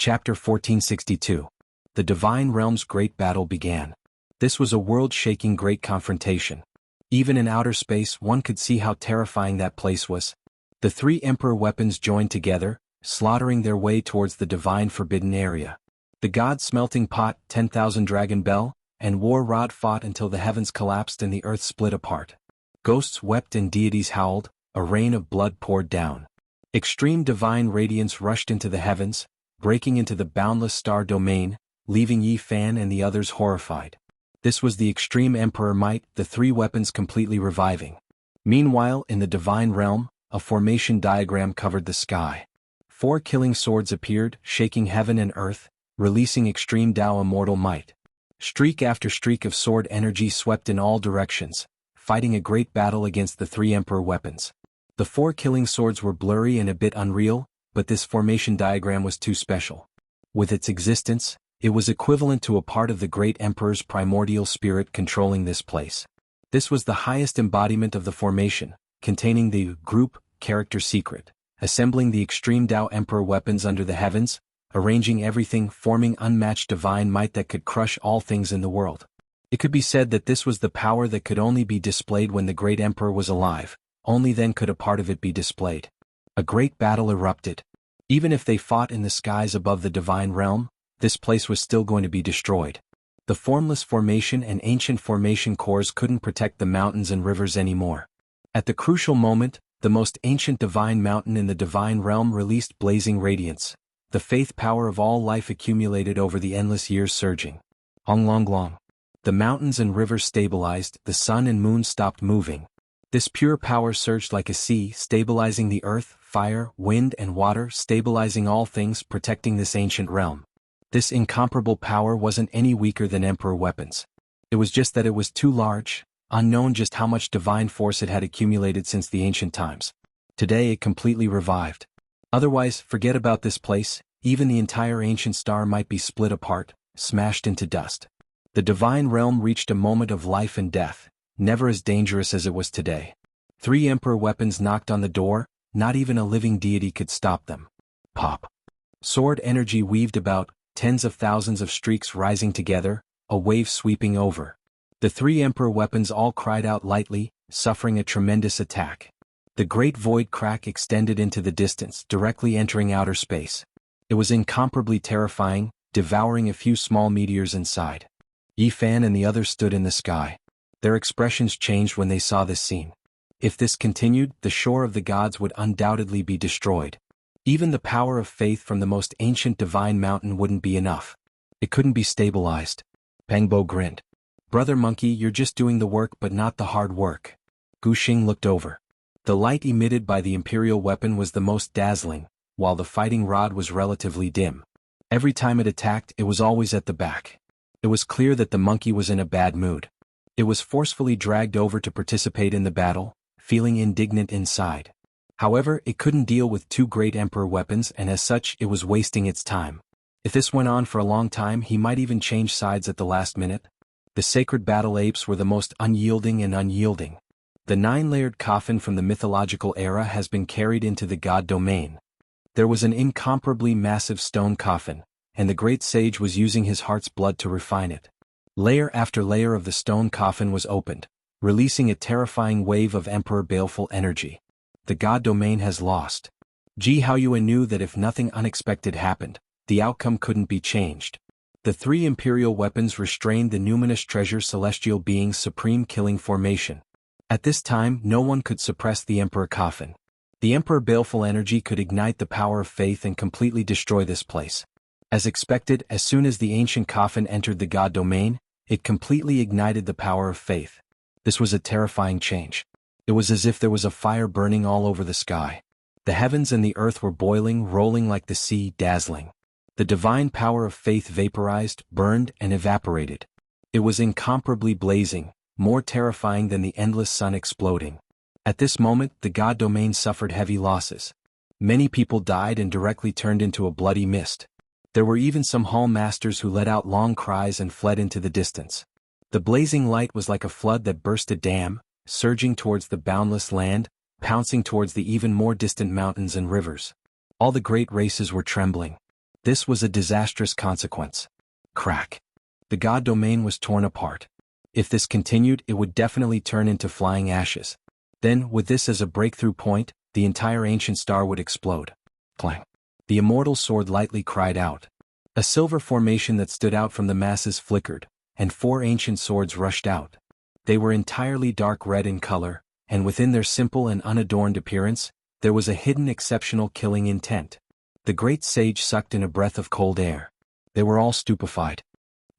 Chapter 1462. The Divine Realm's Great Battle began. This was a world-shaking great confrontation. Even in outer space one could see how terrifying that place was. The three Emperor weapons joined together, slaughtering their way towards the divine forbidden area. The God's Smelting Pot, 10,000 Dragon Bell, and War Rod fought until the heavens collapsed and the earth split apart. Ghosts wept and deities howled, a rain of blood poured down. Extreme divine radiance rushed into the heavens, breaking into the boundless star domain, leaving Yi Fan and the others horrified. This was the extreme Emperor might, the three weapons completely reviving. Meanwhile, in the divine realm, a formation diagram covered the sky. 4 killing swords appeared, shaking heaven and earth, releasing extreme Tao immortal might. Streak after streak of sword energy swept in all directions, fighting a great battle against the three Emperor weapons. The 4 killing swords were blurry and a bit unreal, but this formation diagram was too special. With its existence, it was equivalent to a part of the great Emperor's primordial spirit controlling this place. This was the highest embodiment of the formation, containing the group character secret, assembling the extreme Tao Emperor weapons under the heavens, arranging everything, forming unmatched divine might that could crush all things in the world. It could be said that this was the power that could only be displayed when the great Emperor was alive, only then could a part of it be displayed. A great battle erupted. Even if they fought in the skies above the divine realm, this place was still going to be destroyed. The formless formation and ancient formation cores couldn't protect the mountains and rivers anymore. At the crucial moment, the most ancient divine mountain in the divine realm released blazing radiance. The faith power of all life accumulated over the endless years surging. Long. The mountains and rivers stabilized, the sun and moon stopped moving. This pure power surged like a sea, stabilizing the earth, fire, wind and water, stabilizing all things, protecting this ancient realm. This incomparable power wasn't any weaker than Emperor weapons. It was just that it was too large, unknown just how much divine force it had accumulated since the ancient times. Today it completely revived. Otherwise, forget about this place, even the entire ancient star might be split apart, smashed into dust. The divine realm reached a moment of life and death, never as dangerous as it was today. 3 Emperor weapons knocked on the door, not even a living deity could stop them. Pop. Sword energy weaved about, tens of thousands of streaks rising together, a wave sweeping over. The 3 Emperor weapons all cried out lightly, suffering a tremendous attack. The great void crack extended into the distance, directly entering outer space. It was incomparably terrifying, devouring a few small meteors inside. Yi Fan and the others stood in the sky. Their expressions changed when they saw this scene. If this continued, the shore of the gods would undoubtedly be destroyed. Even the power of faith from the most ancient divine mountain wouldn't be enough. It couldn't be stabilized. Pengbo grinned. "Brother Monkey, you're just doing the work but not the hard work." Gu Xing looked over. The light emitted by the imperial weapon was the most dazzling, while the fighting rod was relatively dim. Every time it attacked, it was always at the back. It was clear that the monkey was in a bad mood. It was forcefully dragged over to participate in the battle, feeling indignant inside. However, it couldn't deal with 2 great Emperor weapons and as such it was wasting its time. If this went on for a long time he might even change sides at the last minute. The sacred battle apes were the most unyielding and unyielding. The 9-layered coffin from the mythological era has been carried into the god domain. There was an incomparably massive stone coffin, and the great sage was using his heart's blood to refine it. Layer after layer of the stone coffin was opened, releasing a terrifying wave of Emperor baleful energy. The god domain has lost. Ji Haoyuan knew that if nothing unexpected happened, the outcome couldn't be changed. The 3 imperial weapons restrained the numinous treasure celestial being's supreme killing formation. At this time no one could suppress the Emperor coffin. The Emperor baleful energy could ignite the power of faith and completely destroy this place. As expected, as soon as the ancient coffin entered the god domain, it completely ignited the power of faith. This was a terrifying change. It was as if there was a fire burning all over the sky. The heavens and the earth were boiling, rolling like the sea, dazzling. The divine power of faith vaporized, burned, and evaporated. It was incomparably blazing, more terrifying than the endless sun exploding. At this moment, the god domain suffered heavy losses. Many people died and directly turned into a bloody mist. There were even some hall masters who let out long cries and fled into the distance. The blazing light was like a flood that burst a dam, surging towards the boundless land, pouncing towards the even more distant mountains and rivers. All the great races were trembling. This was a disastrous consequence. Crack. The god domain was torn apart. If this continued, it would definitely turn into flying ashes. Then, with this as a breakthrough point, the entire ancient star would explode. Clang. The immortal sword lightly cried out. A silver formation that stood out from the masses flickered, and 4 ancient swords rushed out. They were entirely dark red in color, and within their simple and unadorned appearance, there was a hidden exceptional killing intent. The great sage sucked in a breath of cold air. They were all stupefied.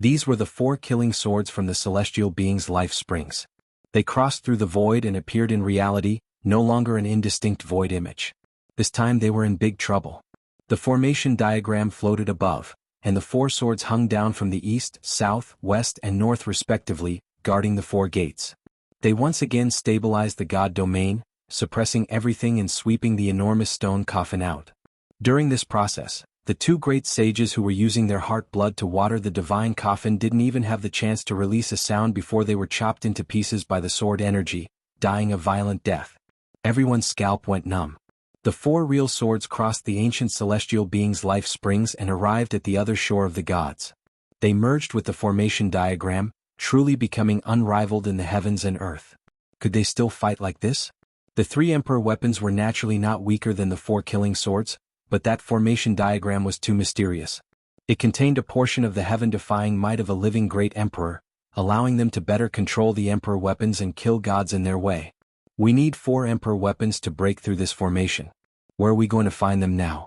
These were the 4 killing swords from the celestial being's life springs. They crossed through the void and appeared in reality, no longer an indistinct void image. This time they were in big trouble. The formation diagram floated above, and the 4 swords hung down from the east, south, west and north respectively, guarding the 4 gates. They once again stabilized the god domain, suppressing everything and sweeping the enormous stone coffin out. During this process, the 2 great sages who were using their heart blood to water the divine coffin didn't even have the chance to release a sound before they were chopped into pieces by the sword energy, dying a violent death. Everyone's scalp went numb. The 4 real swords crossed the ancient celestial being's life springs and arrived at the other shore of the gods. They merged with the formation diagram, truly becoming unrivaled in the heavens and earth. Could they still fight like this? The 3 emperor weapons were naturally not weaker than the 4 killing swords, but that formation diagram was too mysterious. It contained a portion of the heaven-defying might of a living great emperor, allowing them to better control the emperor weapons and kill gods in their way. We need 4 emperor weapons to break through this formation. Where are we going to find them now?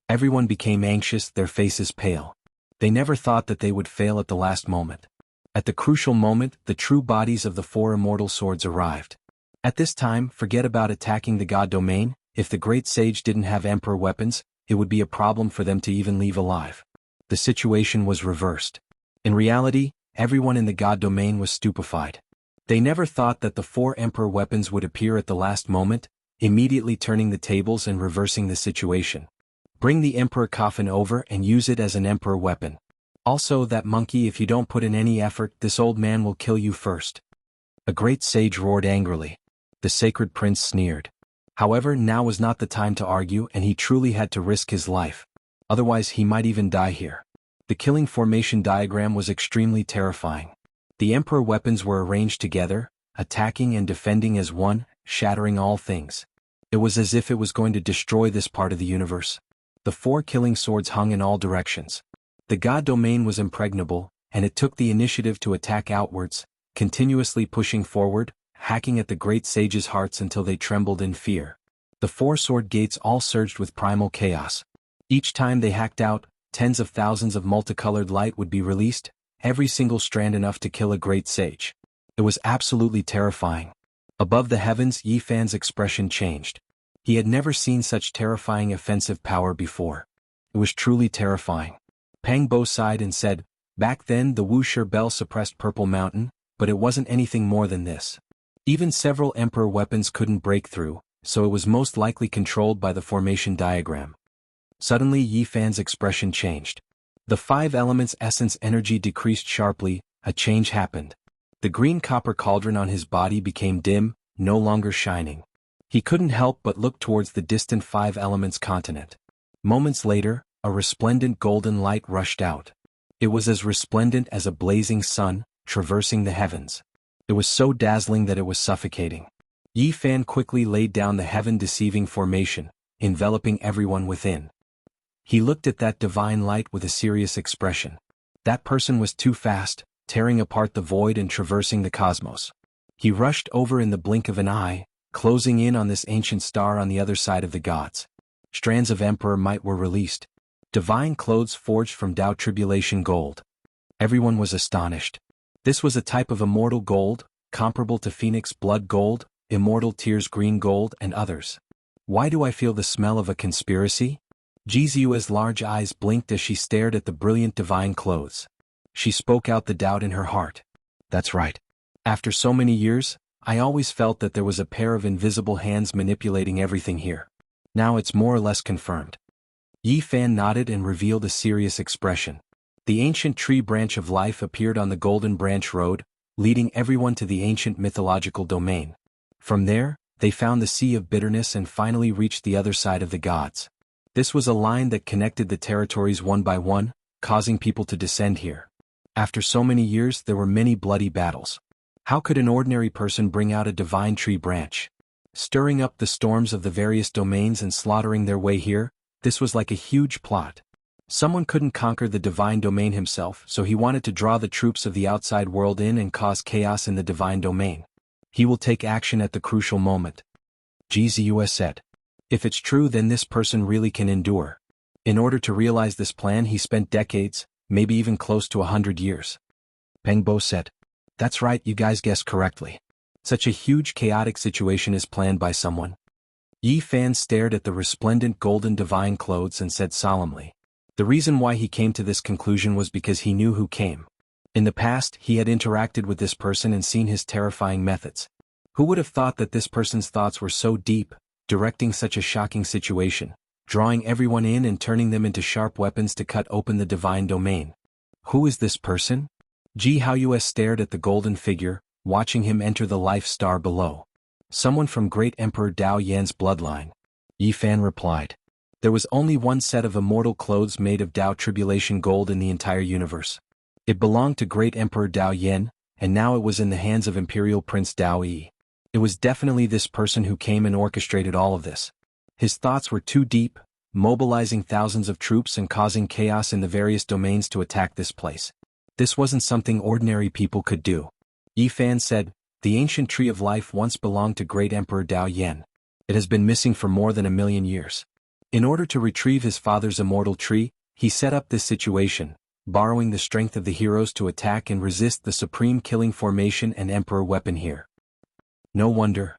Everyone became anxious, their faces pale. They never thought that they would fail at the last moment. At the crucial moment, the true bodies of the 4 immortal swords arrived. At this time, forget about attacking the god domain. If the great sage didn't have emperor weapons, it would be a problem for them to even leave alive. The situation was reversed. In reality, everyone in the god domain was stupefied. They never thought that the 4 emperor weapons would appear at the last moment, immediately turning the tables and reversing the situation. Bring the emperor coffin over and use it as an emperor weapon. Also, that monkey, if you don't put in any effort, this old man will kill you first. A great sage roared angrily. The sacred prince sneered. However, now was not the time to argue, and he truly had to risk his life. Otherwise he might even die here. The killing formation diagram was extremely terrifying. The emperor weapons were arranged together, attacking and defending as one, shattering all things. It was as if it was going to destroy this part of the universe. The 4 killing swords hung in all directions. The god domain was impregnable, and it took the initiative to attack outwards, continuously pushing forward, hacking at the great sages' hearts until they trembled in fear. The 4 sword gates all surged with primal chaos. Each time they hacked out, tens of thousands of multicolored light would be released, every single strand enough to kill a great sage. It was absolutely terrifying. Above the heavens, Yi Fan's expression changed. He had never seen such terrifying offensive power before. It was truly terrifying. Pang Bo sighed and said, "Back then the Wuxia bell suppressed Purple Mountain, but it wasn't anything more than this. Even several emperor weapons couldn't break through, so it was most likely controlled by the formation diagram." Suddenly Yi Fan's expression changed. The 5 elements' essence energy decreased sharply, a change happened. The green copper cauldron on his body became dim, no longer shining. He couldn't help but look towards the distant 5 elements continent. Moments later, a resplendent golden light rushed out. It was as resplendent as a blazing sun, traversing the heavens. It was so dazzling that it was suffocating. Yi Fan quickly laid down the heaven-deceiving formation, enveloping everyone within. He looked at that divine light with a serious expression. That person was too fast, tearing apart the void and traversing the cosmos. He rushed over in the blink of an eye, closing in on this ancient star on the other side of the gods. Strands of emperor might were released. Divine clothes forged from Tao Tribulation gold. Everyone was astonished. This was a type of immortal gold, comparable to Phoenix blood gold, Immortal Tears green gold and others. Why do I feel the smell of a conspiracy? Jizua's large eyes blinked as she stared at the brilliant divine clothes. She spoke out the doubt in her heart. That's right. After so many years, I always felt that there was a pair of invisible hands manipulating everything here. Now it's more or less confirmed. Yi Fan nodded and revealed a serious expression. The ancient tree branch of life appeared on the Golden Branch Road, leading everyone to the ancient mythological domain. From there, they found the Sea of Bitterness and finally reached the other side of the gods. This was a line that connected the territories one by one, causing people to descend here. After so many years, there were many bloody battles. How could an ordinary person bring out a divine tree branch? Stirring up the storms of the various domains and slaughtering their way here, this was like a huge plot. Someone couldn't conquer the divine domain himself, so he wanted to draw the troops of the outside world in and cause chaos in the divine domain. He will take action at the crucial moment. GZUS said. If it's true, then this person really can endure. In order to realize this plan, he spent decades, maybe even close to 100 years. Peng Bo said. That's right, you guys guessed correctly. Such a huge chaotic situation is planned by someone. Yi Fan stared at the resplendent golden divine clothes and said solemnly. The reason why he came to this conclusion was because he knew who came. In the past, he had interacted with this person and seen his terrifying methods. Who would have thought that this person's thoughts were so deep, directing such a shocking situation, drawing everyone in and turning them into sharp weapons to cut open the divine domain? Who is this person? Ji Haoyue stared at the golden figure, watching him enter the life star below. Someone from Great Emperor Dao Yan's bloodline. Yi Fan replied. There was only one set of immortal clothes made of Dao Tribulation gold in the entire universe. It belonged to Great Emperor Dao Yan, and now it was in the hands of Imperial Prince Dao Yi. It was definitely this person who came and orchestrated all of this. His thoughts were too deep, mobilizing thousands of troops and causing chaos in the various domains to attack this place. This wasn't something ordinary people could do. Yi Fan said, the ancient tree of life once belonged to Great Emperor Dao Yan. It has been missing for more than 1,000,000 years. In order to retrieve his father's immortal tree, he set up this situation, borrowing the strength of the heroes to attack and resist the supreme killing formation and emperor weapon here. No wonder.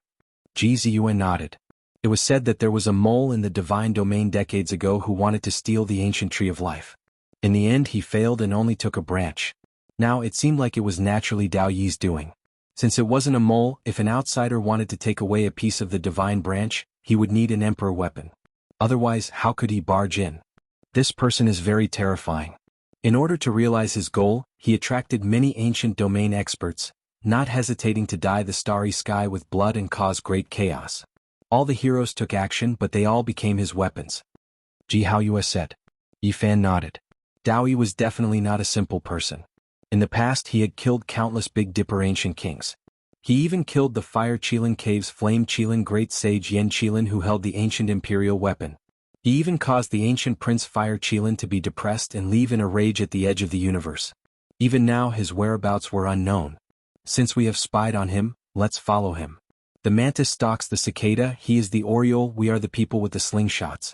Ji Ziyuan nodded. It was said that there was a mole in the divine domain decades ago who wanted to steal the ancient tree of life. In the end, he failed and only took a branch. Now it seemed like it was naturally Dao Yi's doing. Since it wasn't a mole, if an outsider wanted to take away a piece of the divine branch, he would need an emperor weapon. Otherwise, how could he barge in? This person is very terrifying. In order to realize his goal, he attracted many ancient domain experts, not hesitating to dye the starry sky with blood and cause great chaos. All the heroes took action, but they all became his weapons. Ji Haoyue said. Yi Fan nodded. Dao Yi was definitely not a simple person. In the past, he had killed countless Big Dipper ancient kings. He even killed the Fire Qilin Cave's Flame Qilin great sage Yen Qilin who held the ancient imperial weapon. He even caused the ancient Prince Fire Qilin to be depressed and leave in a rage at the edge of the universe. Even now his whereabouts were unknown. Since we have spied on him, let's follow him. The mantis stalks the cicada, he is the oriole, we are the people with the slingshots.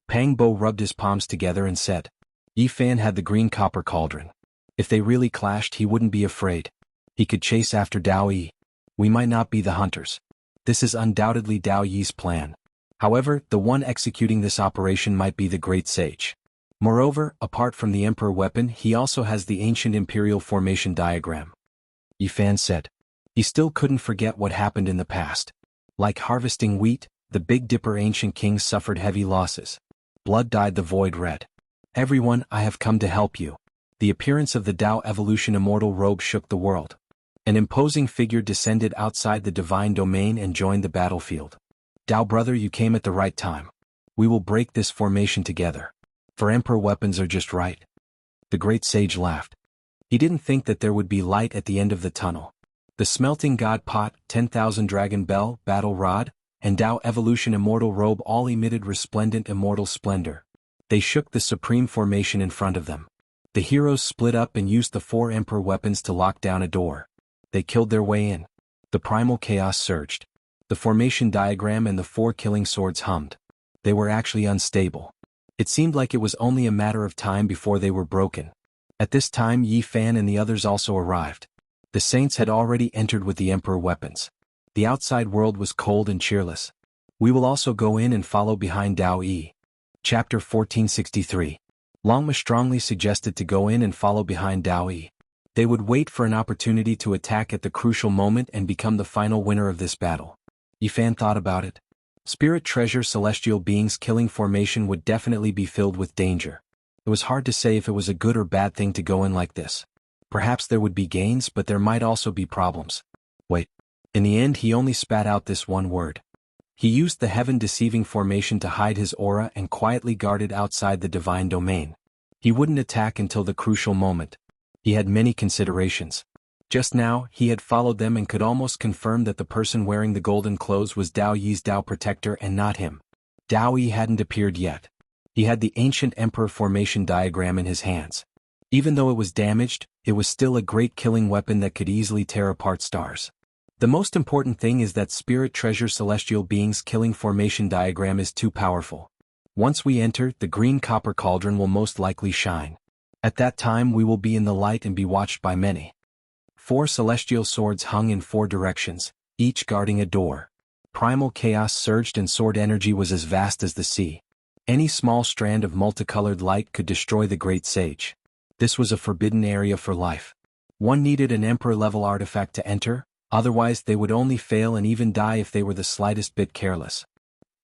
Pang Bo rubbed his palms together and said. Yi Fan had the green copper cauldron. If they really clashed, he wouldn't be afraid. He could chase after Dao Yi. We might not be the hunters. This is undoubtedly Dao Yi's plan. However, the one executing this operation might be the great sage. Moreover, apart from the emperor weapon, he also has the ancient imperial formation diagram. Yi Fan said. He still couldn't forget what happened in the past. Like harvesting wheat, the Big Dipper ancient kings suffered heavy losses. Blood dyed the void red. Everyone, I have come to help you. The appearance of the Dao Evolution Immortal Robe shook the world. An imposing figure descended outside the divine domain and joined the battlefield. Dao brother, you came at the right time. We will break this formation together. For emperor weapons are just right. The great sage laughed. He didn't think that there would be light at the end of the tunnel. The smelting god pot, 10,000 dragon bell, battle rod, and Dao Evolution Immortal Robe all emitted resplendent immortal splendor. They shook the supreme formation in front of them. The heroes split up and used the 4 emperor weapons to lock down a door. They killed their way in. The primal chaos surged. The formation diagram and the 4 killing swords hummed. They were actually unstable. It seemed like it was only a matter of time before they were broken. At this time, Yi Fan and the others also arrived. The saints had already entered with the emperor weapons. The outside world was cold and cheerless. We will also go in and follow behind Dao Yi. Chapter 1463. Longma strongly suggested to go in and follow behind Dao Yi. They would wait for an opportunity to attack at the crucial moment and become the final winner of this battle. Yi Fan thought about it. Spirit treasure celestial beings killing formation would definitely be filled with danger. It was hard to say if it was a good or bad thing to go in like this. Perhaps there would be gains, but there might also be problems. Wait. In the end, he only spat out this one word. He used the heaven-deceiving formation to hide his aura and quietly guarded outside the divine domain. He wouldn't attack until the crucial moment. He had many considerations. Just now, he had followed them and could almost confirm that the person wearing the golden clothes was Dao Yi's Dao protector and not him. Dao Yi hadn't appeared yet. He had the ancient emperor formation diagram in his hands. Even though it was damaged, it was still a great killing weapon that could easily tear apart stars. The most important thing is that Spirit Treasure Celestial Being's killing formation diagram is too powerful. Once we enter, the green copper cauldron will most likely shine. At that time we will be in the light and be watched by many. 4 celestial swords hung in 4 directions, each guarding a door. Primal chaos surged and sword energy was as vast as the sea. Any small strand of multicolored light could destroy the great sage. This was a forbidden area for life. One needed an emperor-level artifact to enter, otherwise they would only fail and even die if they were the slightest bit careless.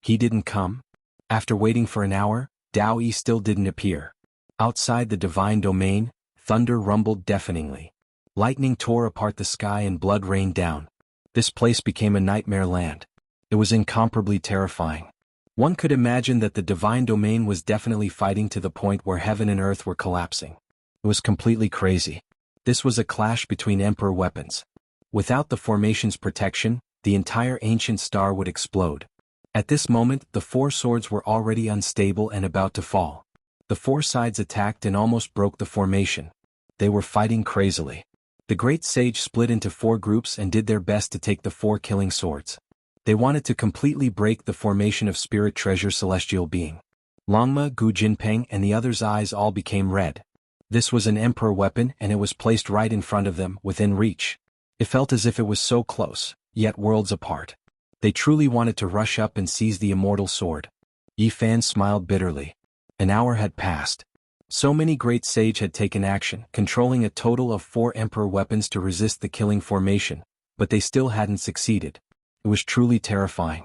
He didn't come. After waiting for an hour, Dao Yi still didn't appear. Outside the divine domain, thunder rumbled deafeningly. Lightning tore apart the sky and blood rained down. This place became a nightmare land. It was incomparably terrifying. One could imagine that the divine domain was definitely fighting to the point where heaven and earth were collapsing. It was completely crazy. This was a clash between emperor weapons. Without the formation's protection, the entire ancient star would explode. At this moment, the 4 swords were already unstable and about to fall. The 4 sides attacked and almost broke the formation. They were fighting crazily. The great sage split into 4 groups and did their best to take the 4 killing swords. They wanted to completely break the formation of Spirit Treasure Celestial Being. Longma, Gu Jinpeng and the others' eyes all became red. This was an emperor weapon and it was placed right in front of them, within reach. It felt as if it was so close, yet worlds apart. They truly wanted to rush up and seize the immortal sword. Yi Fan smiled bitterly. An hour had passed. So many great sage had taken action, controlling a total of 4 emperor weapons to resist the killing formation, but they still hadn't succeeded. It was truly terrifying.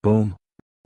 Boom!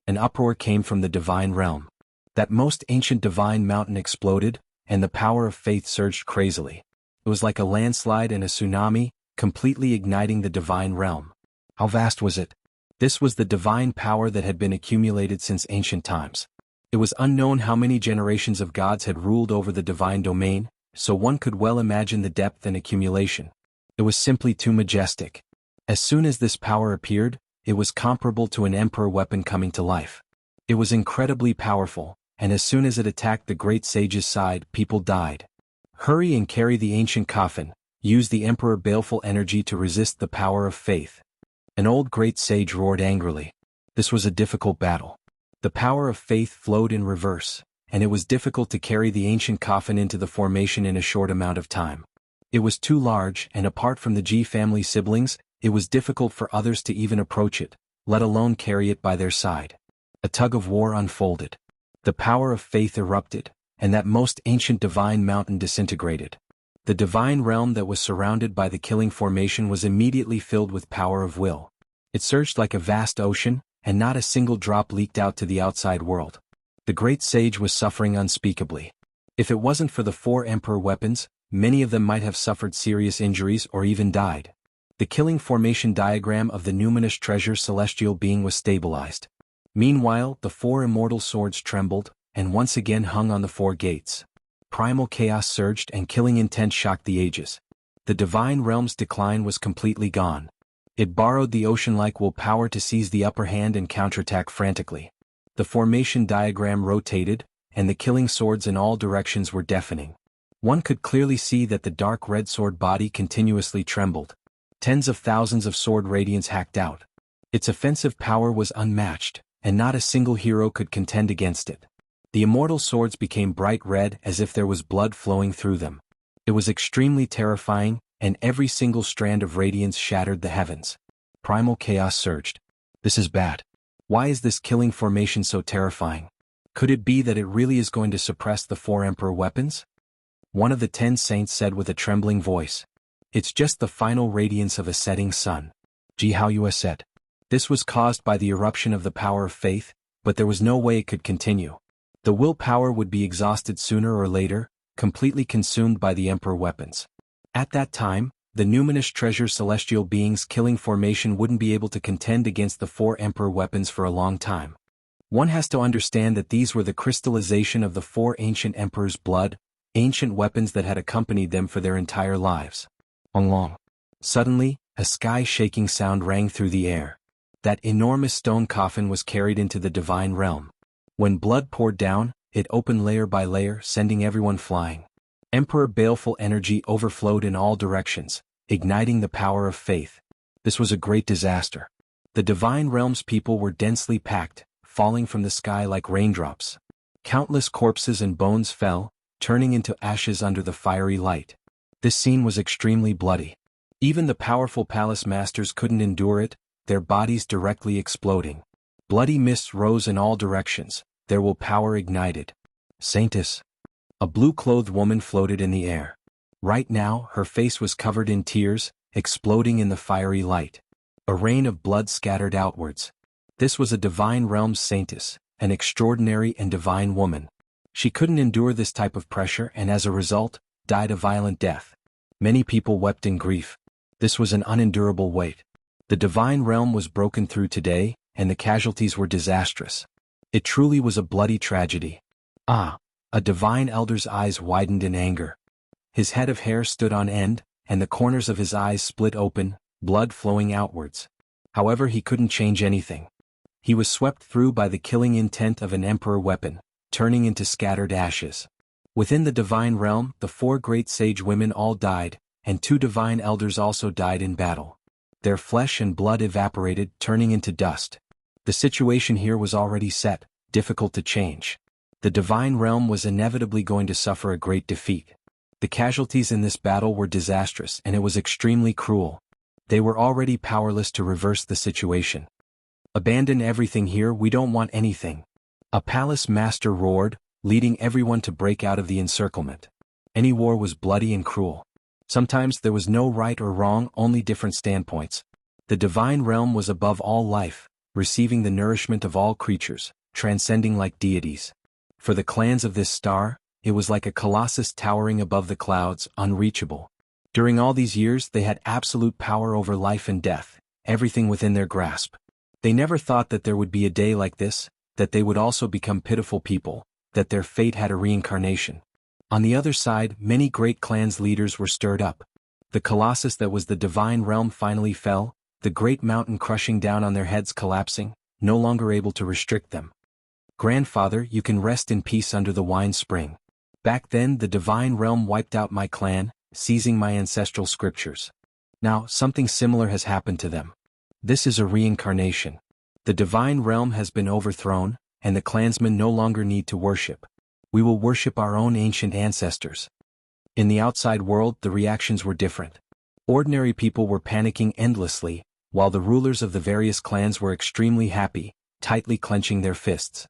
An uproar came from the divine realm. That most ancient divine mountain exploded, and the power of faith surged crazily. It was like a landslide and a tsunami, completely igniting the divine realm. How vast was it? This was the divine power that had been accumulated since ancient times. It was unknown how many generations of gods had ruled over the divine domain, so one could well imagine the depth and accumulation. It was simply too majestic. As soon as this power appeared, it was comparable to an emperor weapon coming to life. It was incredibly powerful, and as soon as it attacked the great sage's side, people died. Hurry and carry the ancient coffin. Use the emperor baleful energy to resist the power of faith. An old great sage roared angrily. This was a difficult battle. The power of faith flowed in reverse, and it was difficult to carry the ancient coffin into the formation in a short amount of time. It was too large, and apart from the Ji family siblings, it was difficult for others to even approach it, let alone carry it by their side. A tug of war unfolded. The power of faith erupted, and that most ancient divine mountain disintegrated. The divine realm that was surrounded by the killing formation was immediately filled with power of will. It surged like a vast ocean, and not a single drop leaked out to the outside world. The great sage was suffering unspeakably. If it wasn't for the 4 emperor weapons, many of them might have suffered serious injuries or even died. The killing formation diagram of the numinous treasure celestial being was stabilized. Meanwhile, the 4 immortal swords trembled, and once again hung on the 4 gates. Primal chaos surged and killing intent shocked the ages. The divine realm's decline was completely gone. It borrowed the ocean-like willpower to seize the upper hand and counterattack frantically. The formation diagram rotated, and the killing swords in all directions were deafening. One could clearly see that the dark red sword body continuously trembled. Tens of thousands of sword radiance hacked out. Its offensive power was unmatched, and not a single hero could contend against it. The immortal swords became bright red as if there was blood flowing through them. It was extremely terrifying, and every single strand of radiance shattered the heavens. Primal chaos surged. This is bad. Why is this killing formation so terrifying? Could it be that it really is going to suppress the 4 emperor weapons? One of the 10 saints said with a trembling voice. It's just the final radiance of a setting sun. Jianghu said. This was caused by the eruption of the power of faith, but there was no way it could continue. The willpower would be exhausted sooner or later, completely consumed by the emperor weapons. At that time, the numinous treasure celestial beings killing formation wouldn't be able to contend against the four emperor weapons for a long time. One has to understand that these were the crystallization of the four ancient emperors' blood, ancient weapons that had accompanied them for their entire lives. Long. Suddenly, a sky-shaking sound rang through the air. That enormous stone coffin was carried into the divine realm. When blood poured down, it opened layer by layer, sending everyone flying. Emperor baleful energy overflowed in all directions, igniting the power of faith. This was a great disaster. The divine realm's people were densely packed, falling from the sky like raindrops. Countless corpses and bones fell, turning into ashes under the fiery light. This scene was extremely bloody. Even the powerful palace masters couldn't endure it, their bodies directly exploding. Bloody mists rose in all directions, their willpower ignited. Saintess. A blue-clothed woman floated in the air. Right now, her face was covered in tears, exploding in the fiery light. A rain of blood scattered outwards. This was a divine realm's saintess, an extraordinary and divine woman. She couldn't endure this type of pressure and as a result, died a violent death. Many people wept in grief. This was an unendurable weight. The divine realm was broken through today, and the casualties were disastrous. It truly was a bloody tragedy. Ah! A divine elder's eyes widened in anger. His head of hair stood on end, and the corners of his eyes split open, blood flowing outwards. However, he couldn't change anything. He was swept through by the killing intent of an emperor weapon, turning into scattered ashes. Within the divine realm, the four great sage women all died, and two divine elders also died in battle. Their flesh and blood evaporated, turning into dust. The situation here was already set, difficult to change. The divine realm was inevitably going to suffer a great defeat. The casualties in this battle were disastrous and it was extremely cruel. They were already powerless to reverse the situation. Abandon everything here, we don't want anything. A palace master roared, leading everyone to break out of the encirclement. Any war was bloody and cruel. Sometimes there was no right or wrong, only different standpoints. The divine realm was above all life, receiving the nourishment of all creatures, transcending like deities. For the clans of this star, it was like a colossus towering above the clouds, unreachable. During all these years they had absolute power over life and death, everything within their grasp. They never thought that there would be a day like this, that they would also become pitiful people, that their fate had a reincarnation. On the other side, many great clans' leaders were stirred up. The colossus that was the divine realm finally fell, the great mountain crushing down on their heads collapsing, no longer able to restrict them. Grandfather, you can rest in peace under the wine spring. Back then the divine realm wiped out my clan, seizing my ancestral scriptures. Now, something similar has happened to them. This is a reincarnation. The divine realm has been overthrown, and the clansmen no longer need to worship. We will worship our own ancient ancestors. In the outside world, the reactions were different. Ordinary people were panicking endlessly, while the rulers of the various clans were extremely happy, tightly clenching their fists.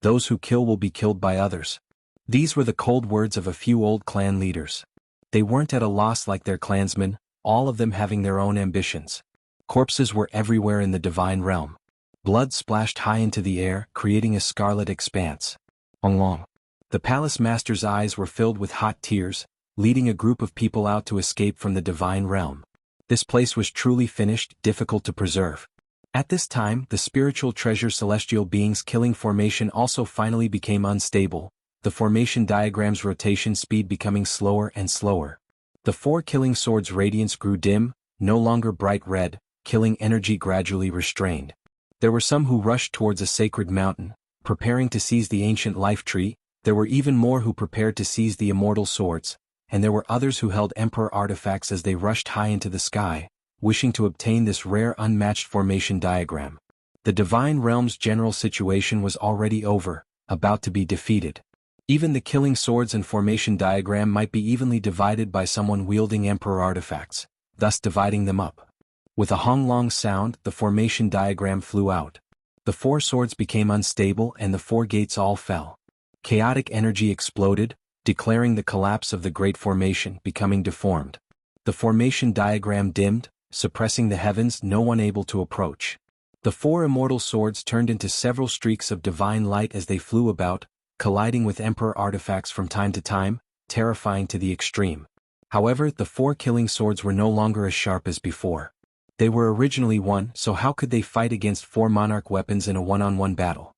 Those who kill will be killed by others. These were the cold words of a few old clan leaders. They weren't at a loss like their clansmen, all of them having their own ambitions. Corpses were everywhere in the divine realm. Blood splashed high into the air, creating a scarlet expanse. Long. The palace master's eyes were filled with hot tears, leading a group of people out to escape from the divine realm. This place was truly finished, difficult to preserve. At this time, the spiritual treasure celestial beings killing formation also finally became unstable, the formation diagram's rotation speed becoming slower and slower. The four killing swords' radiance grew dim, no longer bright red, killing energy gradually restrained. There were some who rushed towards a sacred mountain, preparing to seize the ancient life tree. There were even more who prepared to seize the immortal swords, and there were others who held emperor artifacts as they rushed high into the sky, wishing to obtain this rare unmatched formation diagram. The divine realm's general situation was already over, about to be defeated. Even the killing swords and formation diagram might be evenly divided by someone wielding emperor artifacts, thus dividing them up. With a hong-long sound, the formation diagram flew out. The four swords became unstable and the four gates all fell. Chaotic energy exploded, declaring the collapse of the great formation, becoming deformed. The formation diagram dimmed, suppressing the heavens, no one able to approach. The four immortal swords turned into several streaks of divine light as they flew about, colliding with emperor artifacts from time to time, terrifying to the extreme. However, the 4 killing swords were no longer as sharp as before. They were originally one, so how could they fight against 4 monarch weapons in a one-on-one battle?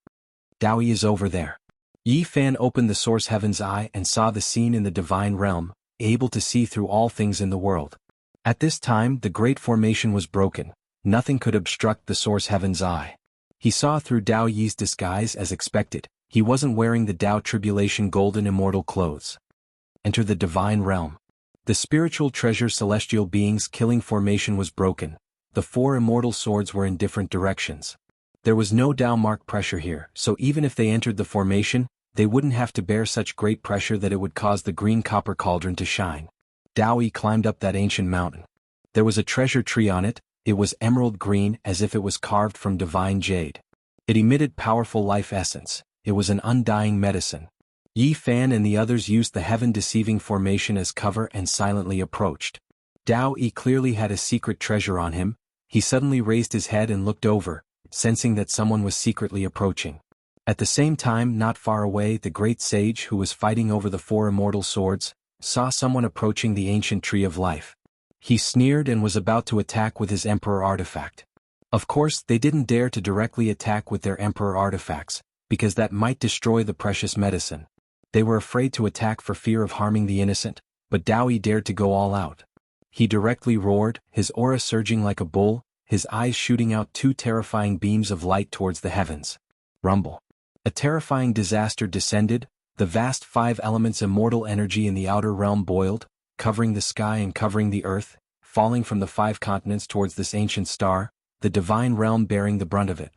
Dao Yi is over there. Yi Fan opened the Source Heaven's eye and saw the scene in the divine realm, able to see through all things in the world. At this time, the great formation was broken. Nothing could obstruct the Source Heaven's eye. He saw through Dao Yi's disguise as expected. He wasn't wearing the Dao Tribulation golden immortal clothes. Enter the divine realm. The spiritual treasure celestial beings killing formation was broken. The 4 immortal swords were in different directions. There was no Dao mark pressure here, so even if they entered the formation, they wouldn't have to bear such great pressure that it would cause the green copper cauldron to shine. Dao Yi climbed up that ancient mountain. There was a treasure tree on it. It was emerald green as if it was carved from divine jade. It emitted powerful life essence. It was an undying medicine. Yi Fan and the others used the heaven-deceiving formation as cover and silently approached. Dao Yi clearly had a secret treasure on him. He suddenly raised his head and looked over, sensing that someone was secretly approaching. At the same time, not far away, the great sage who was fighting over the 4 immortal swords, saw someone approaching the ancient tree of life. He sneered and was about to attack with his emperor artifact. Of course, they didn't dare to directly attack with their emperor artifacts, because that might destroy the precious medicine. They were afraid to attack for fear of harming the innocent, but Dao Yi dared to go all out. He directly roared, his aura surging like a bull, his eyes shooting out 2 terrifying beams of light towards the heavens. Rumble. A terrifying disaster descended. The vast 5 elements immortal energy in the outer realm boiled, covering the sky and covering the earth, falling from the 5 continents towards this ancient star, the divine realm bearing the brunt of it.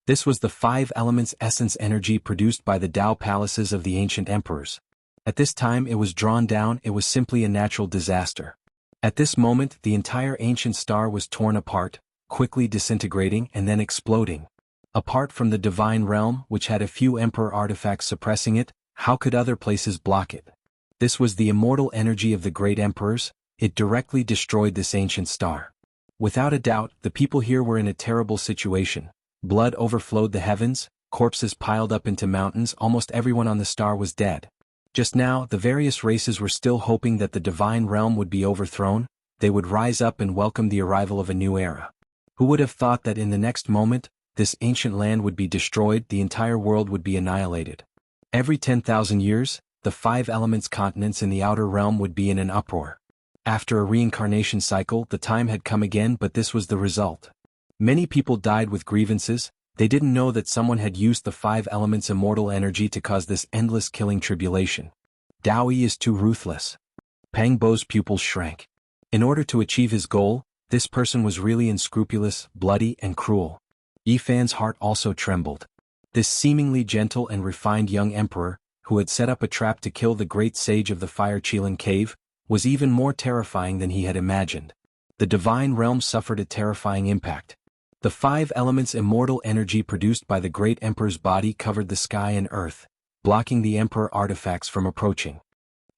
This was the 5 elements essence energy produced by the Dao palaces of the ancient emperors. At this time it was drawn down. It was simply a natural disaster. At this moment the entire ancient star was torn apart, quickly disintegrating and then exploding. Apart from the divine realm, which had a few emperor artifacts suppressing it, how could other places block it? This was the immortal energy of the great emperors. It directly destroyed this ancient star. Without a doubt, the people here were in a terrible situation. Blood overflowed the heavens, corpses piled up into mountains. Almost everyone on the star was dead. Just now, the various races were still hoping that the divine realm would be overthrown. They would rise up and welcome the arrival of a new era. Who would have thought that in the next moment, this ancient land would be destroyed, the entire world would be annihilated. Every 10,000 years, the 5 elements continents in the outer realm would be in an uproar. After a reincarnation cycle, the time had come again, but this was the result. Many people died with grievances. They didn't know that someone had used the 5 elements immortal energy to cause this endless killing tribulation. Dao Yi is too ruthless. Pang Bo's pupils shrank. In order to achieve his goal, this person was really unscrupulous, bloody, and cruel. Yi Fan's heart also trembled. This seemingly gentle and refined young emperor, who had set up a trap to kill the great sage of the Fire Chilan cave, was even more terrifying than he had imagined. The divine realm suffered a terrifying impact. The 5 elements immortal energy produced by the great emperor's body covered the sky and earth, blocking the emperor artifacts from approaching.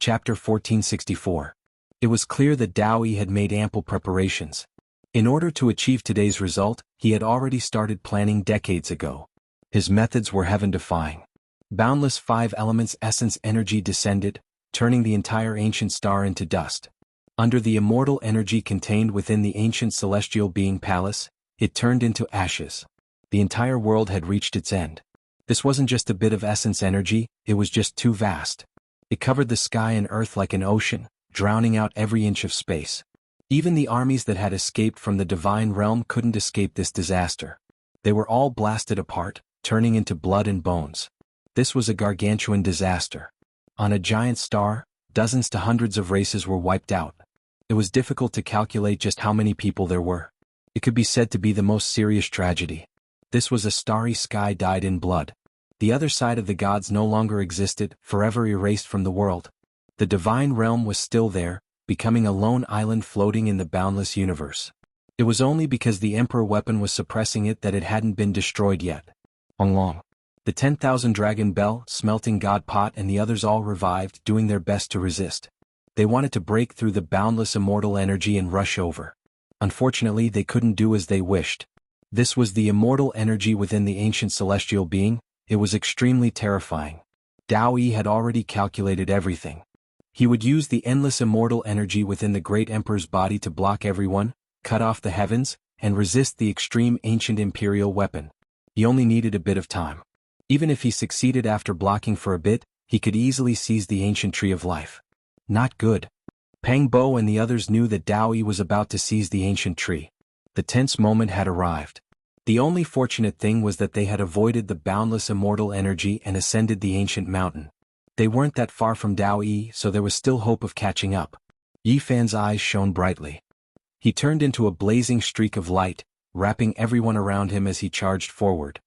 Chapter 1464. It was clear that Dao Yi had made ample preparations. In order to achieve today's result, he had already started planning decades ago. His methods were heaven-defying. Boundless 5 elements essence energy descended, turning the entire ancient star into dust. Under the immortal energy contained within the ancient celestial being palace, it turned into ashes. The entire world had reached its end. This wasn't just a bit of essence energy, it was just too vast. It covered the sky and earth like an ocean, drowning out every inch of space. Even the armies that had escaped from the divine realm couldn't escape this disaster. They were all blasted apart, turning into blood and bones. This was a gargantuan disaster. On a giant star, dozens to hundreds of races were wiped out. It was difficult to calculate just how many people there were. It could be said to be the most serious tragedy. This was a starry sky dyed in blood. The other side of the gods no longer existed, forever erased from the world. The divine realm was still there, becoming a lone island floating in the boundless universe. It was only because the emperor weapon was suppressing it that it hadn't been destroyed yet. Long. The 10,000 dragon bell, smelting god pot and the others all revived, doing their best to resist. They wanted to break through the boundless immortal energy and rush over. Unfortunately, they couldn't do as they wished. This was the immortal energy within the ancient celestial being. It was extremely terrifying. Dao Yi had already calculated everything. He would use the endless immortal energy within the great emperor's body to block everyone, cut off the heavens, and resist the extreme ancient imperial weapon. He only needed a bit of time. Even if he succeeded after blocking for a bit, he could easily seize the ancient tree of life. Not good. Pang Bo and the others knew that Dao Yi was about to seize the ancient tree. The tense moment had arrived. The only fortunate thing was that they had avoided the boundless immortal energy and ascended the ancient mountain. They weren't that far from Dao Yi, so there was still hope of catching up. Yi Fan's eyes shone brightly. He turned into a blazing streak of light, wrapping everyone around him as he charged forward.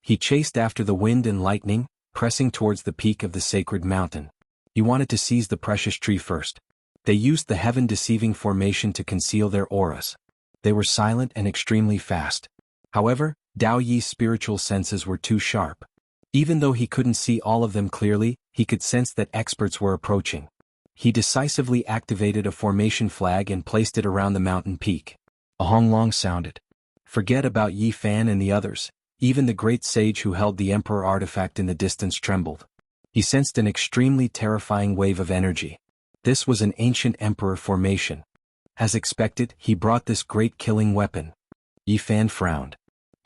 He chased after the wind and lightning, pressing towards the peak of the sacred mountain. He wanted to seize the precious tree first. They used the heaven-deceiving formation to conceal their auras. They were silent and extremely fast. However, Dao Yi's spiritual senses were too sharp. Even though he couldn't see all of them clearly, he could sense that experts were approaching. He decisively activated a formation flag and placed it around the mountain peak. A honglong sounded. Forget about Yi Fan and the others. Even the great sage who held the emperor artifact in the distance trembled. He sensed an extremely terrifying wave of energy. This was an ancient emperor formation. As expected, he brought this great killing weapon. Yi Fan frowned.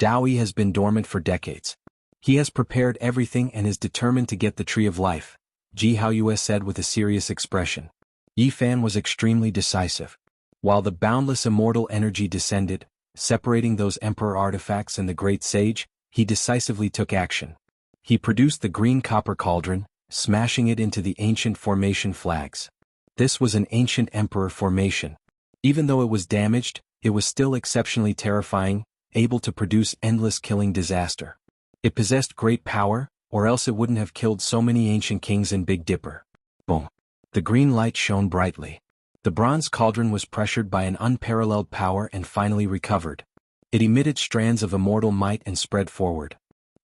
Dao Yi has been dormant for decades. He has prepared everything and is determined to get the Tree of Life, Ji Haoyue said with a serious expression. Yi Fan was extremely decisive. While the boundless immortal energy descended, separating those emperor artifacts and the great sage, he decisively took action. He produced the green copper cauldron, smashing it into the ancient formation flags. This was an ancient emperor formation. Even though it was damaged, it was still exceptionally terrifying, able to produce endless killing disaster. It possessed great power, or else it wouldn't have killed so many ancient kings in Big Dipper. Boom. The green light shone brightly. The bronze cauldron was pressured by an unparalleled power and finally recovered. It emitted strands of immortal might and spread forward.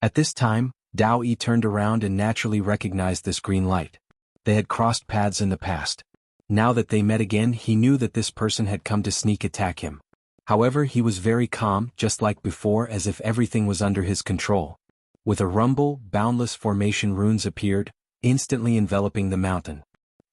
At this time, Dao Yi turned around and naturally recognized this green light. They had crossed paths in the past. Now that they met again, he knew that this person had come to sneak attack him. However, he was very calm, just like before, as if everything was under his control. With a rumble, boundless formation runes appeared, instantly enveloping the mountain.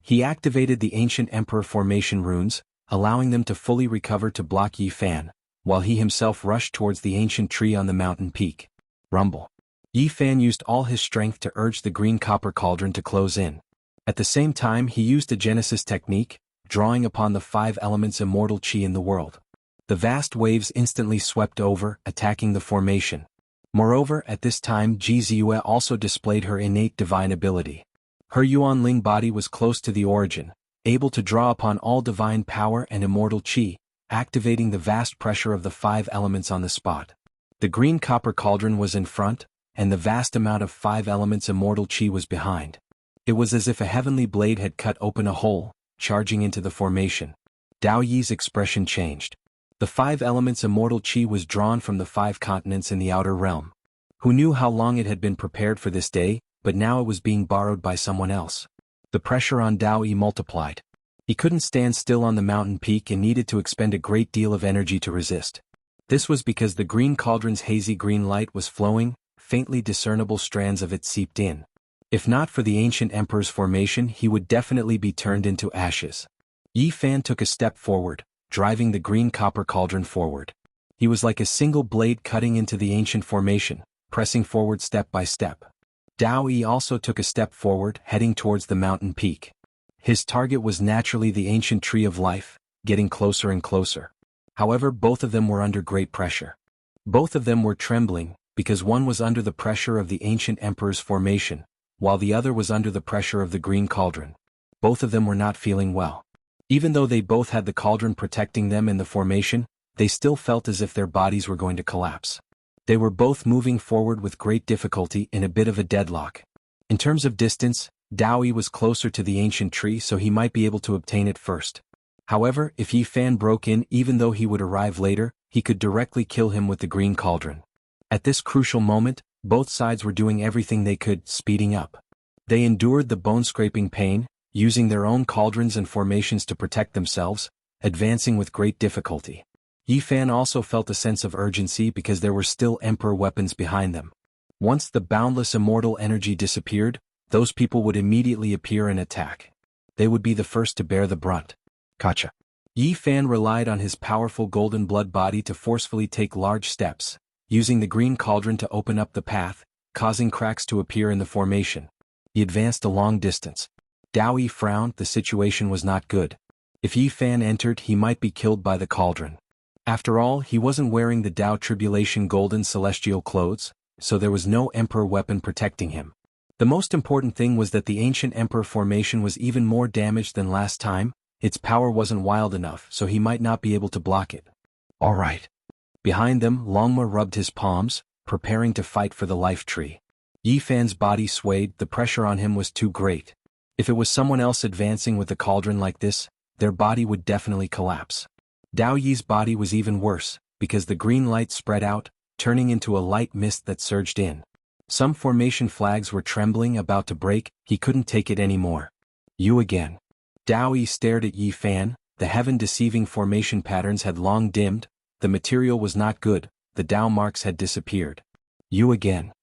He activated the ancient emperor formation runes, allowing them to fully recover to block Yi Fan, while he himself rushed towards the ancient tree on the mountain peak. Rumble. Yi Fan used all his strength to urge the green copper cauldron to close in. At the same time, he used a Genesis technique, drawing upon the 5 elements immortal chi in the world. The vast waves instantly swept over, attacking the formation. Moreover, at this time Ji Ziyue also displayed her innate divine ability. Her Yuanling body was close to the origin, able to draw upon all divine power and immortal chi, activating the vast pressure of the 5 elements on the spot. The green copper cauldron was in front, and the vast amount of 5 elements immortal chi was behind. It was as if a heavenly blade had cut open a hole, charging into the formation. Dao Yi's expression changed. The 5 elements immortal chi was drawn from the 5 continents in the outer realm. Who knew how long it had been prepared for this day, but now it was being borrowed by someone else. The pressure on Dao Yi multiplied. He couldn't stand still on the mountain peak and needed to expend a great deal of energy to resist. This was because the green cauldron's hazy green light was flowing, faintly discernible strands of it seeped in. If not for the ancient emperor's formation, he would definitely be turned into ashes. Yi Fan took a step forward, driving the green copper cauldron forward. He was like a single blade cutting into the ancient formation, pressing forward step by step. Dao Yi also took a step forward, heading towards the mountain peak. His target was naturally the ancient tree of life, getting closer and closer. However, both of them were under great pressure. Both of them were trembling, because one was under the pressure of the ancient emperor's formation, while the other was under the pressure of the green cauldron. Both of them were not feeling well. Even though they both had the cauldron protecting them in the formation, they still felt as if their bodies were going to collapse. They were both moving forward with great difficulty in a bit of a deadlock. In terms of distance, Dao Yi was closer to the ancient tree, so he might be able to obtain it first. However, if Yi Fan broke in, even though he would arrive later, he could directly kill him with the green cauldron. At this crucial moment, both sides were doing everything they could, speeding up. They endured the bone-scraping pain, using their own cauldrons and formations to protect themselves, advancing with great difficulty. Yi Fan also felt a sense of urgency because there were still emperor weapons behind them. Once the boundless immortal energy disappeared, those people would immediately appear and attack. they would be the first to bear the brunt. Gotcha. Yi Fan relied on his powerful golden blood body to forcefully take large steps, using the green cauldron to open up the path, causing cracks to appear in the formation. He advanced a long distance. Dao Yi frowned, the situation was not good. If Yi Fan entered, he might be killed by the cauldron. After all, he wasn't wearing the Dao Tribulation golden celestial clothes, so there was no emperor weapon protecting him. The most important thing was that the ancient emperor formation was even more damaged than last time. Its power wasn't wild enough, so he might not be able to block it. All right. Behind them, Longma rubbed his palms, preparing to fight for the life tree. Yi Fan's body swayed, the pressure on him was too great. If it was someone else advancing with the cauldron like this, their body would definitely collapse. Dao Yi's body was even worse, because the green light spread out, turning into a light mist that surged in. Some formation flags were trembling, about to break. He couldn't take it anymore. You again. Dao Yi stared at Yi Fan. The heaven-deceiving formation patterns had long dimmed, the material was not good, the Dao marks had disappeared. You again.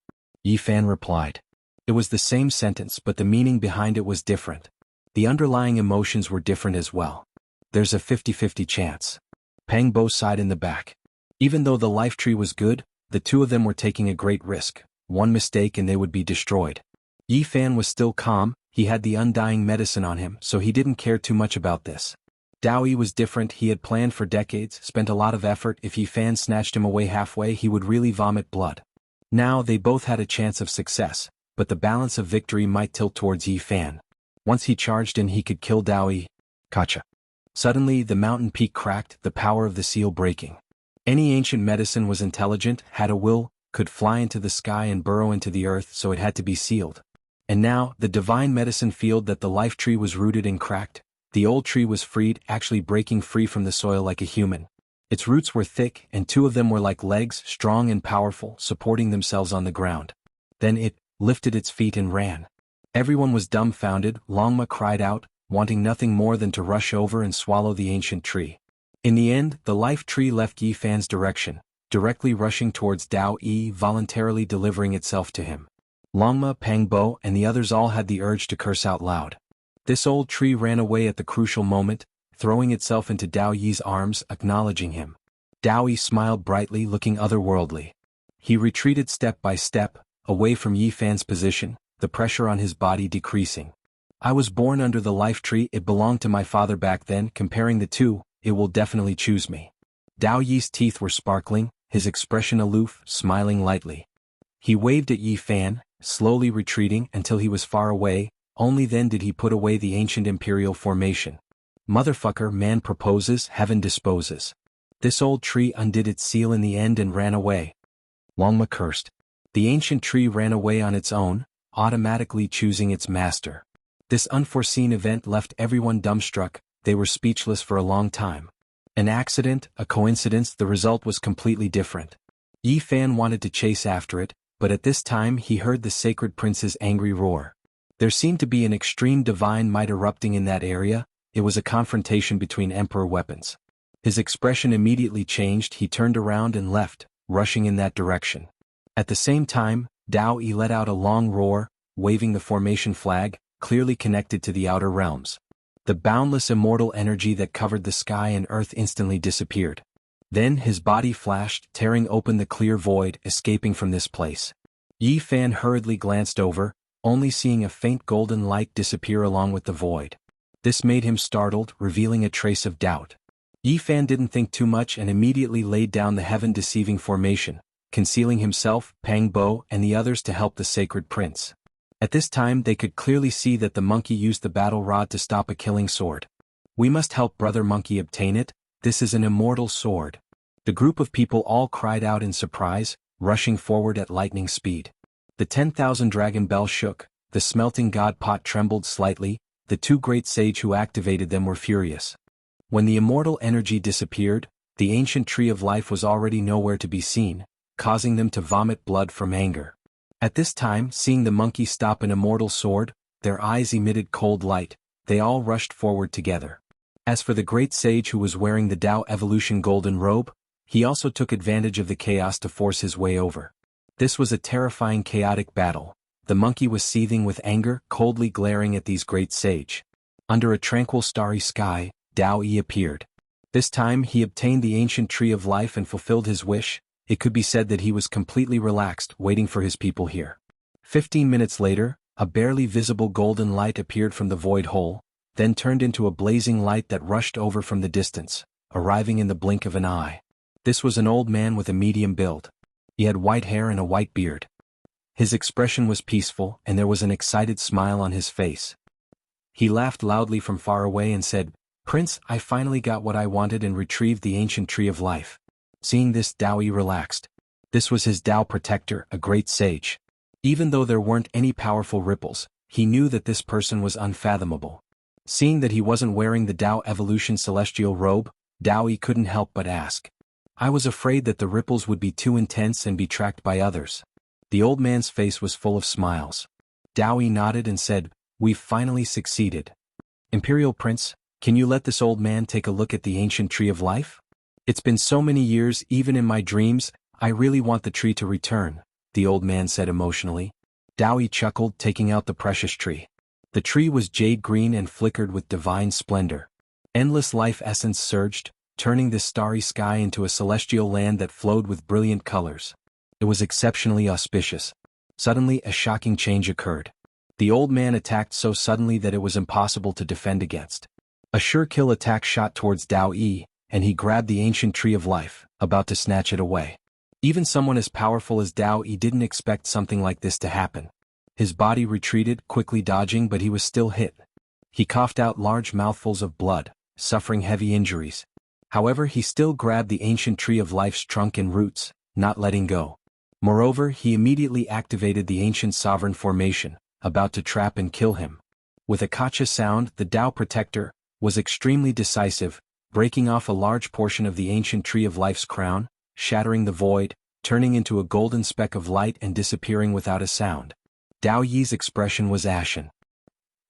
Yi Fan replied. It was the same sentence, but the meaning behind it was different. The underlying emotions were different as well. There's a 50-50 chance. Pang Bo sighed in the back. Even though the life tree was good, the two of them were taking a great risk. One mistake and they would be destroyed. Yi Fan was still calm, he had the undying medicine on him, so he didn't care too much about this. Dao Yi was different, he had planned for decades, spent a lot of effort. If Yi Fan snatched him away halfway, he would really vomit blood. Now they both had a chance of success, but the balance of victory might tilt towards Yi Fan. Once he charged in, he could kill Dao Yi. Gotcha. Suddenly the mountain peak cracked, the power of the seal breaking. Any ancient medicine was intelligent, had a will, could fly into the sky and burrow into the earth, so it had to be sealed. And now, the divine medicine field that the life tree was rooted in cracked. The old tree was freed, actually breaking free from the soil like a human. Its roots were thick, and two of them were like legs, strong and powerful, supporting themselves on the ground. Then it lifted its feet and ran. Everyone was dumbfounded. Longma cried out, wanting nothing more than to rush over and swallow the ancient tree. In the end, the life tree left Yi Fan's direction, directly rushing towards Dao Yi, voluntarily delivering itself to him. Longma, Pang Bo, and the others all had the urge to curse out loud. This old tree ran away at the crucial moment, throwing itself into Dao Yi's arms, acknowledging him. Dao Yi smiled brightly, looking otherworldly. He retreated step by step, away from Yi Fan's position, the pressure on his body decreasing. I was born under the life tree, it belonged to my father back then. Comparing the two, it will definitely choose me. Dao Yi's teeth were sparkling, his expression aloof, smiling lightly. He waved at Yi Fan, slowly retreating until he was far away. Only then did he put away the ancient imperial formation. Motherfucker, man proposes, heaven disposes. This old tree undid its seal in the end and ran away. Longma cursed. The ancient tree ran away on its own, automatically choosing its master. This unforeseen event left everyone dumbstruck, they were speechless for a long time. An accident, a coincidence, the result was completely different. Yi Fan wanted to chase after it, but at this time he heard the sacred prince's angry roar. There seemed to be an extreme divine might erupting in that area. It was a confrontation between emperor weapons. His expression immediately changed, he turned around and left, rushing in that direction. At the same time, Dao Yi let out a long roar, waving the formation flag, clearly connected to the outer realms. The boundless immortal energy that covered the sky and earth instantly disappeared. Then his body flashed, tearing open the clear void, escaping from this place. Yi Fan hurriedly glanced over, only seeing a faint golden light disappear along with the void. This made him startled, revealing a trace of doubt. Yi Fan didn't think too much and immediately laid down the heaven-deceiving formation, concealing himself, Pang Bo, and the others to help the sacred prince. At this time they could clearly see that the monkey used the battle rod to stop a killing sword. We must help Brother Monkey obtain it, this is an immortal sword. The group of people all cried out in surprise, rushing forward at lightning speed. The 10,000 dragon bells shook, the smelting god pot trembled slightly, the two great sage who activated them were furious. When the immortal energy disappeared, the ancient tree of life was already nowhere to be seen, causing them to vomit blood from anger. At this time, seeing the monkey stop an immortal sword, their eyes emitted cold light, they all rushed forward together. As for the great sage who was wearing the Tao Evolution golden robe, he also took advantage of the chaos to force his way over. This was a terrifying chaotic battle. The monkey was seething with anger, coldly glaring at these great sage. Under a tranquil starry sky, Dao Yi appeared. This time he obtained the ancient tree of life and fulfilled his wish. It could be said that he was completely relaxed, waiting for his people here. 15 minutes later, a barely visible golden light appeared from the void hole, then turned into a blazing light that rushed over from the distance, arriving in the blink of an eye. This was an old man with a medium build. He had white hair and a white beard. His expression was peaceful, and there was an excited smile on his face. He laughed loudly from far away and said, "Prince, I finally got what I wanted and retrieved the ancient tree of life." Seeing this, Dao Yi relaxed. This was his Dao protector, a great sage. Even though there weren't any powerful ripples, he knew that this person was unfathomable. Seeing that he wasn't wearing the Dao Evolution celestial robe, Dao Yi couldn't help but ask. "I was afraid that the ripples would be too intense and be tracked by others." The old man's face was full of smiles. Dao Yi nodded and said, "We've finally succeeded. Imperial Prince, can you let this old man take a look at the ancient tree of life? It's been so many years, even in my dreams, I really want the tree to return," the old man said emotionally. Dao Yi chuckled, taking out the precious tree. The tree was jade green and flickered with divine splendor. Endless life essence surged, turning this starry sky into a celestial land that flowed with brilliant colors. It was exceptionally auspicious. Suddenly, a shocking change occurred. The old man attacked so suddenly that it was impossible to defend against. A sure kill attack shot towards Dao Yi, and he grabbed the ancient tree of life, about to snatch it away. Even someone as powerful as Dao Yi didn't expect something like this to happen. His body retreated, quickly dodging, but he was still hit. He coughed out large mouthfuls of blood, suffering heavy injuries. However, he still grabbed the ancient tree of life's trunk and roots, not letting go. Moreover, he immediately activated the ancient sovereign formation, about to trap and kill him. With a kacha sound, the Dao protector was extremely decisive, breaking off a large portion of the ancient tree of life's crown, shattering the void, turning into a golden speck of light and disappearing without a sound. Dao Yi's expression was ashen.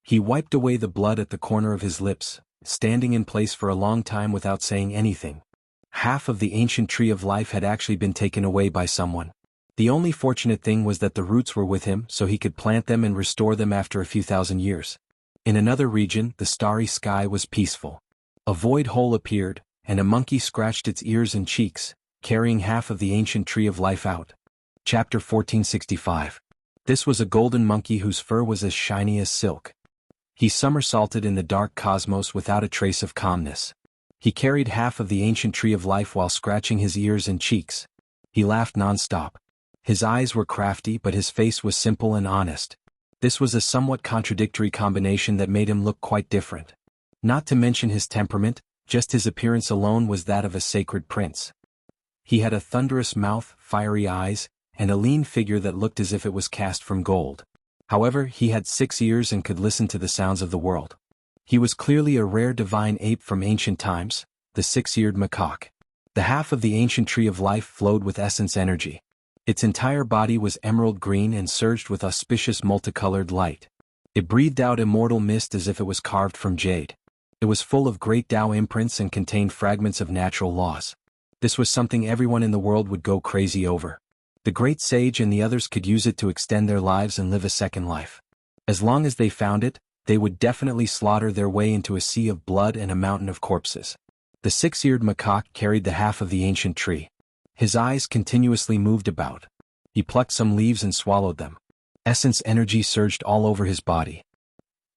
He wiped away the blood at the corner of his lips, standing in place for a long time without saying anything. Half of the ancient tree of life had actually been taken away by someone. The only fortunate thing was that the roots were with him, so he could plant them and restore them after a few thousand years. In another region, the starry sky was peaceful. A void hole appeared, and a monkey scratched its ears and cheeks, carrying half of the ancient tree of life out. Chapter 1465. This was a golden monkey whose fur was as shiny as silk. He somersaulted in the dark cosmos without a trace of calmness. He carried half of the ancient tree of life while scratching his ears and cheeks. He laughed non-stop. His eyes were crafty, but his face was simple and honest. This was a somewhat contradictory combination that made him look quite different. Not to mention his temperament, just his appearance alone was that of a sacred prince. He had a thunderous mouth, fiery eyes, and a lean figure that looked as if it was cast from gold. However, he had 6 ears and could listen to the sounds of the world. He was clearly a rare divine ape from ancient times, the 6-eared macaque. The half of the ancient tree of life flowed with essence energy. Its entire body was emerald green and surged with auspicious multicolored light. It breathed out immortal mist as if it was carved from jade. It was full of great Dao imprints and contained fragments of natural laws. This was something everyone in the world would go crazy over. The great sage and the others could use it to extend their lives and live a second life. As long as they found it, they would definitely slaughter their way into a sea of blood and a mountain of corpses. The 6-eared macaque carried the half of the ancient tree. His eyes continuously moved about. He plucked some leaves and swallowed them. Essence energy surged all over his body.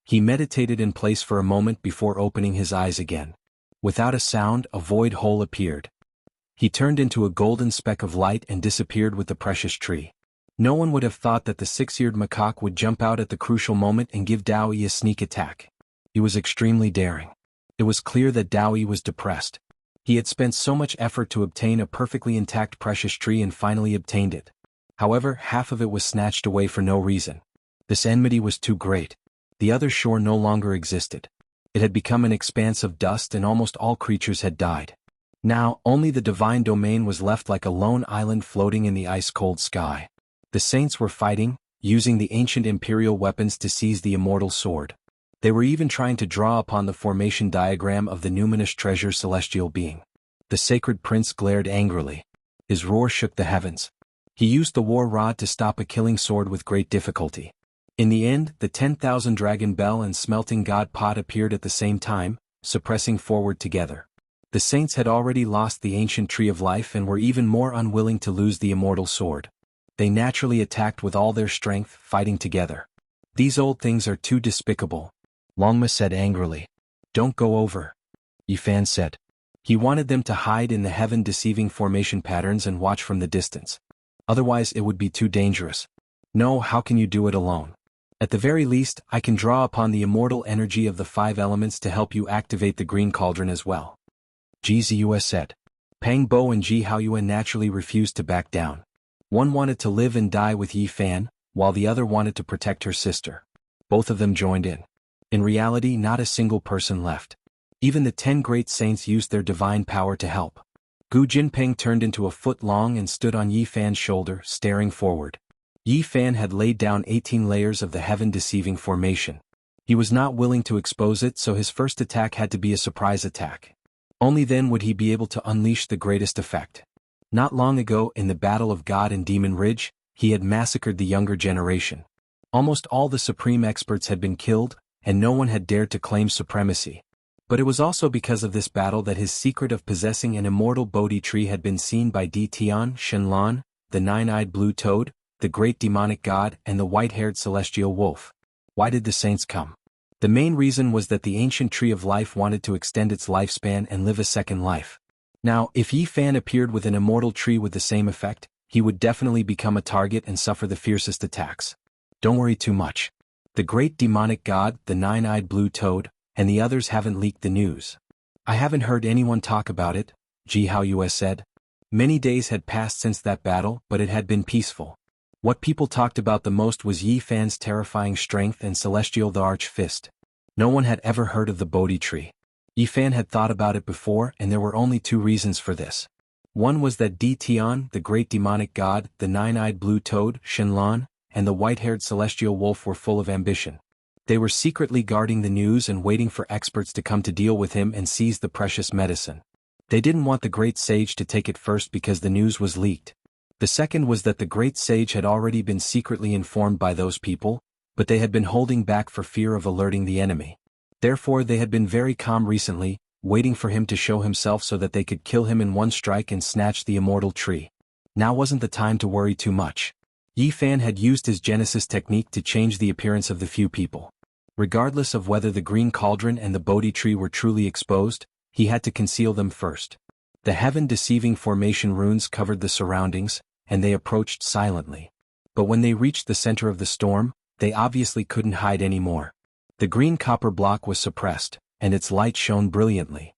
He meditated in place for a moment before opening his eyes again. Without a sound, a void hole appeared. He turned into a golden speck of light and disappeared with the precious tree. No one would have thought that the 6-eared macaque would jump out at the crucial moment and give Dao Yi a sneak attack. He was extremely daring. It was clear that Dao Yi was depressed. He had spent so much effort to obtain a perfectly intact precious tree and finally obtained it. However, half of it was snatched away for no reason. This enmity was too great. The other shore no longer existed. It had become an expanse of dust and almost all creatures had died. Now, only the divine domain was left like a lone island floating in the ice-cold sky. The saints were fighting, using the ancient imperial weapons to seize the immortal sword. They were even trying to draw upon the formation diagram of the numinous treasure celestial being. The sacred prince glared angrily. His roar shook the heavens. He used the war rod to stop a killing sword with great difficulty. In the end, the 10,000 dragon bell and smelting god pot appeared at the same time, suppressing forward together. The saints had already lost the ancient tree of life and were even more unwilling to lose the immortal sword. They naturally attacked with all their strength, fighting together. These old things are too despicable, Longma said angrily. Don't go over, Yifan said. He wanted them to hide in the heaven-deceiving formation patterns and watch from the distance. Otherwise it would be too dangerous. No, how can you do it alone? At the very least, I can draw upon the immortal energy of the 5 elements to help you activate the green cauldron as well. Ji Ziyue said. Pang Bo and Ji Haoyuan naturally refused to back down. One wanted to live and die with Yi Fan, while the other wanted to protect her sister. Both of them joined in. In reality, not a single person left. Even the 10 great saints used their divine power to help. Gu Jinping turned into a foot long and stood on Yi Fan's shoulder, staring forward. Yi Fan had laid down 18 layers of the heaven-deceiving formation. He was not willing to expose it, so his first attack had to be a surprise attack. Only then would he be able to unleash the greatest effect. Not long ago, in the Battle of God and Demon Ridge, he had massacred the younger generation. Almost all the supreme experts had been killed, and no one had dared to claim supremacy. But it was also because of this battle that his secret of possessing an immortal Bodhi tree had been seen by Di Tian, Shenlan, the 9-eyed blue toad, the great demonic god, and the white-haired celestial wolf. Why did the saints come? The main reason was that the ancient tree of life wanted to extend its lifespan and live a second life. Now, if Yi Fan appeared with an immortal tree with the same effect, he would definitely become a target and suffer the fiercest attacks. Don't worry too much. The great demonic god, the 9-eyed blue toad, and the others haven't leaked the news. I haven't heard anyone talk about it, Ji Haoyue said. Many days had passed since that battle, but it had been peaceful. What people talked about the most was Yi Fan's terrifying strength and Celestial the Arch Fist. No one had ever heard of the Bodhi tree. Yi Fan had thought about it before, and there were only 2 reasons for this. One was that Di Tian, the great demonic god, the 9-eyed blue toad, Shenlan, and the white-haired celestial wolf were full of ambition. They were secretly guarding the news and waiting for experts to come to deal with him and seize the precious medicine. They didn't want the great sage to take it first because the news was leaked. The second was that the great sage had already been secretly informed by those people, but they had been holding back for fear of alerting the enemy. Therefore they had been very calm recently, waiting for him to show himself so that they could kill him in one strike and snatch the immortal tree. Now wasn't the time to worry too much. Yi Fan had used his Genesis technique to change the appearance of the few people. Regardless of whether the green cauldron and the Bodhi tree were truly exposed, he had to conceal them first. The heaven-deceiving formation runes covered the surroundings, and they approached silently. But when they reached the center of the storm, they obviously couldn't hide anymore. The green copper block was suppressed, and its light shone brilliantly.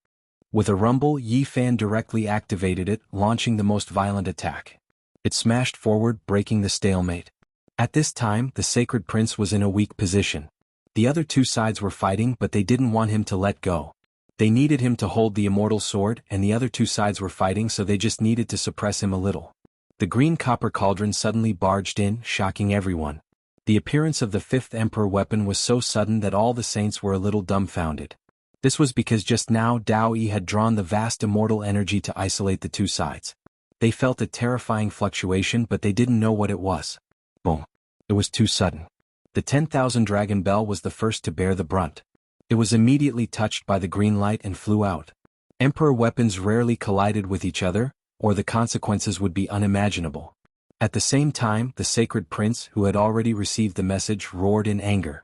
With a rumble, Yi Fan directly activated it, launching the most violent attack. It smashed forward, breaking the stalemate. At this time, the sacred prince was in a weak position. The other 2 sides were fighting, but they didn't want him to let go. They needed him to hold the immortal sword, and the other 2 sides were fighting, so they just needed to suppress him a little. The green copper cauldron suddenly barged in, shocking everyone. The appearance of the 5th emperor weapon was so sudden that all the saints were a little dumbfounded. This was because just now Dao Yi had drawn the vast immortal energy to isolate the 2 sides. They felt a terrifying fluctuation, but they didn't know what it was. Boom. It was too sudden. The 10,000 dragon bell was the first to bear the brunt. It was immediately touched by the green light and flew out. Emperor weapons rarely collided with each other, or the consequences would be unimaginable. At the same time, the sacred prince, who had already received the message, roared in anger.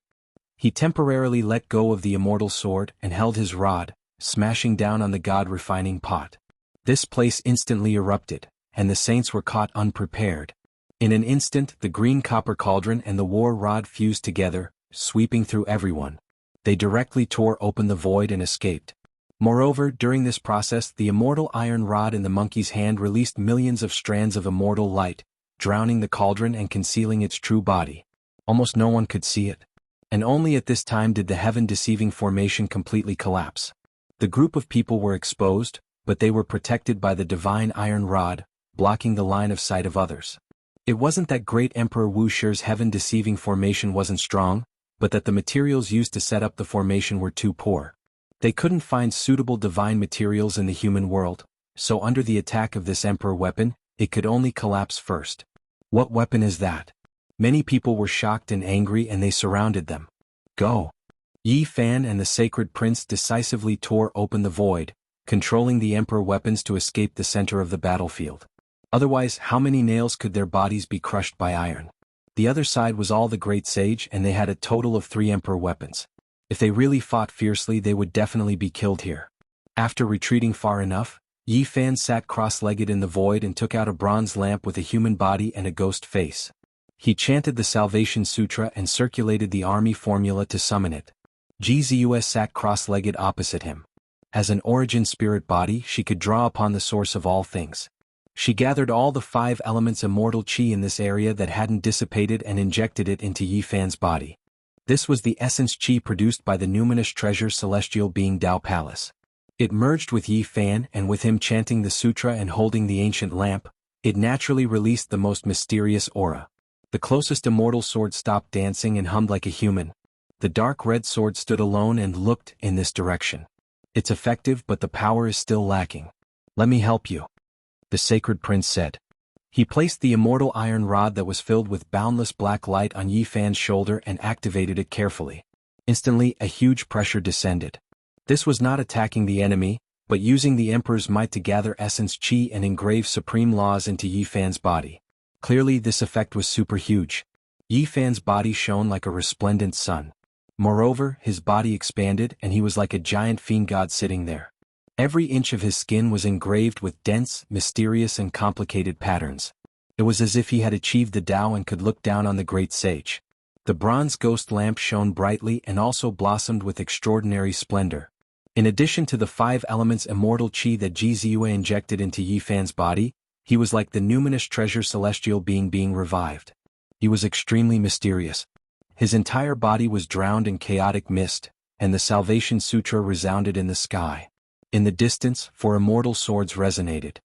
He temporarily let go of the immortal sword and held his rod, smashing down on the god-refining pot. This place instantly erupted, and the saints were caught unprepared. In an instant, the green copper cauldron and the war rod fused together, sweeping through everyone. They directly tore open the void and escaped. Moreover, during this process, the immortal iron rod in the monkey's hand released millions of strands of immortal light, drowning the cauldron and concealing its true body. Almost no one could see it. And only at this time did the heaven-deceiving formation completely collapse. The group of people were exposed, but they were protected by the divine iron rod, blocking the line of sight of others. It wasn't that great Emperor Wu Shi's heaven-deceiving formation wasn't strong, but that the materials used to set up the formation were too poor. They couldn't find suitable divine materials in the human world, so under the attack of this emperor weapon, it could only collapse first. What weapon is that? Many people were shocked and angry and they surrounded them. Go! Yi Fan and the sacred prince decisively tore open the void, controlling the emperor weapons to escape the center of the battlefield. Otherwise, how many nails could their bodies be crushed by iron? The other side was all the great sage and they had a total of 3 emperor weapons. If they really fought fiercely they would definitely be killed here. After retreating far enough, Yi Fan sat cross-legged in the void and took out a bronze lamp with a human body and a ghost face. He chanted the Salvation Sutra and circulated the army formula to summon it. Jianghu sat cross-legged opposite him. As an origin spirit body she could draw upon the source of all things. She gathered all the 5 elements immortal qi in this area that hadn't dissipated and injected it into Yi Fan's body. This was the essence qi produced by the numinous treasure celestial being Tao Palace. It merged with Yi Fan and with him chanting the sutra and holding the ancient lamp, it naturally released the most mysterious aura. The closest immortal sword stopped dancing and hummed like a human. The dark red sword stood alone and looked in this direction. It's effective but the power is still lacking. Let me help you. The sacred prince said. He placed the immortal iron rod that was filled with boundless black light on Yi Fan's shoulder and activated it carefully. Instantly, a huge pressure descended. This was not attacking the enemy, but using the emperor's might to gather essence qi and engrave supreme laws into Yi Fan's body. Clearly this effect was super huge. Yi Fan's body shone like a resplendent sun. Moreover, his body expanded and he was like a giant fiend god sitting there. Every inch of his skin was engraved with dense, mysterious and complicated patterns. It was as if he had achieved the Tao and could look down on the great sage. The bronze ghost lamp shone brightly and also blossomed with extraordinary splendor. In addition to the 5 elements immortal qi that Jianghu injected into Yi Fan's body, he was like the numinous treasure celestial being revived. He was extremely mysterious. His entire body was drowned in chaotic mist, and the Salvation Sutra resounded in the sky. In the distance, 4 immortal swords resonated.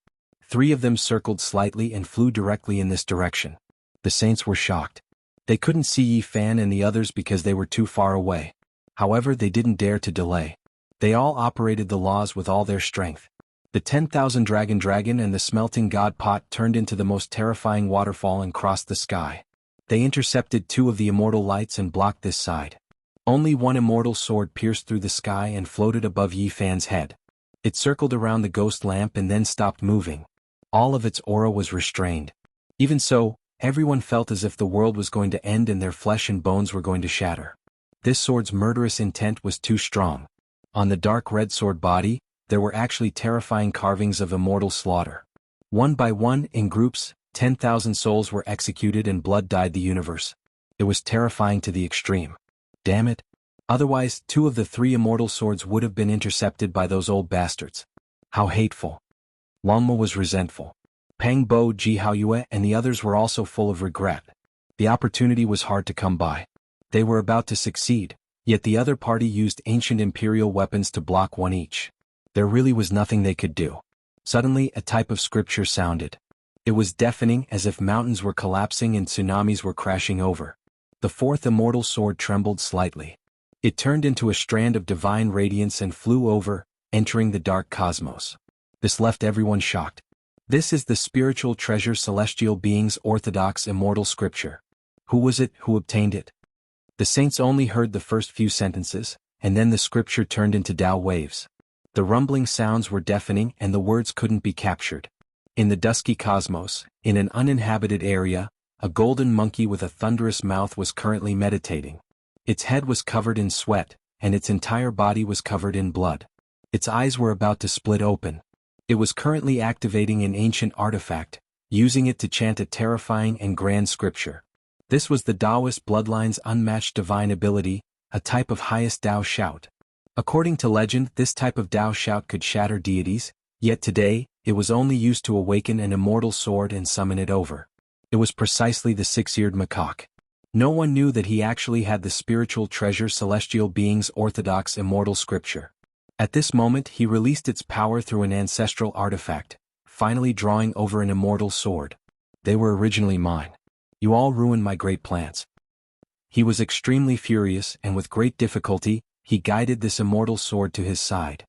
3 of them circled slightly and flew directly in this direction. The saints were shocked. They couldn't see Yi Fan and the others because they were too far away. However, they didn't dare to delay. They all operated the laws with all their strength. The 10,000 dragon and the smelting god pot turned into the most terrifying waterfall and crossed the sky. They intercepted 2 of the immortal lights and blocked this side. Only 1 immortal sword pierced through the sky and floated above Yi Fan's head. It circled around the ghost lamp and then stopped moving. All of its aura was restrained. Even so, everyone felt as if the world was going to end and their flesh and bones were going to shatter. This sword's murderous intent was too strong. On the dark red sword body, there were actually terrifying carvings of immortal slaughter. One by one, in groups, 10,000 souls were executed and blood dyed the universe. It was terrifying to the extreme. Damn it. Otherwise, 2 of the 3 immortal swords would have been intercepted by those old bastards. How hateful. Longma was resentful. Pang Bo, Ji Haoyue and the others were also full of regret. The opportunity was hard to come by. They were about to succeed, yet the other party used ancient imperial weapons to block one each. There really was nothing they could do. Suddenly, a type of scripture sounded. It was deafening, as if mountains were collapsing and tsunamis were crashing over. The 4th immortal sword trembled slightly. It turned into a strand of divine radiance and flew over, entering the dark cosmos. This left everyone shocked. This is the spiritual treasure celestial being's orthodox immortal scripture. Who was it who obtained it? The saints only heard the first few sentences, and then the scripture turned into Tao waves. The rumbling sounds were deafening and the words couldn't be captured. In the dusky cosmos, in an uninhabited area, a golden monkey with a thunderous mouth was currently meditating. Its head was covered in sweat, and its entire body was covered in blood. Its eyes were about to split open. It was currently activating an ancient artifact, using it to chant a terrifying and grand scripture. This was the Taoist bloodline's unmatched divine ability, a type of highest Tao shout. According to legend, this type of Tao shout could shatter deities, yet today, it was only used to awaken an immortal sword and summon it over. It was precisely the 6-eared macaque. No one knew that he actually had the spiritual treasure celestial being's orthodox immortal scripture. At this moment he released its power through an ancestral artifact, finally drawing over an immortal sword. They were originally mine. You all ruined my great plans. He was extremely furious and with great difficulty, he guided this immortal sword to his side.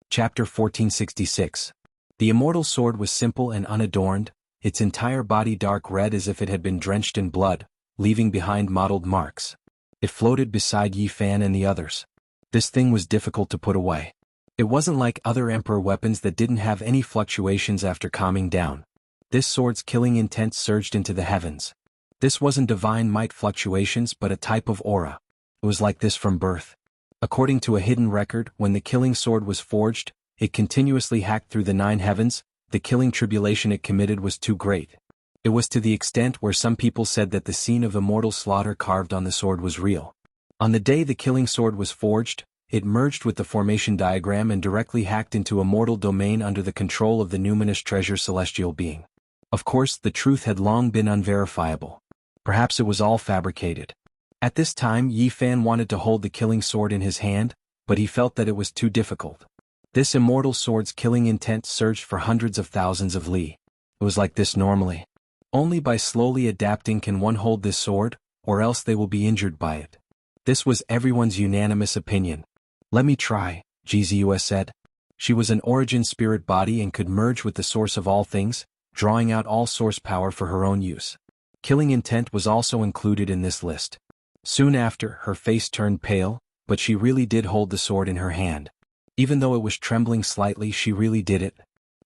Chapter 1466. The immortal sword was simple and unadorned, its entire body dark red as if it had been drenched in blood, leaving behind mottled marks. It floated beside Yi Fan and the others. This thing was difficult to put away. It wasn't like other Emperor weapons that didn't have any fluctuations after calming down. This sword's killing intent surged into the heavens. This wasn't divine might fluctuations but a type of aura. It was like this from birth. According to a hidden record, when the killing sword was forged, it continuously hacked through the 9 heavens. The killing tribulation it committed was too great. It was to the extent where some people said that the scene of immortal slaughter carved on the sword was real. On the day the killing sword was forged, it merged with the formation diagram and directly hacked into a mortal domain under the control of the numinous treasure celestial being. Of course, the truth had long been unverifiable. Perhaps it was all fabricated. At this time, Yi Fan wanted to hold the killing sword in his hand, but he felt that it was too difficult. This immortal sword's killing intent surged for hundreds of thousands of li. It was like this normally. Only by slowly adapting can one hold this sword, or else they will be injured by it. This was everyone's unanimous opinion. Let me try, Jianghu said. She was an origin spirit body and could merge with the source of all things, drawing out all source power for her own use. Killing intent was also included in this list. Soon after, her face turned pale, but she really did hold the sword in her hand. Even though it was trembling slightly, she really did it.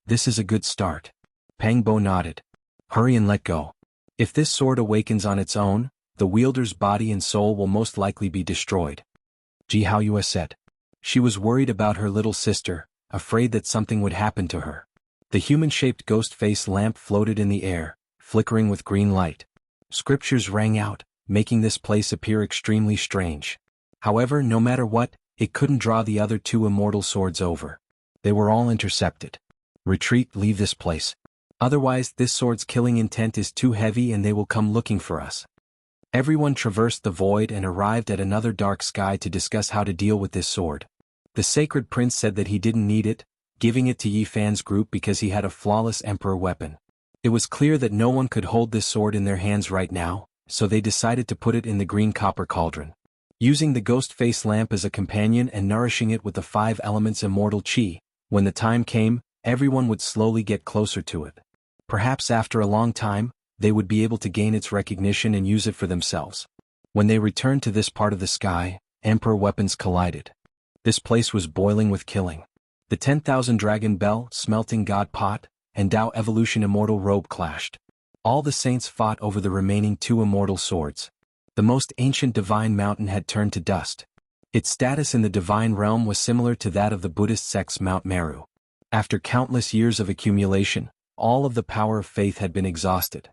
This is a good start. Pang Bo nodded. Hurry and let go. If this sword awakens on its own, the wielder's body and soul will most likely be destroyed. Jianghu said. She was worried about her little sister, afraid that something would happen to her. The human-shaped ghost face lamp floated in the air, flickering with green light. Scriptures rang out, making this place appear extremely strange. However, no matter what, it couldn't draw the other 2 immortal swords over. They were all intercepted. Retreat, leave this place. Otherwise, this sword's killing intent is too heavy and they will come looking for us. Everyone traversed the void and arrived at another dark sky to discuss how to deal with this sword. The sacred prince said that he didn't need it, giving it to Yi Fan's group because he had a flawless emperor weapon. It was clear that no one could hold this sword in their hands right now, so they decided to put it in the green copper cauldron. Using the ghost face lamp as a companion and nourishing it with the 5 elements immortal chi, when the time came, everyone would slowly get closer to it. Perhaps after a long time, they would be able to gain its recognition and use it for themselves. When they returned to this part of the sky, emperor weapons collided. This place was boiling with killing. The 10,000 dragon bell, smelting god pot, and Tao evolution immortal robe clashed. All the saints fought over the remaining 2 immortal swords. The most ancient divine mountain had turned to dust. Its status in the divine realm was similar to that of the Buddhist sect's Mount Meru. After countless years of accumulation, all of the power of faith had been exhausted.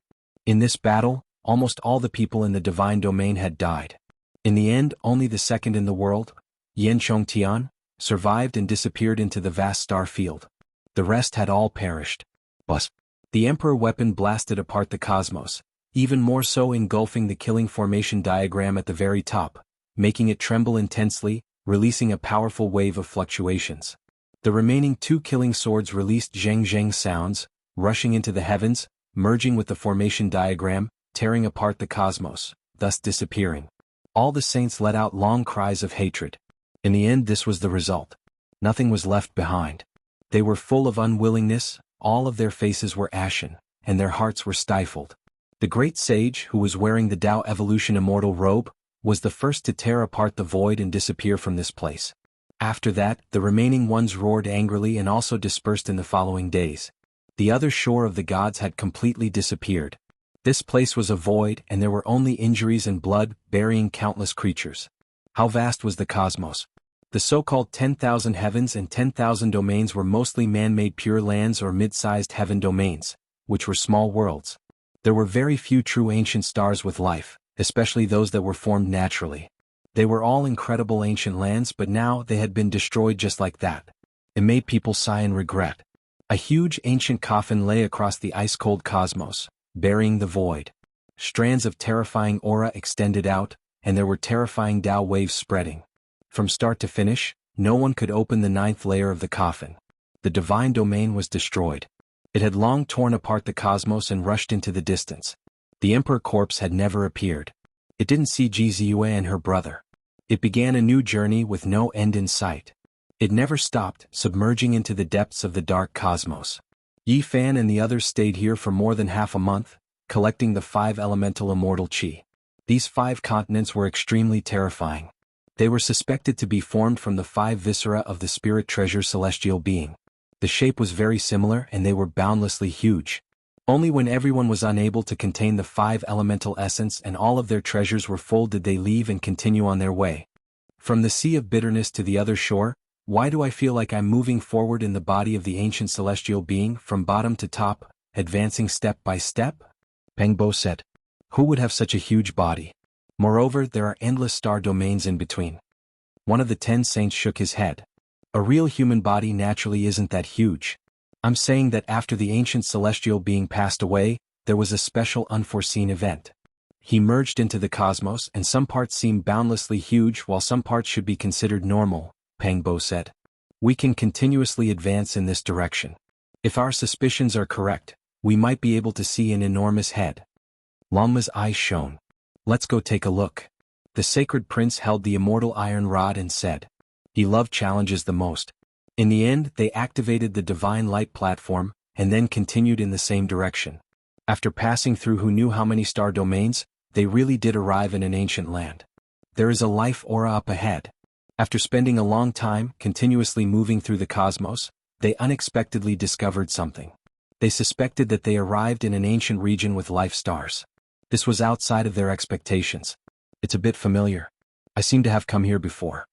In this battle, almost all the people in the divine domain had died. In the end, only the second in the world, Yan Chongtian, survived and disappeared into the vast star field. The rest had all perished. Bus. The emperor weapon blasted apart the cosmos, even more so engulfing the killing formation diagram at the very top, making it tremble intensely, releasing a powerful wave of fluctuations. The remaining 2 killing swords released zheng zheng sounds, rushing into the heavens, merging with the formation diagram, tearing apart the cosmos, thus disappearing. All the saints let out long cries of hatred. In the end, this was the result. Nothing was left behind. They were full of unwillingness, all of their faces were ashen, and their hearts were stifled. The great sage, who was wearing the Tao evolution immortal robe, was the first to tear apart the void and disappear from this place. After that, the remaining ones roared angrily and also dispersed in the following days. The other shore of the gods had completely disappeared. This place was a void and there were only injuries and blood, burying countless creatures. How vast was the cosmos? The so-called 10,000 heavens and 10,000 domains were mostly man-made pure lands or mid-sized heaven domains, which were small worlds. There were very few true ancient stars with life, especially those that were formed naturally. They were all incredible ancient lands, but now they had been destroyed just like that. It made people sigh in regret. A huge ancient coffin lay across the ice-cold cosmos, burying the void. Strands of terrifying aura extended out, and there were terrifying Tao waves spreading. From start to finish, no one could open the 9th layer of the coffin. The divine domain was destroyed. It had long torn apart the cosmos and rushed into the distance. The emperor corpse had never appeared. It didn't see Jianghu and her brother. It began a new journey with no end in sight. It never stopped, submerging into the depths of the dark cosmos. Yi Fan and the others stayed here for more than half a month, collecting the 5 elemental immortal chi. These 5 continents were extremely terrifying. They were suspected to be formed from the 5 viscera of the spirit treasure celestial being. The shape was very similar and they were boundlessly huge. Only when everyone was unable to contain the 5 elemental essence and all of their treasures were full did they leave and continue on their way. From the sea of bitterness to the other shore, why do I feel like I'm moving forward in the body of the ancient celestial being from bottom to top, advancing step by step? Peng Bo said. Who would have such a huge body? Moreover, there are endless star domains in between. One of the 10 saints shook his head. A real human body naturally isn't that huge. I'm saying that after the ancient celestial being passed away, there was a special unforeseen event. He merged into the cosmos and some parts seem boundlessly huge while some parts should be considered normal, Peng Bo said. We can continuously advance in this direction. If our suspicions are correct, we might be able to see an enormous head. Longma's eyes shone. Let's go take a look. The sacred prince held the immortal iron rod and said. He loved challenges the most. In the end, they activated the divine light platform, and then continued in the same direction. After passing through who knew how many star domains, they really did arrive in an ancient land. There is a life aura up ahead. After spending a long time continuously moving through the cosmos, they unexpectedly discovered something. They suspected that they arrived in an ancient region with life stars. This was outside of their expectations. It's a bit familiar. I seem to have come here before.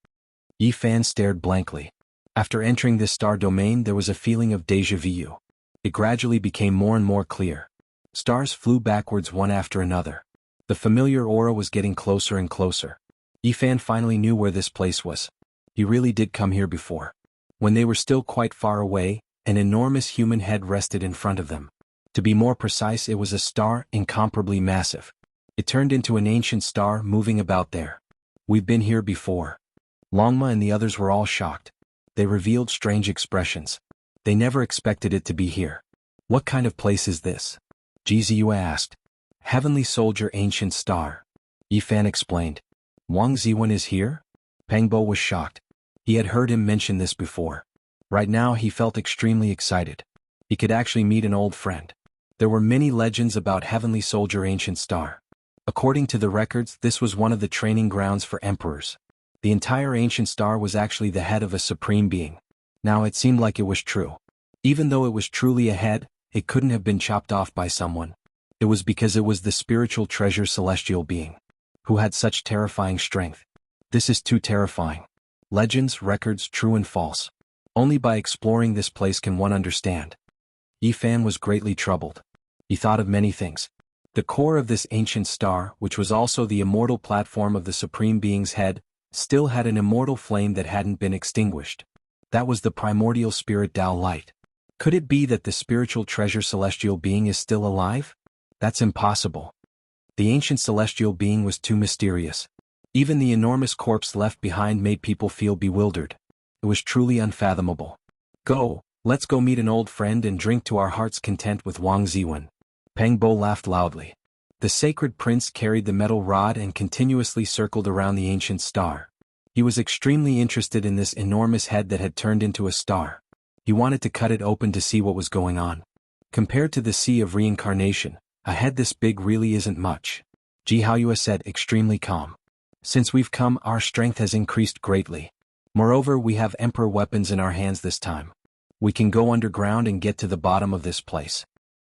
Yi Fan stared blankly. After entering this star domain there was a feeling of déjà vu. It gradually became more and more clear. Stars flew backwards one after another. The familiar aura was getting closer and closer. Yi Fan finally knew where this place was. He really did come here before. When they were still quite far away, an enormous human head rested in front of them. To be more precise, it was a star incomparably massive. It turned into an ancient star moving about there. We've been here before. Longma and the others were all shocked. They revealed strange expressions. They never expected it to be here. What kind of place is this? Jiziyu asked. Heavenly Soldier Ancient Star. Yi Fan explained. Wang Ziwen is here? Peng Bo was shocked. He had heard him mention this before. Right now he felt extremely excited. He could actually meet an old friend. There were many legends about Heavenly Soldier Ancient Star. According to the records, this was one of the training grounds for emperors. The entire ancient star was actually the head of a supreme being. Now it seemed like it was true. Even though it was truly a head, it couldn't have been chopped off by someone. It was because it was the spiritual treasure celestial being, who had such terrifying strength. This is too terrifying. Legends, records, true and false. Only by exploring this place can one understand. Yi Fan was greatly troubled. He thought of many things. The core of this ancient star, which was also the immortal platform of the Supreme Being's head, still had an immortal flame that hadn't been extinguished. That was the primordial spirit Tao light. Could it be that the spiritual treasure celestial being is still alive? That's impossible. The ancient celestial being was too mysterious. Even the enormous corpse left behind made people feel bewildered. It was truly unfathomable. Let's go meet an old friend and drink to our heart's content with Wang Ziwen. Peng Bo laughed loudly. The sacred prince carried the metal rod and continuously circled around the ancient star. He was extremely interested in this enormous head that had turned into a star. He wanted to cut it open to see what was going on. Compared to the sea of reincarnation, a head this big really isn't much. Ji Haoyue said, extremely calm. Since we've come, our strength has increased greatly. Moreover, we have emperor weapons in our hands this time. We can go underground and get to the bottom of this place.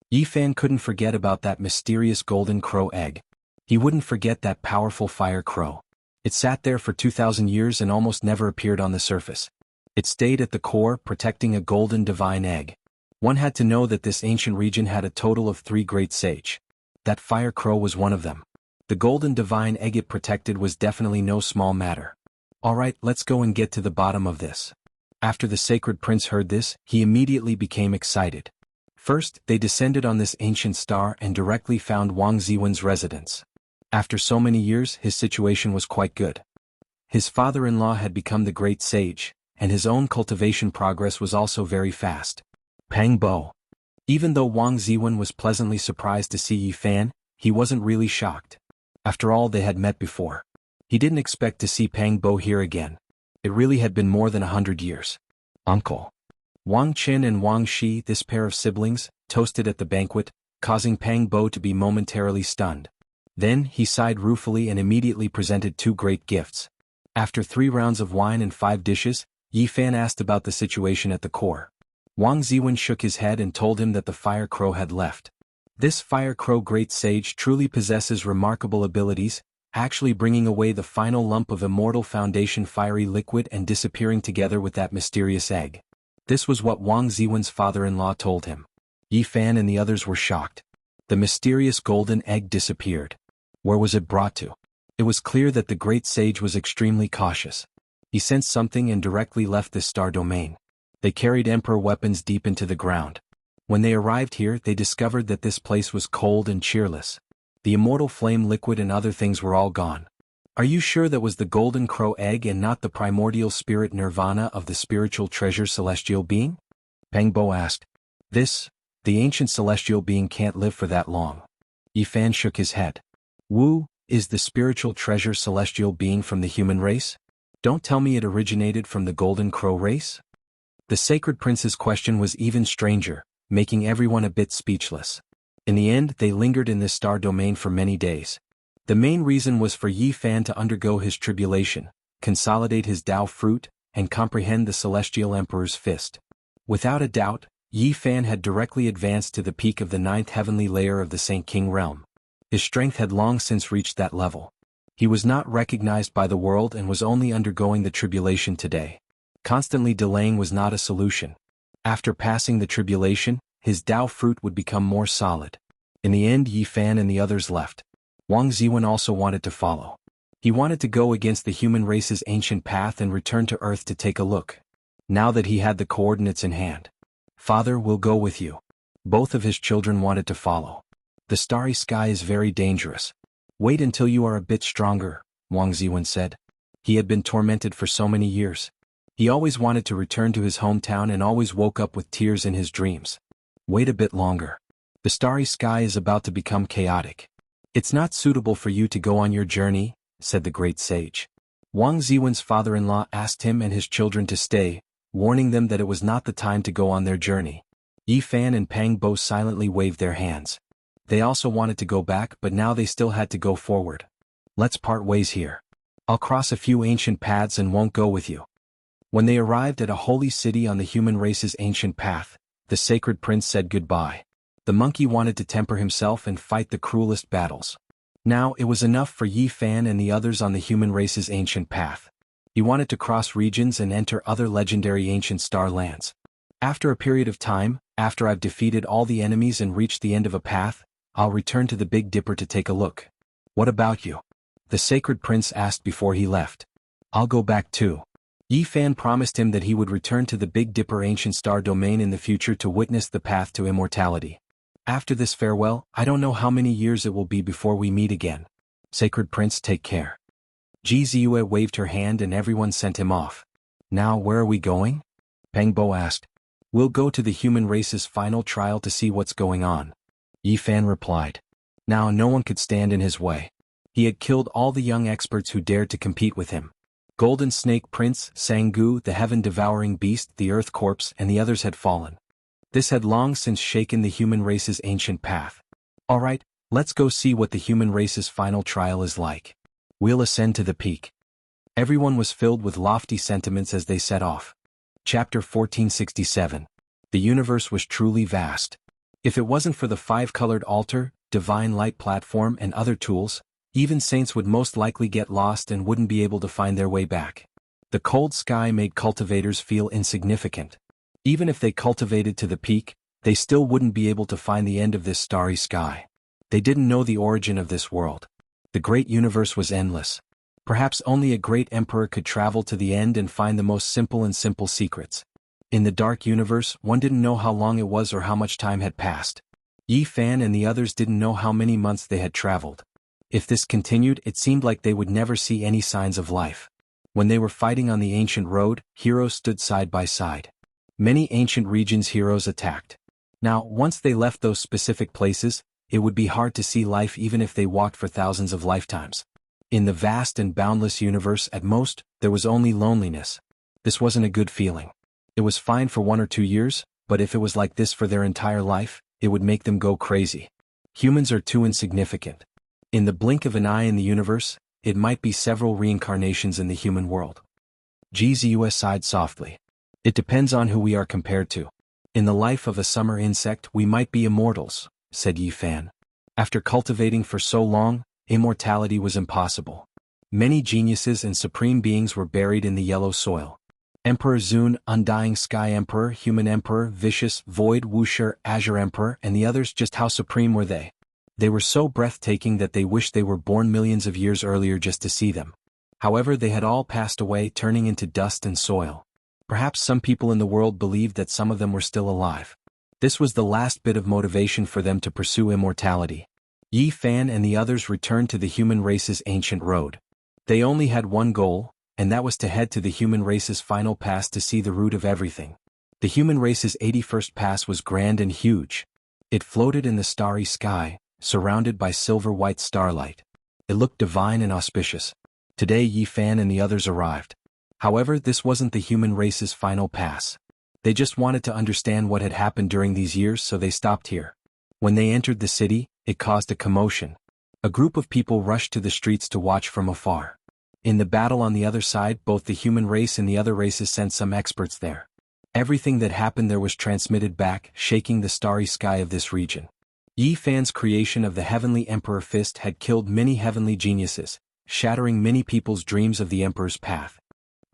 Yi Fan couldn't forget about that mysterious golden crow egg. He wouldn't forget that powerful fire crow. It sat there for 2,000 years and almost never appeared on the surface. It stayed at the core, protecting a golden divine egg. One had to know that this ancient region had a total of 3 great sage. That fire crow was one of them. The golden divine egg it protected was definitely no small matter. Alright, let's go and get to the bottom of this. After the sacred prince heard this, he immediately became excited. First, they descended on this ancient star and directly found Wang Ziwen's residence. After so many years, his situation was quite good. His father-in-law had become the great sage, and his own cultivation progress was also very fast. Peng Bo. Even though Wang Ziwen was pleasantly surprised to see Yi Fan, he wasn't really shocked. After all, they had met before. He didn't expect to see Peng Bo here again. It really had been more than 100 years. Uncle. Wang Qin and Wang Shi, this pair of siblings, toasted at the banquet, causing Peng Bo to be momentarily stunned. Then, he sighed ruefully and immediately presented 2 great gifts. After 3 rounds of wine and 5 dishes, Yi Fan asked about the situation at the core. Wang Ziwen shook his head and told him that the Fire Crow had left. This Fire Crow great sage truly possesses remarkable abilities, actually bringing away the final lump of immortal foundation fiery liquid and disappearing together with that mysterious egg. This was what Wang Ziwen's father-in-law told him. Yi Fan and the others were shocked. The mysterious golden egg disappeared. Where was it brought to? It was clear that the great sage was extremely cautious. He sensed something and directly left this star domain. They carried emperor weapons deep into the ground. When they arrived here, they discovered that this place was cold and cheerless. The immortal flame liquid and other things were all gone. Are you sure that was the golden crow egg and not the primordial spirit nirvana of the spiritual treasure celestial being? Peng Bo asked. The ancient celestial being can't live for that long. Yi Fan shook his head. Wu, is the spiritual treasure celestial being from the human race? Don't tell me it originated from the golden crow race? The sacred prince's question was even stranger, making everyone a bit speechless. In the end, they lingered in this star domain for many days. The main reason was for Yi Fan to undergo his tribulation, consolidate his Dao fruit, and comprehend the celestial emperor's fist. Without a doubt, Yi Fan had directly advanced to the peak of the 9th heavenly layer of the Saint King realm. His strength had long since reached that level. He was not recognized by the world and was only undergoing the tribulation today. Constantly delaying was not a solution. After passing the tribulation, his Dao fruit would become more solid. In the end, Yi Fan and the others left. Wang Ziwen also wanted to follow. He wanted to go against the human race's ancient path and return to Earth to take a look. Now that he had the coordinates in hand. Father, will go with you. Both of his children wanted to follow. The starry sky is very dangerous. Wait until you are a bit stronger, Wang Ziwen said. He had been tormented for so many years. He always wanted to return to his hometown and always woke up with tears in his dreams. Wait a bit longer. The starry sky is about to become chaotic. It's not suitable for you to go on your journey, said the great sage. Wang Ziwen's father-in-law asked him and his children to stay, warning them that it was not the time to go on their journey. Yi Fan and Peng Bo silently waved their hands. They also wanted to go back, but now they still had to go forward. Let's part ways here. I'll cross a few ancient paths and won't go with you. When they arrived at a holy city on the human race's ancient path, the sacred prince said goodbye. The monkey wanted to temper himself and fight the cruelest battles. Now it was enough for Yi Fan and the others on the human race's ancient path. He wanted to cross regions and enter other legendary ancient star lands. After a period of time, after I've defeated all the enemies and reached the end of a path, I'll return to the Big Dipper to take a look. What about you? The sacred prince asked before he left. I'll go back too. Yi Fan promised him that he would return to the Big Dipper ancient star domain in the future to witness the path to immortality. After this farewell, I don't know how many years it will be before we meet again. Sacred prince, take care. Ji Ziyue waved her hand and everyone sent him off. Now where are we going? Peng Bo asked. We'll go to the human race's final trial to see what's going on. Yi Fan replied. Now no one could stand in his way. He had killed all the young experts who dared to compete with him. Golden Snake Prince, Sanggu, the heaven-devouring beast, the Earth Corpse, and the others had fallen. This had long since shaken the human race's ancient path. Alright, let's go see what the human race's final trial is like. We'll ascend to the peak. Everyone was filled with lofty sentiments as they set off. Chapter 1467. The universe was truly vast. If it wasn't for the 5-colored altar, divine light platform and other tools, even saints would most likely get lost and wouldn't be able to find their way back. The cold sky made cultivators feel insignificant. Even if they cultivated to the peak, they still wouldn't be able to find the end of this starry sky. They didn't know the origin of this world. The great universe was endless. Perhaps only a great emperor could travel to the end and find the most simple secrets. In the dark universe, one didn't know how long it was or how much time had passed. Yi Fan and the others didn't know how many months they had traveled. If this continued, it seemed like they would never see any signs of life. When they were fighting on the ancient road, heroes stood side by side. Many ancient regions heroes attacked. Now, once they left those specific places, it would be hard to see life even if they walked for thousands of lifetimes. In the vast and boundless universe, at most, there was only loneliness. This wasn't a good feeling. It was fine for 1 or 2 years, but if it was like this for their entire life, it would make them go crazy. Humans are too insignificant. In the blink of an eye in the universe, it might be several reincarnations in the human world. Jianghu sighed softly. It depends on who we are compared to. In the life of a summer insect we might be immortals, said Yi Fan. After cultivating for so long, immortality was impossible. Many geniuses and supreme beings were buried in the yellow soil. Emperor Zun, Undying Sky Emperor, Human Emperor, Vicious, Void, Wuxia, Azure Emperor, and the others, just how supreme were they? They were so breathtaking that they wished they were born millions of years earlier just to see them. However, they had all passed away, turning into dust and soil. Perhaps some people in the world believed that some of them were still alive. This was the last bit of motivation for them to pursue immortality. Yi Fan and the others returned to the human race's ancient road. They only had one goal, and that was to head to the human race's final pass to see the root of everything. The human race's 81st pass was grand and huge. It floated in the starry sky, surrounded by silver-white starlight. It looked divine and auspicious. Today Yi Fan and the others arrived. However, this wasn't the human race's final pass. They just wanted to understand what had happened during these years, so they stopped here. When they entered the city, it caused a commotion. A group of people rushed to the streets to watch from afar. In the battle on the other side, both the human race and the other races sent some experts there. Everything that happened there was transmitted back, shaking the starry sky of this region. Yi Fan's creation of the Heavenly Emperor Fist had killed many heavenly geniuses, shattering many people's dreams of the Emperor's path.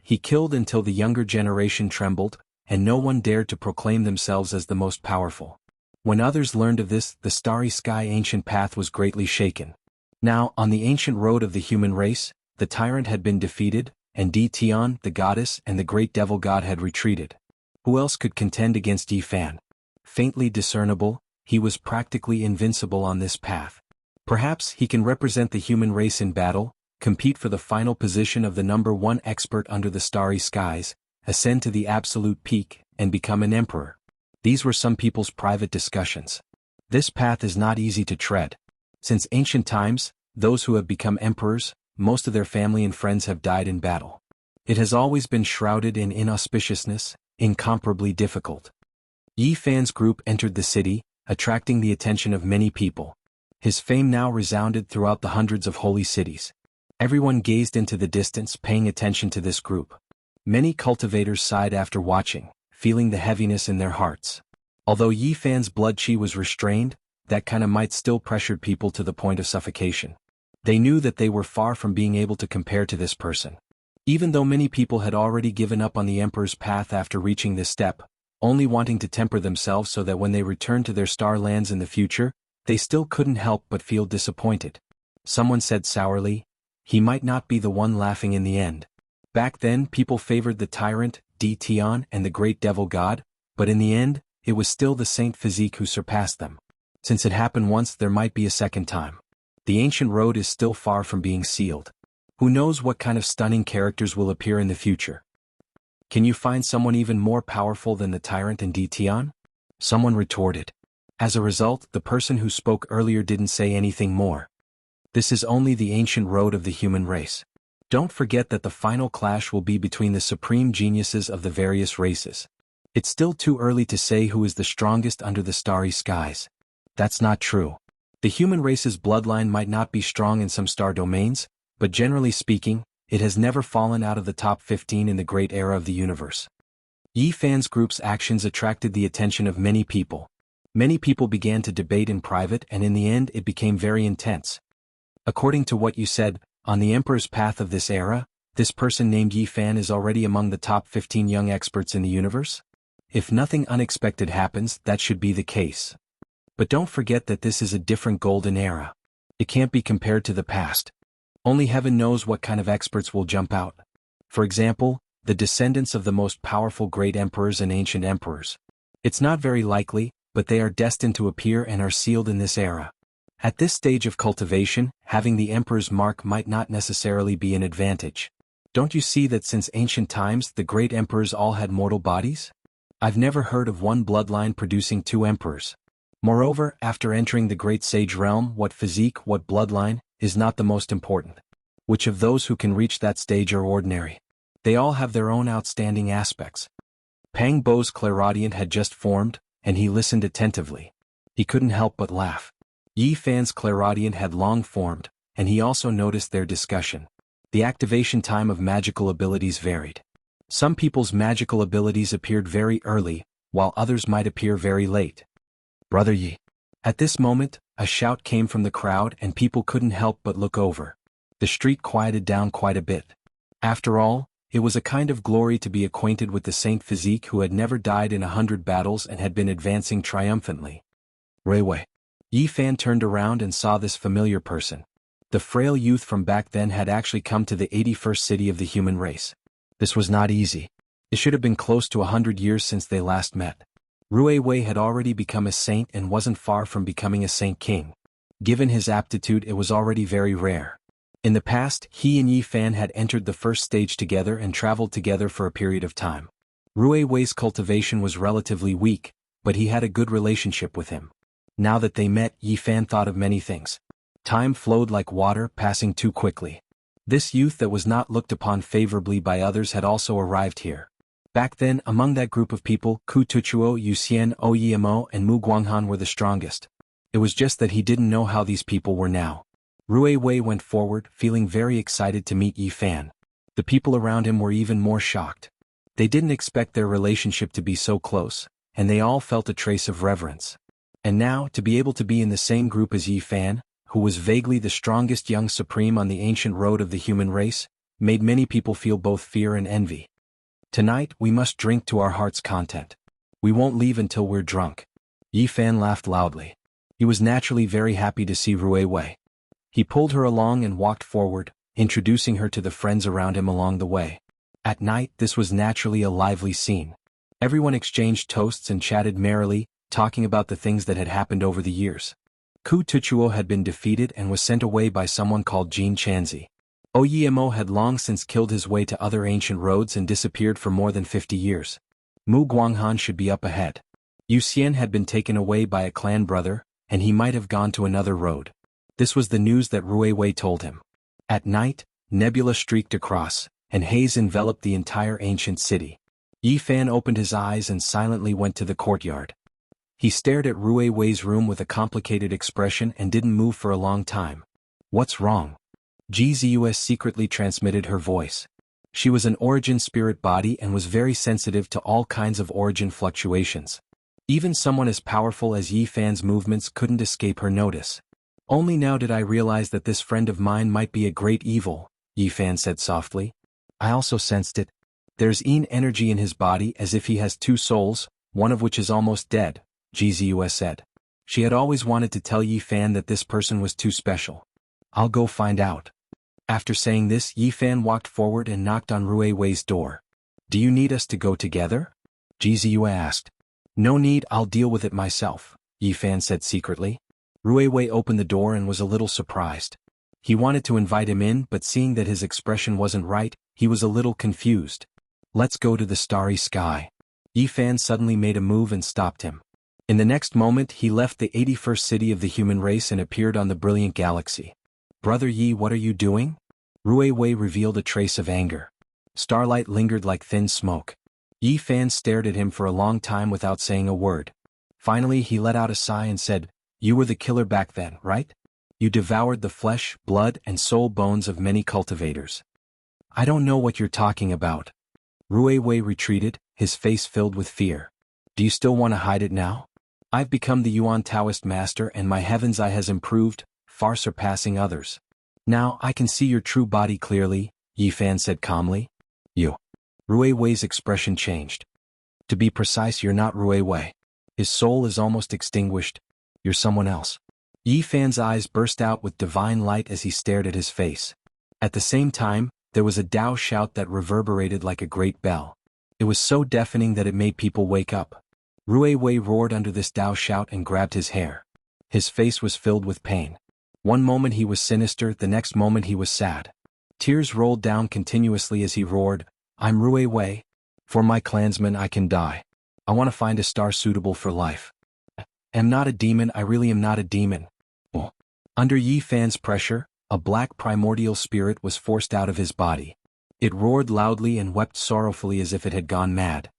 He killed until the younger generation trembled, and no one dared to proclaim themselves as the most powerful. When others learned of this, the starry sky ancient path was greatly shaken. Now, on the ancient road of the human race, the tyrant had been defeated, and Di Tian, the goddess, and the great devil god had retreated. Who else could contend against Yi Fan? Faintly discernible, he was practically invincible on this path. Perhaps he can represent the human race in battle, compete for the final position of the #1 expert under the starry skies, ascend to the absolute peak, and become an emperor. These were some people's private discussions. This path is not easy to tread. Since ancient times, those who have become emperors, most of their family and friends have died in battle. It has always been shrouded in inauspiciousness, incomparably difficult. Yi Fan's group entered the city, attracting the attention of many people. His fame now resounded throughout the hundreds of holy cities. Everyone gazed into the distance, paying attention to this group. Many cultivators sighed after watching, feeling the heaviness in their hearts. Although Yi Fan's blood chi was restrained, that kind of might still pressured people to the point of suffocation. They knew that they were far from being able to compare to this person. Even though many people had already given up on the Emperor's path after reaching this step, only wanting to temper themselves so that when they returned to their star lands in the future, they still couldn't help but feel disappointed. Someone said sourly, he might not be the one laughing in the end. Back then people favored the tyrant, Di Tian, and the great devil god, but in the end, it was still the Saint Physique who surpassed them. Since it happened once, there might be a second time. The ancient road is still far from being sealed. Who knows what kind of stunning characters will appear in the future? Can you find someone even more powerful than the tyrant and Di Tian? Someone retorted. As a result, the person who spoke earlier didn't say anything more. This is only the ancient road of the human race. Don't forget that the final clash will be between the supreme geniuses of the various races. It's still too early to say who is the strongest under the starry skies. That's not true. The human race's bloodline might not be strong in some star domains, but generally speaking, it has never fallen out of the top 15 in the great era of the universe. Yi Fan's group's actions attracted the attention of many people. Many people began to debate in private, and in the end it became very intense. According to what you said, on the Emperor's path of this era, this person named Yi Fan is already among the top 15 young experts in the universe? If nothing unexpected happens, that should be the case. But don't forget that this is a different golden era. It can't be compared to the past. Only heaven knows what kind of experts will jump out. For example, the descendants of the most powerful great emperors and ancient emperors. It's not very likely, but they are destined to appear and are sealed in this era. At this stage of cultivation, having the emperor's mark might not necessarily be an advantage. Don't you see that since ancient times the great emperors all had mortal bodies? I've never heard of one bloodline producing two emperors. Moreover, after entering the great sage realm, what physique, what bloodline, is not the most important. Which of those who can reach that stage are ordinary? They all have their own outstanding aspects. Pang Bo's clairaudient had just formed, and he listened attentively. He couldn't help but laugh. Yi Fan's clairaudient had long formed, and he also noticed their discussion. The activation time of magical abilities varied. Some people's magical abilities appeared very early, while others might appear very late. Brother Yi. At this moment, a shout came from the crowd and people couldn't help but look over. The street quieted down quite a bit. After all, it was a kind of glory to be acquainted with the Saint Physique who had never died in 100 battles and had been advancing triumphantly. Wei. Yi Fan turned around and saw this familiar person. The frail youth from back then had actually come to the 81st city of the human race. This was not easy. It should have been close to 100 years since they last met. Wei had already become a saint and wasn't far from becoming a saint king. Given his aptitude, it was already very rare. In the past, he and Yi Fan had entered the first stage together and traveled together for a period of time. Wei's cultivation was relatively weak, but he had a good relationship with him. Now that they met, Yi Fan thought of many things. Time flowed like water, passing too quickly. This youth that was not looked upon favorably by others had also arrived here. Back then, among that group of people, Ku Tuchuo, Yuxian, Ouyemo, and Mu Guanghan were the strongest. It was just that he didn't know how these people were now. Wei went forward, feeling very excited to meet Yi Fan. The people around him were even more shocked. They didn't expect their relationship to be so close, and they all felt a trace of reverence. And now, to be able to be in the same group as Yi Fan, who was vaguely the strongest young supreme on the ancient road of the human race, made many people feel both fear and envy. Tonight, we must drink to our heart's content. We won't leave until we're drunk. Yi Fan laughed loudly. He was naturally very happy to see Wei. He pulled her along and walked forward, introducing her to the friends around him along the way. At night, this was naturally a lively scene. Everyone exchanged toasts and chatted merrily, talking about the things that had happened over the years. Ku Tuchuo had been defeated and was sent away by someone called Jin Chanzi. Ouyemo had long since killed his way to other ancient roads and disappeared for more than 50 years. Mu Guanghan should be up ahead. Yuxian had been taken away by a clan brother, and he might have gone to another road. This was the news that Wei told him. At night, nebula streaked across, and haze enveloped the entire ancient city. Yi Fan opened his eyes and silently went to the courtyard. He stared at Wei's room with a complicated expression and didn't move for a long time. What's wrong? GZUS secretly transmitted her voice. She was an origin spirit body and was very sensitive to all kinds of origin fluctuations. Even someone as powerful as Yi Fan's movements couldn't escape her notice. Only now did I realize that this friend of mine might be a great evil, Yi Fan said softly. I also sensed it. There's energy in his body as if he has two souls, one of which is almost dead, GZUS said. She had always wanted to tell Yi Fan that this person was too special. I'll go find out. After saying this, Yi Fan walked forward and knocked on Wei's door. Do you need us to go together? GZUS asked. No need, I'll deal with it myself, Yi Fan said secretly. Wei opened the door and was a little surprised. He wanted to invite him in, but seeing that his expression wasn't right, he was a little confused. Let's go to the starry sky. Yi Fan suddenly made a move and stopped him. In the next moment he left the 81st city of the human race and appeared on the brilliant galaxy. Brother Yi, what are you doing? Wei revealed a trace of anger. Starlight lingered like thin smoke. Yi Fan stared at him for a long time without saying a word. Finally he let out a sigh and said, You were the killer back then, right? You devoured the flesh, blood, and soul bones of many cultivators. I don't know what you're talking about. Wei retreated, his face filled with fear. Do you still want to hide it now? I've become the Yuan Taoist master and my heaven's eye has improved, far surpassing others. Now I can see your true body clearly, Yi Fan said calmly. You. Wei's expression changed. To be precise, you're not Wei. His soul is almost extinguished. You're someone else. Yi Fan's eyes burst out with divine light as he stared at his face. At the same time, there was a Tao shout that reverberated like a great bell. It was so deafening that it made people wake up. Wei roared under this Tao shout and grabbed his hair. His face was filled with pain. One moment he was sinister, the next moment he was sad. Tears rolled down continuously as he roared, I'm Wei. For my clansmen I can die. I want to find a star suitable for life. Am not a demon, I really am not a demon. Oh. Under Yi Fan's pressure, a black primordial spirit was forced out of his body. It roared loudly and wept sorrowfully as if it had gone mad.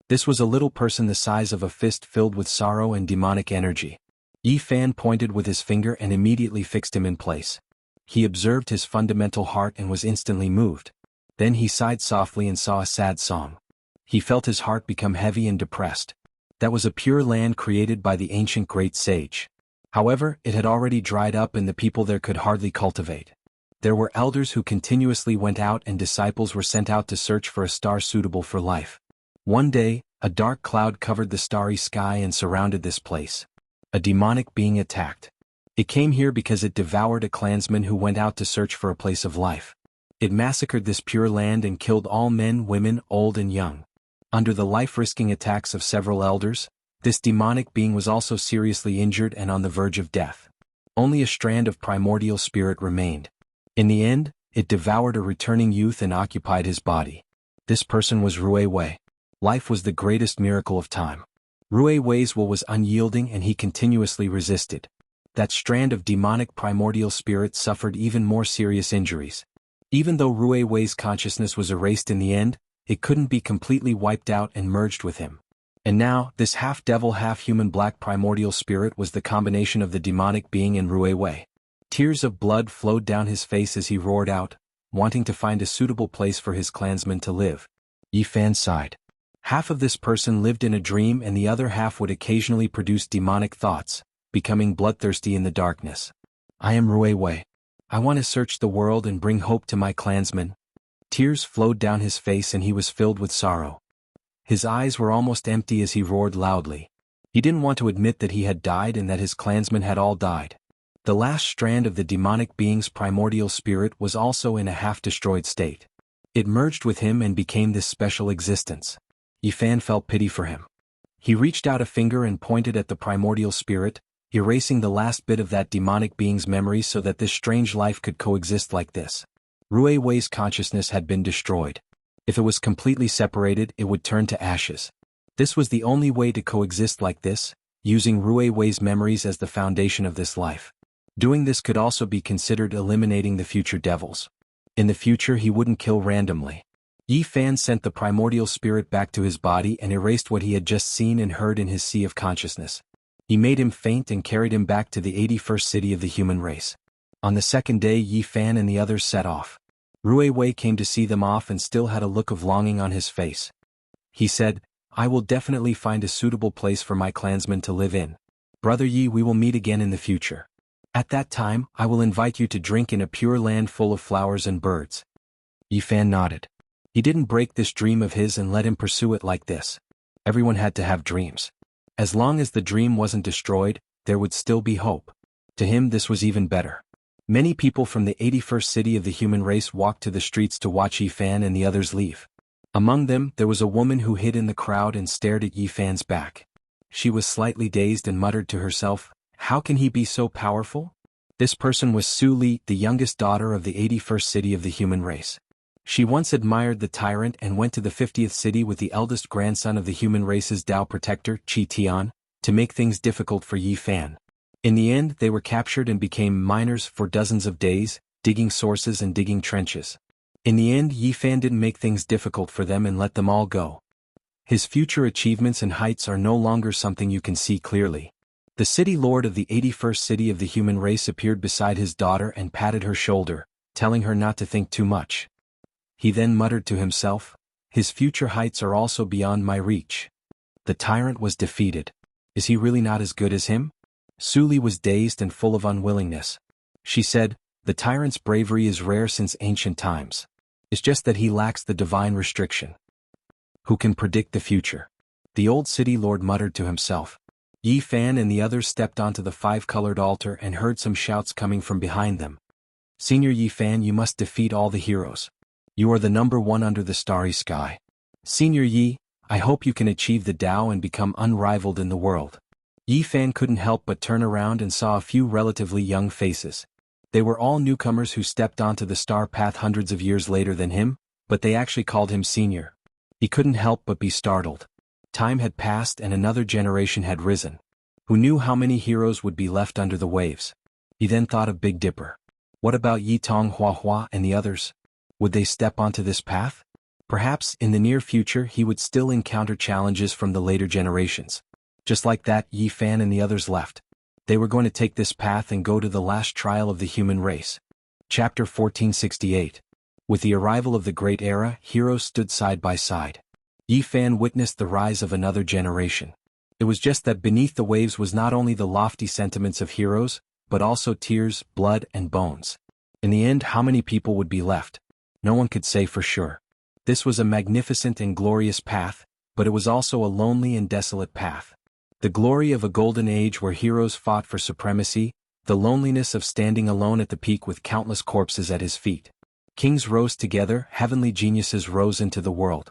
This was a little person the size of a fist filled with sorrow and demonic energy. Yi Fan pointed with his finger and immediately fixed him in place. He observed his fundamental heart and was instantly moved. Then he sighed softly and saw a sad song. He felt his heart become heavy and depressed. That was a pure land created by the ancient great sage. However, it had already dried up and the people there could hardly cultivate. There were elders who continuously went out and disciples were sent out to search for a star suitable for life. One day, a dark cloud covered the starry sky and surrounded this place. A demonic being attacked. It came here because it devoured a clansman who went out to search for a place of life. It massacred this pure land and killed all men, women, old and young. Under the life-risking attacks of several elders, this demonic being was also seriously injured and on the verge of death. Only a strand of primordial spirit remained. In the end, it devoured a returning youth and occupied his body. This person was Rui Wei. Life was the greatest miracle of time. Rui Wei's will was unyielding and he continuously resisted. That strand of demonic primordial spirit suffered even more serious injuries. Even though Rui Wei's consciousness was erased in the end, it couldn't be completely wiped out and merged with him. And now, this half-devil half-human black primordial spirit was the combination of the demonic being and Rui Wei. Tears of blood flowed down his face as he roared out, wanting to find a suitable place for his clansmen to live. Yi Fan sighed. Half of this person lived in a dream and the other half would occasionally produce demonic thoughts, becoming bloodthirsty in the darkness. I am Rui Wei. I want to search the world and bring hope to my clansmen. Tears flowed down his face and he was filled with sorrow. His eyes were almost empty as he roared loudly. He didn't want to admit that he had died and that his clansmen had all died. The last strand of the demonic being's primordial spirit was also in a half-destroyed state. It merged with him and became this special existence. Yi Fan felt pity for him. He reached out a finger and pointed at the primordial spirit, erasing the last bit of that demonic being's memory so that this strange life could coexist like this. Rui Wei's consciousness had been destroyed. If it was completely separated, it would turn to ashes. This was the only way to coexist like this, using Rui Wei's memories as the foundation of this life. Doing this could also be considered eliminating the future devils. In the future he wouldn't kill randomly. Yi Fan sent the primordial spirit back to his body and erased what he had just seen and heard in his sea of consciousness. He made him faint and carried him back to the 81st city of the human race. On the second day Yi Fan and the others set off. Rui Wei came to see them off and still had a look of longing on his face. He said, I will definitely find a suitable place for my clansmen to live in. Brother Yi, we will meet again in the future. At that time, I will invite you to drink in a pure land full of flowers and birds. Yi Fan nodded. He didn't break this dream of his and let him pursue it like this. Everyone had to have dreams. As long as the dream wasn't destroyed, there would still be hope. To him this was even better. Many people from the 81st city of the human race walked to the streets to watch Yi Fan and the others leave. Among them, there was a woman who hid in the crowd and stared at Yi Fan's back. She was slightly dazed and muttered to herself, how can he be so powerful? This person was Su Li, the youngest daughter of the 81st city of the human race. She once admired the tyrant and went to the 50th city with the eldest grandson of the human race's Tao protector, Qi Tian, to make things difficult for Yi Fan. In the end, they were captured and became miners for dozens of days, digging sources and digging trenches. In the end, Yi Fan didn't make things difficult for them and let them all go. His future achievements and heights are no longer something you can see clearly. The city lord of the 81st city of the human race appeared beside his daughter and patted her shoulder, telling her not to think too much. He then muttered to himself, his future heights are also beyond my reach. The tyrant was defeated. Is he really not as good as him? Su Li was dazed and full of unwillingness. She said, the tyrant's bravery is rare since ancient times. It's just that he lacks the divine restriction. Who can predict the future? The old city lord muttered to himself. Yi Fan and the others stepped onto the five-colored altar and heard some shouts coming from behind them. Senior Yi Fan, you must defeat all the heroes. You are the number one under the starry sky. Senior Yi, I hope you can achieve the Tao and become unrivaled in the world. Yi Fan couldn't help but turn around and saw a few relatively young faces. They were all newcomers who stepped onto the star path hundreds of years later than him, but they actually called him senior. He couldn't help but be startled. Time had passed and another generation had risen. Who knew how many heroes would be left under the waves? He then thought of Big Dipper. What about Yi Tong Hua Hua and the others? Would they step onto this path? Perhaps, in the near future, he would still encounter challenges from the later generations. Just like that, Yi Fan and the others left. They were going to take this path and go to the last trial of the human race. Chapter 1468. With the arrival of the Great Era, heroes stood side by side. Yi Fan witnessed the rise of another generation. It was just that beneath the waves was not only the lofty sentiments of heroes, but also tears, blood, and bones. In the end, how many people would be left? No one could say for sure. This was a magnificent and glorious path, but it was also a lonely and desolate path. The glory of a golden age where heroes fought for supremacy, the loneliness of standing alone at the peak with countless corpses at his feet. Kings rose together, heavenly geniuses rose into the world.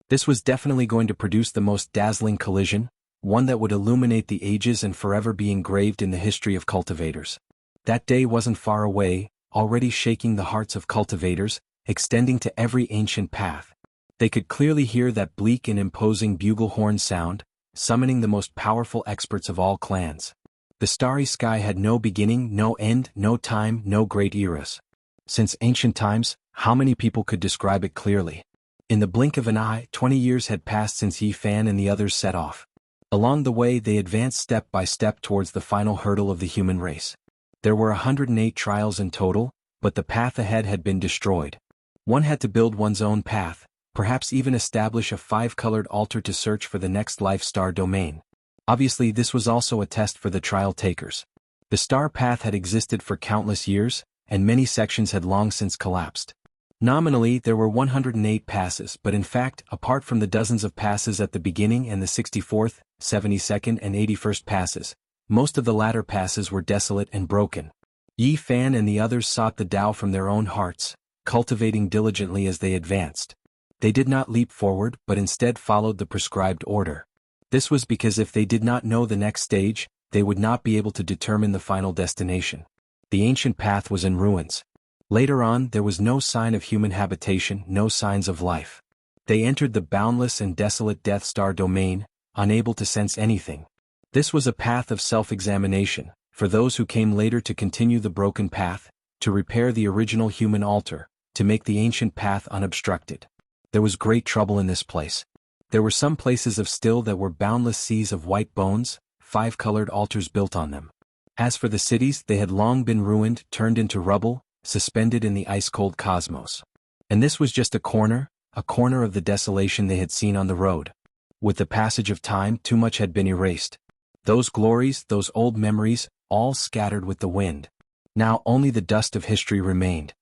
This was definitely going to produce the most dazzling collision, one that would illuminate the ages and forever be engraved in the history of cultivators. That day wasn't far away, already shaking the hearts of cultivators, extending to every ancient path. They could clearly hear that bleak and imposing bugle horn sound, summoning the most powerful experts of all clans. The starry sky had no beginning, no end, no time, no great eras. Since ancient times, how many people could describe it clearly? In the blink of an eye, 20 years had passed since Yi Fan and the others set off. Along the way they advanced step by step towards the final hurdle of the human race. There were 108 trials in total, but the path ahead had been destroyed. One had to build one's own path, perhaps even establish a 5-colored altar to search for the next life star domain. Obviously this was also a test for the trial takers. The star path had existed for countless years, and many sections had long since collapsed. Nominally there were 108 passes, but in fact, apart from the dozens of passes at the beginning and the 64th, 72nd and 81st passes, most of the latter passes were desolate and broken. Yi Fan and the others sought the Tao from their own hearts, cultivating diligently as they advanced. They did not leap forward but instead followed the prescribed order. This was because if they did not know the next stage, they would not be able to determine the final destination. The ancient path was in ruins. Later on there was no sign of human habitation, no signs of life. They entered the boundless and desolate Death Star domain, unable to sense anything. This was a path of self-examination, for those who came later to continue the broken path, to repair the original human altar, to make the ancient path unobstructed. There was great trouble in this place. There were some places of still that were boundless seas of white bones, 5-colored altars built on them. As for the cities, they had long been ruined, turned into rubble, suspended in the ice-cold cosmos. And this was just a corner of the desolation they had seen on the road. With the passage of time, too much had been erased. Those glories, those old memories, all scattered with the wind. Now only the dust of history remained.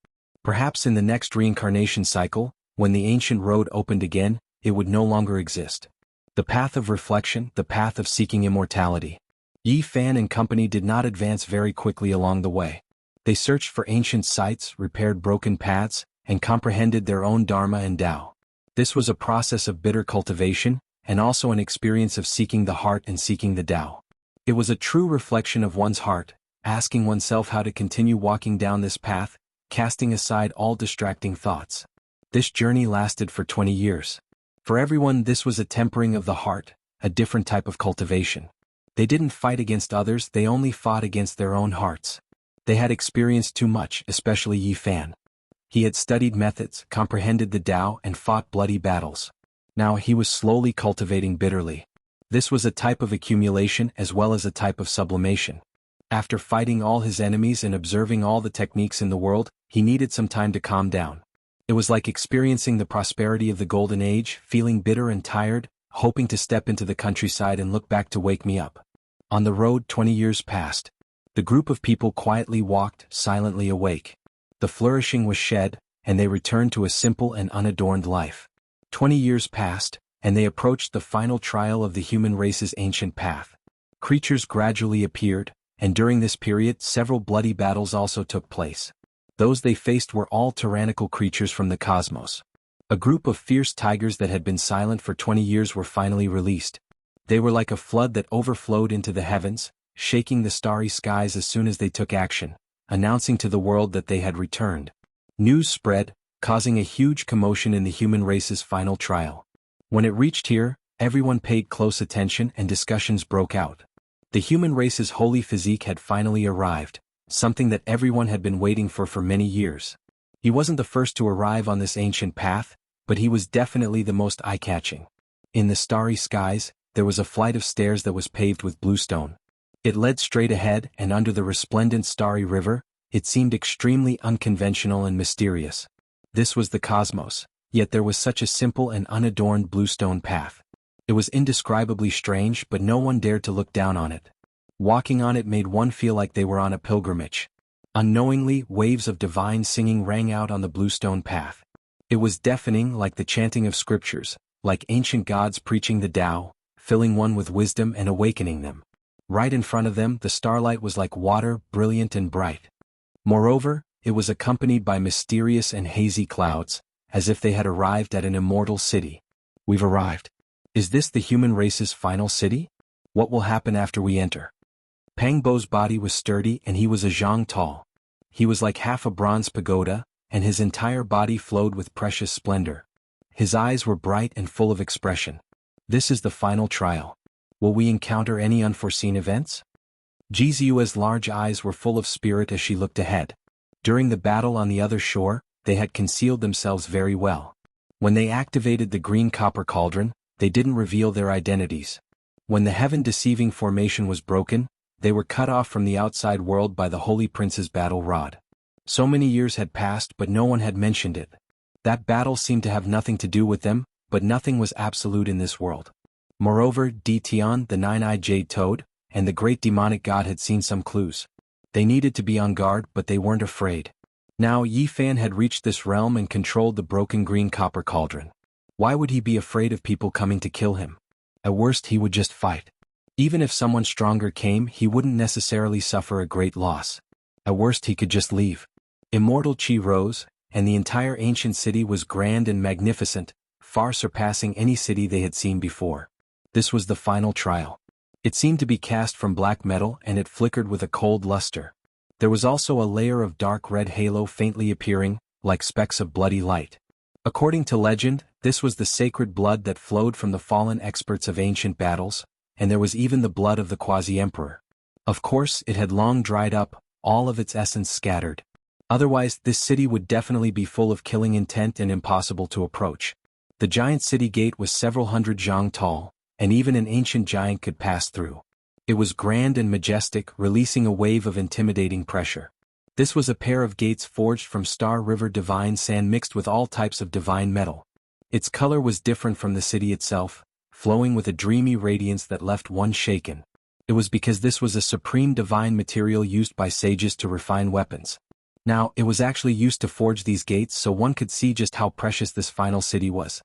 Perhaps in the next reincarnation cycle, when the ancient road opened again, it would no longer exist. The path of reflection, the path of seeking immortality. Yi Fan and company did not advance very quickly along the way. They searched for ancient sites, repaired broken paths, and comprehended their own Dharma and Tao. This was a process of bitter cultivation, and also an experience of seeking the heart and seeking the Tao. It was a true reflection of one's heart, asking oneself how to continue walking down this path, casting aside all distracting thoughts. This journey lasted for 20 years. For everyone this was a tempering of the heart, a different type of cultivation. They didn't fight against others, they only fought against their own hearts. They had experienced too much, especially Yi Fan. He had studied methods, comprehended the Tao, and fought bloody battles. Now he was slowly cultivating bitterly. This was a type of accumulation as well as a type of sublimation. After fighting all his enemies and observing all the techniques in the world, he needed some time to calm down. It was like experiencing the prosperity of the Golden Age, feeling bitter and tired, hoping to step into the countryside and look back to wake me up. On the road 20 years passed. The group of people quietly walked, silently awake. The flourishing was shed, and they returned to a simple and unadorned life. 20 years passed, and they approached the final trial of the human race's ancient path. Creatures gradually appeared, and during this period several bloody battles also took place. Those they faced were all tyrannical creatures from the cosmos. A group of fierce tigers that had been silent for 20 years were finally released. They were like a flood that overflowed into the heavens, shaking the starry skies as soon as they took action, announcing to the world that they had returned. News spread, causing a huge commotion in the human race's final trial. When it reached here, everyone paid close attention and discussions broke out. The human race's holy physique had finally arrived, something that everyone had been waiting for many years. He wasn't the first to arrive on this ancient path, but he was definitely the most eye-catching. In the starry skies, there was a flight of stairs that was paved with bluestone. It led straight ahead, and under the resplendent starry river, it seemed extremely unconventional and mysterious. This was the cosmos, yet there was such a simple and unadorned bluestone path. It was indescribably strange, but no one dared to look down on it. Walking on it made one feel like they were on a pilgrimage. Unknowingly, waves of divine singing rang out on the bluestone path. It was deafening, like the chanting of scriptures, like ancient gods preaching the Tao, filling one with wisdom and awakening them. Right in front of them, the starlight was like water, brilliant and bright. Moreover, it was accompanied by mysterious and hazy clouds, as if they had arrived at an immortal city. We've arrived. Is this the human race's final city? What will happen after we enter? Pang Bo's body was sturdy and he was a zhang tall. He was like half a bronze pagoda, and his entire body flowed with precious splendor. His eyes were bright and full of expression. This is the final trial. Will we encounter any unforeseen events? Jizua's large eyes were full of spirit as she looked ahead. During the battle on the other shore, they had concealed themselves very well. When they activated the green copper cauldron, they didn't reveal their identities. When the heaven-deceiving formation was broken, they were cut off from the outside world by the Holy Prince's battle rod. So many years had passed, but no one had mentioned it. That battle seemed to have nothing to do with them, but nothing was absolute in this world. Moreover, Tian, the nine-eyed jade toad, and the great demonic god had seen some clues. They needed to be on guard, but they weren't afraid. Now Yi Fan had reached this realm and controlled the broken green copper cauldron. Why would he be afraid of people coming to kill him? At worst he would just fight. Even if someone stronger came, he wouldn't necessarily suffer a great loss. At worst he could just leave. Immortal Qi rose, and the entire ancient city was grand and magnificent, far surpassing any city they had seen before. This was the final trial. It seemed to be cast from black metal and it flickered with a cold luster. There was also a layer of dark red halo faintly appearing, like specks of bloody light. According to legend, this was the sacred blood that flowed from the fallen experts of ancient battles, and there was even the blood of the quasi-emperor. Of course, it had long dried up, all of its essence scattered. Otherwise, this city would definitely be full of killing intent and impossible to approach. The giant city gate was several hundred zhang tall, and even an ancient giant could pass through. It was grand and majestic, releasing a wave of intimidating pressure. This was a pair of gates forged from Star River divine sand mixed with all types of divine metal. Its color was different from the city itself, flowing with a dreamy radiance that left one shaken. It was because this was a supreme divine material used by sages to refine weapons. Now, it was actually used to forge these gates so one could see just how precious this final city was.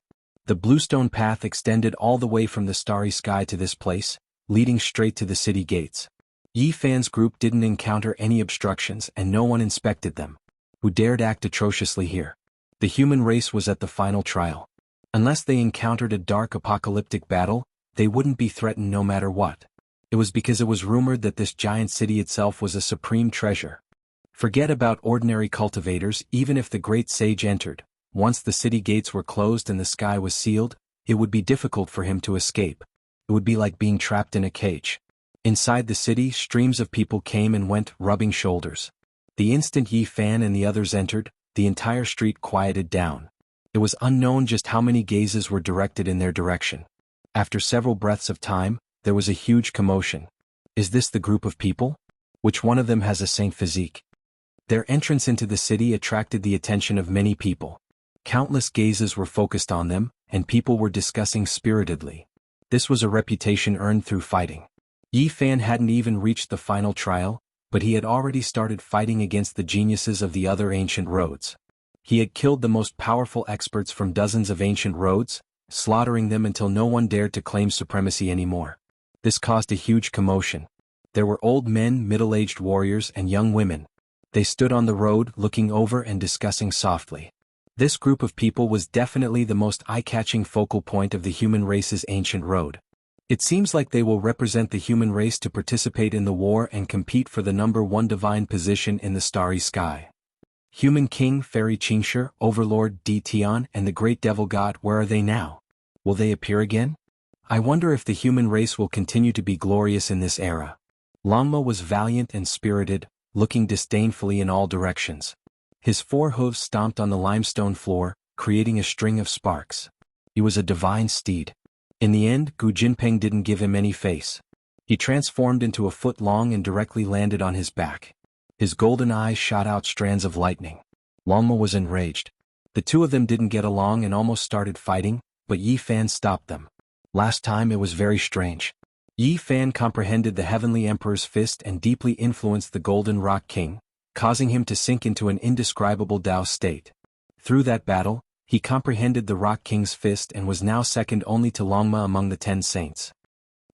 The bluestone path extended all the way from the starry sky to this place, leading straight to the city gates. Yi Fan's group didn't encounter any obstructions and no one inspected them. Who dared act atrociously here? The human race was at the final trial. Unless they encountered a dark apocalyptic battle, they wouldn't be threatened no matter what. It was because it was rumored that this giant city itself was a supreme treasure. Forget about ordinary cultivators. Even if the great sage entered, once the city gates were closed and the sky was sealed, it would be difficult for him to escape. It would be like being trapped in a cage. Inside the city, streams of people came and went, rubbing shoulders. The instant Yi Fan and the others entered, the entire street quieted down. It was unknown just how many gazes were directed in their direction. After several breaths of time, there was a huge commotion. Is this the group of people? Which one of them has a saint physique? Their entrance into the city attracted the attention of many people. Countless gazes were focused on them, and people were discussing spiritedly. This was a reputation earned through fighting. Yi Fan hadn't even reached the final trial, but he had already started fighting against the geniuses of the other ancient roads. He had killed the most powerful experts from dozens of ancient roads, slaughtering them until no one dared to claim supremacy anymore. This caused a huge commotion. There were old men, middle-aged warriors, and young women. They stood on the road, looking over and discussing softly. This group of people was definitely the most eye-catching focal point of the human race's ancient road. It seems like they will represent the human race to participate in the war and compete for the #1 divine position in the starry sky. Human King Fairy Qingshi, Overlord Tian, and the Great Devil God, where are they now? Will they appear again? I wonder if the human race will continue to be glorious in this era. Longma was valiant and spirited, looking disdainfully in all directions. His 4 hooves stomped on the limestone floor, creating a string of sparks. He was a divine steed. In the end, Gu Jinpeng didn't give him any face. He transformed into a foot long and directly landed on his back. His golden eyes shot out strands of lightning. Longma was enraged. The two of them didn't get along and almost started fighting, but Yi Fan stopped them. Last time it was very strange. Yi Fan comprehended the Heavenly Emperor's fist and deeply influenced the Golden Rock King, causing him to sink into an indescribable Tao state. Through that battle, he comprehended the Rock King's fist and was now second only to Longma among the 10 saints.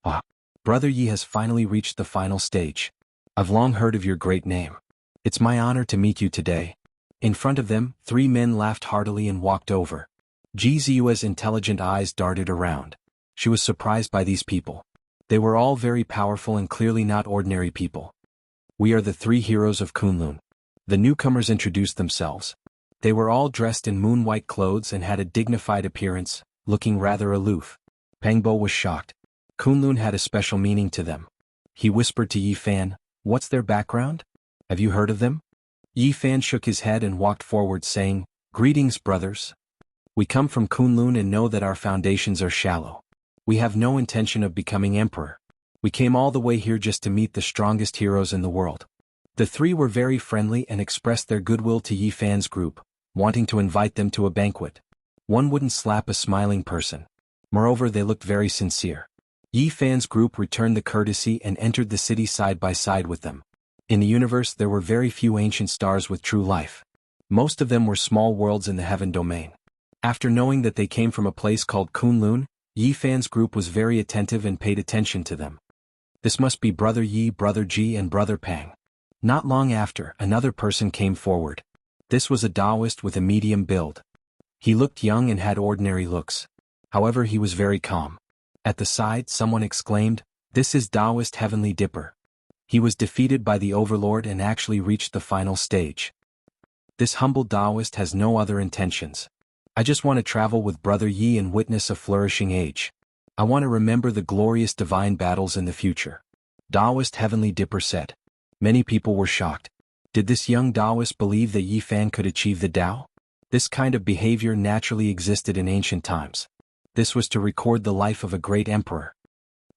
Ah! Brother Yi has finally reached the final stage. I've long heard of your great name. It's my honor to meet you today. In front of them, 3 men laughed heartily and walked over. Ji Ziyue's intelligent eyes darted around. She was surprised by these people. They were all very powerful and clearly not ordinary people. We are the 3 heroes of Kunlun. The newcomers introduced themselves. They were all dressed in moon-white clothes and had a dignified appearance, looking rather aloof. Pangbo was shocked. Kunlun had a special meaning to them. He whispered to Yi Fan, "What's their background? Have you heard of them?" Yi Fan shook his head and walked forward saying, "Greetings, brothers. We come from Kunlun and know that our foundations are shallow. We have no intention of becoming emperor. We came all the way here just to meet the strongest heroes in the world." The 3 were very friendly and expressed their goodwill to Yi Fan's group, wanting to invite them to a banquet. One wouldn't slap a smiling person. Moreover, they looked very sincere. Yi Fan's group returned the courtesy and entered the city side by side with them. In the universe there were very few ancient stars with true life. Most of them were small worlds in the heaven domain. After knowing that they came from a place called Kunlun, Yi Fan's group was very attentive and paid attention to them. This must be Brother Yi, Brother Ji and Brother Pang. Not long after, another person came forward. This was a Taoist with a medium build. He looked young and had ordinary looks. However, he was very calm. At the side, someone exclaimed, "This is Taoist Heavenly Dipper." He was defeated by the Overlord and actually reached the final stage. This humble Taoist has no other intentions. I just want to travel with Brother Yi and witness a flourishing age. I want to remember the glorious divine battles in the future. Taoist Heavenly Dipper said. Many people were shocked. Did this young Taoist believe that Yi Fan could achieve the Tao? This kind of behavior naturally existed in ancient times. This was to record the life of a great emperor.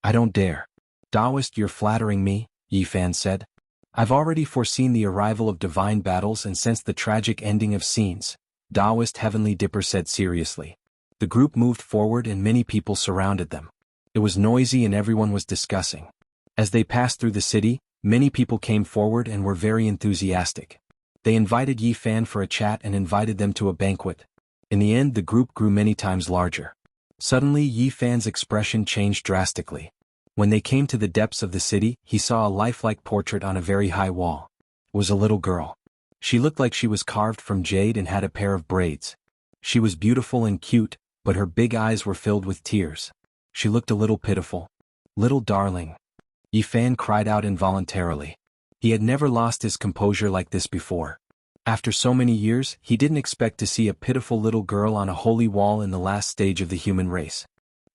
I don't dare. Taoist, you're flattering me, Yi Fan said. I've already foreseen the arrival of divine battles and sensed the tragic ending of scenes, Taoist Heavenly Dipper said seriously. The group moved forward and many people surrounded them. It was noisy and everyone was discussing. As they passed through the city, many people came forward and were very enthusiastic. They invited Yi Fan for a chat and invited them to a banquet. In the end, the group grew many times larger. Suddenly, Yi Fan's expression changed drastically. When they came to the depths of the city, he saw a lifelike portrait on a very high wall. It was a little girl. She looked like she was carved from jade and had a pair of braids. She was beautiful and cute, but her big eyes were filled with tears. She looked a little pitiful. Little darling. Yi Fan cried out involuntarily. He had never lost his composure like this before. After so many years, he didn't expect to see a pitiful little girl on a holy wall in the last stage of the human race.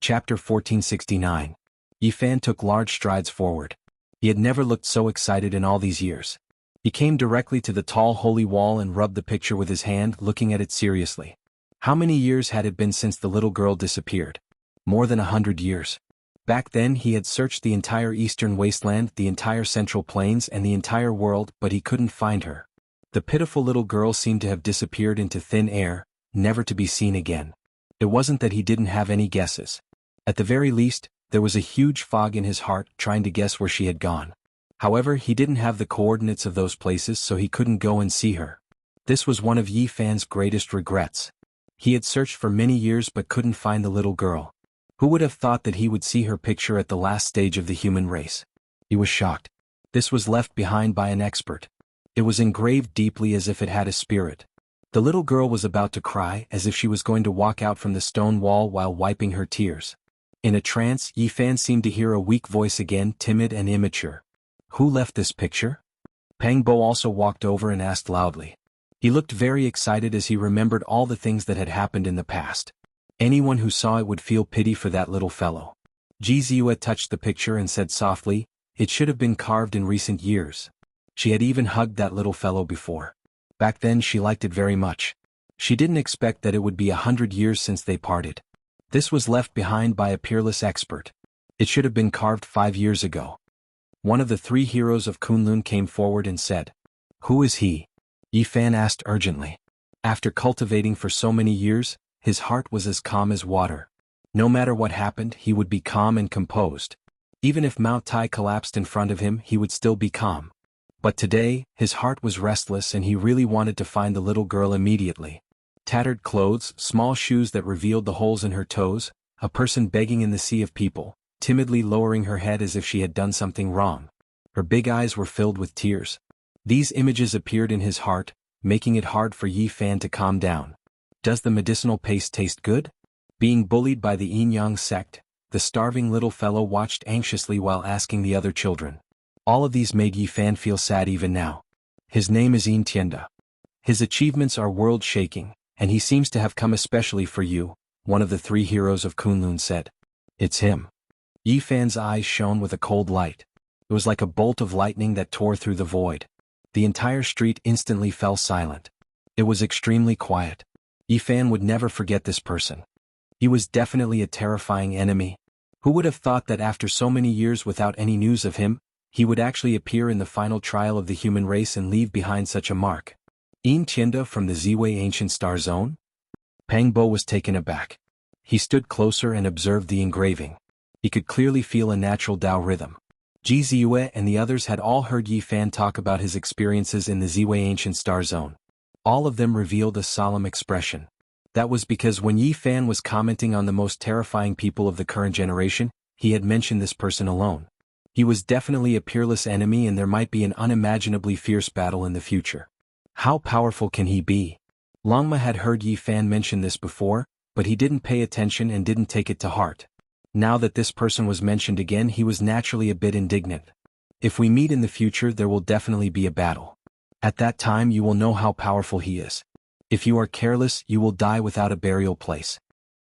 Chapter 1469. Yi Fan took large strides forward. He had never looked so excited in all these years. He came directly to the tall holy wall and rubbed the picture with his hand, looking at it seriously. How many years had it been since the little girl disappeared? More than 100 years. Back then he had searched the entire eastern wasteland, the entire central plains and the entire world, but he couldn't find her. The pitiful little girl seemed to have disappeared into thin air, never to be seen again. It wasn't that he didn't have any guesses. At the very least, there was a huge fog in his heart trying to guess where she had gone. However, he didn't have the coordinates of those places, so he couldn't go and see her. This was one of Yi Fan's greatest regrets. He had searched for many years but couldn't find the little girl. Who would have thought that he would see her picture at the last stage of the human race? He was shocked. This was left behind by an expert. It was engraved deeply as if it had a spirit. The little girl was about to cry, as if she was going to walk out from the stone wall while wiping her tears. In a trance, Yi Fan seemed to hear a weak voice again, timid and immature. Who left this picture? Pang Bo also walked over and asked loudly. He looked very excited as he remembered all the things that had happened in the past. Anyone who saw it would feel pity for that little fellow. Ji Ziyue touched the picture and said softly, "It should have been carved in recent years." She had even hugged that little fellow before. Back then she liked it very much. She didn't expect that it would be 100 years since they parted. This was left behind by a peerless expert. It should have been carved 5 years ago. One of the 3 heroes of Kunlun came forward and said, "Who is he?" Yi Fan asked urgently. After cultivating for so many years, his heart was as calm as water. No matter what happened, he would be calm and composed. Even if Mount Tai collapsed in front of him, he would still be calm. But today, his heart was restless and he really wanted to find the little girl immediately. Tattered clothes, small shoes that revealed the holes in her toes, a person begging in the sea of people, timidly lowering her head as if she had done something wrong. Her big eyes were filled with tears. These images appeared in his heart, making it hard for Yi Fan to calm down. Does the medicinal paste taste good? Being bullied by the Yin Yang sect, the starving little fellow watched anxiously while asking the other children. All of these made Yi Fan feel sad even now. His name is Yin Tianda. His achievements are world-shaking, and he seems to have come especially for you, one of the 3 heroes of Kunlun said. It's him. Yi Fan's eyes shone with a cold light. It was like a bolt of lightning that tore through the void. The entire street instantly fell silent. It was extremely quiet. Yi Fan would never forget this person. He was definitely a terrifying enemy. Who would have thought that after so many years without any news of him, he would actually appear in the final trial of the human race and leave behind such a mark? Yin Tianda from the Ziwei Ancient Star Zone? Pang Bo was taken aback. He stood closer and observed the engraving. He could clearly feel a natural Tao rhythm. Ji Ziyue and the others had all heard Yi Fan talk about his experiences in the Ziwei Ancient Star Zone. All of them revealed a solemn expression. That was because when Yi Fan was commenting on the most terrifying people of the current generation, he had mentioned this person alone. He was definitely a peerless enemy and there might be an unimaginably fierce battle in the future. How powerful can he be? Longma had heard Yi Fan mention this before, but he didn't pay attention and didn't take it to heart. Now that this person was mentioned again, he was naturally a bit indignant. If we meet in the future, there will definitely be a battle. At that time you will know how powerful he is. If you are careless, you will die without a burial place.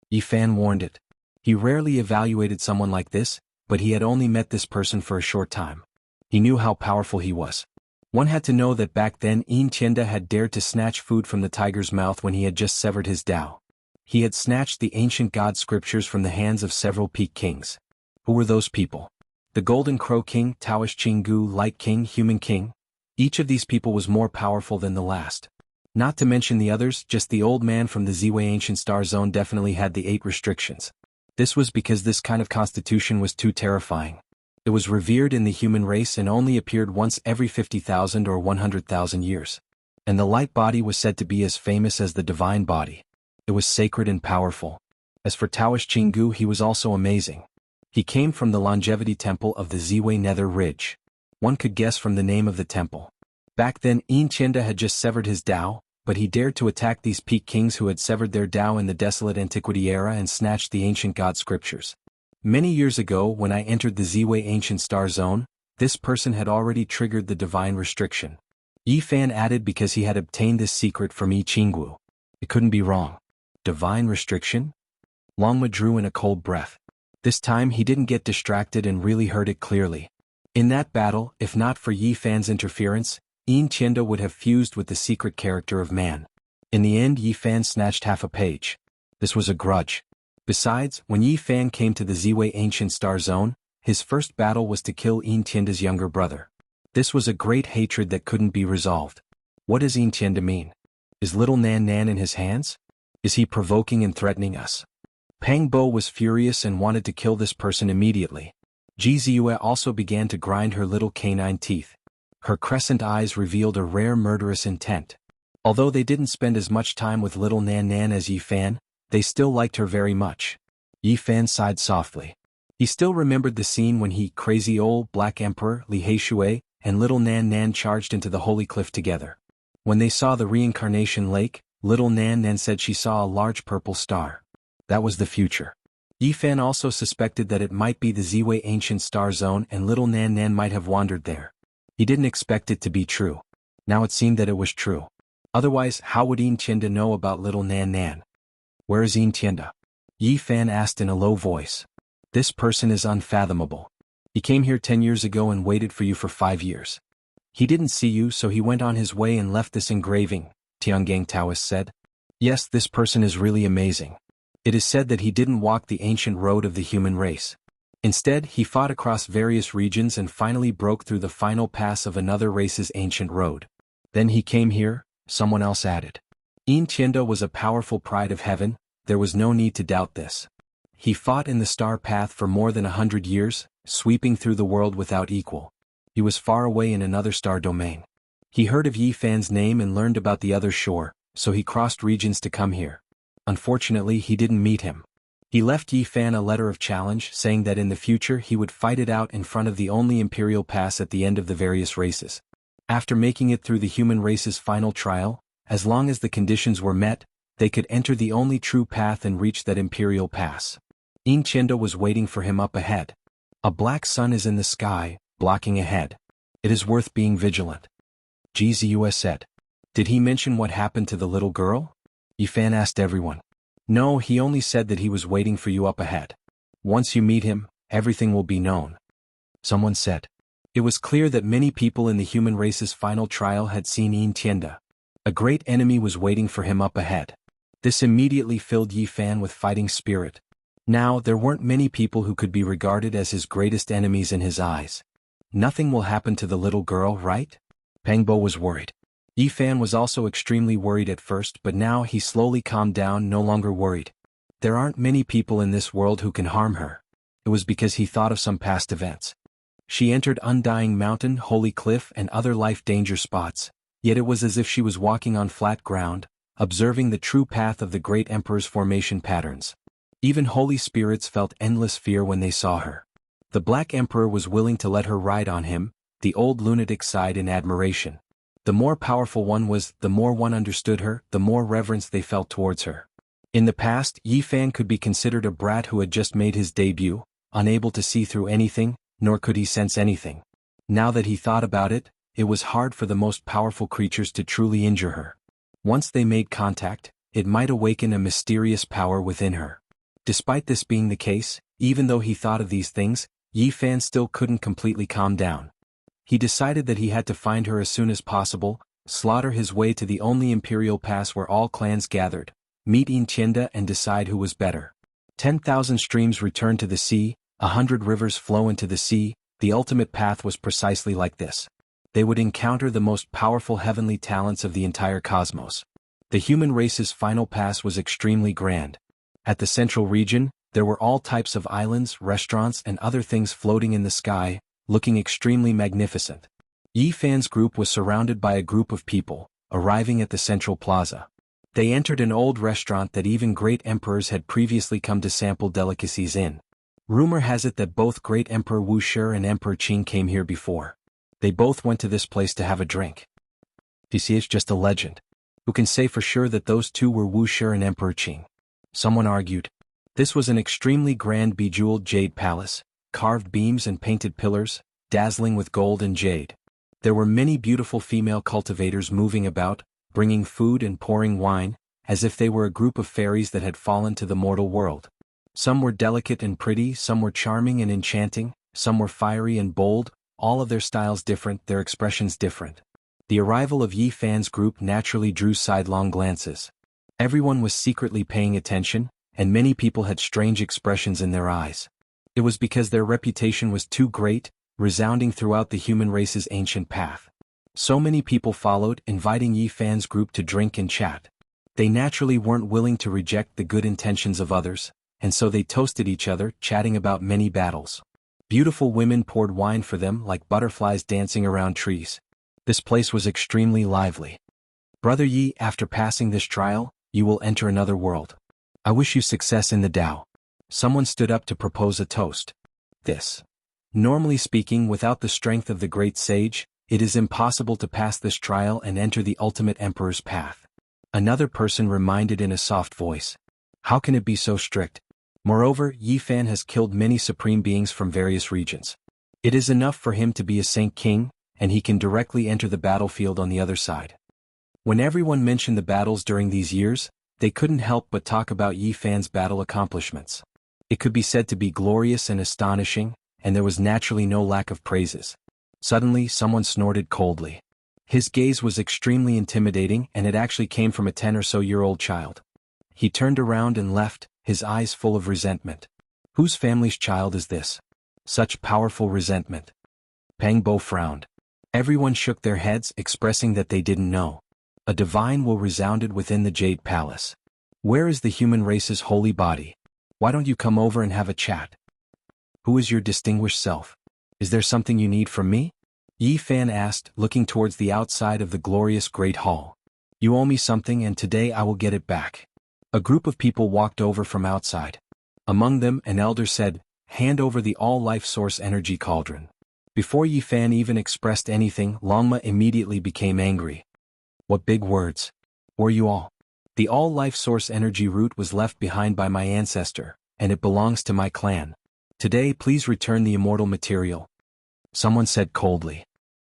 Yi Fan warned it. He rarely evaluated someone like this, but he had only met this person for a short time. He knew how powerful he was. One had to know that back then Yin Tianda had dared to snatch food from the tiger's mouth when he had just severed his Tao. He had snatched the ancient god scriptures from the hands of several peak kings. Who were those people? The Golden Crow King, Taoist Jianghu, Light King, Human King? Each of these people was more powerful than the last. Not to mention the others, just the old man from the Ziwei Ancient Star Zone definitely had the 8 restrictions. This was because this kind of constitution was too terrifying. It was revered in the human race and only appeared once every 50,000 or 100,000 years. And the light body was said to be as famous as the divine body. It was sacred and powerful. As for Taoist Jianghu, he was also amazing. He came from the longevity temple of the Ziwei Nether Ridge. One could guess from the name of the temple. Back then Yin Tianda had just severed his Tao, but he dared to attack these peak kings who had severed their Tao in the desolate antiquity era and snatched the ancient god scriptures. Many years ago when I entered the Ziwei Ancient Star Zone, this person had already triggered the divine restriction. Yi Fan added because he had obtained this secret from Yi Qinggu. It couldn't be wrong. Divine restriction? Longma drew in a cold breath. This time he didn't get distracted and really heard it clearly. In that battle, if not for Yi Fan's interference, Yin Tianda would have fused with the secret character of man. In the end Yi Fan snatched half a page. This was a grudge. Besides, when Yi Fan came to the Ziwei Ancient Star Zone, his first battle was to kill Yin Tianda's younger brother. This was a great hatred that couldn't be resolved. What does Yin Tianda mean? Is little Nan Nan in his hands? Is he provoking and threatening us? Pang Bo was furious and wanted to kill this person immediately. Ji Ziyue also began to grind her little canine teeth. Her crescent eyes revealed a rare murderous intent. Although they didn't spend as much time with little Nan Nan as Yi Fan, they still liked her very much. Yi Fan sighed softly. He still remembered the scene when he, crazy old Black Emperor, Li Heishui, and little Nan Nan charged into the holy cliff together. When they saw the reincarnation lake, little Nan Nan said she saw a large purple star. That was the future. Yi Fan also suspected that it might be the Ziwei Ancient Star Zone and little Nan Nan might have wandered there. He didn't expect it to be true. Now it seemed that it was true. Otherwise, how would Yin Tianda know about little Nan Nan? Where is Yin Tianda? Yi Fan asked in a low voice. This person is unfathomable. He came here 10 years ago and waited for you for 5 years. He didn't see you, so he went on his way and left this engraving, Tiangang Taoist said. Yes, this person is really amazing. It is said that he didn't walk the ancient road of the human race. Instead, he fought across various regions and finally broke through the final pass of another race's ancient road. Then he came here, someone else added. Yin Tianda was a powerful pride of heaven, there was no need to doubt this. He fought in the star path for more than 100 years, sweeping through the world without equal. He was far away in another star domain. He heard of Yi Fan's name and learned about the other shore, so he crossed regions to come here. Unfortunately, he didn't meet him. He left Yi Fan a letter of challenge saying that in the future he would fight it out in front of the only Imperial Pass at the end of the various races. After making it through the human race's final trial, as long as the conditions were met, they could enter the only true path and reach that Imperial Pass. Yin Tianda was waiting for him up ahead. A black sun is in the sky, blocking ahead. It is worth being vigilant. GZUS said. Did he mention what happened to the little girl? Yi Fan asked everyone. No, he only said that he was waiting for you up ahead. Once you meet him, everything will be known. Someone said. It was clear that many people in the human race's final trial had seen Yin Tianda. A great enemy was waiting for him up ahead. This immediately filled Yi Fan with fighting spirit. Now, there weren't many people who could be regarded as his greatest enemies in his eyes. Nothing will happen to the little girl, right? Pengbo was worried. Yi Fan was also extremely worried at first, but now he slowly calmed down, no longer worried. There aren't many people in this world who can harm her. It was because he thought of some past events. She entered Undying Mountain, Holy Cliff, and other life danger spots, yet it was as if she was walking on flat ground, observing the true path of the great emperor's formation patterns. Even holy spirits felt endless fear when they saw her. The Black Emperor was willing to let her ride on him, the old lunatic sighed in admiration. The more powerful one was, the more one understood her, the more reverence they felt towards her. In the past, Yi Fan could be considered a brat who had just made his debut, unable to see through anything, nor could he sense anything. Now that he thought about it, it was hard for the most powerful creatures to truly injure her. Once they made contact, it might awaken a mysterious power within her. Despite this being the case, even though he thought of these things, Yi Fan still couldn't completely calm down. He decided that he had to find her as soon as possible, slaughter his way to the only Imperial Pass where all clans gathered, meet Yin Tianda and decide who was better. 10,000 streams return to the sea, 100 rivers flow into the sea, the ultimate path was precisely like this. They would encounter the most powerful heavenly talents of the entire cosmos. The human race's final pass was extremely grand. At the central region, there were all types of islands, restaurants, and other things floating in the sky, looking extremely magnificent. Yi Fan's group was surrounded by a group of people, arriving at the central plaza. They entered an old restaurant that even great emperors had previously come to sample delicacies in. Rumor has it that both Great Emperor Wuxia and Emperor Qing came here before. They both went to this place to have a drink. It's just a legend. Who can say for sure that those two were Wuxia and Emperor Qing? Someone argued. This was an extremely grand bejeweled jade palace, carved beams and painted pillars, dazzling with gold and jade. There were many beautiful female cultivators moving about, bringing food and pouring wine, as if they were a group of fairies that had fallen to the mortal world. Some were delicate and pretty, some were charming and enchanting, some were fiery and bold, all of their styles different, their expressions different. The arrival of Yi Fan's group naturally drew sidelong glances. Everyone was secretly paying attention, and many people had strange expressions in their eyes. It was because their reputation was too great, resounding throughout the human race's ancient path. So many people followed, inviting Yi Fan's group to drink and chat. They naturally weren't willing to reject the good intentions of others, and so they toasted each other, chatting about many battles. Beautiful women poured wine for them like butterflies dancing around trees. This place was extremely lively. Brother Yi, after passing this trial, you will enter another world. I wish you success in the Tao. Someone stood up to propose a toast. Normally speaking, without the strength of the great sage, it is impossible to pass this trial and enter the ultimate emperor's path. Another person reminded in a soft voice. How can it be so strict? Moreover, Yi Fan has killed many supreme beings from various regions. It is enough for him to be a Saint King, and he can directly enter the battlefield on the other side. When everyone mentioned the battles during these years, they couldn't help but talk about Yi Fan's battle accomplishments. It could be said to be glorious and astonishing, and there was naturally no lack of praises. Suddenly, someone snorted coldly. His gaze was extremely intimidating, and it actually came from a 10 or so year old child. He turned around and left, his eyes full of resentment. Whose family's child is this? Such powerful resentment. Pang Bo frowned. Everyone shook their heads, expressing that they didn't know. A divine will resounded within the Jade Palace. Where is the human race's holy body? Why don't you come over and have a chat? Who is your distinguished self? Is there something you need from me? Yi Fan asked, looking towards the outside of the glorious Great Hall. You owe me something and today I will get it back. A group of people walked over from outside. Among them, an elder said, hand over the all-life source energy cauldron. Before Yi Fan even expressed anything, Longma immediately became angry. What big words. Were you all? The all-life source energy root was left behind by my ancestor, and it belongs to my clan. Today please return the immortal material. Someone said coldly.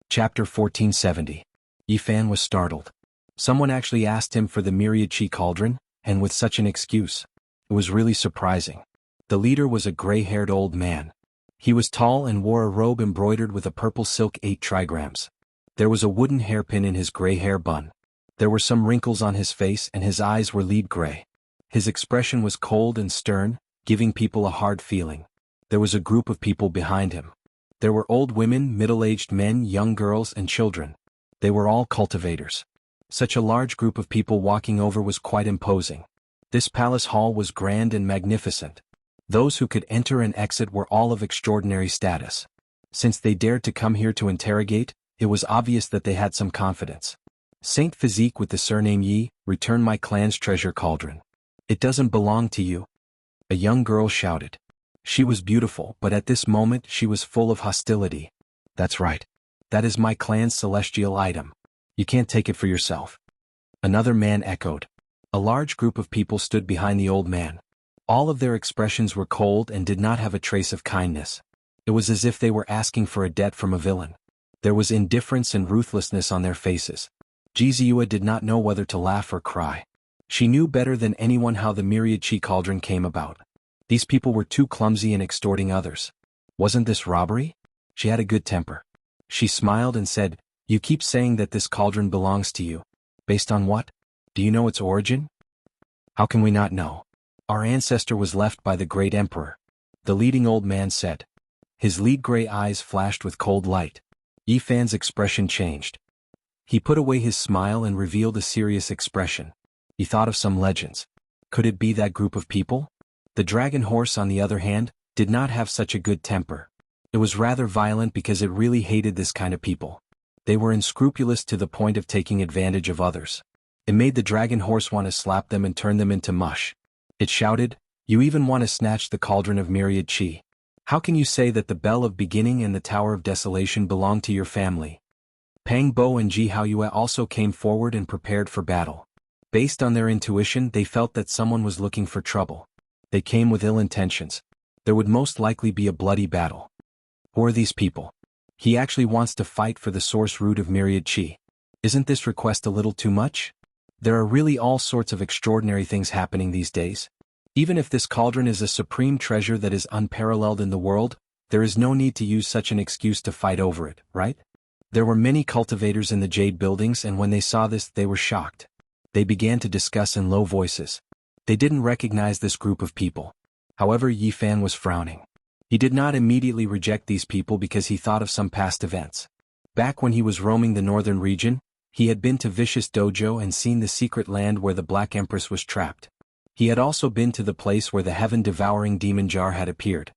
Chapter 1470. Yi Fan was startled. Someone actually asked him for the myriad chi cauldron, and with such an excuse. It was really surprising. The leader was a gray-haired old man. He was tall and wore a robe embroidered with a purple silk 8 trigrams. There was a wooden hairpin in his gray hair bun. There were some wrinkles on his face and his eyes were lead gray. His expression was cold and stern, giving people a hard feeling. There was a group of people behind him. There were old women, middle-aged men, young girls, and children. They were all cultivators. Such a large group of people walking over was quite imposing. This palace hall was grand and magnificent. Those who could enter and exit were all of extraordinary status. Since they dared to come here to interrogate, it was obvious that they had some confidence. Saint Physique with the surname Yi, return my clan's treasure cauldron. It doesn't belong to you. A young girl shouted. She was beautiful, but at this moment she was full of hostility. That's right. That is my clan's celestial item. You can't take it for yourself. Another man echoed. A large group of people stood behind the old man. All of their expressions were cold and did not have a trace of kindness. It was as if they were asking for a debt from a villain. There was indifference and ruthlessness on their faces. Jiziua did not know whether to laugh or cry. She knew better than anyone how the myriad chi cauldron came about. These people were too clumsy in extorting others. Wasn't this robbery? She had a good temper. She smiled and said, you keep saying that this cauldron belongs to you. Based on what? Do you know its origin? How can we not know? Our ancestor was left by the great emperor. The leading old man said. His lead gray eyes flashed with cold light. Yi Fan's expression changed. He put away his smile and revealed a serious expression. He thought of some legends. Could it be that group of people? The dragon horse, on the other hand, did not have such a good temper. It was rather violent because it really hated this kind of people. They were unscrupulous to the point of taking advantage of others. It made the dragon horse want to slap them and turn them into mush. It shouted, you even want to snatch the cauldron of myriad chi. How can you say that the Bell of Beginning and the Tower of Desolation belong to your family? Pang Bo and Ji Haoyue also came forward and prepared for battle. Based on their intuition, they felt that someone was looking for trouble. They came with ill intentions. There would most likely be a bloody battle. Who are these people? He actually wants to fight for the source root of myriad chi. Isn't this request a little too much? There are really all sorts of extraordinary things happening these days. Even if this cauldron is a supreme treasure that is unparalleled in the world, there is no need to use such an excuse to fight over it, right? There were many cultivators in the Jade buildings, and when they saw this, they were shocked. They began to discuss in low voices. They didn't recognize this group of people. However, Yi Fan was frowning. He did not immediately reject these people because he thought of some past events. Back when he was roaming the northern region, he had been to Vicious Dojo and seen the secret land where the Black Empress was trapped. He had also been to the place where the heaven-devouring demon jar had appeared.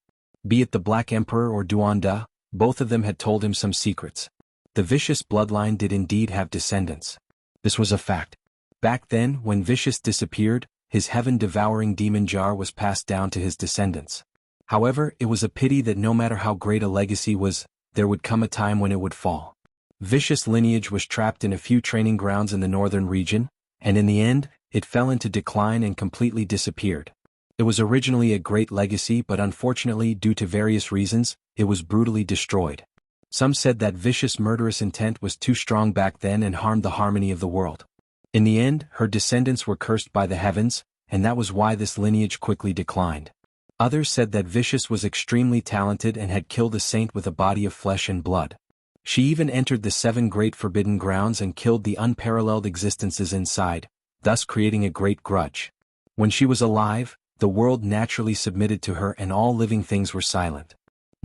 Be it the Black Emperor or Duanda, both of them had told him some secrets. The Vicious bloodline did indeed have descendants. This was a fact. Back then, when Vicious disappeared, his heaven-devouring demon jar was passed down to his descendants. However, it was a pity that no matter how great a legacy was, there would come a time when it would fall. Vicious lineage was trapped in a few training grounds in the northern region, and in the end, it fell into decline and completely disappeared. It was originally a great legacy, but unfortunately, due to various reasons, it was brutally destroyed. Some said that Vicious' murderous intent was too strong back then and harmed the harmony of the world. In the end, her descendants were cursed by the heavens, and that was why this lineage quickly declined. Others said that Vicious was extremely talented and had killed a saint with a body of flesh and blood. She even entered the 7 great forbidden grounds and killed the unparalleled existences inside, thus creating a great grudge. When she was alive, the world naturally submitted to her and all living things were silent.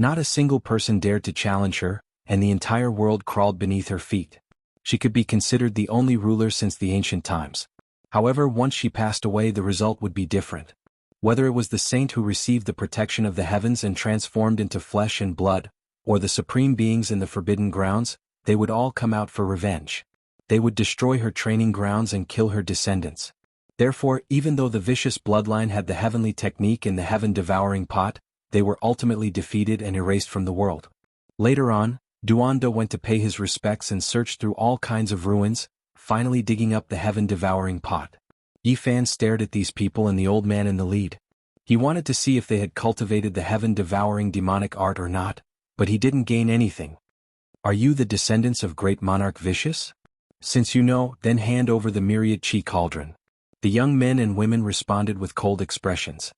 Not a single person dared to challenge her, and the entire world crawled beneath her feet. She could be considered the only ruler since the ancient times. However, once she passed away, the result would be different. Whether it was the saint who received the protection of the heavens and transformed into flesh and blood, or the supreme beings in the forbidden grounds, they would all come out for revenge. They would destroy her training grounds and kill her descendants. Therefore, even though the vicious bloodline had the heavenly technique in the heaven-devouring pot, they were ultimately defeated and erased from the world. Later on, Duanda went to pay his respects and searched through all kinds of ruins, finally digging up the heaven-devouring pot. Yifan stared at these people and the old man in the lead. He wanted to see if they had cultivated the heaven-devouring demonic art or not, but he didn't gain anything. Are you the descendants of great monarch Vicious? Since you know, then hand over the myriad chi cauldron. The young men and women responded with cold expressions.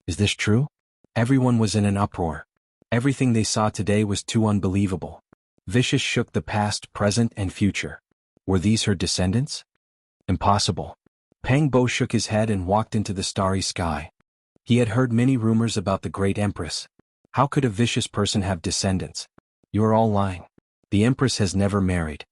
Is this true? Everyone was in an uproar. Everything they saw today was too unbelievable. Vicious shook the past, present, and future. Were these her descendants? Impossible. Pang Bo shook his head and walked into the starry sky. He had heard many rumors about the great empress. How could a vicious person have descendants? You're all lying. The empress has never married.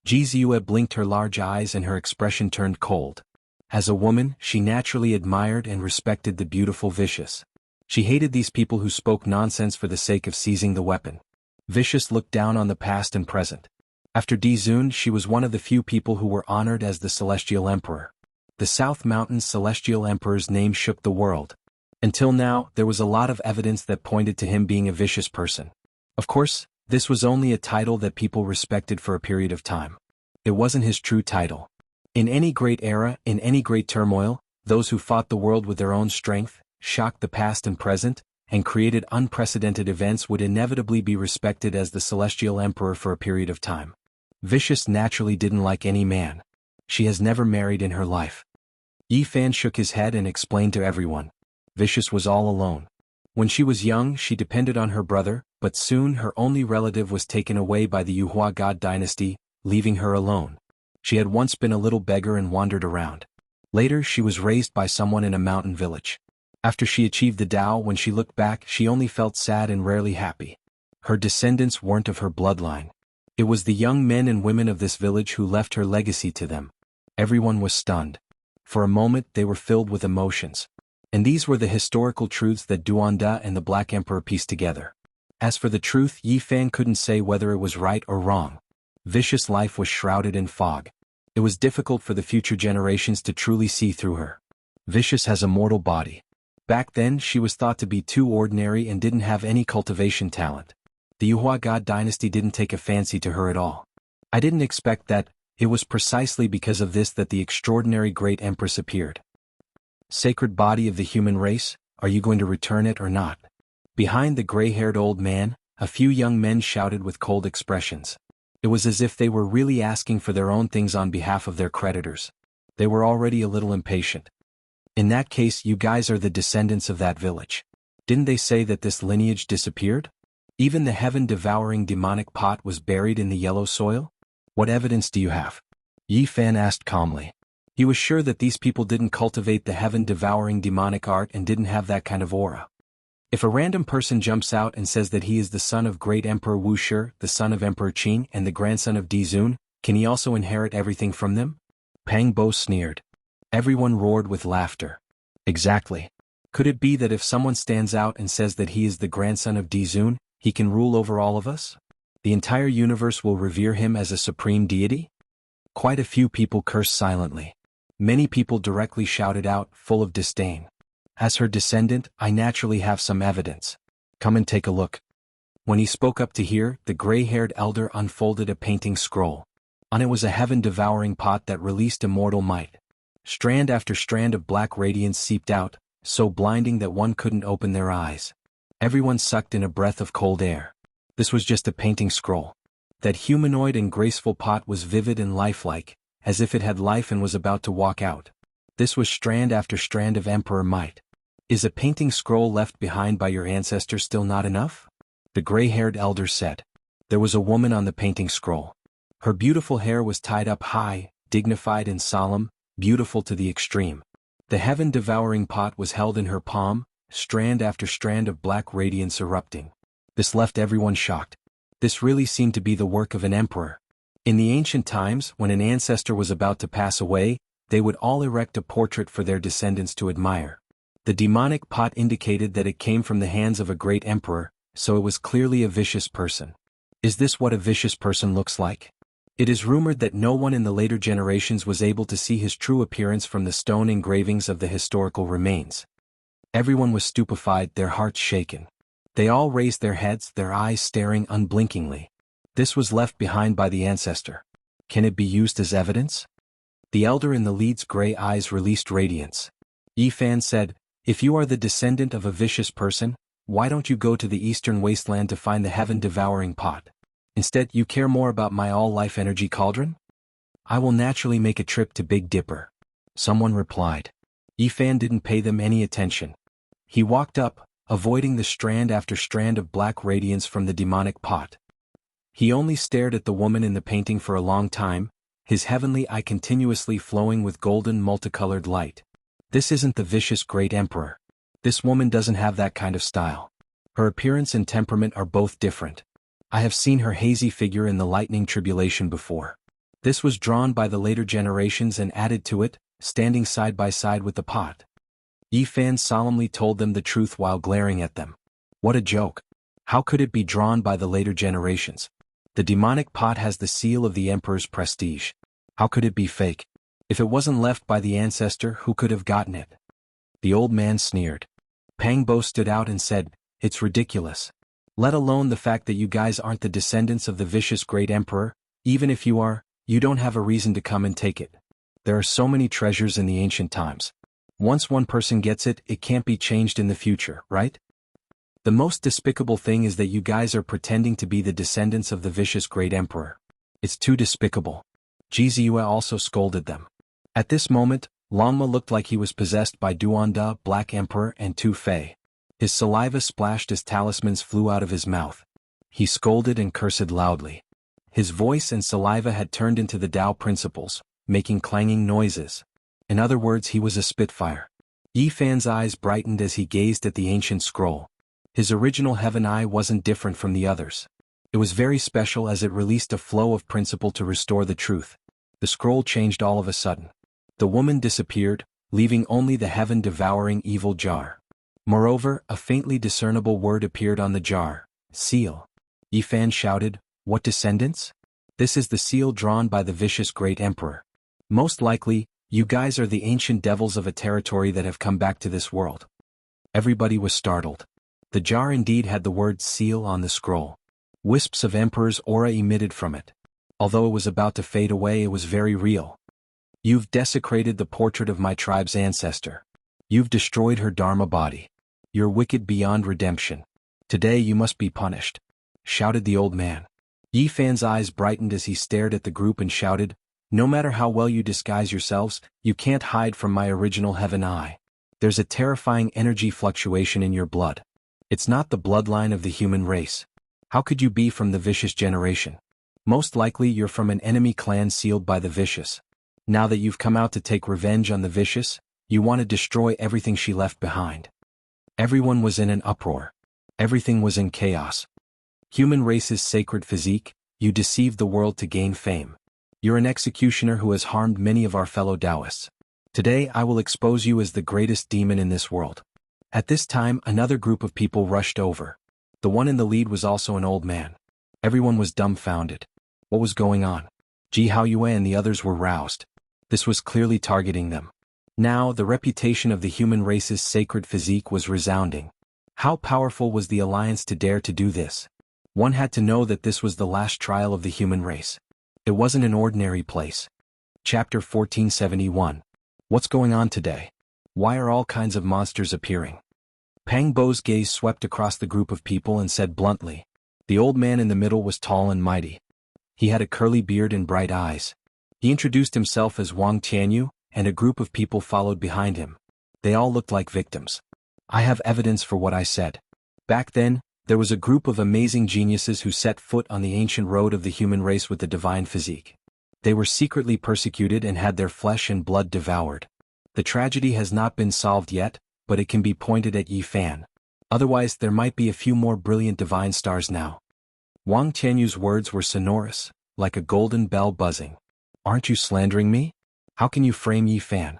Ji Ziyue blinked her large eyes and her expression turned cold. As a woman, she naturally admired and respected the beautiful Vicious. She hated these people who spoke nonsense for the sake of seizing the weapon. Vicious looked down on the past and present. After Dizun, she was one of the few people who were honored as the Celestial Emperor. The South Mountain's Celestial Emperor's name shook the world. Until now, there was a lot of evidence that pointed to him being a vicious person. Of course, this was only a title that people respected for a period of time. It wasn't his true title. In any great era, in any great turmoil, those who fought the world with their own strength, shocked the past and present, and created unprecedented events would inevitably be respected as the Celestial Emperor for a period of time. Vicious naturally didn't like any man. She has never married in her life. Yifan shook his head and explained to everyone. Vicious was all alone. When she was young, she depended on her brother, but soon her only relative was taken away by the Yuhua God dynasty, leaving her alone. She had once been a little beggar and wandered around. Later, she was raised by someone in a mountain village. After she achieved the Tao, when she looked back, she only felt sad and rarely happy. Her descendants weren't of her bloodline. It was the young men and women of this village who left her legacy to them. Everyone was stunned. For a moment, they were filled with emotions. And these were the historical truths that Duanda and the Black Emperor pieced together. As for the truth, Yifan couldn't say whether it was right or wrong. Vicious life was shrouded in fog. It was difficult for the future generations to truly see through her. Vicious has a mortal body. Back then, she was thought to be too ordinary and didn't have any cultivation talent. The Yuhua God dynasty didn't take a fancy to her at all. I didn't expect that. It was precisely because of this that the extraordinary great empress appeared. Sacred body of the human race, are you going to return it or not? Behind the gray-haired old man, a few young men shouted with cold expressions. It was as if they were really asking for their own things on behalf of their creditors. They were already a little impatient. In that case, you guys are the descendants of that village. Didn't they say that this lineage disappeared? Even the heaven-devouring demonic pot was buried in the yellow soil? What evidence do you have? Yifan asked calmly. He was sure that these people didn't cultivate the heaven-devouring demonic art and didn't have that kind of aura. If a random person jumps out and says that he is the son of great Emperor Wuxia, the son of Emperor Qin, and the grandson of Dizun, can he also inherit everything from them? Pang Bo sneered. Everyone roared with laughter. Exactly. Could it be that if someone stands out and says that he is the grandson of Dizun, he can rule over all of us? The entire universe will revere him as a supreme deity? Quite a few people cursed silently. Many people directly shouted out, full of disdain. As her descendant, I naturally have some evidence. Come and take a look. When he spoke up to hear, the gray-haired elder unfolded a painting scroll. On it was a heaven-devouring pot that released immortal might. Strand after strand of black radiance seeped out, so blinding that one couldn't open their eyes. Everyone sucked in a breath of cold air. This was just a painting scroll. That humanoid and graceful pot was vivid and lifelike, as if it had life and was about to walk out. This was strand after strand of emperor might. Is a painting scroll left behind by your ancestors still not enough? The gray-haired elder said. There was a woman on the painting scroll. Her beautiful hair was tied up high, dignified and solemn, beautiful to the extreme. The heaven-devouring pot was held in her palm, strand after strand of black radiance erupting. This left everyone shocked. This really seemed to be the work of an emperor. In the ancient times, when an ancestor was about to pass away, they would all erect a portrait for their descendants to admire. The demonic pot indicated that it came from the hands of a great emperor, so it was clearly a vicious person. Is this what a vicious person looks like? It is rumored that no one in the later generations was able to see his true appearance from the stone engravings of the historical remains. Everyone was stupefied, their hearts shaken. They all raised their heads, their eyes staring unblinkingly. This was left behind by the ancestor. Can it be used as evidence? The elder in the lead's gray eyes released radiance. Yifan said, "If you are the descendant of a vicious person, why don't you go to the eastern wasteland to find the heaven-devouring pot? Instead, you care more about my all-life energy cauldron? I will naturally make a trip to Big Dipper." Someone replied. Yifan didn't pay them any attention. He walked up, avoiding the strand after strand of black radiance from the demonic pot. He only stared at the woman in the painting for a long time, his heavenly eye continuously flowing with golden multicolored light. This isn't the vicious great emperor. This woman doesn't have that kind of style. Her appearance and temperament are both different. I have seen her hazy figure in the lightning tribulation before. This was drawn by the later generations and added to it, standing side by side with the pot. Yifan solemnly told them the truth while glaring at them. What a joke. How could it be drawn by the later generations? The demonic pot has the seal of the emperor's prestige. How could it be fake? If it wasn't left by the ancestor, who could have gotten it? The old man sneered. Pang Bo stood out and said, "It's ridiculous. Let alone the fact that you guys aren't the descendants of the vicious great emperor. Even if you are, you don't have a reason to come and take it. There are so many treasures in the ancient times. Once one person gets it, it can't be changed in the future, right? The most despicable thing is that you guys are pretending to be the descendants of the vicious great emperor. It's too despicable." Jiziua also scolded them. At this moment, Longma looked like he was possessed by Duanda, Black Emperor, and Tu Fei. His saliva splashed as talismans flew out of his mouth. He scolded and cursed loudly. His voice and saliva had turned into the Tao principles, making clanging noises. In other words, he was a spitfire. Yifan's eyes brightened as he gazed at the ancient scroll. His original heaven eye wasn't different from the others. It was very special as it released a flow of principle to restore the truth. The scroll changed all of a sudden. The woman disappeared, leaving only the heaven-devouring evil jar. Moreover, a faintly discernible word appeared on the jar, seal. Yifan shouted, "What descendants? This is the seal drawn by the vicious great emperor. Most likely, you guys are the ancient devils of a territory that have come back to this world." Everybody was startled. The jar indeed had the word seal on the scroll. Wisps of emperor's aura emitted from it. Although it was about to fade away, it was very real. "You've desecrated the portrait of my tribe's ancestor. You've destroyed her dharma body. You're wicked beyond redemption. Today you must be punished," shouted the old man. Yifan's eyes brightened as he stared at the group and shouted, "No matter how well you disguise yourselves, you can't hide from my original heaven eye. There's a terrifying energy fluctuation in your blood. It's not the bloodline of the human race. How could you be from the vicious generation? Most likely you're from an enemy clan sealed by the vicious. Now that you've come out to take revenge on the vicious, you want to destroy everything she left behind." Everyone was in an uproar. Everything was in chaos. Human race's sacred physique, you deceived the world to gain fame. You're an executioner who has harmed many of our fellow Taoists. Today I will expose you as the greatest demon in this world. At this time, another group of people rushed over. The one in the lead was also an old man. Everyone was dumbfounded. What was going on? Ji Haoyue and the others were roused. This was clearly targeting them. Now, the reputation of the human race's sacred physique was resounding. How powerful was the alliance to dare to do this? One had to know that this was the last trial of the human race. It wasn't an ordinary place. Chapter 1471. What's going on today? Why are all kinds of monsters appearing? Pang Bo's gaze swept across the group of people and said bluntly. The old man in the middle was tall and mighty. He had a curly beard and bright eyes. He introduced himself as Wang Tianyu, and a group of people followed behind him. They all looked like victims. I have evidence for what I said. Back then, there was a group of amazing geniuses who set foot on the ancient road of the human race with the divine physique. They were secretly persecuted and had their flesh and blood devoured. The tragedy has not been solved yet, but it can be pointed at Yifan. Otherwise there might be a few more brilliant divine stars now. Wang Tianyu's words were sonorous, like a golden bell buzzing. Aren't you slandering me? How can you frame Yi Fan?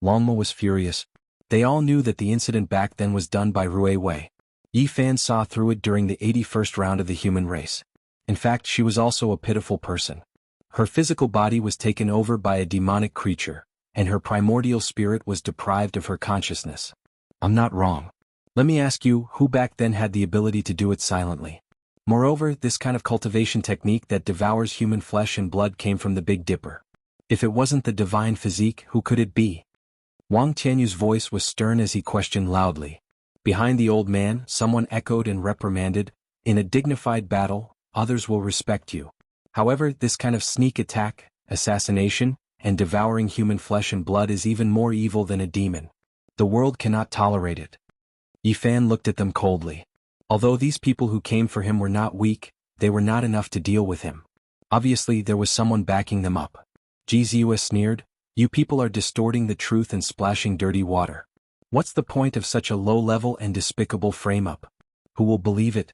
Longma was furious. They all knew that the incident back then was done by Rui Wei. Yi Fan saw through it during the 81st round of the human race. In fact, she was also a pitiful person. Her physical body was taken over by a demonic creature, and her primordial spirit was deprived of her consciousness. I'm not wrong. Let me ask you, who back then had the ability to do it silently? Moreover, this kind of cultivation technique that devours human flesh and blood came from the Big Dipper. If it wasn't the divine physique, who could it be? Wang Tianyu's voice was stern as he questioned loudly. Behind the old man, someone echoed and reprimanded, "In a dignified battle, others will respect you. However, this kind of sneak attack, assassination, and devouring human flesh and blood is even more evil than a demon. The world cannot tolerate it." Yi Fan looked at them coldly. Although these people who came for him were not weak, they were not enough to deal with him. Obviously there was someone backing them up. Ji Ziwa sneered, "You people are distorting the truth and splashing dirty water. What's the point of such a low-level and despicable frame-up? Who will believe it?"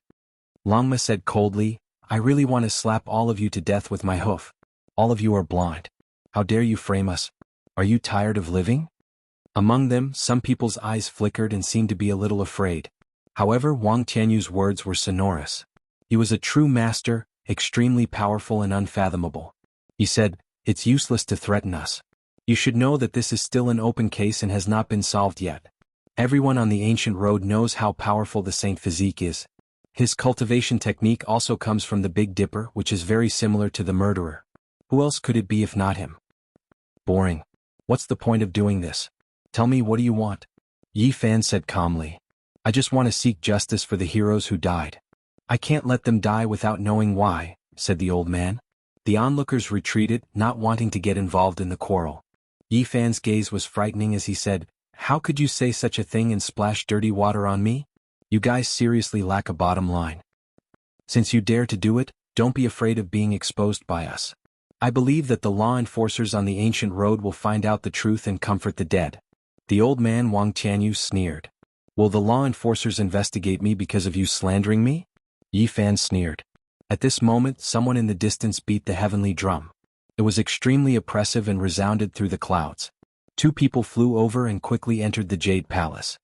Longma said coldly, "I really want to slap all of you to death with my hoof. All of you are blind. How dare you frame us? Are you tired of living?" Among them, some people's eyes flickered and seemed to be a little afraid. However, Wang Tianyu's words were sonorous. He was a true master, extremely powerful and unfathomable. He said, "It's useless to threaten us. You should know that this is still an open case and has not been solved yet. Everyone on the ancient road knows how powerful the Saint Physique is. His cultivation technique also comes from the Big Dipper, which is very similar to the murderer. Who else could it be if not him?" "Boring. What's the point of doing this? Tell me, what do you want?" Yi Fan said calmly. "I just want to seek justice for the heroes who died." "I can't let them die without knowing why," said the old man. The onlookers retreated, not wanting to get involved in the quarrel. Yi Fan's gaze was frightening as he said, "How could you say such a thing and splash dirty water on me? You guys seriously lack a bottom line. Since you dare to do it, don't be afraid of being exposed by us. I believe that the law enforcers on the ancient road will find out the truth and comfort the dead." The old man Wang Tianyu sneered. "Will the law enforcers investigate me because of you slandering me?" Yi Fan sneered. At this moment, someone in the distance beat the heavenly drum. It was extremely oppressive and resounded through the clouds. Two people flew over and quickly entered the Jade Palace.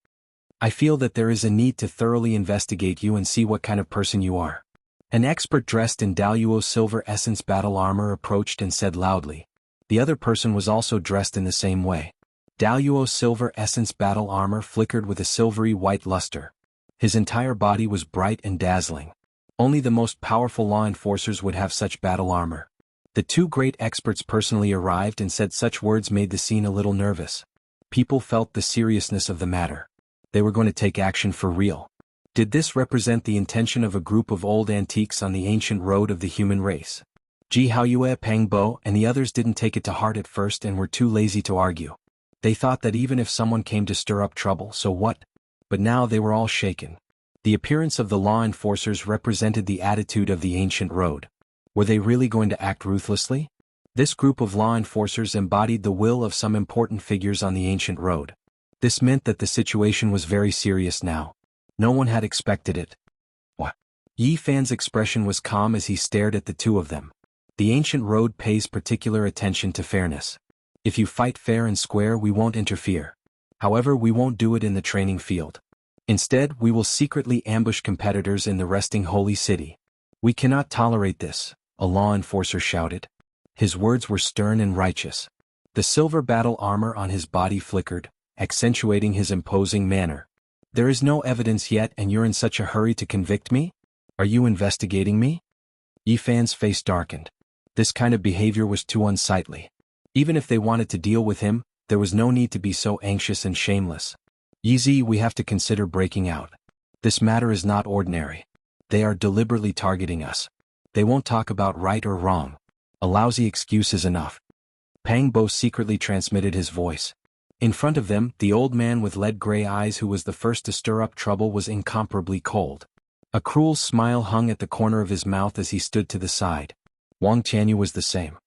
"I feel that there is a need to thoroughly investigate you and see what kind of person you are." An expert dressed in Daluo Silver Essence battle armor approached and said loudly. The other person was also dressed in the same way. Daluo Silver Essence battle armor flickered with a silvery white luster. His entire body was bright and dazzling. Only the most powerful law enforcers would have such battle armor. The two great experts personally arrived and said such words made the scene a little nervous. People felt the seriousness of the matter. They were going to take action for real. Did this represent the intention of a group of old antiques on the ancient road of the human race? Ji Haoyue, Pang Bo, and the others didn't take it to heart at first and were too lazy to argue. They thought that even if someone came to stir up trouble, so what? But now they were all shaken. The appearance of the law enforcers represented the attitude of the ancient road. Were they really going to act ruthlessly? This group of law enforcers embodied the will of some important figures on the ancient road. This meant that the situation was very serious now. No one had expected it. What? Yi Fan's expression was calm as he stared at the two of them. The ancient road pays particular attention to fairness. If you fight fair and square, we won't interfere. However, we won't do it in the training field. Instead, we will secretly ambush competitors in the resting holy city. We cannot tolerate this, a law enforcer shouted. His words were stern and righteous. The silver battle armor on his body flickered, accentuating his imposing manner. "There is no evidence yet and you're in such a hurry to convict me? Are you investigating me?" Yi Fan's face darkened. This kind of behavior was too unsightly. Even if they wanted to deal with him, there was no need to be so anxious and shameless. "Yi, we have to consider breaking out. This matter is not ordinary. They are deliberately targeting us. They won't talk about right or wrong. A lousy excuse is enough." Pang Bo secretly transmitted his voice. In front of them, the old man with lead-gray eyes who was the first to stir up trouble was incomparably cold. A cruel smile hung at the corner of his mouth as he stood to the side. Wang Tianyu was the same.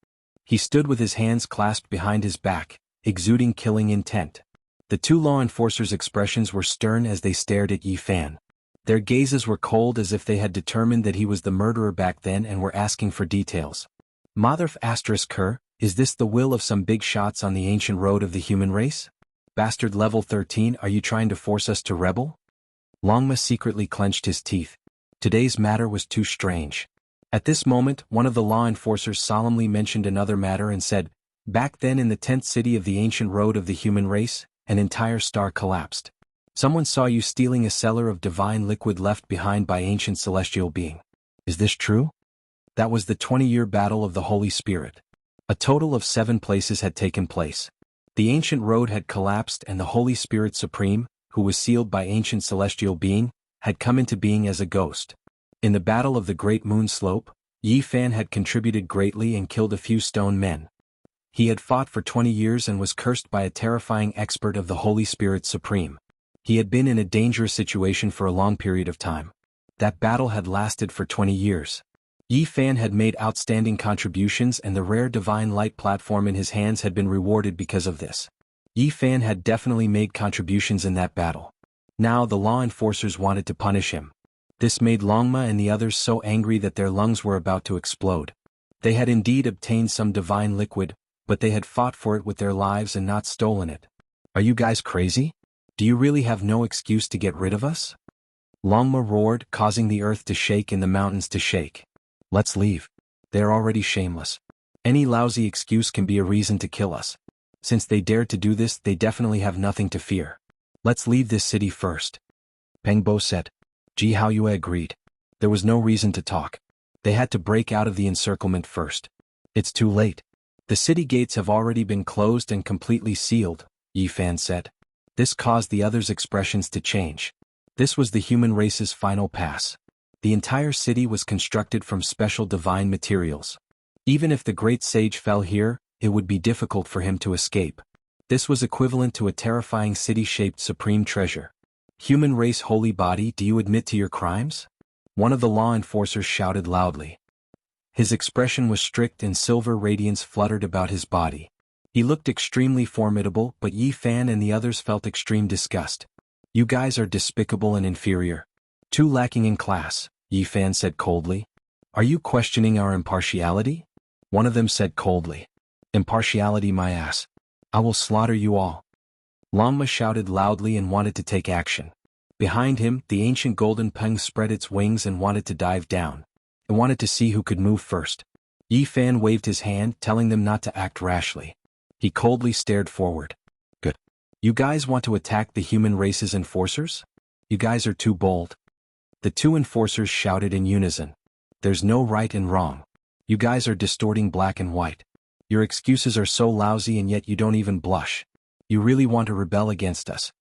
He stood with his hands clasped behind his back, exuding killing intent. The two law enforcers' expressions were stern as they stared at Yi Fan. Their gazes were cold as if they had determined that he was the murderer back then and were asking for details. Motherf *Ker, is this the will of some big shots on the ancient road of the human race? Bastard level 13, are you trying to force us to rebel? Longma secretly clenched his teeth. Today's matter was too strange. At this moment, one of the law enforcers solemnly mentioned another matter and said, back then in the 10th city of the ancient road of the human race, an entire star collapsed. Someone saw you stealing a cellar of divine liquid left behind by ancient celestial being. Is this true? That was the 20-year battle of the Holy Spirit. A total of 7 places had taken place. The ancient road had collapsed and the Holy Spirit Supreme, who was sealed by ancient celestial being, had come into being as a ghost. In the battle of the Great Moon Slope, Yi Fan had contributed greatly and killed a few stone men. He had fought for 20 years and was cursed by a terrifying expert of the Holy Spirit Supreme. He had been in a dangerous situation for a long period of time. That battle had lasted for 20 years. Yi Fan had made outstanding contributions and the rare divine light platform in his hands had been rewarded because of this. Yi Fan had definitely made contributions in that battle. Now the law enforcers wanted to punish him. This made Longma and the others so angry that their lungs were about to explode. They had indeed obtained some divine liquid, but they had fought for it with their lives and not stolen it. Are you guys crazy? Do you really have no excuse to get rid of us? Longma roared, causing the earth to shake and the mountains to shake. Let's leave. They're already shameless. Any lousy excuse can be a reason to kill us. Since they dared to do this, they definitely have nothing to fear. Let's leave this city first. Peng Bo said. Ji Haoyue agreed. There was no reason to talk. They had to break out of the encirclement first. It's too late. The city gates have already been closed and completely sealed, Yi Fan said. This caused the others' expressions to change. This was the human race's final pass. The entire city was constructed from special divine materials. Even if the great sage fell here, it would be difficult for him to escape. This was equivalent to a terrifying city-shaped supreme treasure. Human race holy body, do you admit to your crimes? One of the law enforcers shouted loudly. His expression was strict and silver radiance fluttered about his body. He looked extremely formidable, but Yi Fan and the others felt extreme disgust. You guys are despicable and inferior. Too lacking in class, Yi Fan said coldly. Are you questioning our impartiality? One of them said coldly. Impartiality my ass. I will slaughter you all. Longma shouted loudly and wanted to take action. Behind him, the ancient golden peng spread its wings and wanted to dive down. It wanted to see who could move first. Yi Fan waved his hand, telling them not to act rashly. He coldly stared forward. Good. You guys want to attack the human race's enforcers? You guys are too bold. The two enforcers shouted in unison. There's no right and wrong. You guys are distorting black and white. Your excuses are so lousy and yet you don't even blush. You really want to rebel against us.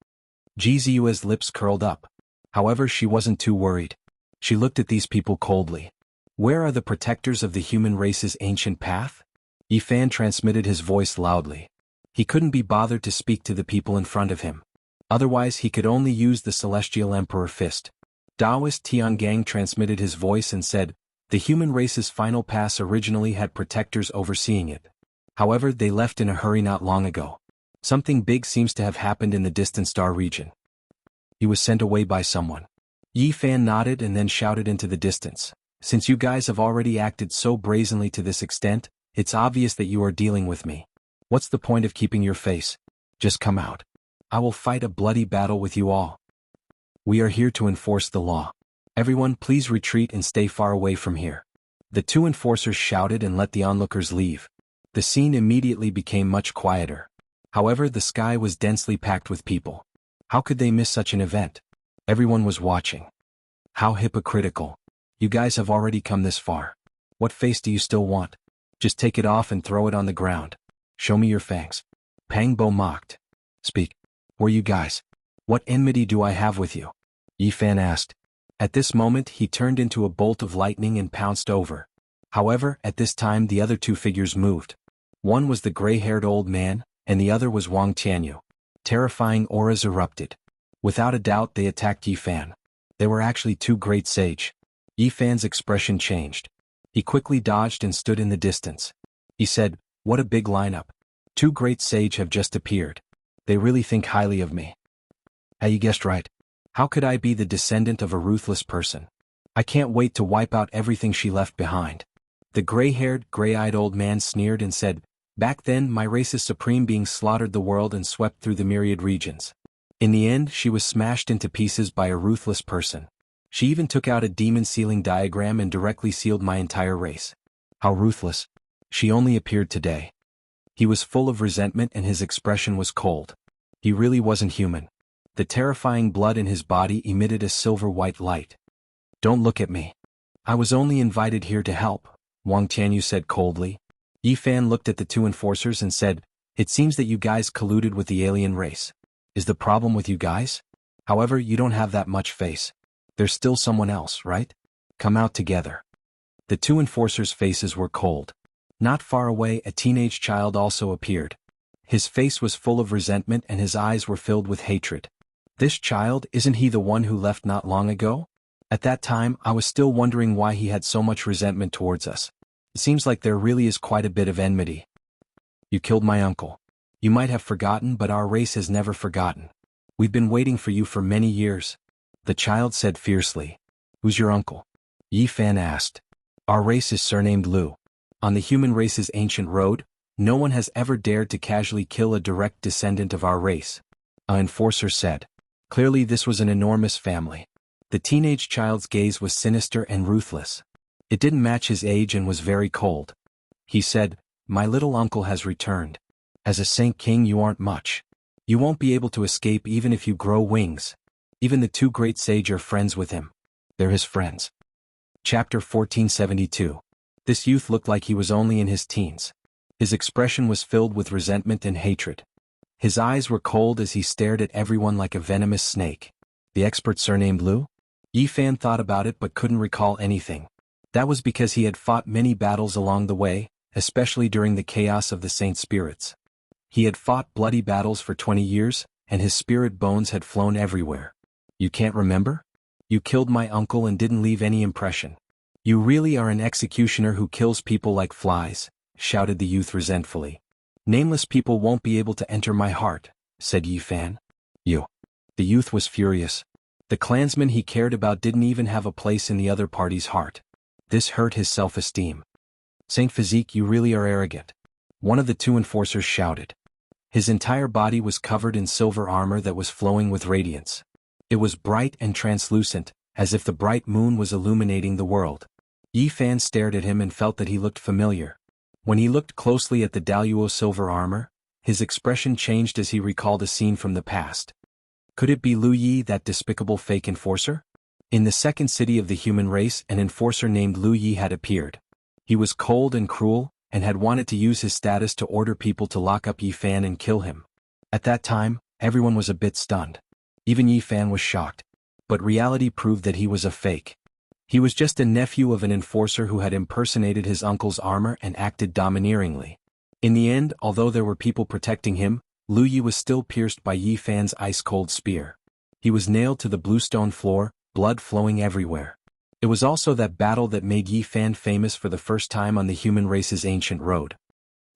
Ji Ziyue's lips curled up. However, she wasn't too worried. She looked at these people coldly. Where are the protectors of the human race's ancient path? Yi Fan transmitted his voice loudly. He couldn't be bothered to speak to the people in front of him. Otherwise he could only use the Celestial Emperor Fist. Taoist Tiangang transmitted his voice and said, the human race's final pass originally had protectors overseeing it. However, they left in a hurry not long ago. Something big seems to have happened in the distant star region. He was sent away by someone. Yi Fan nodded and then shouted into the distance. Since you guys have already acted so brazenly to this extent, it's obvious that you are dealing with me. What's the point of keeping your face? Just come out. I will fight a bloody battle with you all. We are here to enforce the law. Everyone please retreat and stay far away from here. The two enforcers shouted and let the onlookers leave. The scene immediately became much quieter. However, the sky was densely packed with people. How could they miss such an event? Everyone was watching. How hypocritical. You guys have already come this far. What face do you still want? Just take it off and throw it on the ground. Show me your fangs. Peng Bo mocked. Speak. Who are you guys? What enmity do I have with you? Yi Fan asked. At this moment he turned into a bolt of lightning and pounced over. However, at this time the other two figures moved. One was the gray-haired old man, and the other was Wang Tianyu. Terrifying auras erupted. Without a doubt they attacked Yi Fan. They were actually two great sage. Yi Fan's expression changed. He quickly dodged and stood in the distance. He said, what a big lineup. Two great sage have just appeared. They really think highly of me. Hey, you guessed right. How could I be the descendant of a ruthless person? I can't wait to wipe out everything she left behind. The gray-haired, gray-eyed old man sneered and said, back then my race's supreme being slaughtered the world and swept through the myriad regions. In the end, she was smashed into pieces by a ruthless person. She even took out a demon sealing diagram and directly sealed my entire race. How ruthless. She only appeared today. He was full of resentment and his expression was cold. He really wasn't human. The terrifying blood in his body emitted a silver-white light. Don't look at me. I was only invited here to help, Wang Tianyu said coldly. Yi Fan looked at the two enforcers and said, it seems that you guys colluded with the alien race. Is the problem with you guys? However, you don't have that much face. There's still someone else, right? Come out together. The two enforcers' faces were cold. Not far away, a teenage child also appeared. His face was full of resentment and his eyes were filled with hatred. This child, isn't he the one who left not long ago? At that time, I was still wondering why he had so much resentment towards us. It seems like there really is quite a bit of enmity. You killed my uncle. You might have forgotten, but our race has never forgotten. We've been waiting for you for many years. The child said fiercely. Who's your uncle? Yi Fan asked. Our race is surnamed Lu. On the human race's ancient road, no one has ever dared to casually kill a direct descendant of our race. An enforcer said. Clearly this was an enormous family. The teenage child's gaze was sinister and ruthless. It didn't match his age and was very cold. He said, my little uncle has returned. As a Saint King you aren't much. You won't be able to escape even if you grow wings. Even the two great sage are friends with him. They're his friends. Chapter 1472. This youth looked like he was only in his teens. His expression was filled with resentment and hatred. His eyes were cold as he stared at everyone like a venomous snake. The expert surnamed Lu? Yi Fan thought about it but couldn't recall anything. That was because he had fought many battles along the way, especially during the chaos of the Saint Spirits. He had fought bloody battles for 20 years, and his spirit bones had flown everywhere. You can't remember? You killed my uncle and didn't leave any impression. You really are an executioner who kills people like flies, shouted the youth resentfully. Nameless people won't be able to enter my heart, said Yi Fan. You. The youth was furious. The clansman he cared about didn't even have a place in the other party's heart. This hurt his self-esteem. Saint Physique, you really are arrogant. One of the two enforcers shouted. His entire body was covered in silver armor that was flowing with radiance. It was bright and translucent, as if the bright moon was illuminating the world. Yi Fan stared at him and felt that he looked familiar. When he looked closely at the Daluo silver armor, his expression changed as he recalled a scene from the past. Could it be Lu Yi, that despicable fake enforcer? In the second city of the human race, an enforcer named Lu Yi had appeared. He was cold and cruel, and had wanted to use his status to order people to lock up Yi Fan and kill him. At that time, everyone was a bit stunned. Even Yi Fan was shocked. But reality proved that he was a fake. He was just a nephew of an enforcer who had impersonated his uncle's armor and acted domineeringly. In the end, although there were people protecting him, Lu Yi was still pierced by Yi Fan's ice-cold spear. He was nailed to the bluestone floor, blood flowing everywhere. It was also that battle that made Yi Fan famous for the first time on the human race's ancient road.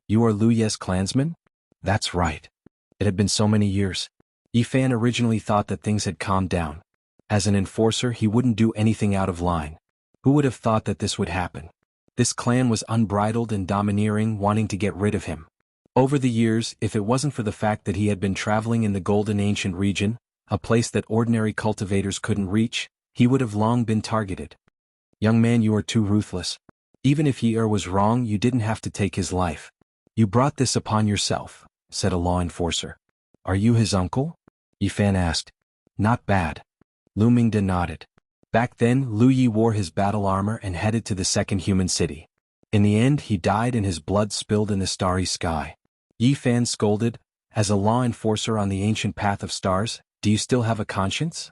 You are Lu Ye's clansman? That's right. It had been so many years. Yi Fan originally thought that things had calmed down. As an enforcer, he wouldn't do anything out of line. Who would have thought that this would happen? This clan was unbridled and domineering, wanting to get rid of him. Over the years, if it wasn't for the fact that he had been traveling in the Golden Ancient region, a place that ordinary cultivators couldn't reach, he would have long been targeted. Young man, you are too ruthless. Even if Yi was wrong, you didn't have to take his life. You brought this upon yourself, said a law enforcer. Are you his uncle? Yi Fan asked. Not bad. Lu Mingda nodded. Back then, Lu Yi wore his battle armor and headed to the second human city. In the end, he died and his blood spilled in the starry sky. Yi Fan scolded, as a law enforcer on the ancient path of stars, do you still have a conscience?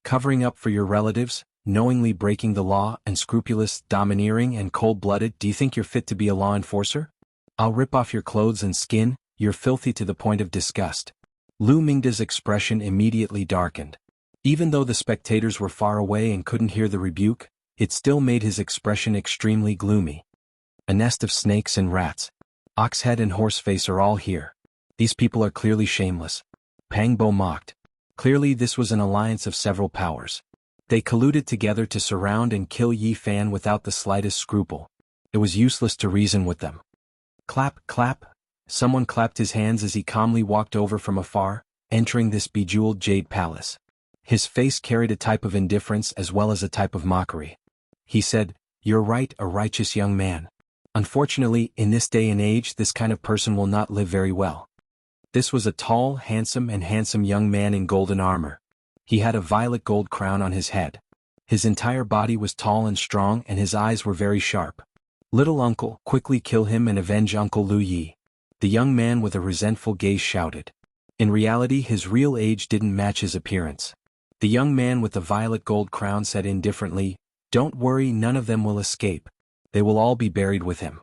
Covering up for your relatives, knowingly breaking the law, unscrupulous, domineering, and cold-blooded, do you think you're fit to be a law enforcer? I'll rip off your clothes and skin, you're filthy to the point of disgust. Lu Mingda's expression immediately darkened. Even though the spectators were far away and couldn't hear the rebuke, it still made his expression extremely gloomy. A nest of snakes and rats. Oxhead and Horseface are all here. These people are clearly shameless. Pang Bo mocked. Clearly this was an alliance of several powers. They colluded together to surround and kill Yi Fan without the slightest scruple. It was useless to reason with them. Clap, clap. Someone clapped his hands as he calmly walked over from afar, entering this bejeweled jade palace. His face carried a type of indifference as well as a type of mockery. He said, "You're right, a righteous young man. Unfortunately, in this day and age this kind of person will not live very well." This was a tall, handsome young man in golden armor. He had a violet gold crown on his head. His entire body was tall and strong and his eyes were very sharp. "Little uncle, quickly kill him and avenge Uncle Lu Yi," the young man with a resentful gaze shouted. In reality his real age didn't match his appearance. The young man with the violet gold crown said indifferently, "Don't worry, none of them will escape. They will all be buried with him."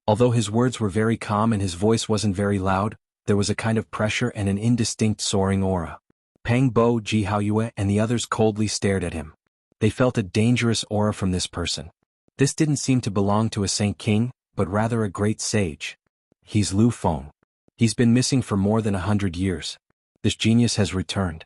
Although his words were very calm and his voice wasn't very loud, there was a kind of pressure and an indistinct soaring aura. Pang Bo, Jianghu, and the others coldly stared at him. They felt a dangerous aura from this person. This didn't seem to belong to a saint king, but rather a great sage. He's Lu Feng. He's been missing for more than 100 years. This genius has returned.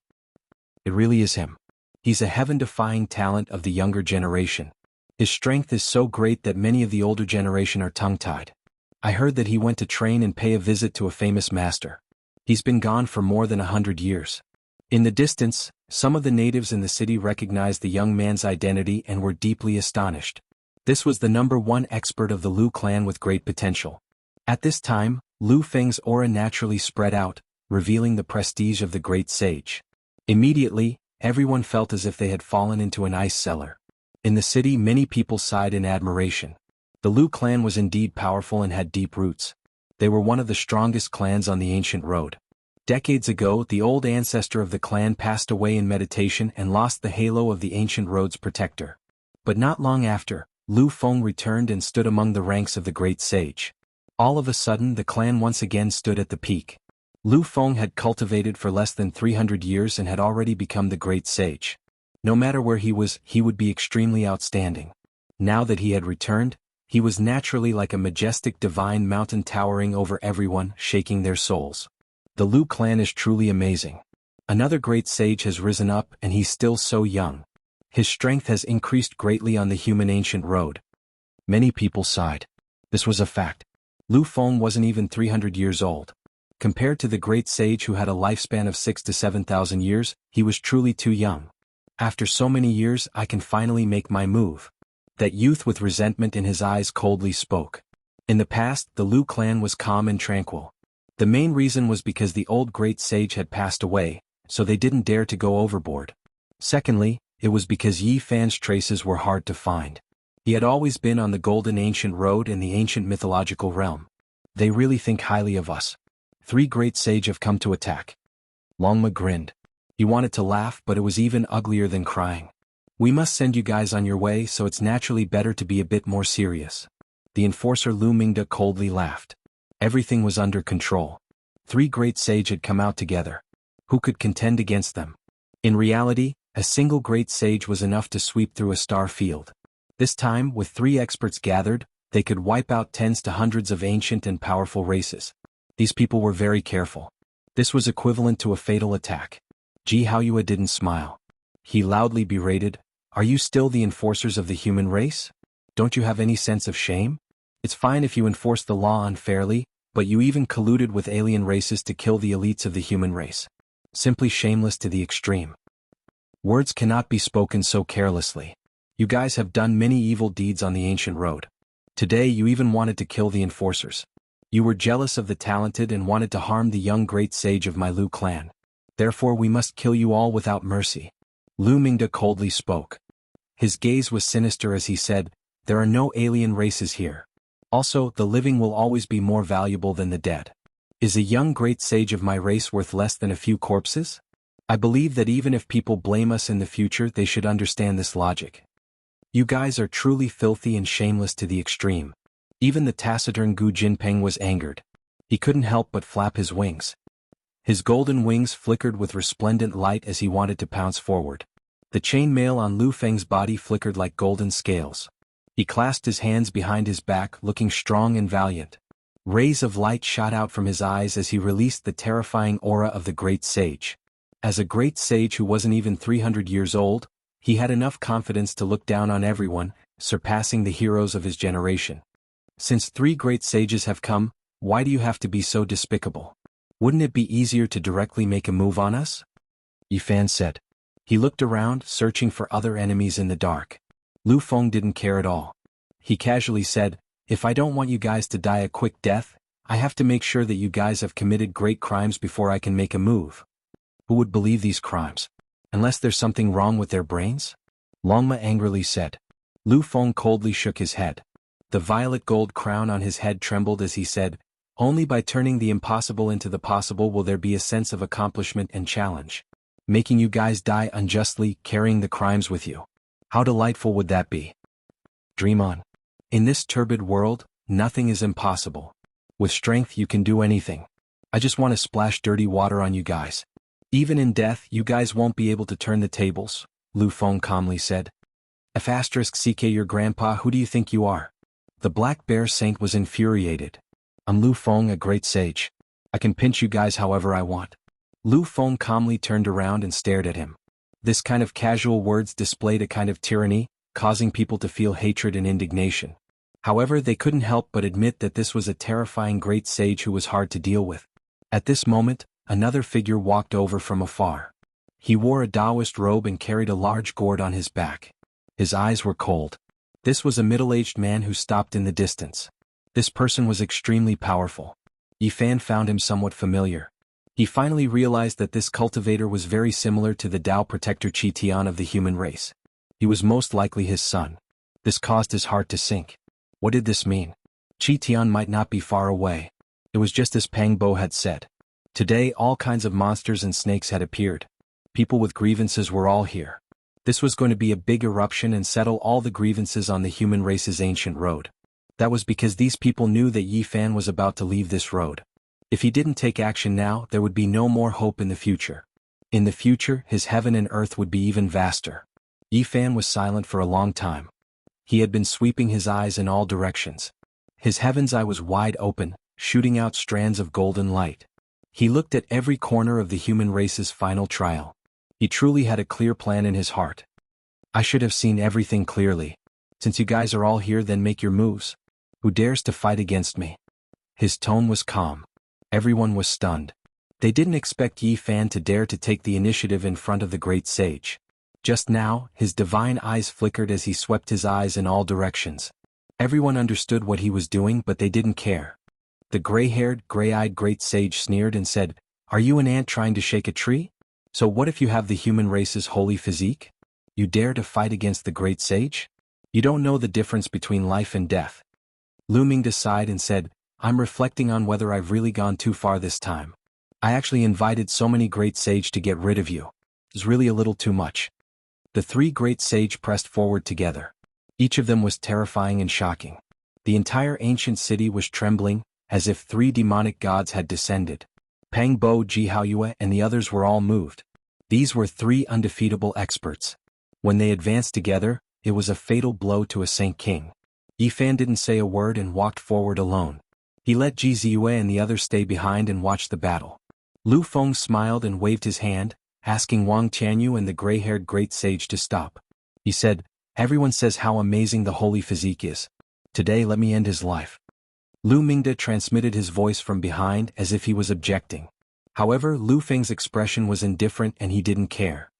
It really is him. He's a heaven-defying talent of the younger generation. His strength is so great that many of the older generation are tongue-tied. I heard that he went to train and pay a visit to a famous master. He's been gone for more than 100 years. In the distance, some of the natives in the city recognized the young man's identity and were deeply astonished. This was the #1 expert of the Lu clan with great potential. At this time, Lu Feng's aura naturally spread out, revealing the prestige of the great sage. Immediately, everyone felt as if they had fallen into an ice cellar. In the city many people sighed in admiration. The Lu clan was indeed powerful and had deep roots. They were one of the strongest clans on the ancient road. Decades ago the old ancestor of the clan passed away in meditation and lost the halo of the ancient road's protector. But not long after, Lu Feng returned and stood among the ranks of the great sage. All of a sudden the clan once again stood at the peak. Lu Feng had cultivated for less than 300 years and had already become the great sage. No matter where he was, he would be extremely outstanding. Now that he had returned, he was naturally like a majestic divine mountain towering over everyone, shaking their souls. The Lu clan is truly amazing. Another great sage has risen up and he's still so young. His strength has increased greatly on the human ancient road. Many people sighed. This was a fact. Lu Feng wasn't even 300 years old. Compared to the great sage who had a lifespan of 6,000 to 7,000 years, he was truly too young. After so many years I can finally make my move. That youth with resentment in his eyes coldly spoke. In the past, the Lu clan was calm and tranquil. The main reason was because the old great sage had passed away, so they didn't dare to go overboard. Secondly, it was because Yi Fan's traces were hard to find. He had always been on the golden ancient road in the ancient mythological realm. They really think highly of us. 3 great sage have come to attack. Longma grinned. He wanted to laugh but it was even uglier than crying. "We must send you guys on your way, so it's naturally better to be a bit more serious." The enforcer Lu Mingda coldly laughed. Everything was under control. 3 great sage had come out together. Who could contend against them? In reality, a single great sage was enough to sweep through a star field. This time, with 3 experts gathered, they could wipe out tens to hundreds of ancient and powerful races. These people were very careful. This was equivalent to a fatal attack. Jianghu didn't smile. He loudly berated, "Are you still the enforcers of the human race? Don't you have any sense of shame? It's fine if you enforce the law unfairly, but you even colluded with alien races to kill the elites of the human race. Simply shameless to the extreme. Words cannot be spoken so carelessly. You guys have done many evil deeds on the ancient road. Today you even wanted to kill the enforcers. You were jealous of the talented and wanted to harm the young great sage of my Lu clan. Therefore we must kill you all without mercy." Lu Mingda coldly spoke. His gaze was sinister as he said, "There are no alien races here. Also, the living will always be more valuable than the dead. Is a young great sage of my race worth less than a few corpses? I believe that even if people blame us in the future they should understand this logic. You guys are truly filthy and shameless to the extreme." Even the taciturn Gu Jinpeng was angered. He couldn't help but flap his wings. His golden wings flickered with resplendent light as he wanted to pounce forward. The chainmail on Lu Feng's body flickered like golden scales. He clasped his hands behind his back looking strong and valiant. Rays of light shot out from his eyes as he released the terrifying aura of the great sage. As a great sage who wasn't even 300 years old, he had enough confidence to look down on everyone, surpassing the heroes of his generation. Since 3 great sages have come, why do you have to be so despicable? Wouldn't it be easier to directly make a move on us? Yi Fan said. He looked around, searching for other enemies in the dark. Lu Feng didn't care at all. He casually said, "If I don't want you guys to die a quick death, I have to make sure that you guys have committed great crimes before I can make a move." Who would believe these crimes? Unless there's something wrong with their brains? Longma angrily said. Lu Feng coldly shook his head. The violet gold crown on his head trembled as he said, "Only by turning the impossible into the possible will there be a sense of accomplishment and challenge. Making you guys die unjustly, carrying the crimes with you. How delightful would that be? Dream on. In this turbid world, nothing is impossible. With strength you can do anything. I just want to splash dirty water on you guys. Even in death you guys won't be able to turn the tables," Lu Feng calmly said. "CK your grandpa, who do you think you are?" The Black Bear Saint was infuriated. "I'm Lu Feng, a great sage. I can pinch you guys however I want." Lu Feng calmly turned around and stared at him. This kind of casual words displayed a kind of tyranny, causing people to feel hatred and indignation. However, they couldn't help but admit that this was a terrifying great sage who was hard to deal with. At this moment, another figure walked over from afar. He wore a Taoist robe and carried a large gourd on his back. His eyes were cold. This was a middle-aged man who stopped in the distance. This person was extremely powerful. Yi Fan found him somewhat familiar. He finally realized that this cultivator was very similar to the Tao protector Qi Tian of the human race. He was most likely his son. This caused his heart to sink. What did this mean? Qi Tian might not be far away. It was just as Pang Bo had said. Today all kinds of monsters and snakes had appeared. People with grievances were all here. This was going to be a big eruption and settle all the grievances on the human race's ancient road. That was because these people knew that Yi Fan was about to leave this road. If he didn't take action now, there would be no more hope in the future. In the future, his heaven and earth would be even vaster. Yi Fan was silent for a long time. He had been sweeping his eyes in all directions. His heaven's eye was wide open, shooting out strands of golden light. He looked at every corner of the human race's final trial. He truly had a clear plan in his heart. "I should have seen everything clearly. Since you guys are all here, then make your moves. Who dares to fight against me?" His tone was calm. Everyone was stunned. They didn't expect Yi Fan to dare to take the initiative in front of the great sage. Just now, his divine eyes flickered as he swept his eyes in all directions. Everyone understood what he was doing, but they didn't care. The gray-haired, gray-eyed great sage sneered and said, "Are you an ant trying to shake a tree? So what if you have the human race's holy physique? You dare to fight against the great sage? You don't know the difference between life and death." Lu Mingda sighed and said, "I'm reflecting on whether I've really gone too far this time. I actually invited so many great sage to get rid of you. It's really a little too much." The 3 great sage pressed forward together. Each of them was terrifying and shocking. The entire ancient city was trembling, as if 3 demonic gods had descended. Pang Bo, Ji Haoyue and the others were all moved. These were 3 undefeatable experts. When they advanced together, it was a fatal blow to a Saint King. Yi Fan didn't say a word and walked forward alone. He let Ji Ziyue and the others stay behind and watch the battle. Lu Feng smiled and waved his hand, asking Wang Tianyu and the gray-haired great sage to stop. He said, "Everyone says how amazing the holy physique is. Today let me end his life." Lu Mingda transmitted his voice from behind as if he was objecting. However, Lu Feng's expression was indifferent and he didn't care.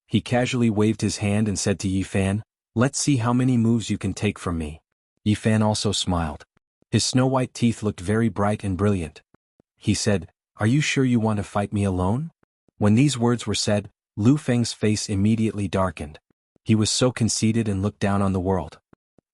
He casually waved his hand and said to Yi Fan, "Let's see how many moves you can take from me." Yi Fan also smiled. His snow-white teeth looked very bright and brilliant. He said, "Are you sure you want to fight me alone?" When these words were said, Lu Feng's face immediately darkened. He was so conceited and looked down on the world.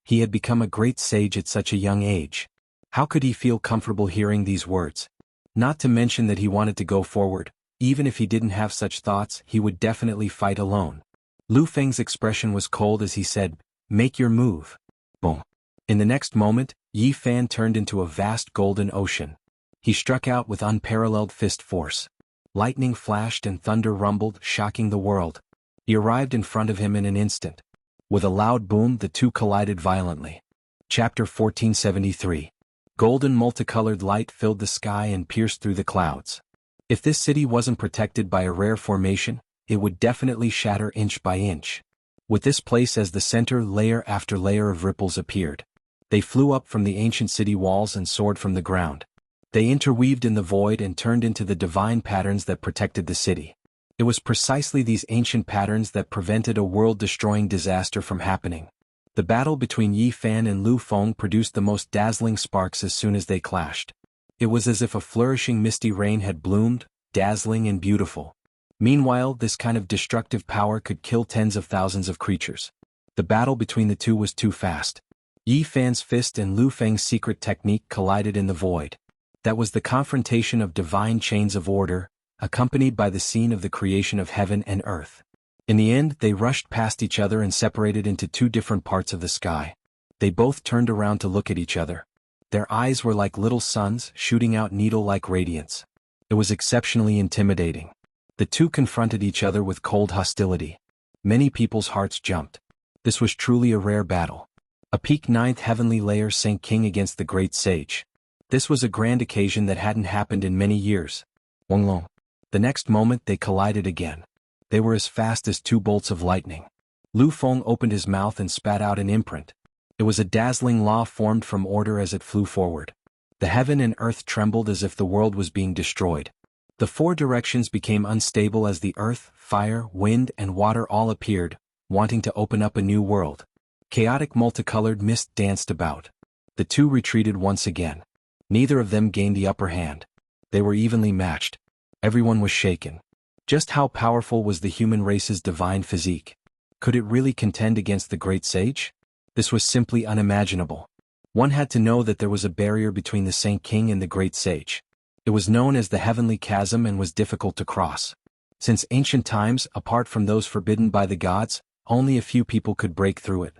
He had become a great sage at such a young age. How could he feel comfortable hearing these words? Not to mention that he wanted to go forward. Even if he didn't have such thoughts, he would definitely fight alone. Lu Feng's expression was cold as he said, "Make your move." Boom. In the next moment, Yi Fan turned into a vast golden ocean. He struck out with unparalleled fist force. Lightning flashed and thunder rumbled, shocking the world. He arrived in front of him in an instant. With a loud boom, the two collided violently. Chapter 1473. Golden multicolored light filled the sky and pierced through the clouds. If this city wasn't protected by a rare formation, it would definitely shatter inch by inch. With this place as the center, layer after layer of ripples appeared. They flew up from the ancient city walls and soared from the ground. They interweaved in the void and turned into the divine patterns that protected the city. It was precisely these ancient patterns that prevented a world-destroying disaster from happening. The battle between Yi Fan and Lu Feng produced the most dazzling sparks as soon as they clashed. It was as if a flourishing misty rain had bloomed, dazzling and beautiful. Meanwhile, this kind of destructive power could kill tens of thousands of creatures. The battle between the two was too fast. Yi Fan's fist and Lu Feng's secret technique collided in the void. That was the confrontation of divine chains of order, accompanied by the scene of the creation of heaven and earth. In the end, they rushed past each other and separated into two different parts of the sky. They both turned around to look at each other. Their eyes were like little suns, shooting out needle-like radiance. It was exceptionally intimidating. The two confronted each other with cold hostility. Many people's hearts jumped. This was truly a rare battle. A peak ninth heavenly layer sank king against the great sage. This was a grand occasion that hadn't happened in many years. Wonglong. The next moment they collided again. They were as fast as two bolts of lightning. Lu Feng opened his mouth and spat out an imprint. It was a dazzling law formed from order as it flew forward. The heaven and earth trembled as if the world was being destroyed. The four directions became unstable as the earth, fire, wind, and water all appeared, wanting to open up a new world. Chaotic multicolored mist danced about. The two retreated once again. Neither of them gained the upper hand. They were evenly matched. Everyone was shaken. Just how powerful was the human race's divine physique? Could it really contend against the great sage? This was simply unimaginable. One had to know that there was a barrier between the Saint King and the great sage. It was known as the heavenly chasm and was difficult to cross. Since ancient times, apart from those forbidden by the gods, only a few people could break through it.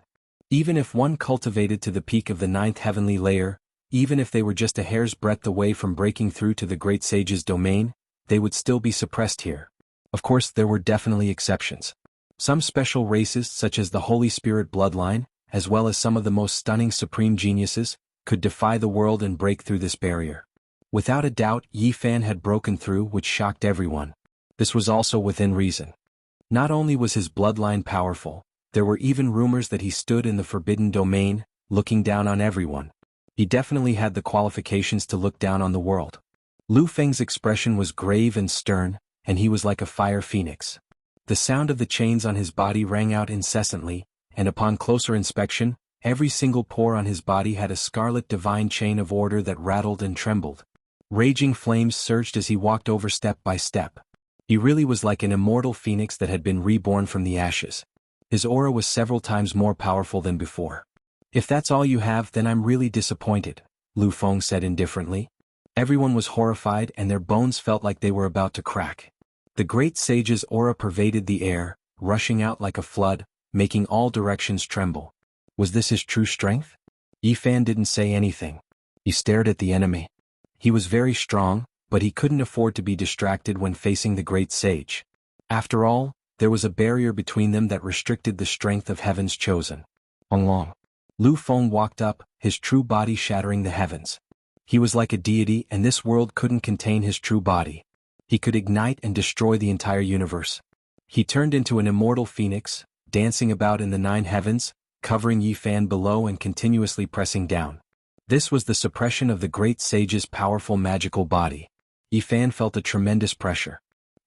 Even if one cultivated to the peak of the ninth heavenly layer, even if they were just a hair's breadth away from breaking through to the great sage's domain, they would still be suppressed here. Of course, there were definitely exceptions. Some special races, such as the Holy Spirit bloodline, as well as some of the most stunning supreme geniuses, could defy the world and break through this barrier. Without a doubt, Yi Fan had broken through, which shocked everyone. This was also within reason. Not only was his bloodline powerful, there were even rumors that he stood in the forbidden domain, looking down on everyone. He definitely had the qualifications to look down on the world. Lu Feng's expression was grave and stern, and he was like a fire phoenix. The sound of the chains on his body rang out incessantly, and upon closer inspection, every single pore on his body had a scarlet divine chain of order that rattled and trembled. Raging flames surged as he walked over step by step. He really was like an immortal phoenix that had been reborn from the ashes. His aura was several times more powerful than before. "If that's all you have, then I'm really disappointed," Lu Feng said indifferently. Everyone was horrified and their bones felt like they were about to crack. The great sage's aura pervaded the air, rushing out like a flood, making all directions tremble. Was this his true strength? Yi Fan didn't say anything. He stared at the enemy. He was very strong, but he couldn't afford to be distracted when facing the great sage. After all, there was a barrier between them that restricted the strength of heaven's chosen. Long. Lu Feng walked up, his true body shattering the heavens. He was like a deity and this world couldn't contain his true body. He could ignite and destroy the entire universe. He turned into an immortal phoenix, dancing about in the nine heavens, covering Yi Fan below and continuously pressing down. This was the suppression of the great sage's powerful magical body. Yi Fan felt a tremendous pressure.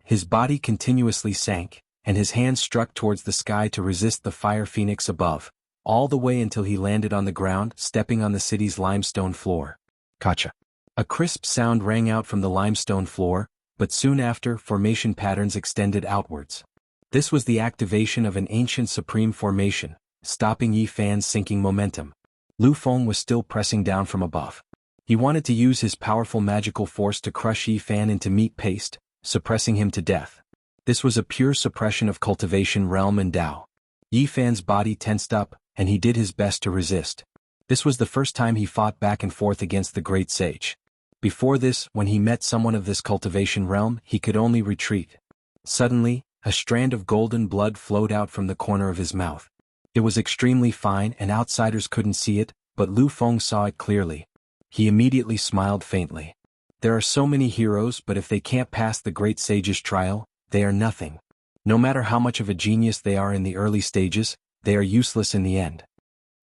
His body continuously sank, and his hands struck towards the sky to resist the fire phoenix above, all the way until he landed on the ground, stepping on the city's limestone floor. Kacha. A crisp sound rang out from the limestone floor, but soon after, formation patterns extended outwards. This was the activation of an ancient supreme formation, stopping Yi Fan's sinking momentum. Lu Feng was still pressing down from above. He wanted to use his powerful magical force to crush Yi Fan into meat paste, suppressing him to death. This was a pure suppression of cultivation realm and Tao. Yi Fan's body tensed up, and he did his best to resist. This was the first time he fought back and forth against the great sage. Before this, when he met someone of this cultivation realm, he could only retreat. Suddenly, a strand of golden blood flowed out from the corner of his mouth. It was extremely fine and outsiders couldn't see it, but Lu Feng saw it clearly. He immediately smiled faintly. There are so many heroes, but if they can't pass the great sage's trial, they are nothing. No matter how much of a genius they are in the early stages, they are useless in the end.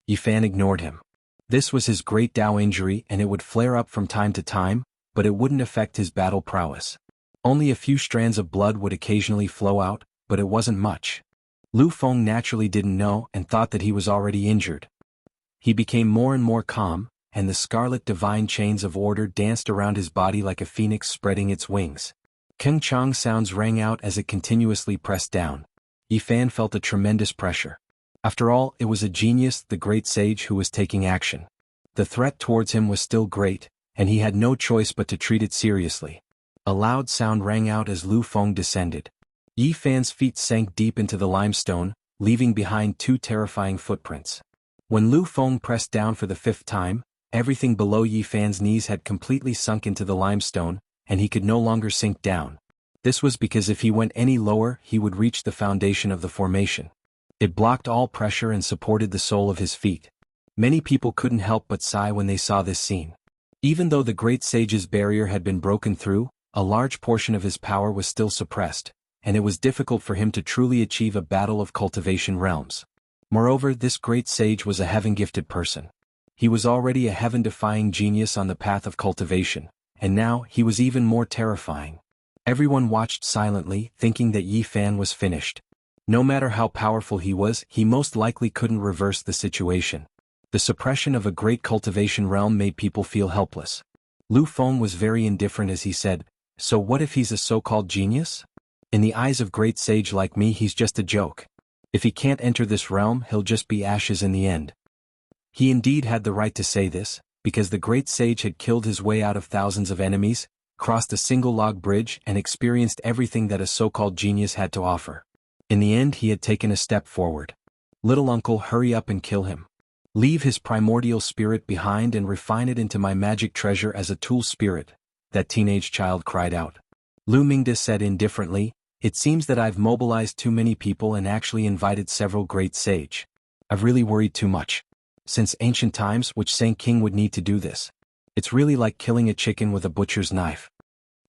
Yi Fan ignored him. This was his great Dao injury and it would flare up from time to time, but it wouldn't affect his battle prowess. Only a few strands of blood would occasionally flow out, but it wasn't much. Lu Feng naturally didn't know and thought that he was already injured. He became more and more calm, and the scarlet divine chains of order danced around his body like a phoenix spreading its wings. Keng Chang sounds rang out as it continuously pressed down. Yi Fan felt a tremendous pressure. After all, it was a genius, the great sage, who was taking action. The threat towards him was still great, and he had no choice but to treat it seriously. A loud sound rang out as Lu Feng descended. Yi Fan's feet sank deep into the limestone, leaving behind 2 terrifying footprints. When Lu Feng pressed down for the 5th time, everything below Yi Fan's knees had completely sunk into the limestone, and he could no longer sink down. This was because if he went any lower he would reach the foundation of the formation. It blocked all pressure and supported the sole of his feet. Many people couldn't help but sigh when they saw this scene. Even though the great sage's barrier had been broken through, a large portion of his power was still suppressed, and it was difficult for him to truly achieve a battle of cultivation realms. Moreover, this great sage was a heaven-gifted person. He was already a heaven-defying genius on the path of cultivation, and now he was even more terrifying. Everyone watched silently, thinking that Yi Fan was finished. No matter how powerful he was, he most likely couldn't reverse the situation. The suppression of a great cultivation realm made people feel helpless. Lu Feng was very indifferent as he said, "So what if he's a so-called genius? In the eyes of great sage like me he's just a joke. If he can't enter this realm he'll just be ashes in the end." He indeed had the right to say this, because the great sage had killed his way out of thousands of enemies, crossed a single log bridge and experienced everything that a so-called genius had to offer. In the end he had taken a step forward. "Little uncle, hurry up and kill him. Leave his primordial spirit behind and refine it into my magic treasure as a tool spirit," that teenage child cried out. Lu Mingde said indifferently, "It seems that I've mobilized too many people and actually invited several great sage. I've really worried too much. Since ancient times, which Saint King would need to do this? It's really like killing a chicken with a butcher's knife."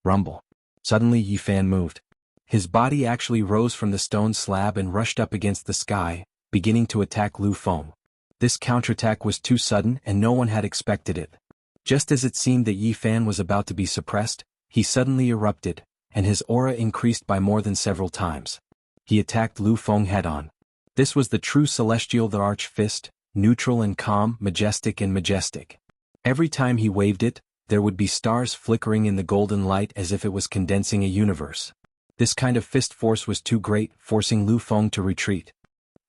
Rumble. Suddenly Yi Fan moved. His body actually rose from the stone slab and rushed up against the sky, beginning to attack Lu Feng. This counterattack was too sudden and no one had expected it. Just as it seemed that Yi Fan was about to be suppressed, he suddenly erupted, and his aura increased by more than several times. He attacked Lu Feng head-on. This was the true celestial the Arch Fist, neutral and calm, majestic and majestic. Every time he waved it, there would be stars flickering in the golden light as if it was condensing a universe. This kind of fist force was too great, forcing Lu Feng to retreat.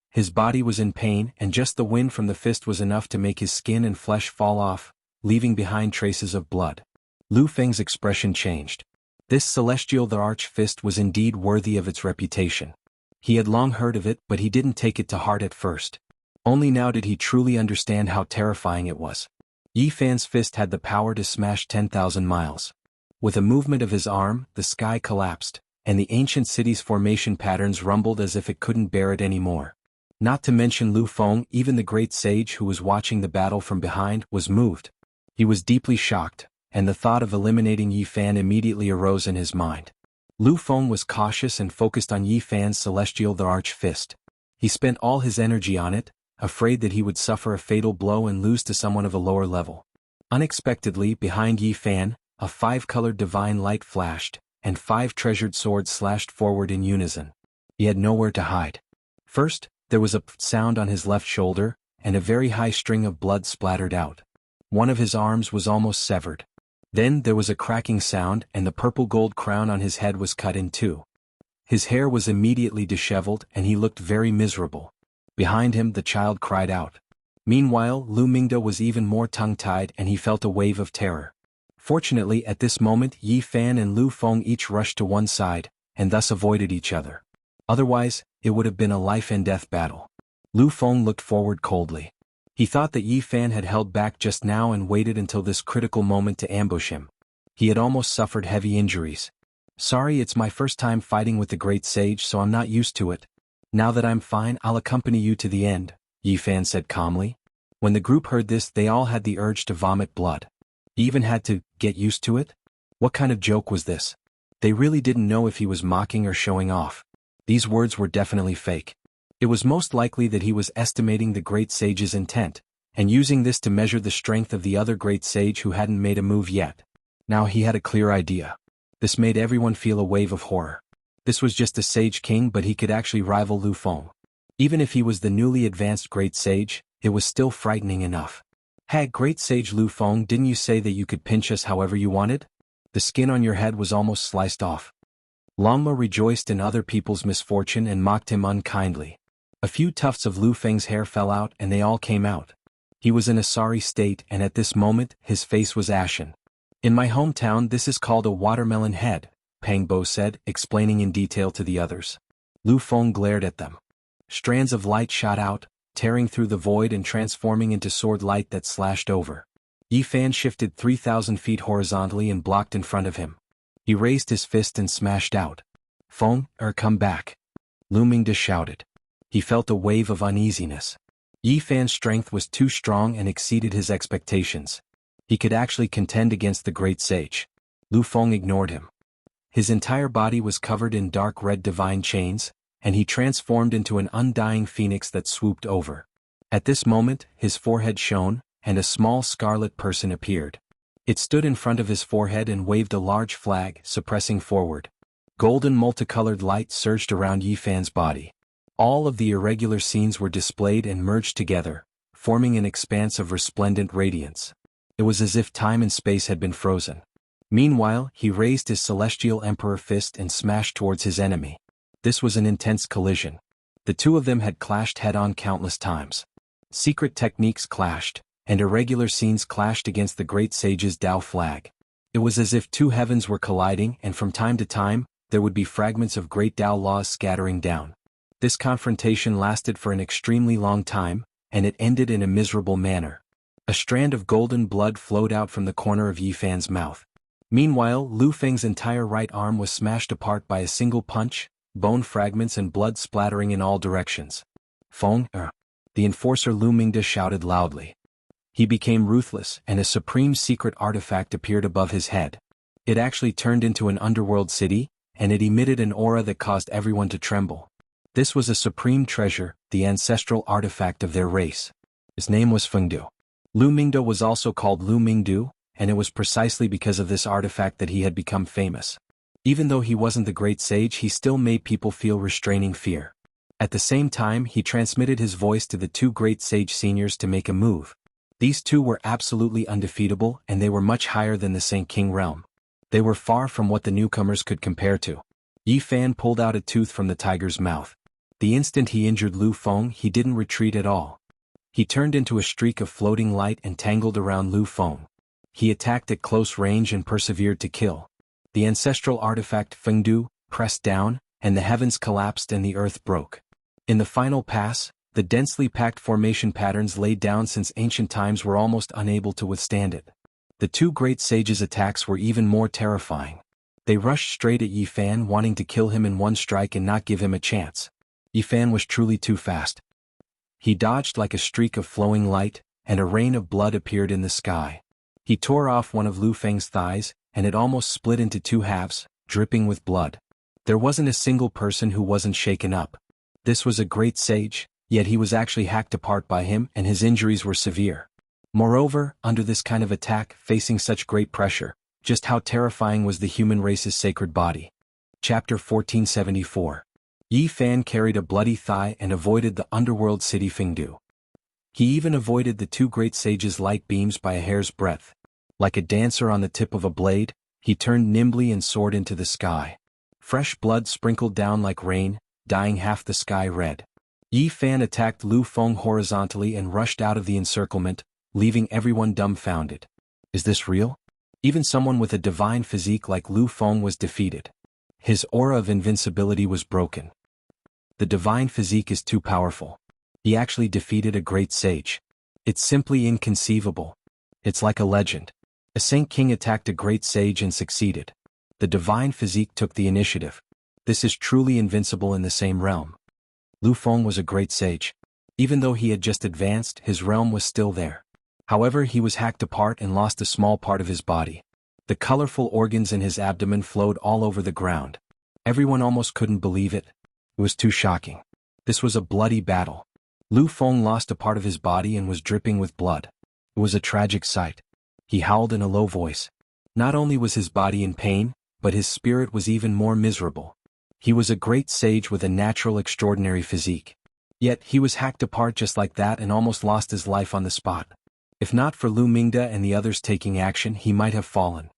His body was in pain and just the wind from the fist was enough to make his skin and flesh fall off, leaving behind traces of blood. Lu Feng's expression changed. This celestial the Arch Fist was indeed worthy of its reputation. He had long heard of it but he didn't take it to heart at first. Only now did he truly understand how terrifying it was. Yi Fan's fist had the power to smash 10,000 miles. With a movement of his arm, the sky collapsed, and the ancient city's formation patterns rumbled as if it couldn't bear it anymore. Not to mention Lu Feng, even the great sage who was watching the battle from behind was moved. He was deeply shocked, and the thought of eliminating Yi Fan immediately arose in his mind. Lu Feng was cautious and focused on Yi Fan's celestial the Arch Fist. He spent all his energy on it, afraid that he would suffer a fatal blow and lose to someone of a lower level. Unexpectedly, behind Yi Fan, a 5-colored divine light flashed, and 5 treasured swords slashed forward in unison. He had nowhere to hide. First, there was a sound on his left shoulder, and a very high string of blood splattered out. One of his arms was almost severed. Then there was a cracking sound and the purple gold crown on his head was cut in two. His hair was immediately disheveled and he looked very miserable. Behind him the child cried out. Meanwhile, Lu Mingde was even more tongue-tied and he felt a wave of terror. Fortunately at this moment Yi Fan and Lu Feng each rushed to one side, and thus avoided each other. Otherwise, it would have been a life-and-death battle. Lu Feng looked forward coldly. He thought that Yi Fan had held back just now and waited until this critical moment to ambush him. He had almost suffered heavy injuries. Sorry, it's my first time fighting with the great sage, so I'm not used to it. Now that I'm fine, I'll accompany you to the end, Yi Fan said calmly. When the group heard this, they all had the urge to vomit blood. He even had to get used to it? What kind of joke was this? They really didn't know if he was mocking or showing off. These words were definitely fake. It was most likely that he was estimating the great sage's intent, and using this to measure the strength of the other great sage who hadn't made a move yet. Now he had a clear idea. This made everyone feel a wave of horror. This was just a sage king, but he could actually rival Lu Feng. Even if he was the newly advanced great sage, it was still frightening enough. Hey, great sage Lu Feng, didn't you say that you could pinch us however you wanted? The skin on your head was almost sliced off. Longma rejoiced in other people's misfortune and mocked him unkindly. A few tufts of Lu Feng's hair fell out and they all came out. He was in a sorry state, and at this moment, his face was ashen. In my hometown, this is called a watermelon head, Pang Bo said, explaining in detail to the others. Lu Feng glared at them. Strands of light shot out, tearing through the void and transforming into sword light that slashed over. Yi Fan shifted 3,000 feet horizontally and blocked in front of him. He raised his fist and smashed out. Feng, come back. Lu Mingde shouted. He felt a wave of uneasiness. Yi Fan's strength was too strong and exceeded his expectations. He could actually contend against the great sage. Lu Feng ignored him. His entire body was covered in dark red divine chains, and he transformed into an undying phoenix that swooped over. At this moment, his forehead shone, and a small scarlet person appeared. It stood in front of his forehead and waved a large flag, suppressing forward. Golden multicolored light surged around Yi Fan's body. All of the irregular scenes were displayed and merged together, forming an expanse of resplendent radiance. It was as if time and space had been frozen. Meanwhile, he raised his celestial emperor fist and smashed towards his enemy. This was an intense collision. The two of them had clashed head-on countless times. Secret techniques clashed, and irregular scenes clashed against the great sage's Dao flag. It was as if two heavens were colliding, and from time to time, there would be fragments of great Dao laws scattering down. This confrontation lasted for an extremely long time, and it ended in a miserable manner. A strand of golden blood flowed out from the corner of Yi Fan's mouth. Meanwhile, Lu Feng's entire right arm was smashed apart by a single punch, bone fragments and blood splattering in all directions. Feng, the enforcer Lu Mingde shouted loudly. He became ruthless, and a supreme secret artifact appeared above his head. It actually turned into an underworld city, and it emitted an aura that caused everyone to tremble. This was a supreme treasure, the ancestral artifact of their race. His name was Fengdu. Lu Mingde was also called Lu Mingdu, and it was precisely because of this artifact that he had become famous. Even though he wasn't the great sage, he still made people feel restraining fear. At the same time, he transmitted his voice to the two great sage seniors to make a move. These two were absolutely undefeatable, and they were much higher than the Saint King realm. They were far from what the newcomers could compare to. Yi Fan pulled out a tooth from the tiger's mouth. The instant he injured Lu Feng, he didn't retreat at all. He turned into a streak of floating light and tangled around Lu Feng. He attacked at close range and persevered to kill. The ancestral artifact Fengdu pressed down, and the heavens collapsed and the earth broke. In the final pass, the densely packed formation patterns laid down since ancient times were almost unable to withstand it. The two great sages' attacks were even more terrifying. They rushed straight at Yi Fan, wanting to kill him in one strike and not give him a chance. Yi Fan was truly too fast. He dodged like a streak of flowing light, and a rain of blood appeared in the sky. He tore off one of Lu Feng's thighs, and it almost split into two halves, dripping with blood. There wasn't a single person who wasn't shaken up. This was a great sage, yet he was actually hacked apart by him, and his injuries were severe. Moreover, under this kind of attack, facing such great pressure, just how terrifying was the human race's sacred body. Chapter 1474. Yi Fan carried a bloody thigh and avoided the underworld city Fengdu. He even avoided the two great sages' light beams by a hair's breadth. Like a dancer on the tip of a blade, he turned nimbly and soared into the sky. Fresh blood sprinkled down like rain, dyeing half the sky red. Yi Fan attacked Lu Feng horizontally and rushed out of the encirclement, leaving everyone dumbfounded. Is this real? Even someone with a divine physique like Lu Feng was defeated. His aura of invincibility was broken. The divine physique is too powerful. He actually defeated a great sage. It's simply inconceivable. It's like a legend. A Saint King attacked a great sage and succeeded. The divine physique took the initiative. This is truly invincible in the same realm. Lu Feng was a great sage. Even though he had just advanced, his realm was still there. However, he was hacked apart and lost a small part of his body. The colorful organs in his abdomen flowed all over the ground. Everyone almost couldn't believe it. It was too shocking. This was a bloody battle. Lu Feng lost a part of his body and was dripping with blood. It was a tragic sight. He howled in a low voice. Not only was his body in pain, but his spirit was even more miserable. He was a great sage with a natural extraordinary physique. Yet he was hacked apart just like that and almost lost his life on the spot. If not for Lu Mingda and the others taking action, he might have fallen.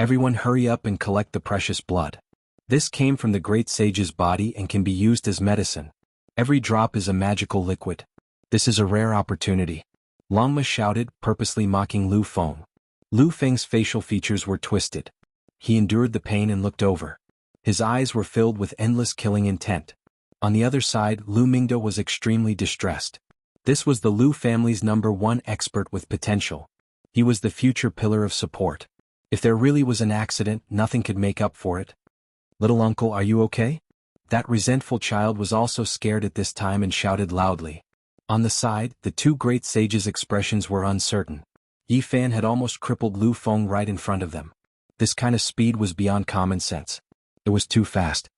Everyone hurry up and collect the precious blood. This came from the great sage's body and can be used as medicine. Every drop is a magical liquid. This is a rare opportunity. Longma shouted, purposely mocking Lu Feng. Lu Feng's facial features were twisted. He endured the pain and looked over. His eyes were filled with endless killing intent. On the other side, Lu Mingda was extremely distressed. This was the Lu family's #1 expert with potential. He was the future pillar of support. If there really was an accident, nothing could make up for it. Little uncle, are you okay? That resentful child was also scared at this time and shouted loudly. On the side, the two great sages' expressions were uncertain. Yi Fan had almost crippled Lu Feng right in front of them. This kind of speed was beyond common sense. It was too fast.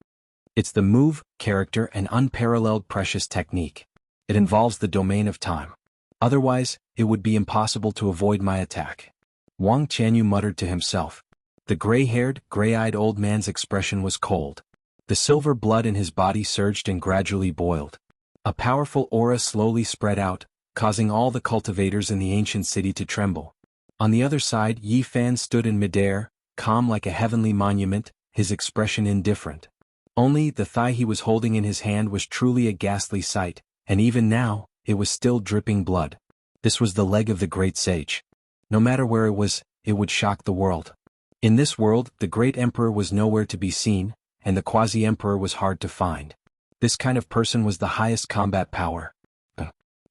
It's the move, character, and unparalleled precious technique. It involves the domain of time. Otherwise, it would be impossible to avoid my attack. Wang Qianyu muttered to himself. The gray-haired, gray-eyed old man's expression was cold. The silver blood in his body surged and gradually boiled. A powerful aura slowly spread out, causing all the cultivators in the ancient city to tremble. On the other side, Yi Fan stood in midair, calm like a heavenly monument, his expression indifferent. Only the thigh he was holding in his hand was truly a ghastly sight, and even now, it was still dripping blood. This was the leg of the great sage. No matter where it was, it would shock the world. In this world, the great emperor was nowhere to be seen, and the quasi-emperor was hard to find. This kind of person was the highest combat power.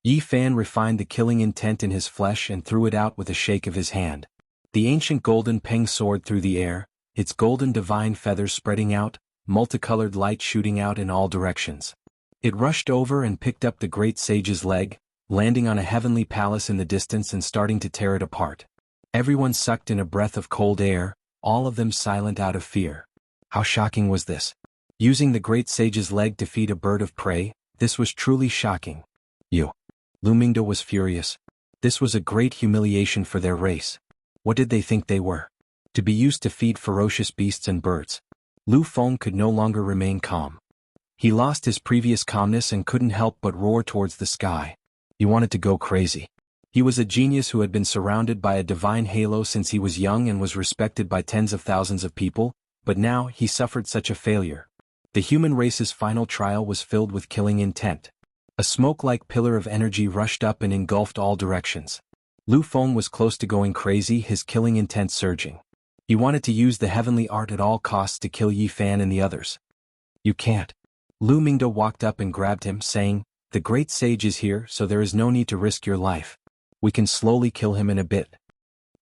Yi Fan refined the killing intent in his flesh and threw it out with a shake of his hand. The ancient golden peng soared through the air, its golden divine feathers spreading out, multicolored light shooting out in all directions. It rushed over and picked up the great sage's leg, landing on a heavenly palace in the distance and starting to tear it apart. Everyone sucked in a breath of cold air, all of them silent out of fear. How shocking was this? Using the great sage's leg to feed a bird of prey, this was truly shocking. Lu Mingda was furious. This was a great humiliation for their race. What did they think they were? To be used to feed ferocious beasts and birds. Lu Feng could no longer remain calm. He lost his previous calmness and couldn't help but roar towards the sky. He wanted to go crazy. He was a genius who had been surrounded by a divine halo since he was young and was respected by tens of thousands of people, but now he suffered such a failure. The human race's final trial was filled with killing intent. A smoke-like pillar of energy rushed up and engulfed all directions. Lu Feng was close to going crazy, his killing intent surging. He wanted to use the heavenly art at all costs to kill Yi Fan and the others. You can't. Lu Mingda walked up and grabbed him, saying, "The great sage is here, so there is no need to risk your life. We can slowly kill him in a bit."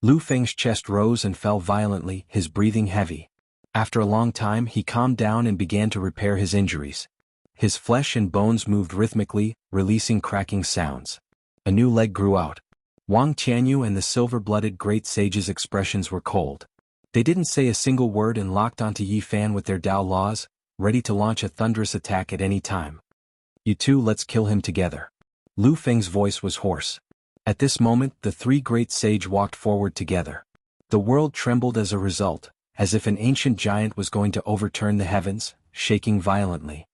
Lu Feng's chest rose and fell violently, his breathing heavy. After a long time he calmed down and began to repair his injuries. His flesh and bones moved rhythmically, releasing cracking sounds. A new leg grew out. Wang Qianyu and the silver-blooded great sage's expressions were cold. They didn't say a single word and locked onto Yi Fan with their Dao laws, ready to launch a thunderous attack at any time. "You two, let's kill him together." Lu Feng's voice was hoarse. At this moment, the three great sage walked forward together. The world trembled as a result, as if an ancient giant was going to overturn the heavens, shaking violently.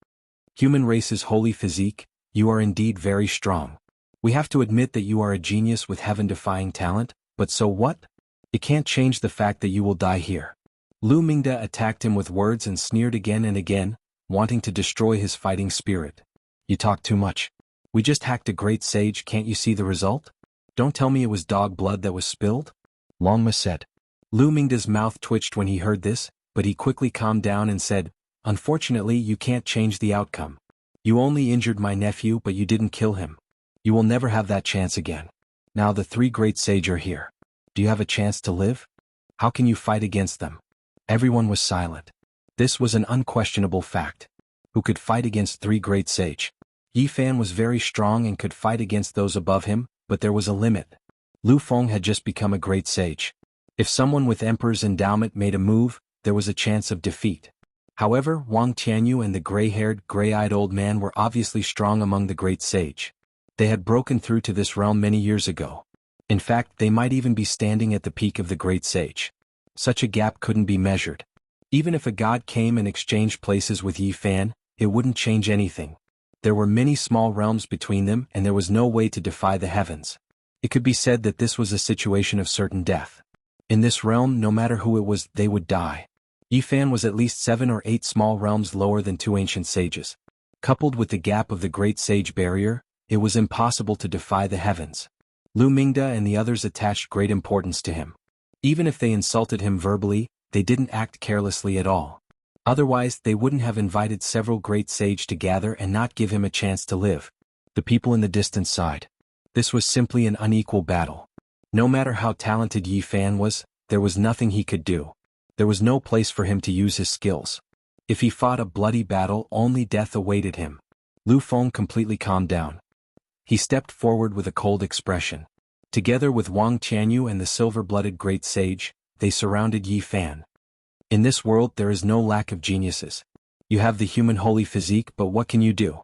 Human race's holy physique, you are indeed very strong. We have to admit that you are a genius with heaven-defying talent, but so what? It can't change the fact that you will die here. Lu Mingda attacked him with words and sneered again and again, wanting to destroy his fighting spirit. You talk too much. We just hacked a great sage, can't you see the result? Don't tell me it was dog blood that was spilled? Longma said. Lu Mingda's mouth twitched when he heard this, but he quickly calmed down and said, "Unfortunately, you can't change the outcome. You only injured my nephew, but you didn't kill him. You will never have that chance again. Now the three great sage are here. Do you have a chance to live? How can you fight against them?" Everyone was silent. This was an unquestionable fact. Who could fight against three great sage? Yi Fan was very strong and could fight against those above him, but there was a limit. Lu Feng had just become a great sage. If someone with Emperor's endowment made a move, there was a chance of defeat. However, Wang Tianyu and the gray-haired, gray-eyed old man were obviously strong among the great sage. They had broken through to this realm many years ago. In fact, they might even be standing at the peak of the great sage. Such a gap couldn't be measured. Even if a god came and exchanged places with Yi Fan, it wouldn't change anything. There were many small realms between them and there was no way to defy the heavens. It could be said that this was a situation of certain death. In this realm, no matter who it was, they would die. Yi Fan was at least 7 or 8 small realms lower than 2 ancient sages. Coupled with the gap of the great sage barrier, it was impossible to defy the heavens. Lu Mingda and the others attached great importance to him. Even if they insulted him verbally, they didn't act carelessly at all. Otherwise, they wouldn't have invited several great sage to gather and not give him a chance to live. The people in the distant side. This was simply an unequal battle. No matter how talented Yi Fan was, there was nothing he could do. There was no place for him to use his skills. If he fought a bloody battle, only death awaited him. Lu Feng completely calmed down. He stepped forward with a cold expression. Together with Wang Tianyu and the silver-blooded great sage, they surrounded Yi Fan. In this world there is no lack of geniuses. You have the human holy physique, but what can you do?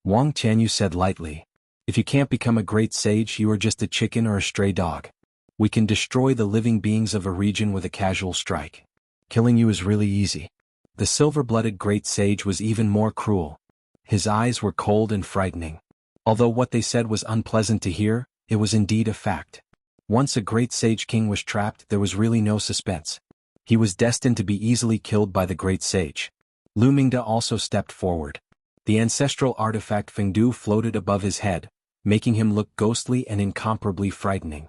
Wang Tianyu said lightly. If you can't become a great sage, you are just a chicken or a stray dog. We can destroy the living beings of a region with a casual strike. Killing you is really easy. The silver-blooded great sage was even more cruel. His eyes were cold and frightening. Although what they said was unpleasant to hear, it was indeed a fact. Once a great sage king was trapped, there was really no suspense. He was destined to be easily killed by the great sage. Lu Mingda also stepped forward. The ancestral artifact Fengdu floated above his head, making him look ghostly and incomparably frightening.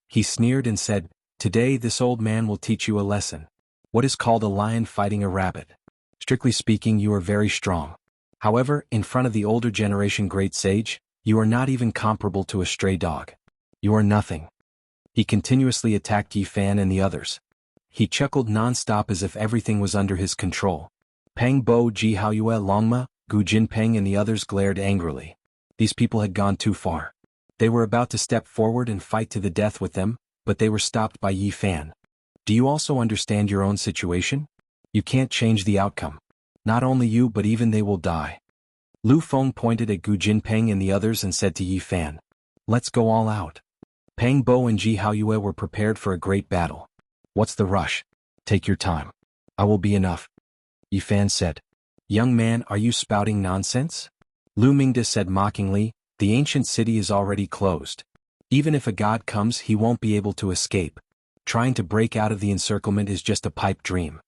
He sneered and said, "Today this old man will teach you a lesson. What is called a lion fighting a rabbit? Strictly speaking, you are very strong. However, in front of the older generation great sage, you are not even comparable to a stray dog. You are nothing." He continuously attacked Yi Fan and the others. He chuckled non-stop as if everything was under his control. Peng Bo, Ji Haoyue, Longma, Gu Jinpeng and the others glared angrily. These people had gone too far. They were about to step forward and fight to the death with them, but they were stopped by Yi Fan. Do you also understand your own situation? You can't change the outcome. Not only you but even they will die. Lu Feng pointed at Gu Jinpeng and the others and said to Yi Fan, "Let's go all out." Peng Bo and Ji Haoyue were prepared for a great battle. "What's the rush? Take your time. I will be enough," Yi Fan said. "Young man, are you spouting nonsense?" Lu Mingda said mockingly, "The ancient city is already closed. Even if a god comes, he won't be able to escape. Trying to break out of the encirclement is just a pipe dream.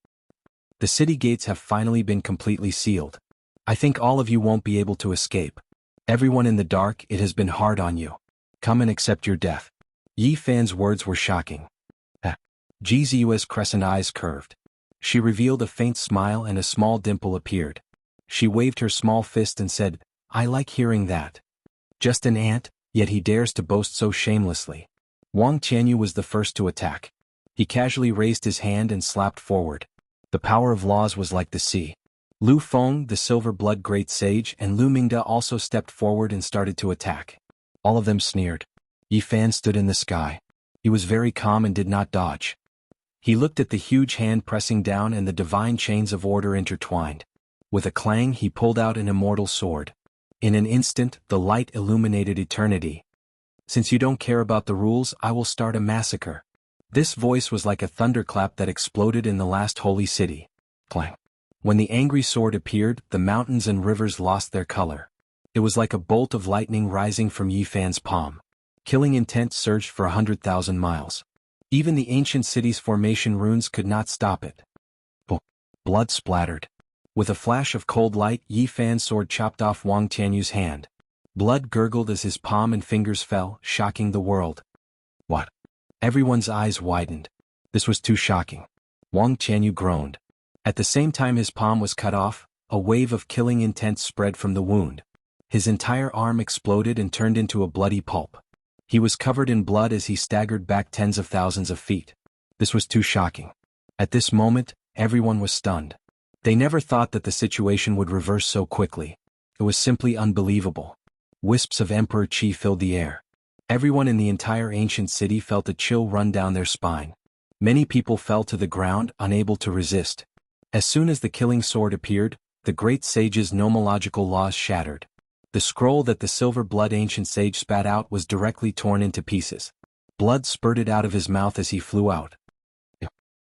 The city gates have finally been completely sealed. I think all of you won't be able to escape. Everyone in the dark, it has been hard on you. Come and accept your death." Yi Fan's words were shocking. Ji Ziyue's crescent eyes curved. She revealed a faint smile and a small dimple appeared. She waved her small fist and said, "I like hearing that. Just an ant, yet he dares to boast so shamelessly." Wang Tianyu was the first to attack. He casually raised his hand and slapped forward. The power of laws was like the sea. Lu Feng, the silver-blood great sage, and Lu Mingda also stepped forward and started to attack. All of them sneered. Yi Fan stood in the sky. He was very calm and did not dodge. He looked at the huge hand pressing down and the divine chains of order intertwined. With a clang he pulled out an immortal sword. In an instant, the light illuminated eternity. "Since you don't care about the rules, I will start a massacre." This voice was like a thunderclap that exploded in the last holy city. Clang. When the angry sword appeared, the mountains and rivers lost their color. It was like a bolt of lightning rising from Yi Fan's palm. Killing intent surged for 100,000 miles. Even the ancient city's formation runes could not stop it. Blood splattered. With a flash of cold light, Yi Fan's sword chopped off Wang Tianyu's hand. Blood gurgled as his palm and fingers fell, shocking the world. What? Everyone's eyes widened. This was too shocking. Wang Tianyu groaned. At the same time his palm was cut off, a wave of killing intent spread from the wound. His entire arm exploded and turned into a bloody pulp. He was covered in blood as he staggered back tens of thousands of feet. This was too shocking. At this moment, everyone was stunned. They never thought that the situation would reverse so quickly. It was simply unbelievable. Wisps of Emperor Qi filled the air. Everyone in the entire ancient city felt a chill run down their spine. Many people fell to the ground, unable to resist. As soon as the killing sword appeared, the great sage's nomological laws shattered. The scroll that the silver blood ancient sage spat out was directly torn into pieces. Blood spurted out of his mouth as he flew out.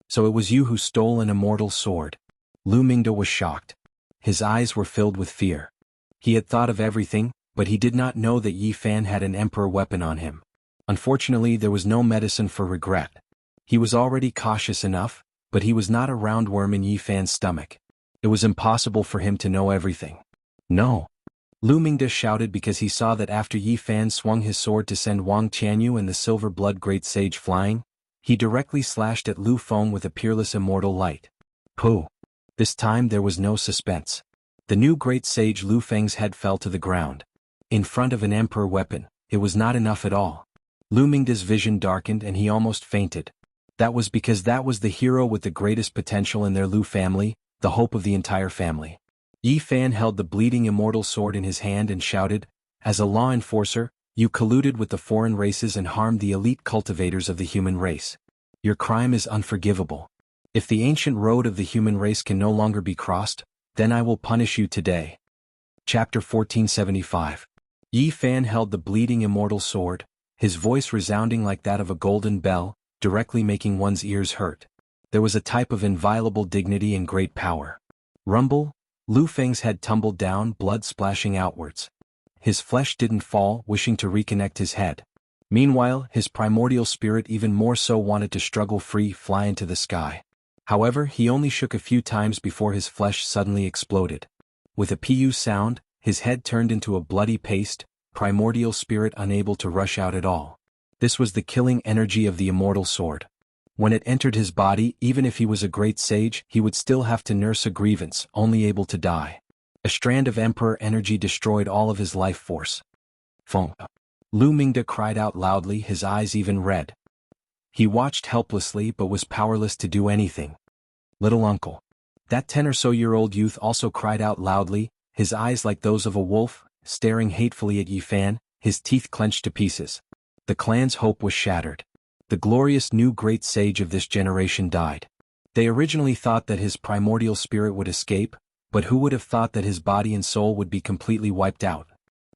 So it was you who stole an immortal sword. Lu Mingde was shocked. His eyes were filled with fear. He had thought of everything, but he did not know that Yi Fan had an emperor weapon on him. Unfortunately, there was no medicine for regret. He was already cautious enough, but he was not a roundworm in Yi Fan's stomach. It was impossible for him to know everything. No. Lu Mingde shouted because he saw that after Yi Fan swung his sword to send Wang Qianyu and the silver blood great sage flying, he directly slashed at Lu Feng with a peerless immortal light. Pooh! This time there was no suspense. The new great sage Lu Feng's head fell to the ground. In front of an emperor weapon, it was not enough at all. Lu Mingde's vision darkened and he almost fainted. That was because that was the hero with the greatest potential in their Lu family, the hope of the entire family. Yi Fan held the bleeding immortal sword in his hand and shouted, "As a law enforcer, you colluded with the foreign races and harmed the elite cultivators of the human race. Your crime is unforgivable. If the ancient road of the human race can no longer be crossed, then I will punish you today." Chapter 1475. Yi Fan held the bleeding immortal sword, his voice resounding like that of a golden bell, directly making one's ears hurt. There was a type of inviolable dignity and great power. Rumble. Lu Feng's head tumbled down, blood splashing outwards. His flesh didn't fall, wishing to reconnect his head. Meanwhile, his primordial spirit even more so wanted to struggle free, fly into the sky. However, he only shook a few times before his flesh suddenly exploded. With a pu sound, his head turned into a bloody paste, primordial spirit unable to rush out at all. This was the killing energy of the immortal sword. When it entered his body, even if he was a great sage, he would still have to nurse a grievance, only able to die. A strand of emperor energy destroyed all of his life force. Feng. Lu Mingde cried out loudly, his eyes even red. He watched helplessly but was powerless to do anything. Little uncle. That 10 or so year old youth also cried out loudly, his eyes like those of a wolf, staring hatefully at Yi Fan, his teeth clenched to pieces. The clan's hope was shattered. The glorious new great sage of this generation died. They originally thought that his primordial spirit would escape, but who would have thought that his body and soul would be completely wiped out?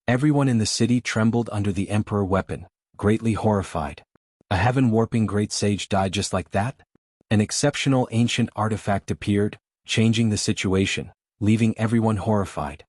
Everyone in the city trembled under the emperor weapon, greatly horrified. A heaven-warping great sage died just like that? An exceptional ancient artifact appeared, changing the situation, leaving everyone horrified.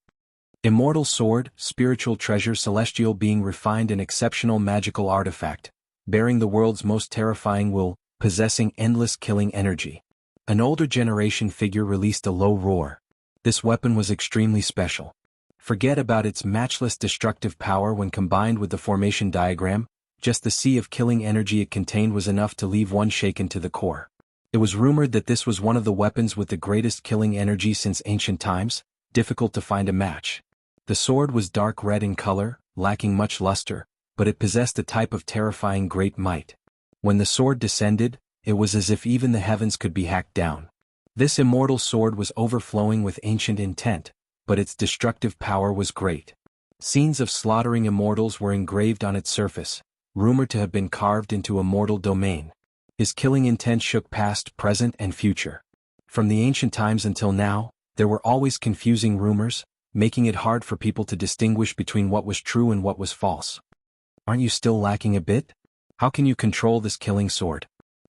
Immortal sword, spiritual treasure, celestial being, refined, an exceptional magical artifact, bearing the world's most terrifying will, possessing endless killing energy. An older generation figure released a low roar. This weapon was extremely special. Forget about its matchless destructive power when combined with the formation diagram, just the sea of killing energy it contained was enough to leave one shaken to the core. It was rumored that this was one of the weapons with the greatest killing energy since ancient times, difficult to find a match. The sword was dark red in color, lacking much luster, but it possessed a type of terrifying great might. When the sword descended, it was as if even the heavens could be hacked down. This immortal sword was overflowing with ancient intent, but its destructive power was great. Scenes of slaughtering immortals were engraved on its surface, rumored to have been carved into a mortal domain. His killing intent shook past, present, and future. From the ancient times until now, there were always confusing rumors, making it hard for people to distinguish between what was true and what was false. Aren't you still lacking a bit? How can you control this killing sword?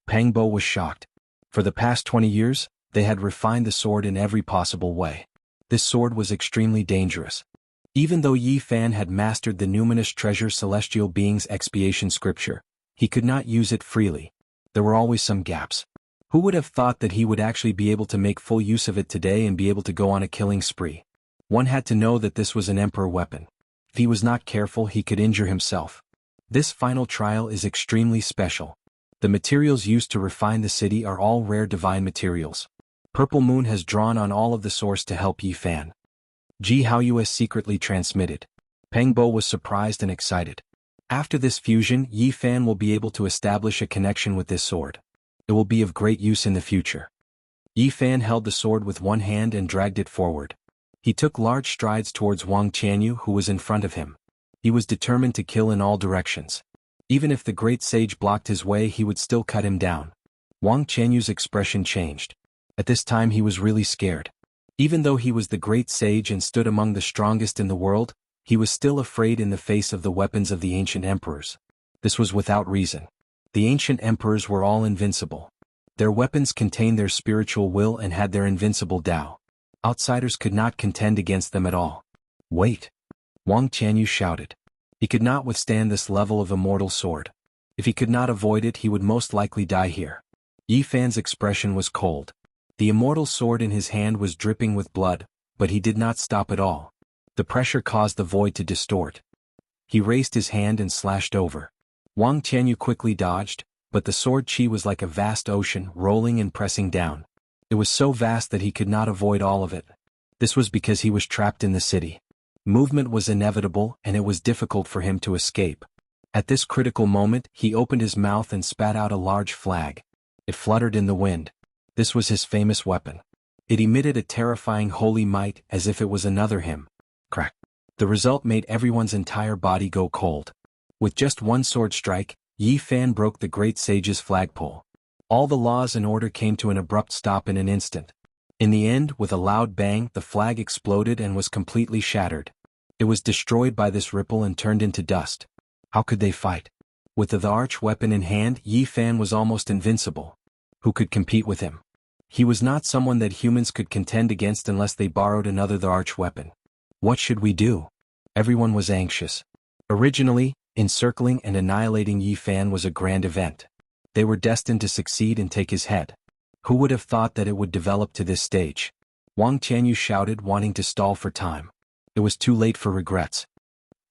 Pang Bo was shocked. For the past 20 years, they had refined the sword in every possible way. This sword was extremely dangerous. Even though Yi Fan had mastered the numinous treasure celestial being's expiation scripture, he could not use it freely. There were always some gaps. Who would have thought that he would actually be able to make full use of it today and be able to go on a killing spree? One had to know that this was an emperor weapon. If he was not careful, he could injure himself. This final trial is extremely special. The materials used to refine the city are all rare divine materials. Purple Moon has drawn on all of the source to help Yi Fan. Ji Haoyue secretly transmitted. Peng Bo was surprised and excited. After this fusion, Yi Fan will be able to establish a connection with this sword. It will be of great use in the future. Yi Fan held the sword with one hand and dragged it forward. He took large strides towards Wang Qianyu, who was in front of him. He was determined to kill in all directions. Even if the great sage blocked his way, he would still cut him down. Wang Qianyu's expression changed. At this time he was really scared. Even though he was the great sage and stood among the strongest in the world, he was still afraid in the face of the weapons of the ancient emperors. This was without reason. The ancient emperors were all invincible. Their weapons contained their spiritual will and had their invincible Tao. Outsiders could not contend against them at all. Wait! Wang Qianyu shouted. He could not withstand this level of immortal sword. If he could not avoid it, he would most likely die here. Yi Fan's expression was cold. The immortal sword in his hand was dripping with blood, but he did not stop at all. The pressure caused the void to distort. He raised his hand and slashed over. Wang Qianyu quickly dodged, but the sword chi was like a vast ocean, rolling and pressing down. It was so vast that he could not avoid all of it. This was because he was trapped in the city. Movement was inevitable, and it was difficult for him to escape. At this critical moment, he opened his mouth and spat out a large flag. It fluttered in the wind. This was his famous weapon. It emitted a terrifying holy might, as if it was another hymn. Crack. The result made everyone's entire body go cold. With just one sword strike, Yi Fan broke the great sage's flagpole. All the laws and order came to an abrupt stop in an instant. In the end, with a loud bang, the flag exploded and was completely shattered. It was destroyed by this ripple and turned into dust. How could they fight? With the arch weapon in hand, Yi Fan was almost invincible. Who could compete with him? He was not someone that humans could contend against unless they borrowed another the arch weapon. What should we do? Everyone was anxious. Originally, encircling and annihilating Yi Fan was a grand event. They were destined to succeed and take his head. Who would have thought that it would develop to this stage? Wang Qianyu shouted, wanting to stall for time. It was too late for regrets.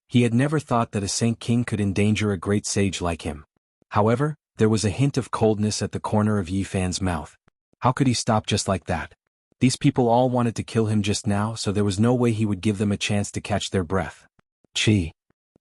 He had never thought that a Saint King could endanger a great sage like him. However, there was a hint of coldness at the corner of Yi Fan's mouth. How could he stop just like that? These people all wanted to kill him just now, so there was no way he would give them a chance to catch their breath. Chi!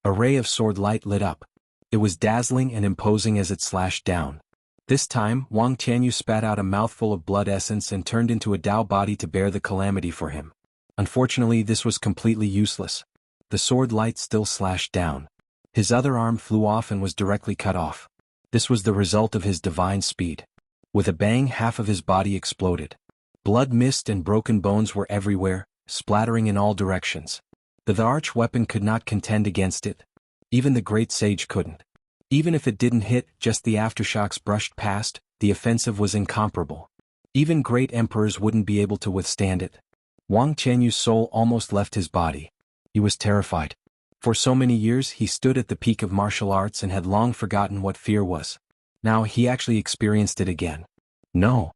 A ray of sword light lit up. It was dazzling and imposing as it slashed down. This time, Wang Qianyu spat out a mouthful of blood essence and turned into a Tao body to bear the calamity for him. Unfortunately, this was completely useless. The sword light still slashed down. His other arm flew off and was directly cut off. This was the result of his divine speed. With a bang, half of his body exploded. Blood mist and broken bones were everywhere, splattering in all directions. The arch weapon could not contend against it. Even the great sage couldn't. Even if it didn't hit, just the aftershocks brushed past, the offensive was incomparable. Even great emperors wouldn't be able to withstand it. Wang Qianyu's soul almost left his body. He was terrified. For so many years he stood at the peak of martial arts and had long forgotten what fear was. Now he actually experienced it again. No!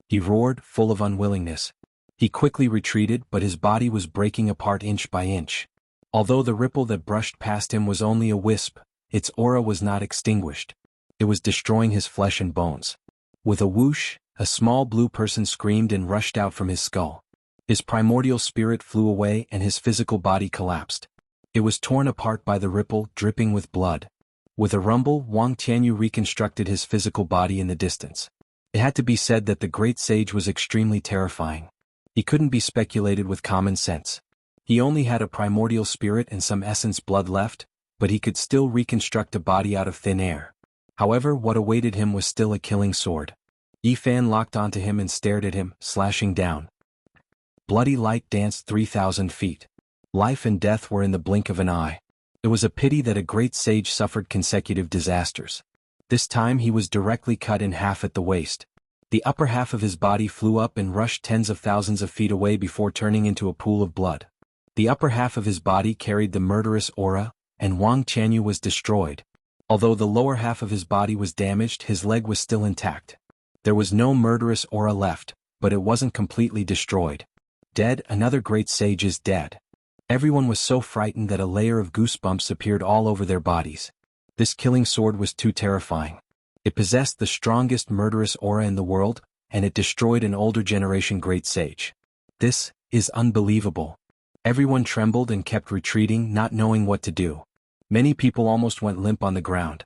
He roared, full of unwillingness. He quickly retreated, but his body was breaking apart inch by inch. Although the ripple that brushed past him was only a wisp, its aura was not extinguished. It was destroying his flesh and bones. With a whoosh, a small blue person screamed and rushed out from his skull. His primordial spirit flew away and his physical body collapsed. It was torn apart by the ripple, dripping with blood. With a rumble, Wang Qianyu reconstructed his physical body in the distance. It had to be said that the great sage was extremely terrifying. He couldn't be speculated with common sense. He only had a primordial spirit and some essence blood left, but he could still reconstruct a body out of thin air. However, what awaited him was still a killing sword. Yi Fan locked onto him and stared at him, slashing down. Bloody light danced 3,000 feet. Life and death were in the blink of an eye. It was a pity that a great sage suffered consecutive disasters. This time he was directly cut in half at the waist. The upper half of his body flew up and rushed tens of thousands of feet away before turning into a pool of blood. The upper half of his body carried the murderous aura, and Wang Qianyu was destroyed. Although the lower half of his body was damaged, his leg was still intact. There was no murderous aura left, but it wasn't completely destroyed. Dead, another great sage is dead. Everyone was so frightened that a layer of goosebumps appeared all over their bodies. This killing sword was too terrifying. It possessed the strongest murderous aura in the world, and it destroyed an older generation great sage. This is unbelievable. Everyone trembled and kept retreating, not knowing what to do. Many people almost went limp on the ground.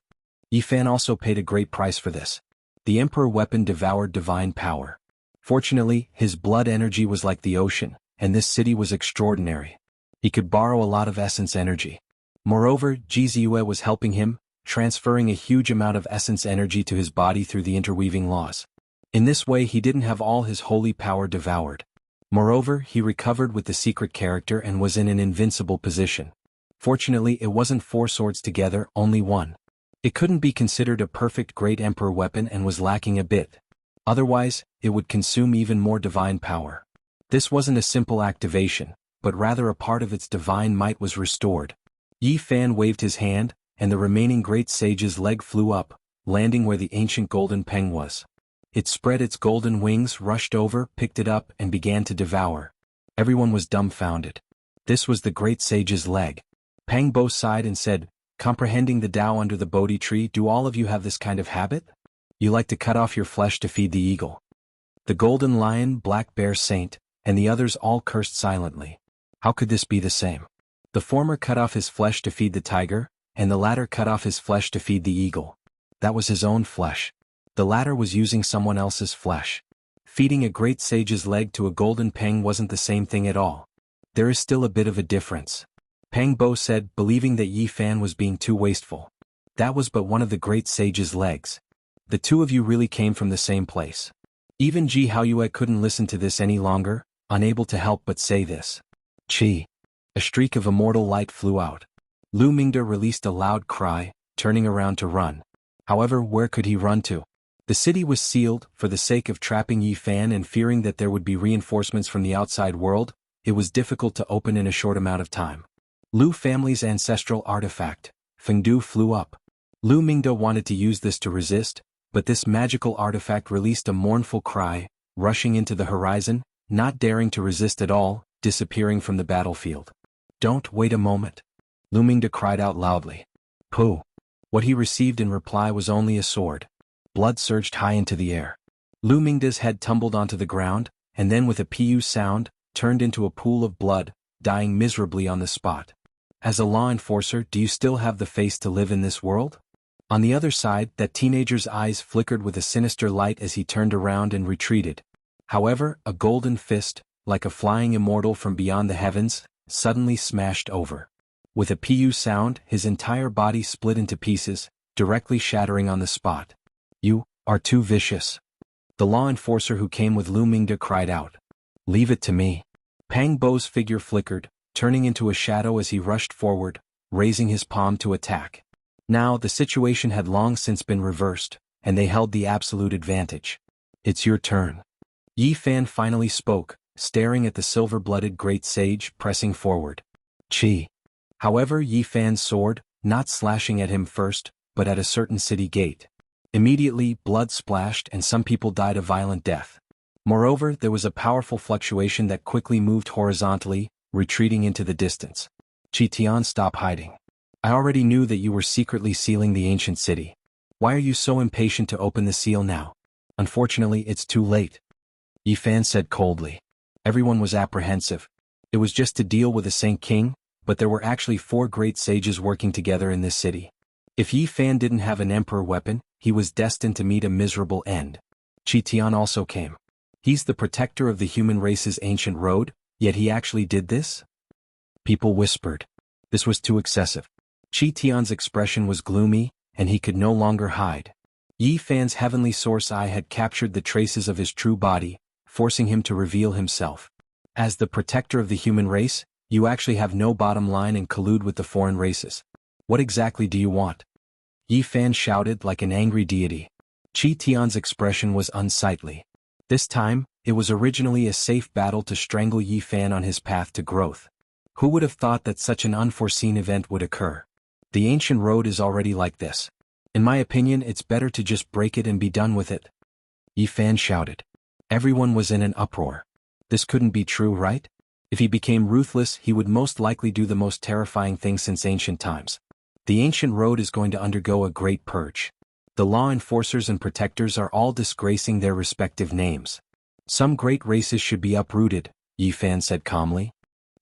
Yi Fan also paid a great price for this. The emperor weapon devoured divine power. Fortunately, his blood energy was like the ocean, and this city was extraordinary. He could borrow a lot of essence energy. Moreover, Ji Ziyue was helping him, transferring a huge amount of essence energy to his body through the interweaving laws. In this way he didn't have all his holy power devoured. Moreover, he recovered with the secret character and was in an invincible position. Fortunately, it wasn't 4 swords together, only one. It couldn't be considered a perfect great emperor weapon and was lacking a bit. Otherwise, it would consume even more divine power. This wasn't a simple activation, but rather a part of its divine might was restored. Yi Fan waved his hand, and the remaining great sage's leg flew up, landing where the ancient golden peng was. It spread its golden wings, rushed over, picked it up, and began to devour. Everyone was dumbfounded. This was the great sage's leg. Peng Bo sighed and said, "Comprehending the Tao under the Bodhi tree, do all of you have this kind of habit? You like to cut off your flesh to feed the eagle." The golden lion, black bear saint, and the others all cursed silently. How could this be the same? The former cut off his flesh to feed the tiger, and the latter cut off his flesh to feed the eagle. That was his own flesh. The latter was using someone else's flesh. Feeding a great sage's leg to a golden peng wasn't the same thing at all. There is still a bit of a difference. Peng Bo said, believing that Yi Fan was being too wasteful. That was but one of the great sage's legs. The two of you really came from the same place. Even Ji Haoyue couldn't listen to this any longer, unable to help but say this. Chi. A streak of immortal light flew out. Lu Mingde released a loud cry, turning around to run. However, where could he run to? The city was sealed. For the sake of trapping Yi Fan and fearing that there would be reinforcements from the outside world, it was difficult to open in a short amount of time. Lu family's ancestral artifact, Fengdu, flew up. Lu Mingde wanted to use this to resist, but this magical artifact released a mournful cry, rushing into the horizon, not daring to resist at all, disappearing from the battlefield. "Don't wait a moment," Lu Mingde cried out loudly. Pooh! What he received in reply was only a sword. Blood surged high into the air. Lu Mingde's head tumbled onto the ground, and then with a pu sound, turned into a pool of blood, dying miserably on the spot. As a law enforcer, do you still have the face to live in this world? On the other side, that teenager's eyes flickered with a sinister light as he turned around and retreated. However, a golden fist, like a flying immortal from beyond the heavens, suddenly smashed over. With a pu sound, his entire body split into pieces, directly shattering on the spot. "You are too vicious." The law enforcer who came with Lu Mingde cried out. "Leave it to me." Peng Bo's figure flickered, turning into a shadow as he rushed forward, raising his palm to attack. Now the situation had long since been reversed, and they held the absolute advantage. "It's your turn." Yi Fan finally spoke, staring at the silver-blooded great sage, pressing forward. Chi. However, Yi Fan's sword, not slashing at him first, but at a certain city gate. Immediately, blood splashed and some people died a violent death. Moreover, there was a powerful fluctuation that quickly moved horizontally, retreating into the distance. Chi Tian, stop hiding. I already knew that you were secretly sealing the ancient city. Why are you so impatient to open the seal now? Unfortunately, it's too late. Yi Fan said coldly. Everyone was apprehensive. It was just to deal with a Saint King, but there were actually 4 great sages working together in this city. If Yi Fan didn't have an emperor weapon, he was destined to meet a miserable end. Chi Tian also came. He's the protector of the human race's ancient road, yet he actually did this? People whispered. This was too excessive. Chi Tian's expression was gloomy, and he could no longer hide. Yi Fan's heavenly source eye had captured the traces of his true body, forcing him to reveal himself. As the protector of the human race, you actually have no bottom line and collude with the foreign races. What exactly do you want? Yi Fan shouted like an angry deity. Chi Tian's expression was unsightly. This time, it was originally a safe battle to strangle Yi Fan on his path to growth. Who would have thought that such an unforeseen event would occur? The ancient road is already like this. In my opinion, it's better to just break it and be done with it. Yi Fan shouted. Everyone was in an uproar. This couldn't be true, right? If he became ruthless, he would most likely do the most terrifying thing since ancient times. The ancient road is going to undergo a great purge. The law enforcers and protectors are all disgracing their respective names. Some great races should be uprooted, Yi Fan said calmly.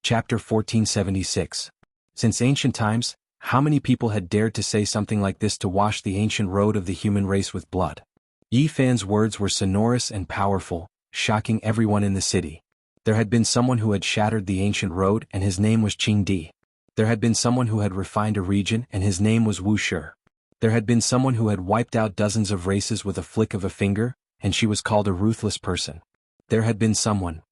Chapter 1476. Since ancient times, how many people had dared to say something like this to wash the ancient road of the human race with blood? Yi Fan's words were sonorous and powerful, shocking everyone in the city. There had been someone who had shattered the ancient road and his name was Qing Di. There had been someone who had refined a region and his name was Wuxia. There had been someone who had wiped out dozens of races with a flick of a finger, and she was called a ruthless person. There had been someone.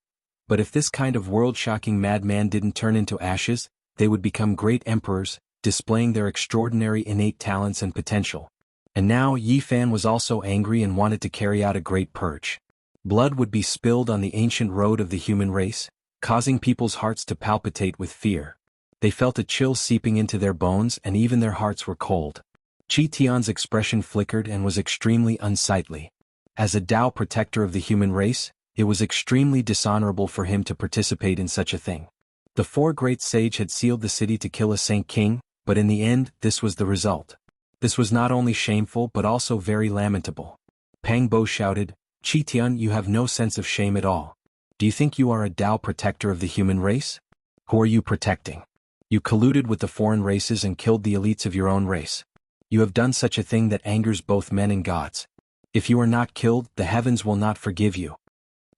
But if this kind of world-shocking madman didn't turn into ashes, they would become great emperors, displaying their extraordinary innate talents and potential. And now Yi Fan was also angry and wanted to carry out a great purge. Blood would be spilled on the ancient road of the human race, causing people's hearts to palpitate with fear. They felt a chill seeping into their bones and even their hearts were cold. Qi Tian's expression flickered and was extremely unsightly. As a Tao protector of the human race, it was extremely dishonorable for him to participate in such a thing. The four great sages had sealed the city to kill a Saint King, but in the end, this was the result. This was not only shameful but also very lamentable. Pang Bo shouted, "Qi Tian, you have no sense of shame at all. Do you think you are a Tao protector of the human race? Who are you protecting? You colluded with the foreign races and killed the elites of your own race. You have done such a thing that angers both men and gods. If you are not killed, the heavens will not forgive you."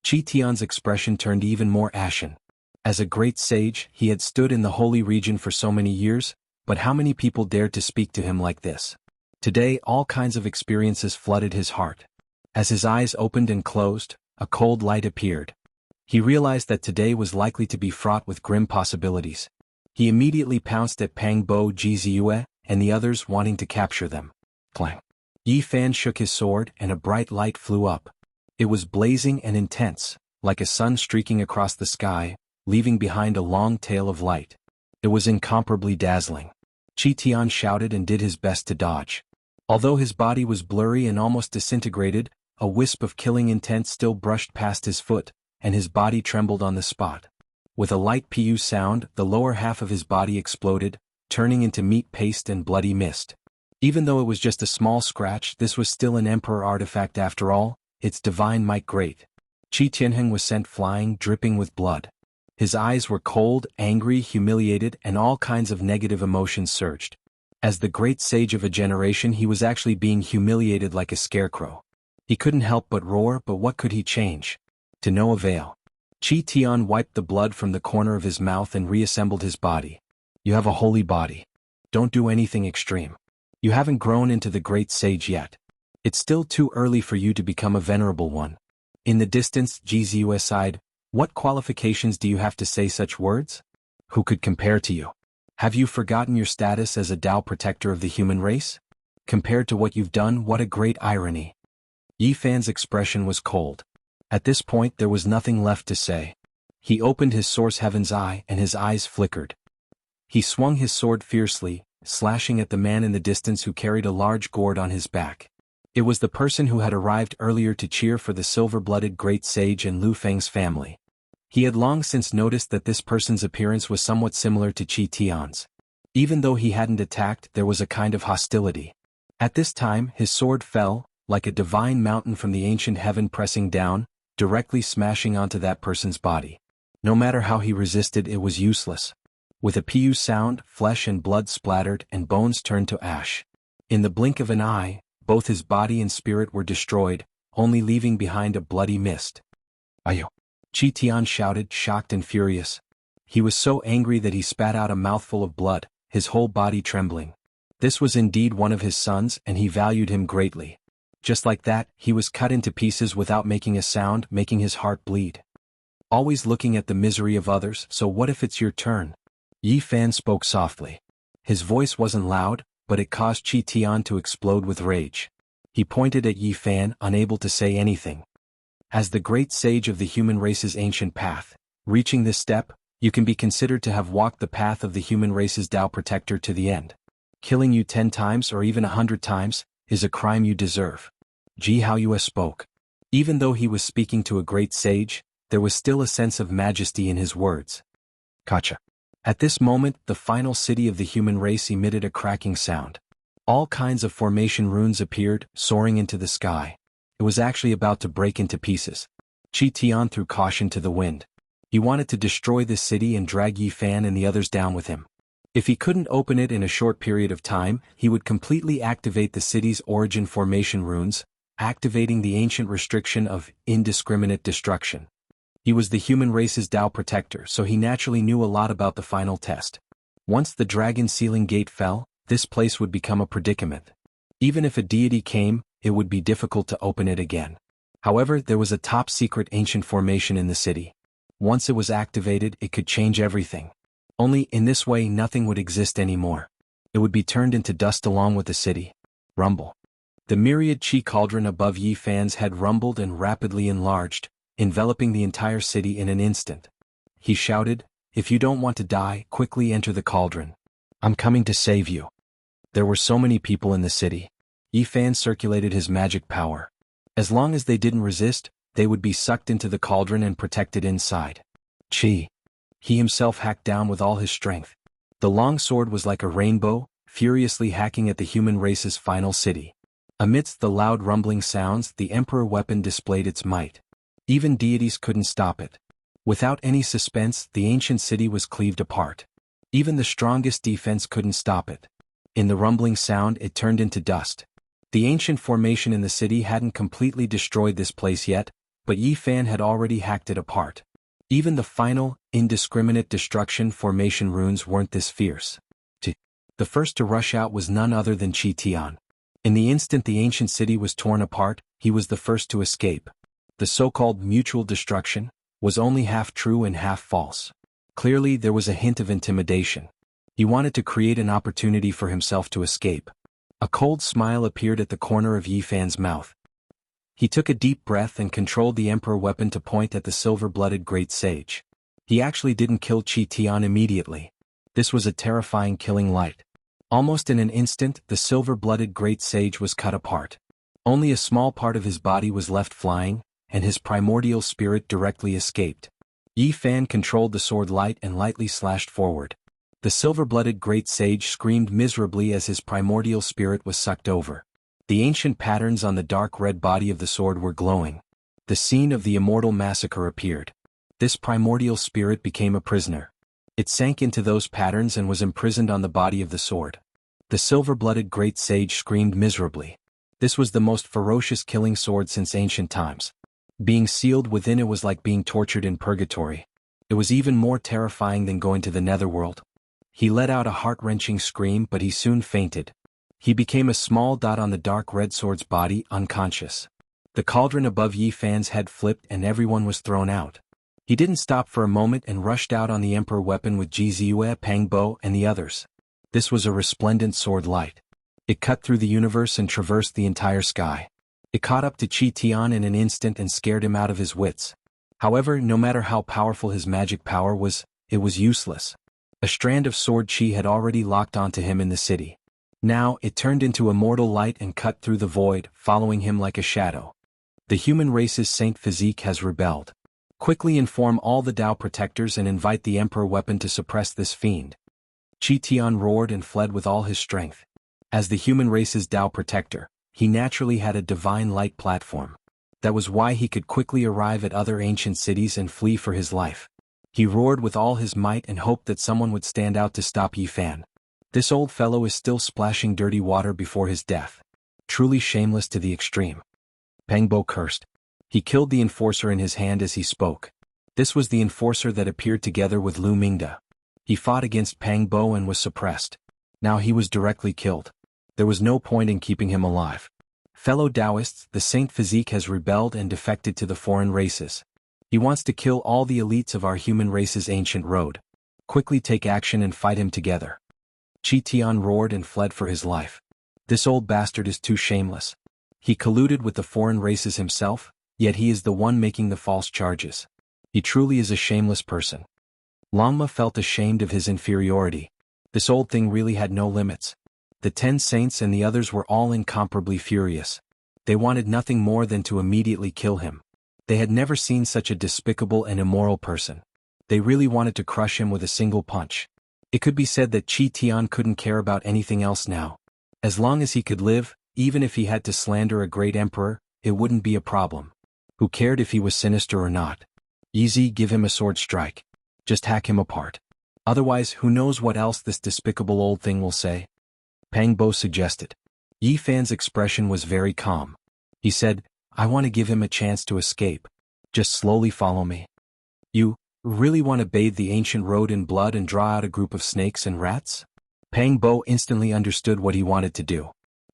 Qi Tian's expression turned even more ashen. As a great sage, he had stood in the holy region for so many years, but how many people dared to speak to him like this? Today all kinds of experiences flooded his heart. As his eyes opened and closed, a cold light appeared. He realized that today was likely to be fraught with grim possibilities. He immediately pounced at Pang Bo Jizue and the others, wanting to capture them. Clang! Yi Fan shook his sword and a bright light flew up. It was blazing and intense, like a sun streaking across the sky, leaving behind a long tail of light. It was incomparably dazzling. Qi Tian shouted and did his best to dodge. Although his body was blurry and almost disintegrated, a wisp of killing intent still brushed past his foot, and his body trembled on the spot. With a light pu sound, the lower half of his body exploded, turning into meat paste and bloody mist. Even though it was just a small scratch, this was still an emperor artifact after all, its divine might great. Qi Tianheng was sent flying, dripping with blood. His eyes were cold, angry, humiliated, and all kinds of negative emotions surged. As the great sage of a generation, he was actually being humiliated like a scarecrow. He couldn't help but roar, but what could he change? To no avail. Qi Tian wiped the blood from the corner of his mouth and reassembled his body. You have a holy body. Don't do anything extreme. You haven't grown into the great sage yet. It's still too early for you to become a venerable one. In the distance, Jizue sighed, "What qualifications do you have to say such words? Who could compare to you? Have you forgotten your status as a Tao protector of the human race? Compared to what you've done, what a great irony." Yi Fan's expression was cold. At this point there was nothing left to say. He opened his source heaven's eye and his eyes flickered. He swung his sword fiercely, slashing at the man in the distance who carried a large gourd on his back. It was the person who had arrived earlier to cheer for the silver-blooded great sage and Lu Feng's family. He had long since noticed that this person's appearance was somewhat similar to Qi Tian's. Even though he hadn't attacked, there was a kind of hostility. At this time, his sword fell, like a divine mountain from the ancient heaven pressing down, directly smashing onto that person's body. No matter how he resisted, it was useless. With a pu sound, flesh and blood splattered and bones turned to ash. In the blink of an eye, both his body and spirit were destroyed, only leaving behind a bloody mist. "Ayo!" Qi Tian shouted, shocked and furious. He was so angry that he spat out a mouthful of blood, his whole body trembling. This was indeed one of his sons, and he valued him greatly. Just like that, he was cut into pieces without making a sound, making his heart bleed. Always looking at the misery of others, so what if it's your turn? Yi Fan spoke softly. His voice wasn't loud, but it caused Qi Tian to explode with rage. He pointed at Yi Fan, unable to say anything. As the great sage of the human race's ancient path, reaching this step, you can be considered to have walked the path of the human race's Tao protector to the end. Killing you 10 times or even 100 times is a crime you deserve. Ji Haoyue spoke. Even though he was speaking to a great sage, there was still a sense of majesty in his words. Kacha. At this moment, the final city of the human race emitted a cracking sound. All kinds of formation runes appeared, soaring into the sky. It was actually about to break into pieces. Qi Tian threw caution to the wind. He wanted to destroy this city and drag Yi Fan and the others down with him. If he couldn't open it in a short period of time, he would completely activate the city's origin formation runes, activating the ancient restriction of indiscriminate destruction. He was the human race's Tao protector, so he naturally knew a lot about the final test. Once the dragon sealing gate fell, this place would become a predicament. Even if a deity came, it would be difficult to open it again. However, there was a top-secret ancient formation in the city. Once it was activated, it could change everything. Only in this way nothing would exist anymore. It would be turned into dust along with the city. Rumble. The myriad chi cauldron above Yi Fan's head rumbled and rapidly enlarged, enveloping the entire city in an instant. He shouted, "If you don't want to die, quickly enter the cauldron. I'm coming to save you." There were so many people in the city. Yi Fan circulated his magic power. As long as they didn't resist, they would be sucked into the cauldron and protected inside. Chi. He himself hacked down with all his strength. The long sword was like a rainbow, furiously hacking at the human race's final city. Amidst the loud rumbling sounds, the emperor weapon displayed its might. Even deities couldn't stop it. Without any suspense, the ancient city was cleaved apart. Even the strongest defense couldn't stop it. In the rumbling sound, it turned into dust. The ancient formation in the city hadn't completely destroyed this place yet, but Yi Fan had already hacked it apart. Even the final, indiscriminate destruction formation runes weren't this fierce. The first to rush out was none other than Qi Tian. In the instant the ancient city was torn apart, he was the first to escape. The so-called mutual destruction was only half true and half false. Clearly there was a hint of intimidation. He wanted to create an opportunity for himself to escape. A cold smile appeared at the corner of Yi Fan's mouth. He took a deep breath and controlled the emperor weapon to point at the silver-blooded great sage. He actually didn't kill Qi Tian immediately. This was a terrifying killing light. Almost in an instant, the silver-blooded great sage was cut apart. Only a small part of his body was left flying, and his primordial spirit directly escaped. Yi Fan controlled the sword light and lightly slashed forward. The silver-blooded great sage screamed miserably as his primordial spirit was sucked over. The ancient patterns on the dark red body of the sword were glowing. The scene of the immortal massacre appeared. This primordial spirit became a prisoner. It sank into those patterns and was imprisoned on the body of the sword. The silver-blooded great sage screamed miserably. This was the most ferocious killing sword since ancient times. Being sealed within it was like being tortured in purgatory. It was even more terrifying than going to the netherworld. He let out a heart-wrenching scream, but he soon fainted. He became a small dot on the dark red sword's body, unconscious. The cauldron above Yi Fan's head flipped and everyone was thrown out. He didn't stop for a moment and rushed out on the emperor weapon with Ji Ziyue, Pang Bo, and the others. This was a resplendent sword light. It cut through the universe and traversed the entire sky. It caught up to Qi Tian in an instant and scared him out of his wits. However, no matter how powerful his magic power was, it was useless. A strand of sword chi had already locked onto him in the city. Now, it turned into immortal light and cut through the void, following him like a shadow. The human race's saint physique has rebelled. Quickly inform all the Dao protectors and invite the emperor weapon to suppress this fiend. Qi Tian roared and fled with all his strength. As the human race's Dao protector, he naturally had a divine light platform. That was why he could quickly arrive at other ancient cities and flee for his life. He roared with all his might and hoped that someone would stand out to stop Yi Fan. This old fellow is still splashing dirty water before his death. Truly shameless to the extreme. Pang Bo cursed. He killed the enforcer in his hand as he spoke. This was the enforcer that appeared together with Lu Mingda. He fought against Pang Bo and was suppressed. Now he was directly killed. There was no point in keeping him alive. Fellow Taoists, the Saint Physique has rebelled and defected to the foreign races. He wants to kill all the elites of our human race's ancient road. Quickly take action and fight him together. Qi Tian roared and fled for his life. This old bastard is too shameless. He colluded with the foreign races himself, yet he is the one making the false charges. He truly is a shameless person. Longma felt ashamed of his inferiority. This old thing really had no limits. The 10 saints and the others were all incomparably furious. They wanted nothing more than to immediately kill him. They had never seen such a despicable and immoral person. They really wanted to crush him with a single punch. It could be said that Qi Tian couldn't care about anything else now. As long as he could live, even if he had to slander a great emperor, it wouldn't be a problem. Who cared if he was sinister or not? Easy, give him a sword strike. Just hack him apart. Otherwise, who knows what else this despicable old thing will say? Pang Bo suggested. Yi Fan's expression was very calm. He said, I want to give him a chance to escape. Just slowly follow me. You really want to bathe the ancient road in blood and draw out a group of snakes and rats? Pang Bo instantly understood what he wanted to do.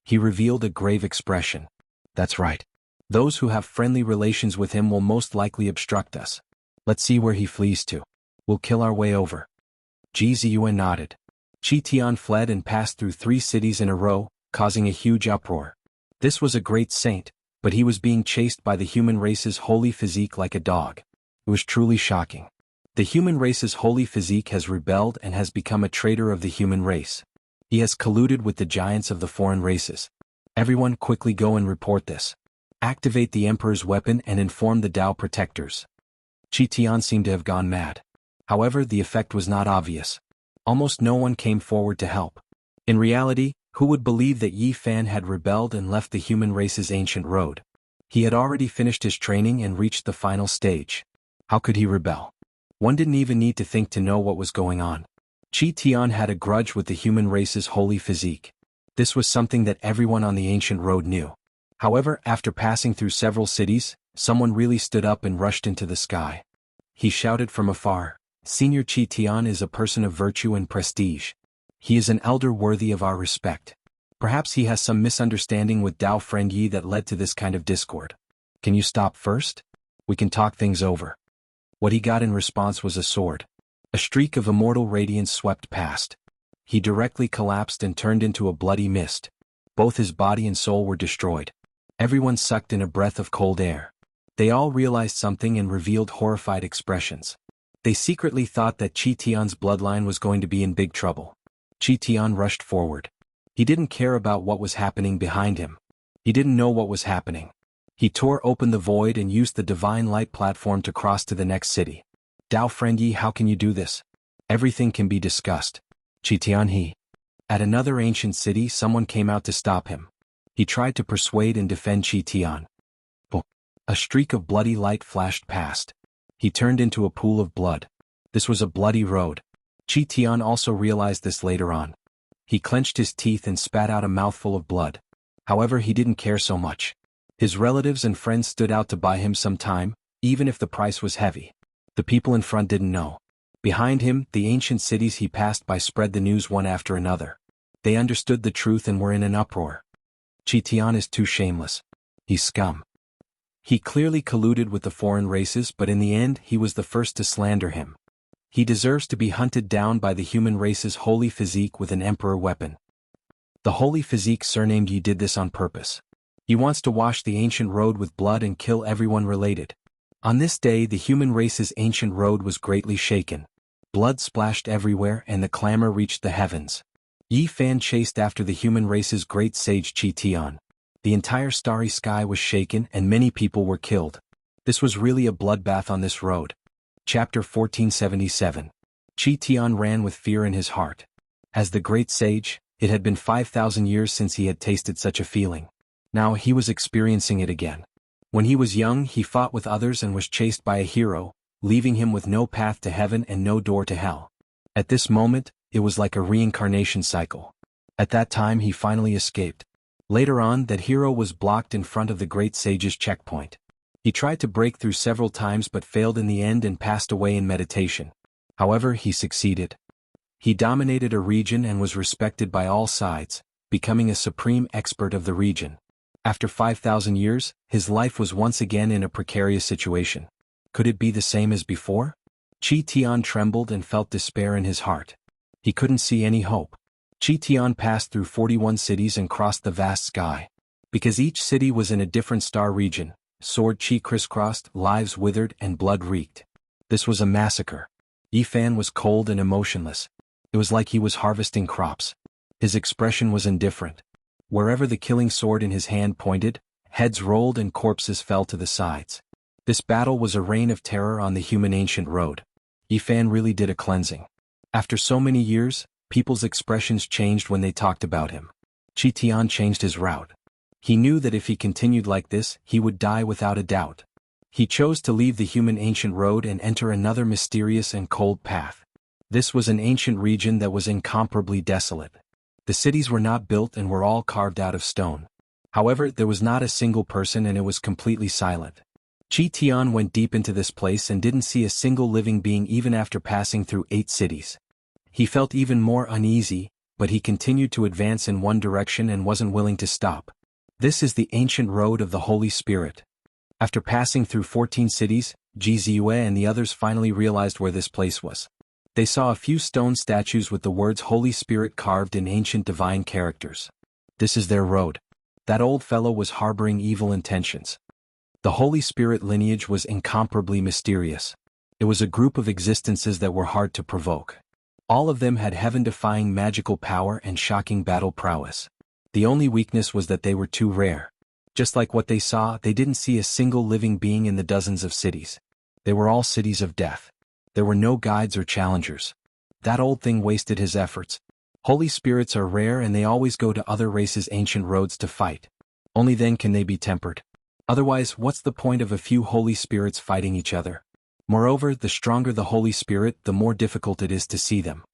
He revealed a grave expression. That's right. Those who have friendly relations with him will most likely obstruct us. Let's see where he flees to. We'll kill our way over. Ji Ziyuan nodded. Qi Tian fled and passed through 3 cities in a row, causing a huge uproar. This was a great saint, but he was being chased by the human race's holy physique like a dog. It was truly shocking. The human race's holy physique has rebelled and has become a traitor of the human race. He has colluded with the giants of the foreign races. Everyone quickly go and report this. Activate the Emperor's weapon and inform the Tao protectors. Qi Tian seemed to have gone mad. However, the effect was not obvious. Almost no one came forward to help. In reality, who would believe that Yi Fan had rebelled and left the human race's ancient road? He had already finished his training and reached the final stage. How could he rebel? One didn't even need to think to know what was going on. Qi Tian had a grudge with the human race's holy physique. This was something that everyone on the ancient road knew. However, after passing through several cities, someone really stood up and rushed into the sky. He shouted from afar, "Senior Qi Tian is a person of virtue and prestige. He is an elder worthy of our respect. Perhaps he has some misunderstanding with Dao friend Yi that led to this kind of discord. Can you stop first? We can talk things over." What he got in response was a sword. A streak of immortal radiance swept past. He directly collapsed and turned into a bloody mist. Both his body and soul were destroyed. Everyone sucked in a breath of cold air. They all realized something and revealed horrified expressions. They secretly thought that Qi Tian's bloodline was going to be in big trouble. Qi Tian rushed forward. He didn't care about what was happening behind him. He didn't know what was happening. He tore open the void and used the divine light platform to cross to the next city. "Dao friend Yi, how can you do this? Everything can be discussed." Qi Tian he. At another ancient city, someone came out to stop him. He tried to persuade and defend Qi Tian. But a streak of bloody light flashed past. He turned into a pool of blood. This was a bloody road. Qi Tian also realized this later on. He clenched his teeth and spat out a mouthful of blood. However, he didn't care so much. His relatives and friends stood out to buy him some time, even if the price was heavy. The people in front didn't know. Behind him, the ancient cities he passed by spread the news one after another. They understood the truth and were in an uproar. Qi Tian is too shameless. He's scum. He clearly colluded with the foreign races, but in the end he was the first to slander him. He deserves to be hunted down by the human race's holy physique with an emperor weapon. The holy physique surnamed Yi did this on purpose. He wants to wash the ancient road with blood and kill everyone related. On this day the human race's ancient road was greatly shaken. Blood splashed everywhere and the clamor reached the heavens. Yi Fan chased after the human race's great sage Qi Tian. The entire starry sky was shaken and many people were killed. This was really a bloodbath on this road. Chapter 1477. Qi Tian ran with fear in his heart. As the great sage, it had been 5,000 years since he had tasted such a feeling. Now he was experiencing it again. When he was young, he fought with others and was chased by a hero, leaving him with no path to heaven and no door to hell. At this moment, it was like a reincarnation cycle. At that time he finally escaped. Later on, that hero was blocked in front of the great sage's checkpoint. He tried to break through several times but failed in the end and passed away in meditation. However, he succeeded. He dominated a region and was respected by all sides, becoming a supreme expert of the region. After 5,000 years, his life was once again in a precarious situation. Could it be the same as before? Qi Tian trembled and felt despair in his heart. He couldn't see any hope. Qi Tian passed through 41 cities and crossed the vast sky. Because each city was in a different star region, sword Qi crisscrossed, lives withered and blood reeked. This was a massacre. Yi Fan was cold and emotionless. It was like he was harvesting crops. His expression was indifferent. Wherever the killing sword in his hand pointed, heads rolled and corpses fell to the sides. This battle was a reign of terror on the human ancient road. Yi Fan really did a cleansing. After so many years, people's expressions changed when they talked about him. Qi Tian changed his route. He knew that if he continued like this, he would die without a doubt. He chose to leave the human ancient road and enter another mysterious and cold path. This was an ancient region that was incomparably desolate. The cities were not built and were all carved out of stone. However, there was not a single person and it was completely silent. Qi Tian went deep into this place and didn't see a single living being even after passing through 8 cities. He felt even more uneasy, but he continued to advance in one direction and wasn't willing to stop. This is the ancient road of the Holy Spirit. After passing through 14 cities, Jianghu and the others finally realized where this place was. They saw a few stone statues with the words Holy Spirit carved in ancient divine characters. This is their road. That old fellow was harboring evil intentions. The Holy Spirit lineage was incomparably mysterious. It was a group of existences that were hard to provoke. All of them had heaven-defying magical power and shocking battle prowess. The only weakness was that they were too rare. Just like what they saw, they didn't see a single living being in the dozens of cities. They were all cities of death. There were no guides or challengers. That old thing wasted his efforts. Holy spirits are rare and they always go to other races' ancient roads to fight. Only then can they be tempered. Otherwise, what's the point of a few holy spirits fighting each other? Moreover, the stronger the Holy Spirit, the more difficult it is to see them.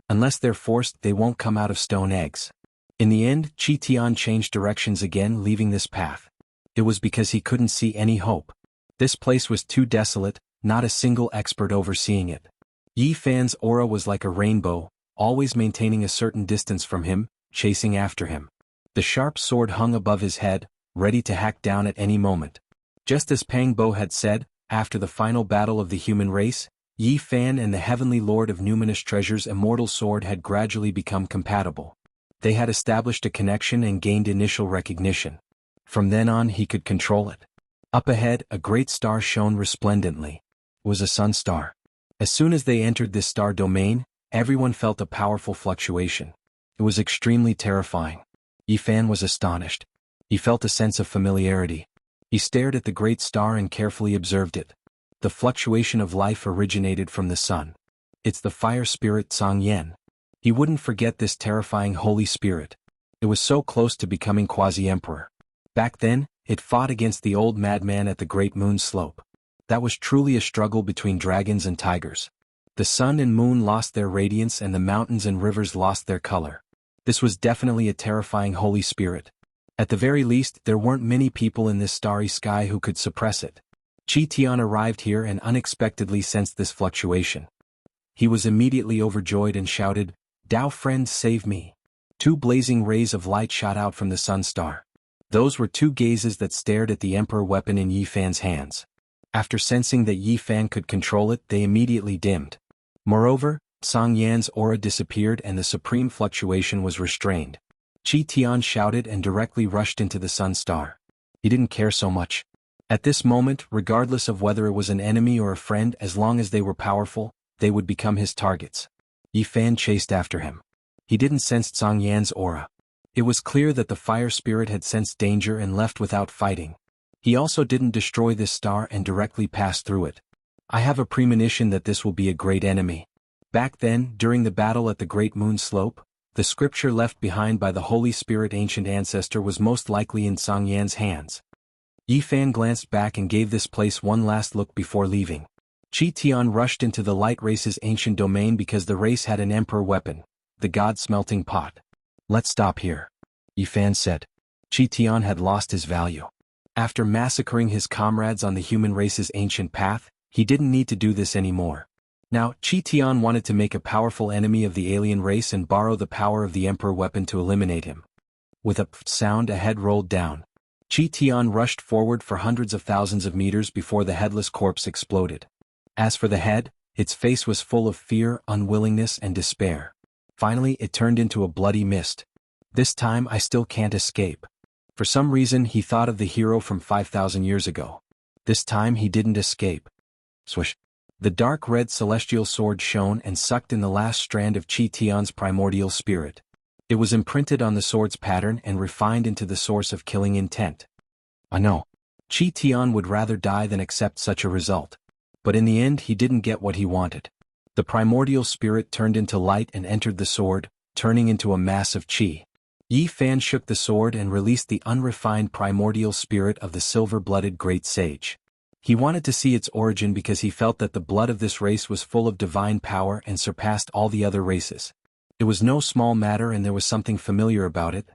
Unless they're forced, they won't come out of stone eggs. In the end, Qi Tian changed directions again, leaving this path. It was because he couldn't see any hope. This place was too desolate, not a single expert overseeing it. Yi Fan's aura was like a rainbow, always maintaining a certain distance from him, chasing after him. The sharp sword hung above his head, ready to hack down at any moment. Just as Pang Bo had said, after the final battle of the human race, Yi Fan and the heavenly lord of numinous treasures' immortal sword had gradually become compatible. They had established a connection and gained initial recognition. From then on he could control it. Up ahead, a great star shone resplendently. It was a sun star. As soon as they entered this star domain, everyone felt a powerful fluctuation. It was extremely terrifying. Yi Fan was astonished. He felt a sense of familiarity. He stared at the great star and carefully observed it. The fluctuation of life originated from the sun. It's the fire spirit Zhang Yan. He wouldn't forget this terrifying holy spirit. It was so close to becoming quasi-emperor. Back then, it fought against the old madman at the Great Moon Slope. That was truly a struggle between dragons and tigers. The sun and moon lost their radiance and the mountains and rivers lost their color. This was definitely a terrifying holy spirit. At the very least, there weren't many people in this starry sky who could suppress it. Qi Tian arrived here and unexpectedly sensed this fluctuation. He was immediately overjoyed and shouted, "Dao friend, save me!" Two blazing rays of light shot out from the sun star. Those were two gazes that stared at the emperor weapon in Yi Fan's hands. After sensing that Yi Fan could control it, they immediately dimmed. Moreover, Zhang Yan's aura disappeared and the supreme fluctuation was restrained. Qi Tian shouted and directly rushed into the sun star. He didn't care so much. At this moment, regardless of whether it was an enemy or a friend, as long as they were powerful, they would become his targets. Yi Fan chased after him. He didn't sense Zhang Yan's aura. It was clear that the fire spirit had sensed danger and left without fighting. He also didn't destroy this star and directly passed through it. I have a premonition that this will be a great enemy. Back then, during the battle at the Great Moon Slope, the scripture left behind by the Holy Spirit ancient ancestor was most likely in Zhang Yan's hands. Yi Fan glanced back and gave this place one last look before leaving. Qi Tian rushed into the light race's ancient domain because the race had an emperor weapon, the god-smelting pot. "Let's stop here," Yi Fan said. Qi Tian had lost his value. After massacring his comrades on the human race's ancient path, he didn't need to do this anymore. Now, Qi Tian wanted to make a powerful enemy of the alien race and borrow the power of the emperor weapon to eliminate him. With a pfft sound, a head rolled down. Qi Tian rushed forward for hundreds of thousands of meters before the headless corpse exploded. As for the head, its face was full of fear, unwillingness, and despair. Finally, it turned into a bloody mist. "This time I still can't escape." For some reason, he thought of the hero from 5,000 years ago. This time he didn't escape. Swish. The dark red celestial sword shone and sucked in the last strand of Qi Tian's primordial spirit. It was imprinted on the sword's pattern and refined into the source of killing intent. I know. Qi Tian would rather die than accept such a result. But in the end he didn't get what he wanted. The primordial spirit turned into light and entered the sword, turning into a mass of qi. Yi Fan shook the sword and released the unrefined primordial spirit of the silver-blooded great sage. He wanted to see its origin because he felt that the blood of this race was full of divine power and surpassed all the other races. It was no small matter and there was something familiar about it.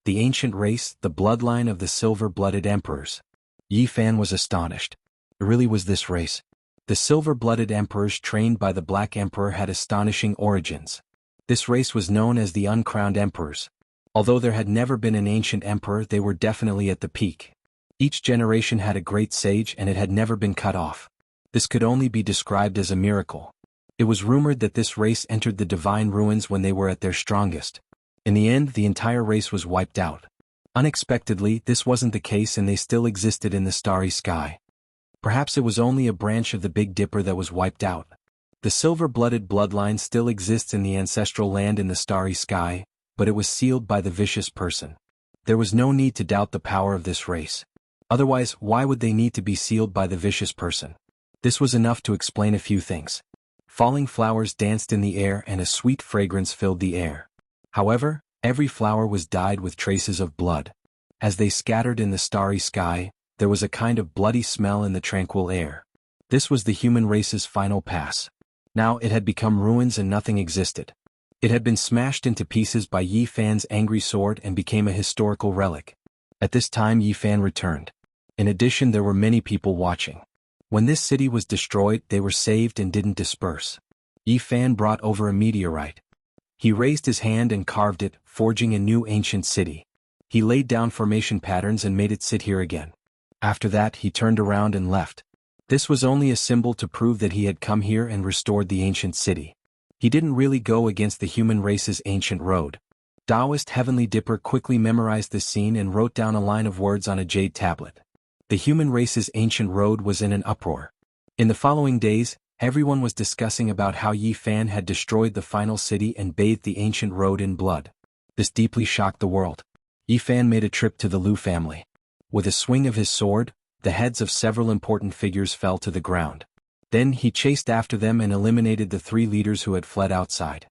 The ancient race, the bloodline of the silver-blooded emperors. Yi Fan was astonished. It really was this race. The silver-blooded emperors trained by the Black Emperor had astonishing origins. This race was known as the uncrowned emperors. Although there had never been an ancient emperor, they were definitely at the peak. Each generation had a great sage and it had never been cut off. This could only be described as a miracle. It was rumored that this race entered the divine ruins when they were at their strongest. In the end, the entire race was wiped out. Unexpectedly, this wasn't the case and they still existed in the starry sky. Perhaps it was only a branch of the Big Dipper that was wiped out. The silver-blooded bloodline still exists in the ancestral land in the starry sky, but it was sealed by the vicious person. There was no need to doubt the power of this race. Otherwise, why would they need to be sealed by the vicious person? This was enough to explain a few things. Falling flowers danced in the air and a sweet fragrance filled the air. However, every flower was dyed with traces of blood. As they scattered in the starry sky, there was a kind of bloody smell in the tranquil air. This was the human race's final pass. Now it had become ruins and nothing existed. It had been smashed into pieces by Yi Fan's angry sword and became a historical relic. At this time Yi Fan returned. In addition, there were many people watching. When this city was destroyed, they were saved and didn't disperse. Yi Fan brought over a meteorite. He raised his hand and carved it, forging a new ancient city. He laid down formation patterns and made it sit here again. After that, he turned around and left. This was only a symbol to prove that he had come here and restored the ancient city. He didn't really go against the human race's ancient road. Taoist Heavenly Dipper quickly memorized this scene and wrote down a line of words on a jade tablet. The human race's ancient road was in an uproar. In the following days, everyone was discussing about how Yi Fan had destroyed the final city and bathed the ancient road in blood. This deeply shocked the world. Yi Fan made a trip to the Lu family. With a swing of his sword, the heads of several important figures fell to the ground. Then he chased after them and eliminated the 3 leaders who had fled outside.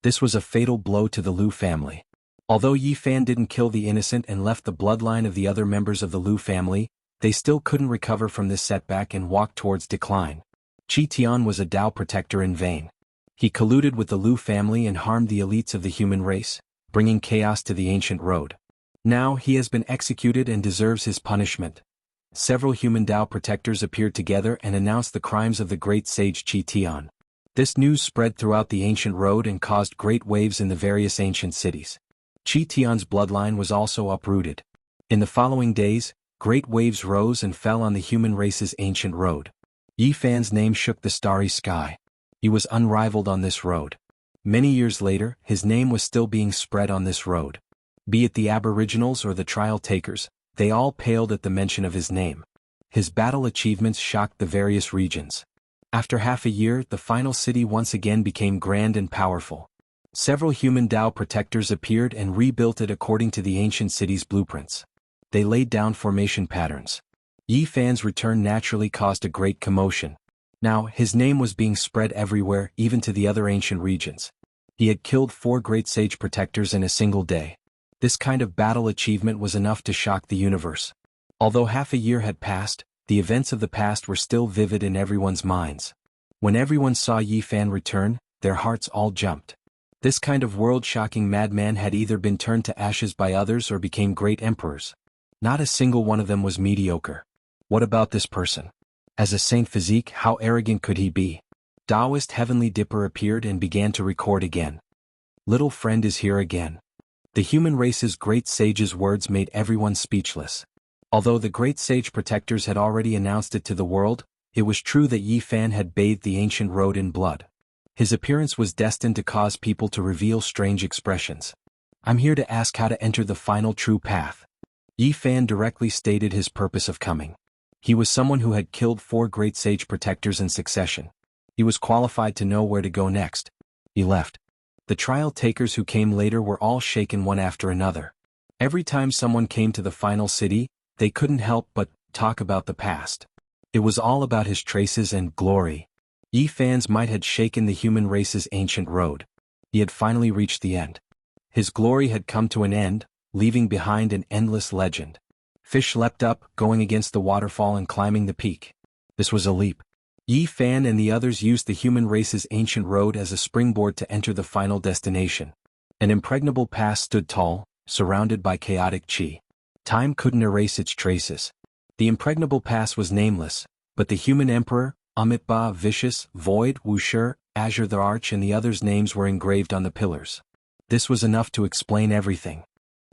This was a fatal blow to the Lu family. Although Yi Fan didn't kill the innocent and left the bloodline of the other members of the Lu family, they still couldn't recover from this setback and walked towards decline. Qi Tian was a Dao protector in vain. He colluded with the Lu family and harmed the elites of the human race, bringing chaos to the ancient road. Now he has been executed and deserves his punishment. Several human Dao protectors appeared together and announced the crimes of the great sage Qi Tian. This news spread throughout the ancient road and caused great waves in the various ancient cities. Qi Tian's bloodline was also uprooted. In the following days, great waves rose and fell on the human race's ancient road. Yi Fan's name shook the starry sky. He was unrivaled on this road. Many years later, his name was still being spread on this road. Be it the aboriginals or the trial takers, they all paled at the mention of his name. His battle achievements shocked the various regions. After half a year, the final city once again became grand and powerful. Several human Dao protectors appeared and rebuilt it according to the ancient city's blueprints. They laid down formation patterns. Yi Fan's return naturally caused a great commotion. Now, his name was being spread everywhere, even to the other ancient regions. He had killed 4 great sage protectors in a single day. This kind of battle achievement was enough to shock the universe. Although half a year had passed, the events of the past were still vivid in everyone's minds. When everyone saw Yi Fan return, their hearts all jumped. This kind of world-shocking madman had either been turned to ashes by others or became great emperors. Not a single one of them was mediocre. What about this person? As a saint physique, how arrogant could he be? Taoist Heavenly Dipper appeared and began to record again. Little friend is here again. The human race's great sage's words made everyone speechless. Although the great sage protectors had already announced it to the world, it was true that Yi Fan had bathed the ancient road in blood. His appearance was destined to cause people to reveal strange expressions. I'm here to ask how to enter the final true path. Yi Fan directly stated his purpose of coming. He was someone who had killed 4 great sage protectors in succession. He was qualified to know where to go next. He left. The trial takers who came later were all shaken one after another. Every time someone came to the final city, they couldn't help but talk about the past. It was all about his traces and glory. Yi Fan's might had shaken the human race's ancient road. He had finally reached the end. His glory had come to an end, leaving behind an endless legend. Fish leapt up, going against the waterfall and climbing the peak. This was a leap. Yi Fan and the others used the human race's ancient road as a springboard to enter the final destination. An impregnable pass stood tall, surrounded by chaotic qi. Time couldn't erase its traces. The impregnable pass was nameless, but the human emperor, Amitba, vicious, void, Wuxia, Azure the Arch and the others' names were engraved on the pillars. This was enough to explain everything.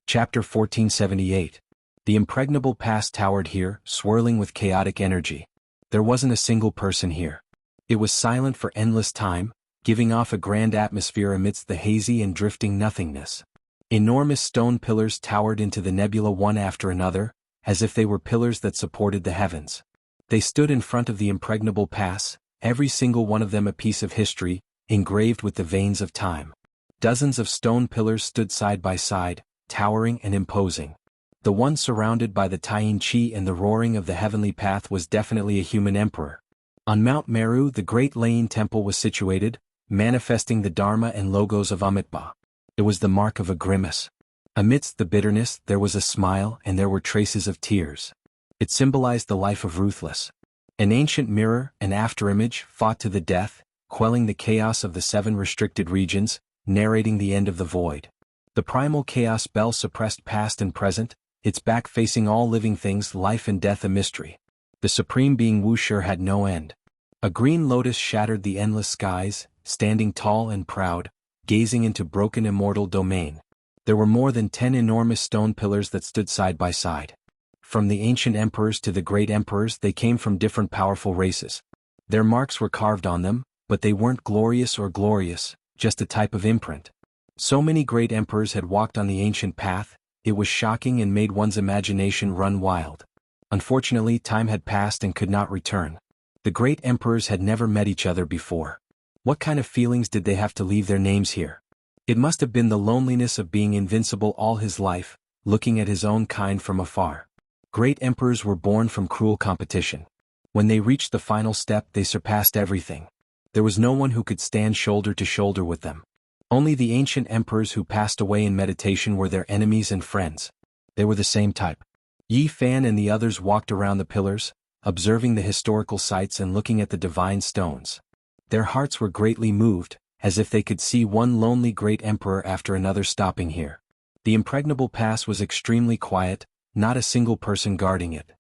Chapter 1478. The impregnable pass towered here, swirling with chaotic energy. There wasn't a single person here. It was silent for endless time, giving off a grand atmosphere amidst the hazy and drifting nothingness. Enormous stone pillars towered into the nebula one after another, as if they were pillars that supported the heavens. They stood in front of the impregnable pass, every single one of them a piece of history, engraved with the veins of time. Dozens of stone pillars stood side by side, towering and imposing. The one surrounded by the Taiyin Qi and the roaring of the heavenly path was definitely a human emperor. On Mount Meru the great Layin temple was situated, manifesting the Dharma and logos of Amitabha. It was the mark of a grimace. Amidst the bitterness there was a smile and there were traces of tears. It symbolized the life of Ruthless. An ancient mirror, an afterimage, fought to the death, quelling the chaos of the 7 restricted regions, narrating the end of the void. The primal chaos bell suppressed past and present, its back facing all living things, life and death a mystery. The supreme being Wuxia had no end. A green lotus shattered the endless skies, standing tall and proud, gazing into broken immortal domain. There were more than 10 enormous stone pillars that stood side by side. From the ancient emperors to the great emperors they came from different powerful races. Their marks were carved on them, but they weren't glorious or glorious, just a type of imprint. So many great emperors had walked on the ancient path, it was shocking and made one's imagination run wild. Unfortunately, time had passed and could not return. The great emperors had never met each other before. What kind of feelings did they have to leave their names here? It must have been the loneliness of being invincible all his life, looking at his own kind from afar. Great emperors were born from cruel competition. When they reached the final step they surpassed everything. There was no one who could stand shoulder to shoulder with them. Only the ancient emperors who passed away in meditation were their enemies and friends. They were the same type. Yi Fan and the others walked around the pillars, observing the historical sites and looking at the divine stones. Their hearts were greatly moved, as if they could see one lonely great emperor after another stopping here. The impregnable pass was extremely quiet, not a single person guarding it.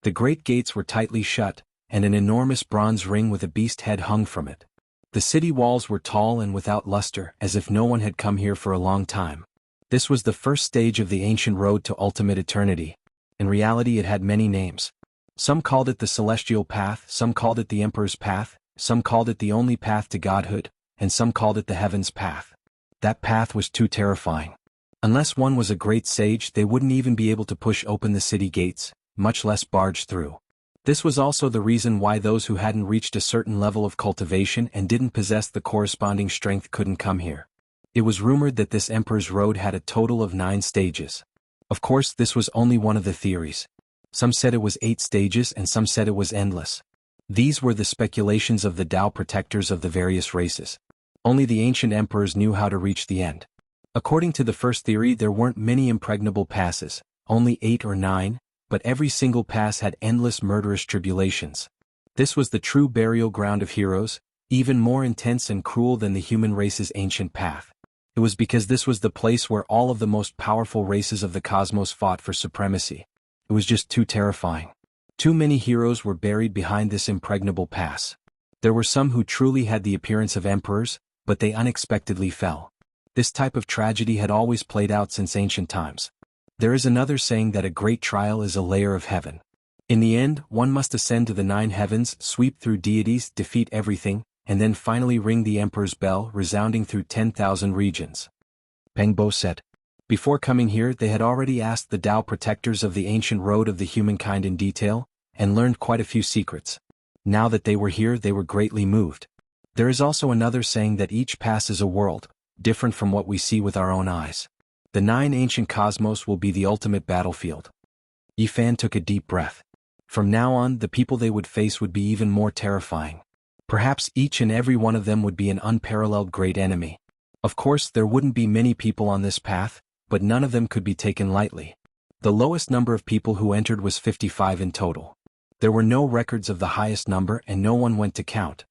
The great gates were tightly shut, and an enormous bronze ring with a beast head hung from it. The city walls were tall and without luster, as if no one had come here for a long time. This was the first stage of the ancient road to ultimate eternity. In reality it had many names. Some called it the Celestial Path, some called it the Emperor's Path, some called it the only path to godhood, and some called it the Heaven's Path. That path was too terrifying. Unless one was a great sage they wouldn't even be able to push open the city gates, much less barge through. This was also the reason why those who hadn't reached a certain level of cultivation and didn't possess the corresponding strength couldn't come here. It was rumored that this Emperor's Road had a total of 9 stages. Of course this was only one of the theories. Some said it was 8 stages and some said it was endless. These were the speculations of the Tao protectors of the various races. Only the ancient emperors knew how to reach the end. According to the first theory there weren't many impregnable passes, only 8 or 9, but every single pass had endless murderous tribulations. This was the true burial ground of heroes, even more intense and cruel than the human race's ancient path. It was because this was the place where all of the most powerful races of the cosmos fought for supremacy. It was just too terrifying. Too many heroes were buried behind this impregnable pass. There were some who truly had the appearance of emperors, but they unexpectedly fell. This type of tragedy had always played out since ancient times. There is another saying that a great trial is a layer of heaven. In the end, one must ascend to the 9 heavens, sweep through deities, defeat everything, and then finally ring the emperor's bell, resounding through 10,000 regions. Peng Bo said. Before coming here they had already asked the Tao protectors of the ancient road of the humankind in detail, and learned quite a few secrets. Now that they were here they were greatly moved. There is also another saying that each pass is a world, different from what we see with our own eyes. The 9 ancient cosmos will be the ultimate battlefield. Yi Fan took a deep breath. From now on the people they would face would be even more terrifying. Perhaps each and every one of them would be an unparalleled great enemy. Of course there wouldn't be many people on this path, but none of them could be taken lightly. The lowest number of people who entered was 55 in total. There were no records of the highest number and no one went to count.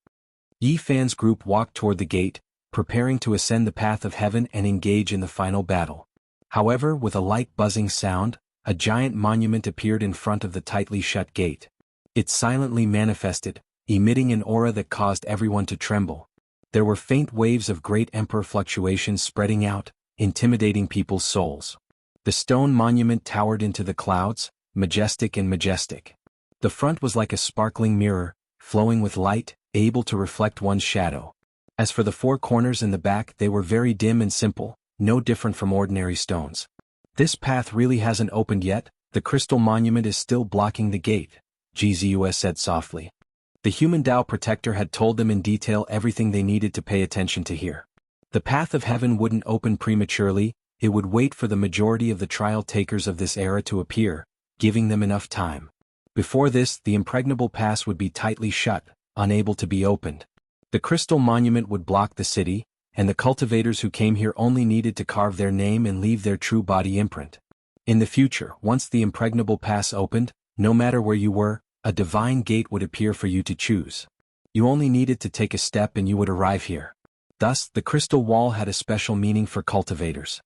Yi Fan's group walked toward the gate, preparing to ascend the path of heaven and engage in the final battle. However, with a light buzzing sound, a giant monument appeared in front of the tightly shut gate. It silently manifested, emitting an aura that caused everyone to tremble. There were faint waves of great emperor fluctuations spreading out, intimidating people's souls. The stone monument towered into the clouds, majestic and majestic. The front was like a sparkling mirror, flowing with light, able to reflect one's shadow. As for the four corners in the back, they were very dim and simple, no different from ordinary stones. This path really hasn't opened yet, the crystal monument is still blocking the gate, GZUS said softly. The human Tao protector had told them in detail everything they needed to pay attention to here. The path of heaven wouldn't open prematurely, it would wait for the majority of the trial takers of this era to appear, giving them enough time. Before this, the impregnable pass would be tightly shut, unable to be opened. The crystal monument would block the city, and the cultivators who came here only needed to carve their name and leave their true body imprint. In the future, once the impregnable pass opened, no matter where you were, a divine gate would appear for you to choose. You only needed to take a step and you would arrive here. Thus, the crystal wall had a special meaning for cultivators.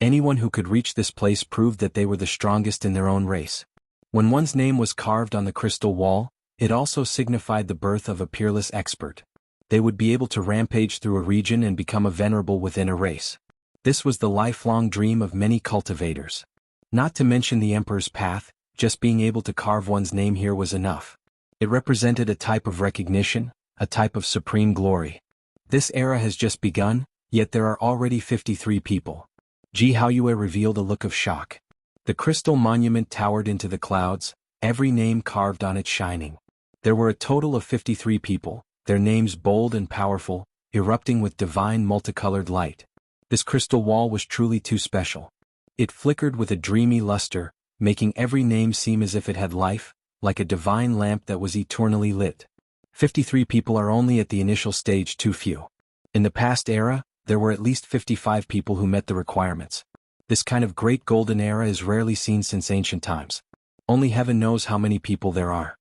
Anyone who could reach this place proved that they were the strongest in their own race. When one's name was carved on the crystal wall, it also signified the birth of a peerless expert. They would be able to rampage through a region and become a venerable within a race. This was the lifelong dream of many cultivators. Not to mention the Emperor's path, just being able to carve one's name here was enough. It represented a type of recognition, a type of supreme glory. This era has just begun, yet there are already 53 people. Ji Haoyue revealed a look of shock. The crystal monument towered into the clouds, every name carved on it shining. There were a total of 53 people, their names bold and powerful, erupting with divine multicolored light. This crystal wall was truly too special. It flickered with a dreamy luster, making every name seem as if it had life, like a divine lamp that was eternally lit. 53 people are only at the initial stage too few. In the past era, there were at least 55 people who met the requirements. This kind of great golden era is rarely seen since ancient times. Only heaven knows how many people there are.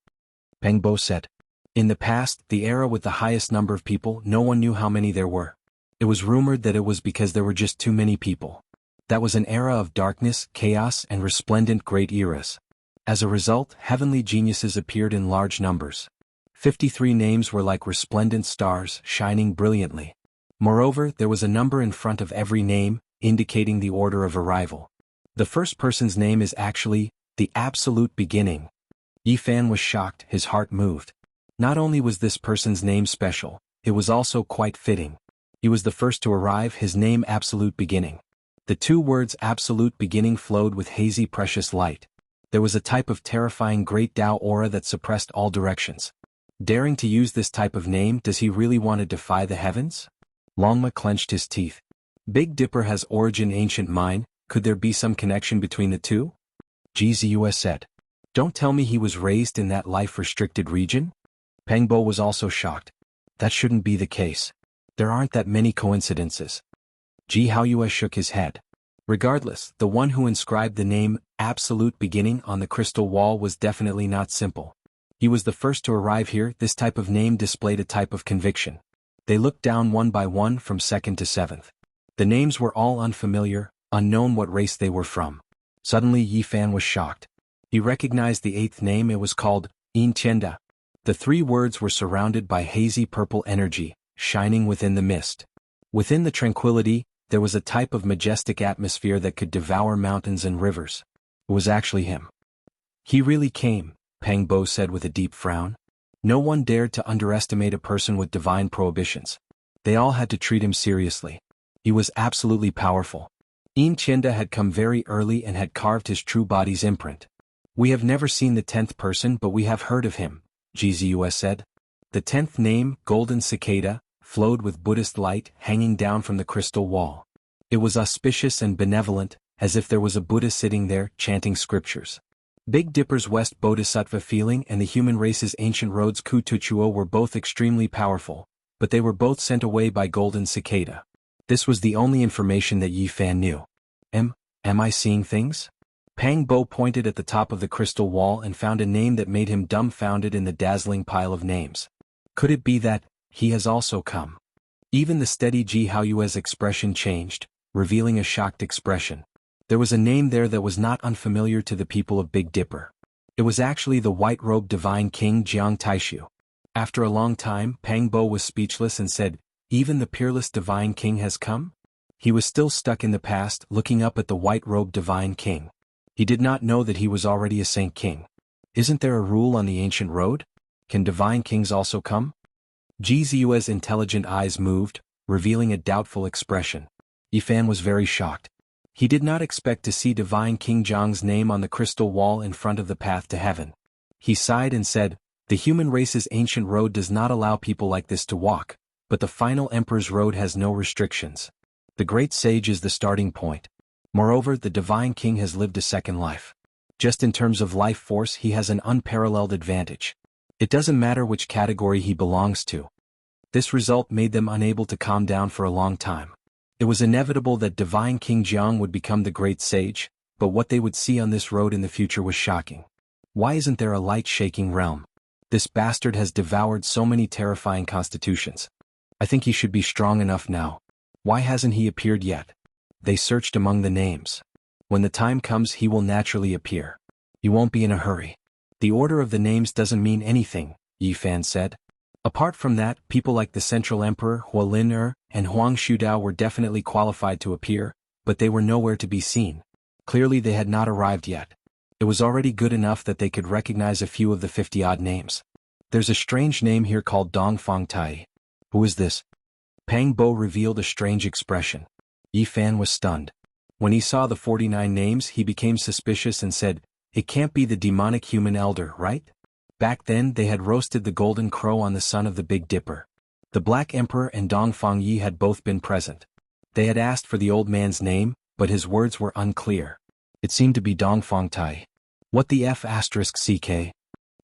Peng Bo said. In the past, the era with the highest number of people, no one knew how many there were. It was rumored that it was because there were just too many people. That was an era of darkness, chaos, and resplendent great eras. As a result, heavenly geniuses appeared in large numbers. 53 names were like resplendent stars, shining brilliantly. Moreover, there was a number in front of every name, indicating the order of arrival. The first person's name is actually the absolute beginning. Yi Fan was shocked, his heart moved. Not only was this person's name special, it was also quite fitting. He was the first to arrive, his name absolute beginning. The two words absolute beginning flowed with hazy precious light. There was a type of terrifying great Tao aura that suppressed all directions. Daring to use this type of name, does he really want to defy the heavens? Longma clenched his teeth. Big Dipper has origin ancient mine, could there be some connection between the two? GZUS said. Don't tell me he was raised in that life-restricted region? Peng Bo was also shocked. That shouldn't be the case. There aren't that many coincidences. Ji Haoyue shook his head. Regardless, the one who inscribed the name, Absolute Beginning, on the crystal wall was definitely not simple. He was the first to arrive here. This type of name displayed a type of conviction. They looked down one by one from second to seventh. The names were all unfamiliar, unknown what race they were from. Suddenly Yi Fan was shocked. He recognized the eighth name. It was called Yin Tianda. The three words were surrounded by hazy purple energy, shining within the mist. Within the tranquility, there was a type of majestic atmosphere that could devour mountains and rivers. It was actually him. He really came, Peng Bo said with a deep frown. No one dared to underestimate a person with divine prohibitions. They all had to treat him seriously. He was absolutely powerful. Yin Tianda had come very early and had carved his true body's imprint. We have never seen the 10th person, but we have heard of him, GZUS said. The 10th name, Golden Cicada, flowed with Buddhist light hanging down from the crystal wall. It was auspicious and benevolent, as if there was a Buddha sitting there, chanting scriptures. Big Dipper's West Bodhisattva feeling and the human race's ancient roads Kutuchuo were both extremely powerful, but they were both sent away by Golden Cicada. This was the only information that Yi Fan knew. Am I seeing things? Peng Bo pointed at the top of the crystal wall and found a name that made him dumbfounded in the dazzling pile of names. Could it be that he has also come? Even the steady Ji Haoyue's expression changed, revealing a shocked expression. There was a name there that was not unfamiliar to the people of Big Dipper. It was actually the white-robed divine king Jiang Taishu. After a long time, Peng Bo was speechless and said, Even the peerless Divine King has come? He was still stuck in the past, looking up at the white-robed Divine King. He did not know that he was already a Saint King. Isn't there a rule on the ancient road? Can Divine Kings also come? Jizue's intelligent eyes moved, revealing a doubtful expression. Yifan was very shocked. He did not expect to see Divine King Jiang's name on the crystal wall in front of the path to heaven. He sighed and said, "The human race's ancient road does not allow people like this to walk, but the final Emperor's road has no restrictions. The great sage is the starting point. Moreover, the Divine King has lived a second life. Just in terms of life force, he has an unparalleled advantage. It doesn't matter which category he belongs to." This result made them unable to calm down for a long time. It was inevitable that Divine King Jiang would become the great sage, but what they would see on this road in the future was shocking. Why isn't there a light-shaking realm? This bastard has devoured so many terrifying constitutions. I think he should be strong enough now. Why hasn't he appeared yet? They searched among the names. When the time comes, he will naturally appear. He won't be in a hurry. The order of the names doesn't mean anything, Yifan said. Apart from that, people like the Central Emperor, Hualin and Huang Shudao were definitely qualified to appear, but they were nowhere to be seen. Clearly they had not arrived yet. It was already good enough that they could recognize a few of the 50-odd names. There's a strange name here called Dongfang Tai. Who is this? Pang Bo revealed a strange expression. Yifan was stunned. When he saw the 49 names, he became suspicious and said, "It can't be the demonic human elder, right?" Back then they had roasted the golden crow on the son of the Big Dipper. The Black Emperor and Dongfang Yi had both been present. They had asked for the old man's name, but his words were unclear. It seemed to be Dongfang Tai. What the F***ck?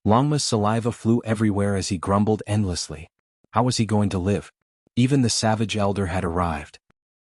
Longma's saliva flew everywhere as he grumbled endlessly. How was he going to live? Even the savage elder had arrived.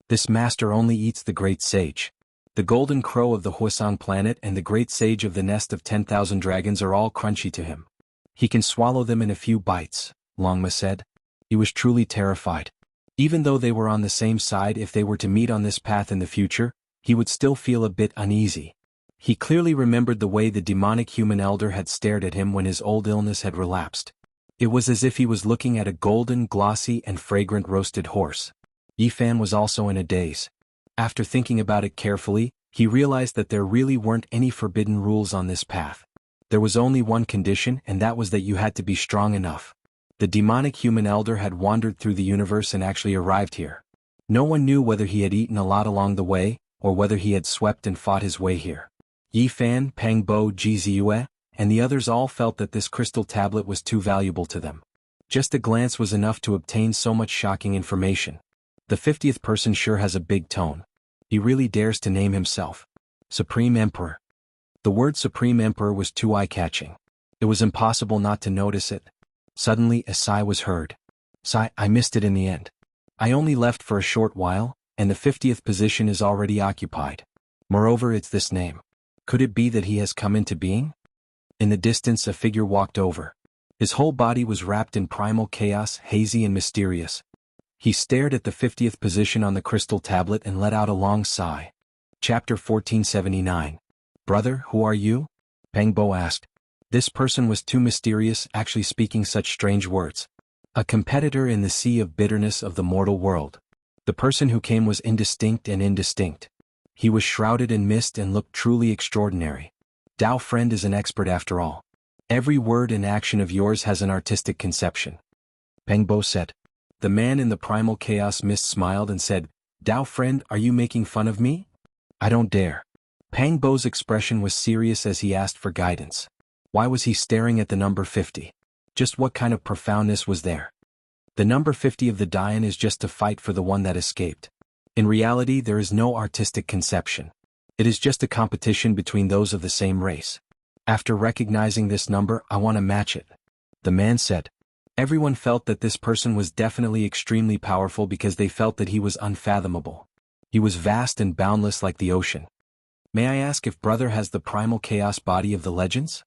This master only eats the great sage. The golden crow of the Huasong planet and the great sage of the nest of 10,000 dragons are all crunchy to him. He can swallow them in a few bites, Longma said. He was truly terrified. Even though they were on the same side, if they were to meet on this path in the future, he would still feel a bit uneasy. He clearly remembered the way the demonic human elder had stared at him when his old illness had relapsed. It was as if he was looking at a golden, glossy and fragrant roasted horse. Yifan was also in a daze. After thinking about it carefully, he realized that there really weren't any forbidden rules on this path. There was only one condition, and that was that you had to be strong enough. The demonic human elder had wandered through the universe and actually arrived here. No one knew whether he had eaten a lot along the way, or whether he had swept and fought his way here. Yifan, Pang Bo, Jizue, and the others all felt that this crystal tablet was too valuable to them. Just a glance was enough to obtain so much shocking information. The 50th person sure has a big tone. He really dares to name himself Supreme Emperor. The word Supreme Emperor was too eye-catching. It was impossible not to notice it. Suddenly a sigh was heard. "Sigh, I missed it in the end. I only left for a short while, and the 50th position is already occupied. Moreover, it's this name. Could it be that he has come into being?" In the distance a figure walked over. His whole body was wrapped in primal chaos, hazy and mysterious. He stared at the 50th position on the crystal tablet and let out a long sigh. Chapter 1479. "Brother, who are you?" Pang Bo asked. This person was too mysterious, actually speaking such strange words. A competitor in the sea of bitterness of the mortal world. The person who came was indistinct and indistinct. He was shrouded in mist and looked truly extraordinary. Dao friend is an expert after all. Every word and action of yours has an artistic conception. Pang Bo said. The man in the primal chaos mist smiled and said, "Dao friend, are you making fun of me?" "I don't dare." Pang Bo's expression was serious as he asked for guidance. Why was he staring at the number 50? Just what kind of profoundness was there? The number 50 of the Dian is just to fight for the one that escaped. In reality, there is no artistic conception. It is just a competition between those of the same race. After recognizing this number, I want to match it. The man said. Everyone felt that this person was definitely extremely powerful because they felt that he was unfathomable. He was vast and boundless like the ocean. May I ask if brother has the primal chaos body of the legends?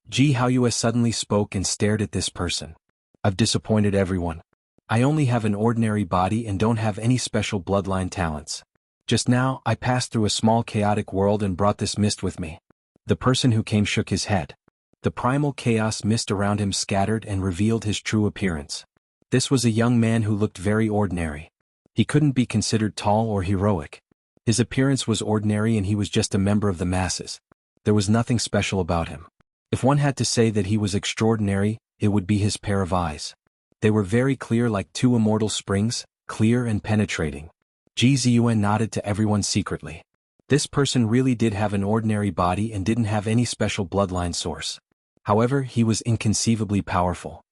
Ji Haoyue suddenly spoke and stared at this person. I've disappointed everyone. I only have an ordinary body and don't have any special bloodline talents. Just now, I passed through a small chaotic world and brought this mist with me. The person who came shook his head. The primal chaos mist around him scattered and revealed his true appearance. This was a young man who looked very ordinary. He couldn't be considered tall or heroic. His appearance was ordinary and he was just a member of the masses. There was nothing special about him. If one had to say that he was extraordinary, it would be his pair of eyes. They were very clear like two immortal springs, clear and penetrating. Ji Ziyuan nodded to everyone secretly. This person really did have an ordinary body and didn't have any special bloodline source. However, he was inconceivably powerful.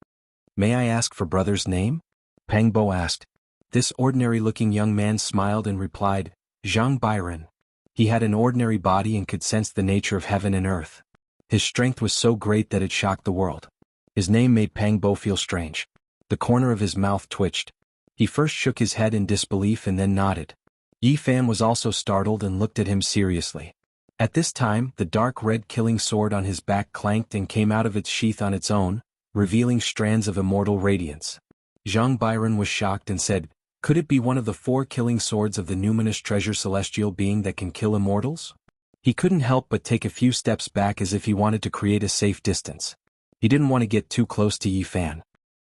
May I ask for brother's name? Peng Bo asked. This ordinary-looking young man smiled and replied, Zhang Byron. He had an ordinary body and could sense the nature of heaven and earth. His strength was so great that it shocked the world. His name made Peng Bo feel strange. The corner of his mouth twitched. He first shook his head in disbelief and then nodded. Yi Fan was also startled and looked at him seriously. At this time, the dark red killing sword on his back clanked and came out of its sheath on its own, revealing strands of immortal radiance. Zhang Byron was shocked and said, could it be one of the 4 killing swords of the numinous treasure celestial being that can kill immortals? He couldn't help but take a few steps back as if he wanted to create a safe distance. He didn't want to get too close to Yi Fan.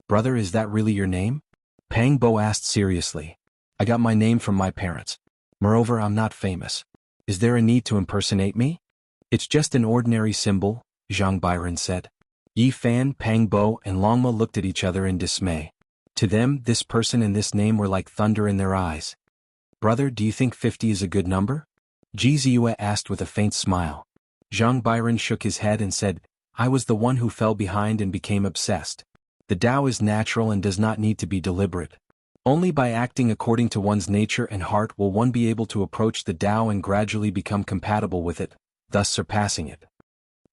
Brother, is that really your name? Peng Bo asked seriously. I got my name from my parents. Moreover, I'm not famous. Is there a need to impersonate me? It's just an ordinary symbol, Zhang Byron said. Yi Fan, Peng Bo, and Longma looked at each other in dismay. To them, this person and this name were like thunder in their eyes. Brother, do you think 50 is a good number? Ji Ziyue asked with a faint smile. Zhang Byron shook his head and said, I was the one who fell behind and became obsessed. The Tao is natural and does not need to be deliberate. Only by acting according to one's nature and heart will one be able to approach the Tao and gradually become compatible with it, thus surpassing it.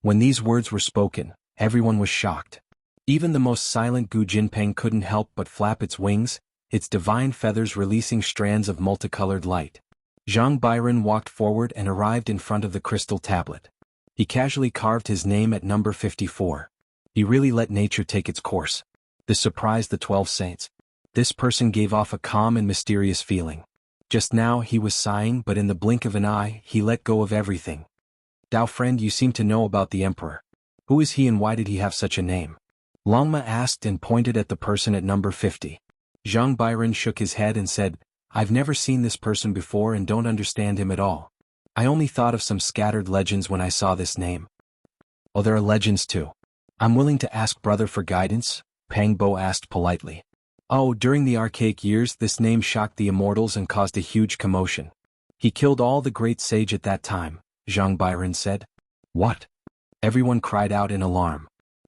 When these words were spoken, everyone was shocked. Even the most silent Gu Jinpeng couldn't help but flap its wings, its divine feathers releasing strands of multicolored light. Zhang Byron walked forward and arrived in front of the crystal tablet. He casually carved his name at number 54. He really let nature take its course. This surprised the 12 saints. This person gave off a calm and mysterious feeling. Just now he was sighing, but in the blink of an eye, he let go of everything. Dao friend, you seem to know about the emperor. Who is he and why did he have such a name? Longma asked and pointed at the person at number 50. Zhang Byron shook his head and said, I've never seen this person before and don't understand him at all. I only thought of some scattered legends when I saw this name. Oh, there are legends too. I'm willing to ask brother for guidance, Peng Bo asked politely. Oh, during the archaic years this name shocked the immortals and caused a huge commotion. He killed all the great sage at that time, Zhang Byron said. What? Everyone cried out in alarm.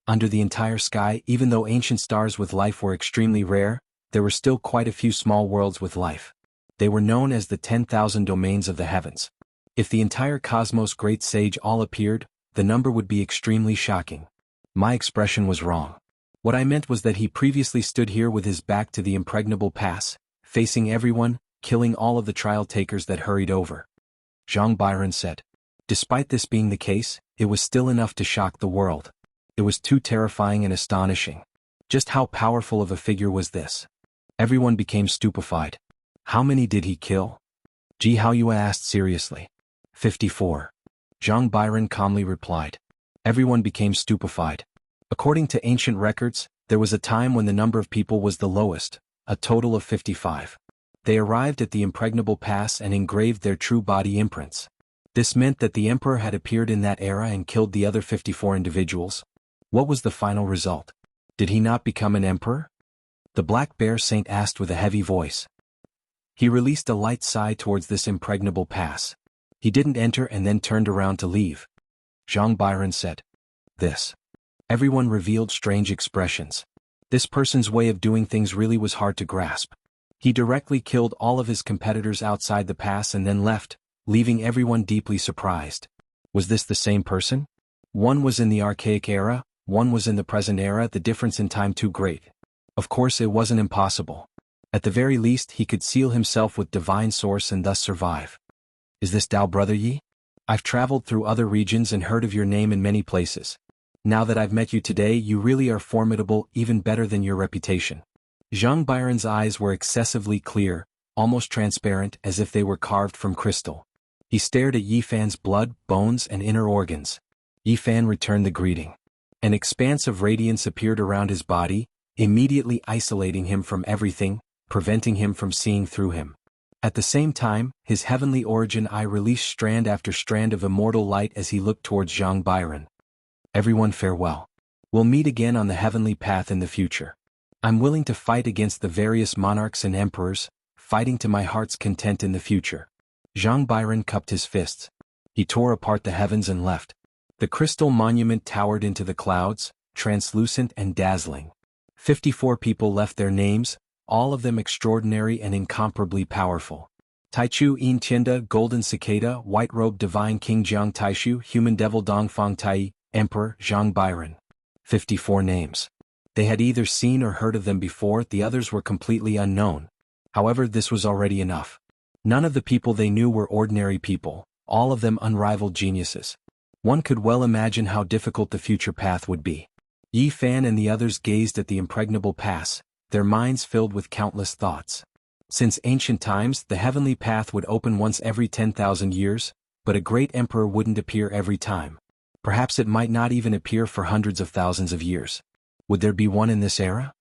Under the entire sky, even though ancient stars with life were extremely rare, there were still quite a few small worlds with life. They were known as the 10,000 domains of the heavens. If the entire cosmos great sage all appeared, the number would be extremely shocking. My expression was wrong. What I meant was that he previously stood here with his back to the impregnable pass, facing everyone, killing all of the trial takers that hurried over. Zhang Byron said. Despite this being the case, it was still enough to shock the world. It was too terrifying and astonishing. Just how powerful of a figure was this? Everyone became stupefied. How many did he kill? Ji Haoyue asked seriously. 54. Zhang Byron calmly replied. Everyone became stupefied. According to ancient records, there was a time when the number of people was the lowest, a total of 55. They arrived at the impregnable pass and engraved their true body imprints. This meant that the emperor had appeared in that era and killed the other 54 individuals. What was the final result? Did he not become an emperor? The Black Bear Saint asked with a heavy voice. He released a light sigh towards this impregnable pass. He didn't enter and then turned around to leave. Zhang Byron said. This. Everyone revealed strange expressions. This person's way of doing things really was hard to grasp. He directly killed all of his competitors outside the pass and then left, leaving everyone deeply surprised. Was this the same person? One was in the archaic era, one was in the present era, the difference in time too great. Of course it wasn't impossible. At the very least he could seal himself with divine source and thus survive. Is this Dao Brother Yi? I've traveled through other regions and heard of your name in many places. Now that I've met you today, you really are formidable, even better than your reputation. Zhang Byron's eyes were excessively clear, almost transparent, as if they were carved from crystal. He stared at Yi Fan's blood, bones, and inner organs. Yi Fan returned the greeting. An expanse of radiance appeared around his body, immediately isolating him from everything, preventing him from seeing through him. At the same time, his heavenly origin eye released strand after strand of immortal light as he looked towards Zhang Byron. Everyone farewell. We'll meet again on the heavenly path in the future. I'm willing to fight against the various monarchs and emperors, fighting to my heart's content in the future. Zhang Byron cupped his fists. He tore apart the heavens and left. The crystal monument towered into the clouds, translucent and dazzling. 54 people left their names, all of them extraordinary and incomparably powerful. Taichu Yin Tianda, Golden Cicada, White Robe Divine King Jiang Taishu, Human Devil Dongfang Tai, Emperor Zhang Byron. 54 names. They had either seen or heard of them before, the others were completely unknown. However, this was already enough. None of the people they knew were ordinary people, all of them unrivaled geniuses. One could well imagine how difficult the future path would be. Yi Fan and the others gazed at the impregnable pass, their minds filled with countless thoughts. Since ancient times, the heavenly path would open once every 10,000 years, but a great emperor wouldn't appear every time. Perhaps it might not even appear for hundreds of thousands of years. Would there be one in this era?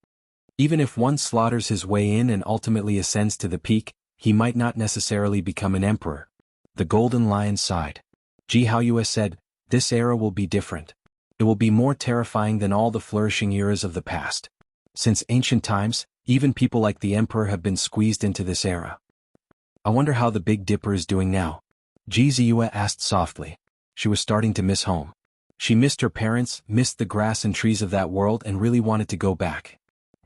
Even if one slaughters his way in and ultimately ascends to the peak, he might not necessarily become an emperor. The Golden Lion sighed. Ji Haoyue said, "This era will be different. It will be more terrifying than all the flourishing eras of the past. Since ancient times, even people like the emperor have been squeezed into this era. I wonder how the Big Dipper is doing now." Ji Ziyue asked softly. She was starting to miss home. She missed her parents, missed the grass and trees of that world, and really wanted to go back.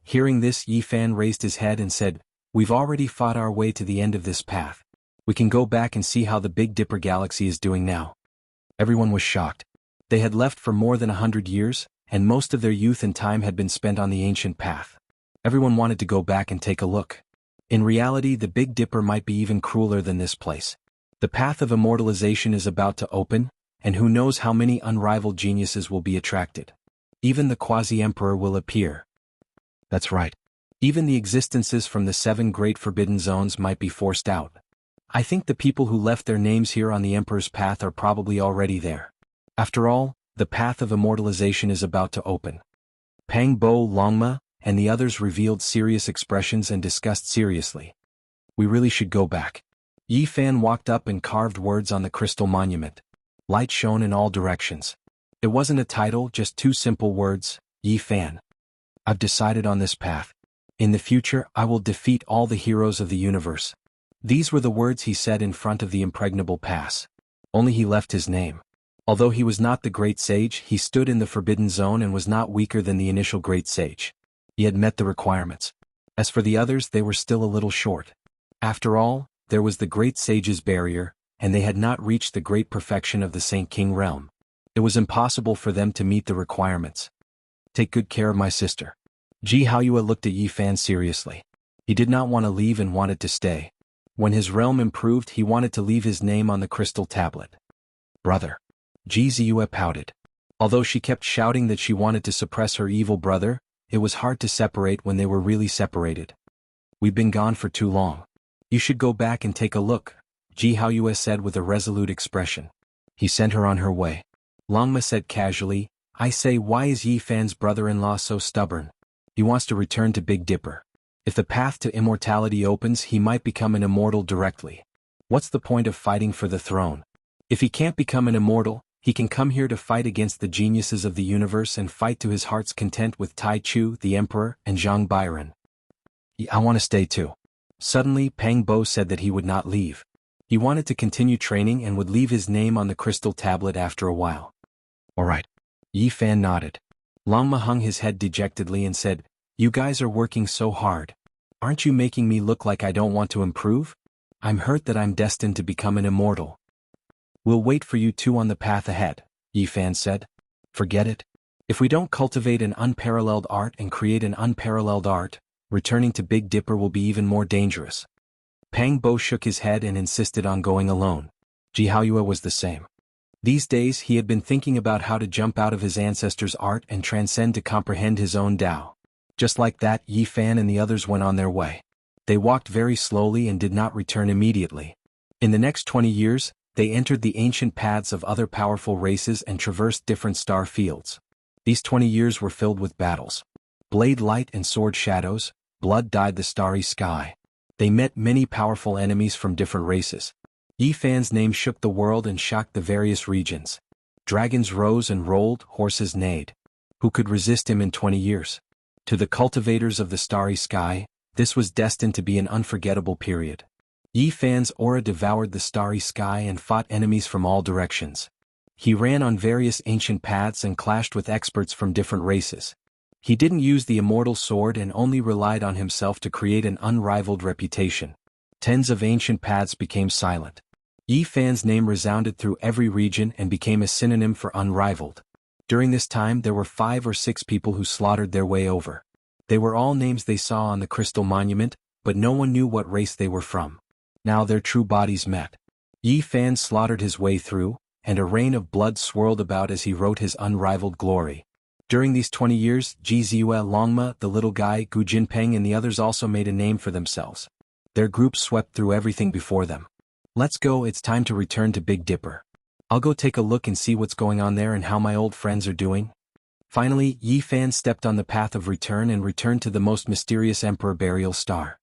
Hearing this, Yi Fan raised his head and said, "We've already fought our way to the end of this path. We can go back and see how the Big Dipper galaxy is doing now." Everyone was shocked. They had left for more than 100 years, and most of their youth and time had been spent on the ancient path. Everyone wanted to go back and take a look. In reality, the Big Dipper might be even crueler than this place. The path of immortalization is about to open, and who knows how many unrivaled geniuses will be attracted. Even the quasi-emperor will appear. That's right. Even the existences from the 7 great forbidden zones might be forced out. I think the people who left their names here on the emperor's path are probably already there. After all, the path of immortalization is about to open. Pang Bo, Longma, and the others revealed serious expressions and discussed seriously. We really should go back. Yi Fan walked up and carved words on the crystal monument. Light shone in all directions. It wasn't a title, just 2 simple words, Yi Fan. I've decided on this path. In the future, I will defeat all the heroes of the universe. These were the words he said in front of the impregnable pass. Only he left his name. Although he was not the great sage, he stood in the forbidden zone and was not weaker than the initial great sage. He had met the requirements. As for the others, they were still a little short. After all, there was the great sage's barrier, and they had not reached the great perfection of the Saint King realm. It was impossible for them to meet the requirements. Take good care of my sister. Ji Haoyue looked at Yi Fan seriously. He did not want to leave and wanted to stay. When his realm improved, he wanted to leave his name on the crystal tablet. Brother. Ji Ziyue pouted. Although she kept shouting that she wanted to suppress her evil brother, it was hard to separate when they were really separated. We've been gone for too long. You should go back and take a look, Ji Haoyue said with a resolute expression. He sent her on her way. Longma said casually, I say, why is Yi Fan's brother-in-law so stubborn? He wants to return to Big Dipper. If the path to immortality opens, he might become an immortal directly. What's the point of fighting for the throne? If he can't become an immortal, he can come here to fight against the geniuses of the universe and fight to his heart's content with Tai Chu, the Emperor, and Zhang Byron. I want to stay too. Suddenly, Pang Bo said that he would not leave. He wanted to continue training and would leave his name on the crystal tablet after a while. All right. Yi Fan nodded. Longma hung his head dejectedly and said, You guys are working so hard. Aren't you making me look like I don't want to improve? I'm hurt that I'm destined to become an immortal. We'll wait for you two on the path ahead, Yi Fan said. Forget it. If we don't cultivate an unparalleled art and create an unparalleled art, returning to Big Dipper will be even more dangerous. Pang Bo shook his head and insisted on going alone. Ji Haoyue was the same. These days he had been thinking about how to jump out of his ancestors' art and transcend to comprehend his own Tao. Just like that, Yi Fan and the others went on their way. They walked very slowly and did not return immediately. In the next 20 years, they entered the ancient paths of other powerful races and traversed different star fields. These 20 years were filled with battles. Blade light and sword shadows, blood dyed the starry sky. They met many powerful enemies from different races. Yi Fan's name shook the world and shocked the various regions. Dragons rose and rolled, horses neighed. Who could resist him in 20 years? To the cultivators of the starry sky, this was destined to be an unforgettable period. Yi Fan's aura devoured the starry sky and fought enemies from all directions. He ran on various ancient paths and clashed with experts from different races. He didn't use the immortal sword and only relied on himself to create an unrivaled reputation. Tens of ancient paths became silent. Yi Fan's name resounded through every region and became a synonym for unrivaled. During this time there were 5 or 6 people who slaughtered their way over. They were all names they saw on the crystal monument, but no one knew what race they were from. Now their true bodies met. Yi Fan slaughtered his way through, and a rain of blood swirled about as he wrote his unrivaled glory. During these 20 years, Jianghu, Longma, the little guy, Gu Jinpeng and the others also made a name for themselves. Their group swept through everything before them. Let's go, it's time to return to Big Dipper. I'll go take a look and see what's going on there and how my old friends are doing. Finally, Yi Fan stepped on the path of return and returned to the most mysterious emperor burial star.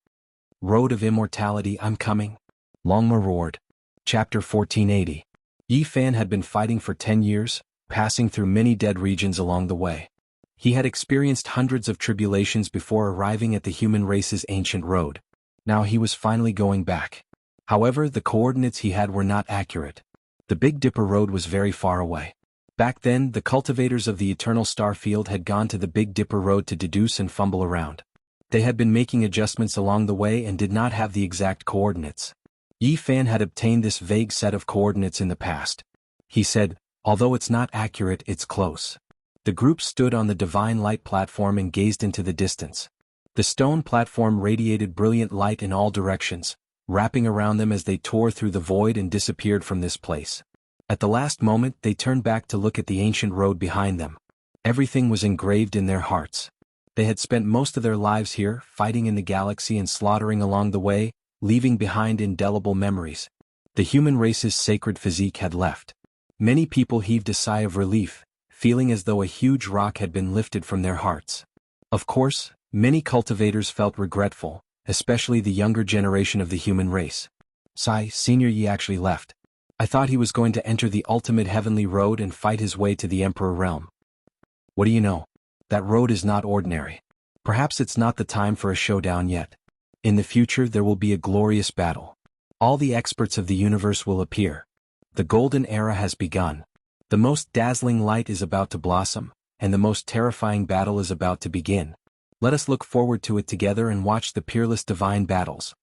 Road of Immortality, I'm coming. Longma roared. Chapter 1480. Yi Fan had been fighting for 10 years, passing through many dead regions along the way. He had experienced hundreds of tribulations before arriving at the human race's ancient road. Now he was finally going back. However, the coordinates he had were not accurate. The Big Dipper Road was very far away. Back then, the cultivators of the Eternal Star Field had gone to the Big Dipper Road to deduce and fumble around. They had been making adjustments along the way and did not have the exact coordinates. Yi Fan had obtained this vague set of coordinates in the past. He said, although it's not accurate, it's close. The group stood on the divine light platform and gazed into the distance. The stone platform radiated brilliant light in all directions, wrapping around them as they tore through the void and disappeared from this place. At the last moment, they turned back to look at the ancient road behind them. Everything was engraved in their hearts. They had spent most of their lives here, fighting in the galaxy and slaughtering along the way, leaving behind indelible memories. The human race's sacred physique had left. Many people heaved a sigh of relief, feeling as though a huge rock had been lifted from their hearts. Of course, many cultivators felt regretful, especially the younger generation of the human race. Senior Yi actually left. I thought he was going to enter the ultimate heavenly road and fight his way to the Emperor realm. What do you know? That road is not ordinary. Perhaps it's not the time for a showdown yet. In the future there will be a glorious battle. All the experts of the universe will appear. The golden era has begun. The most dazzling light is about to blossom, and the most terrifying battle is about to begin. Let us look forward to it together and watch the peerless divine battles.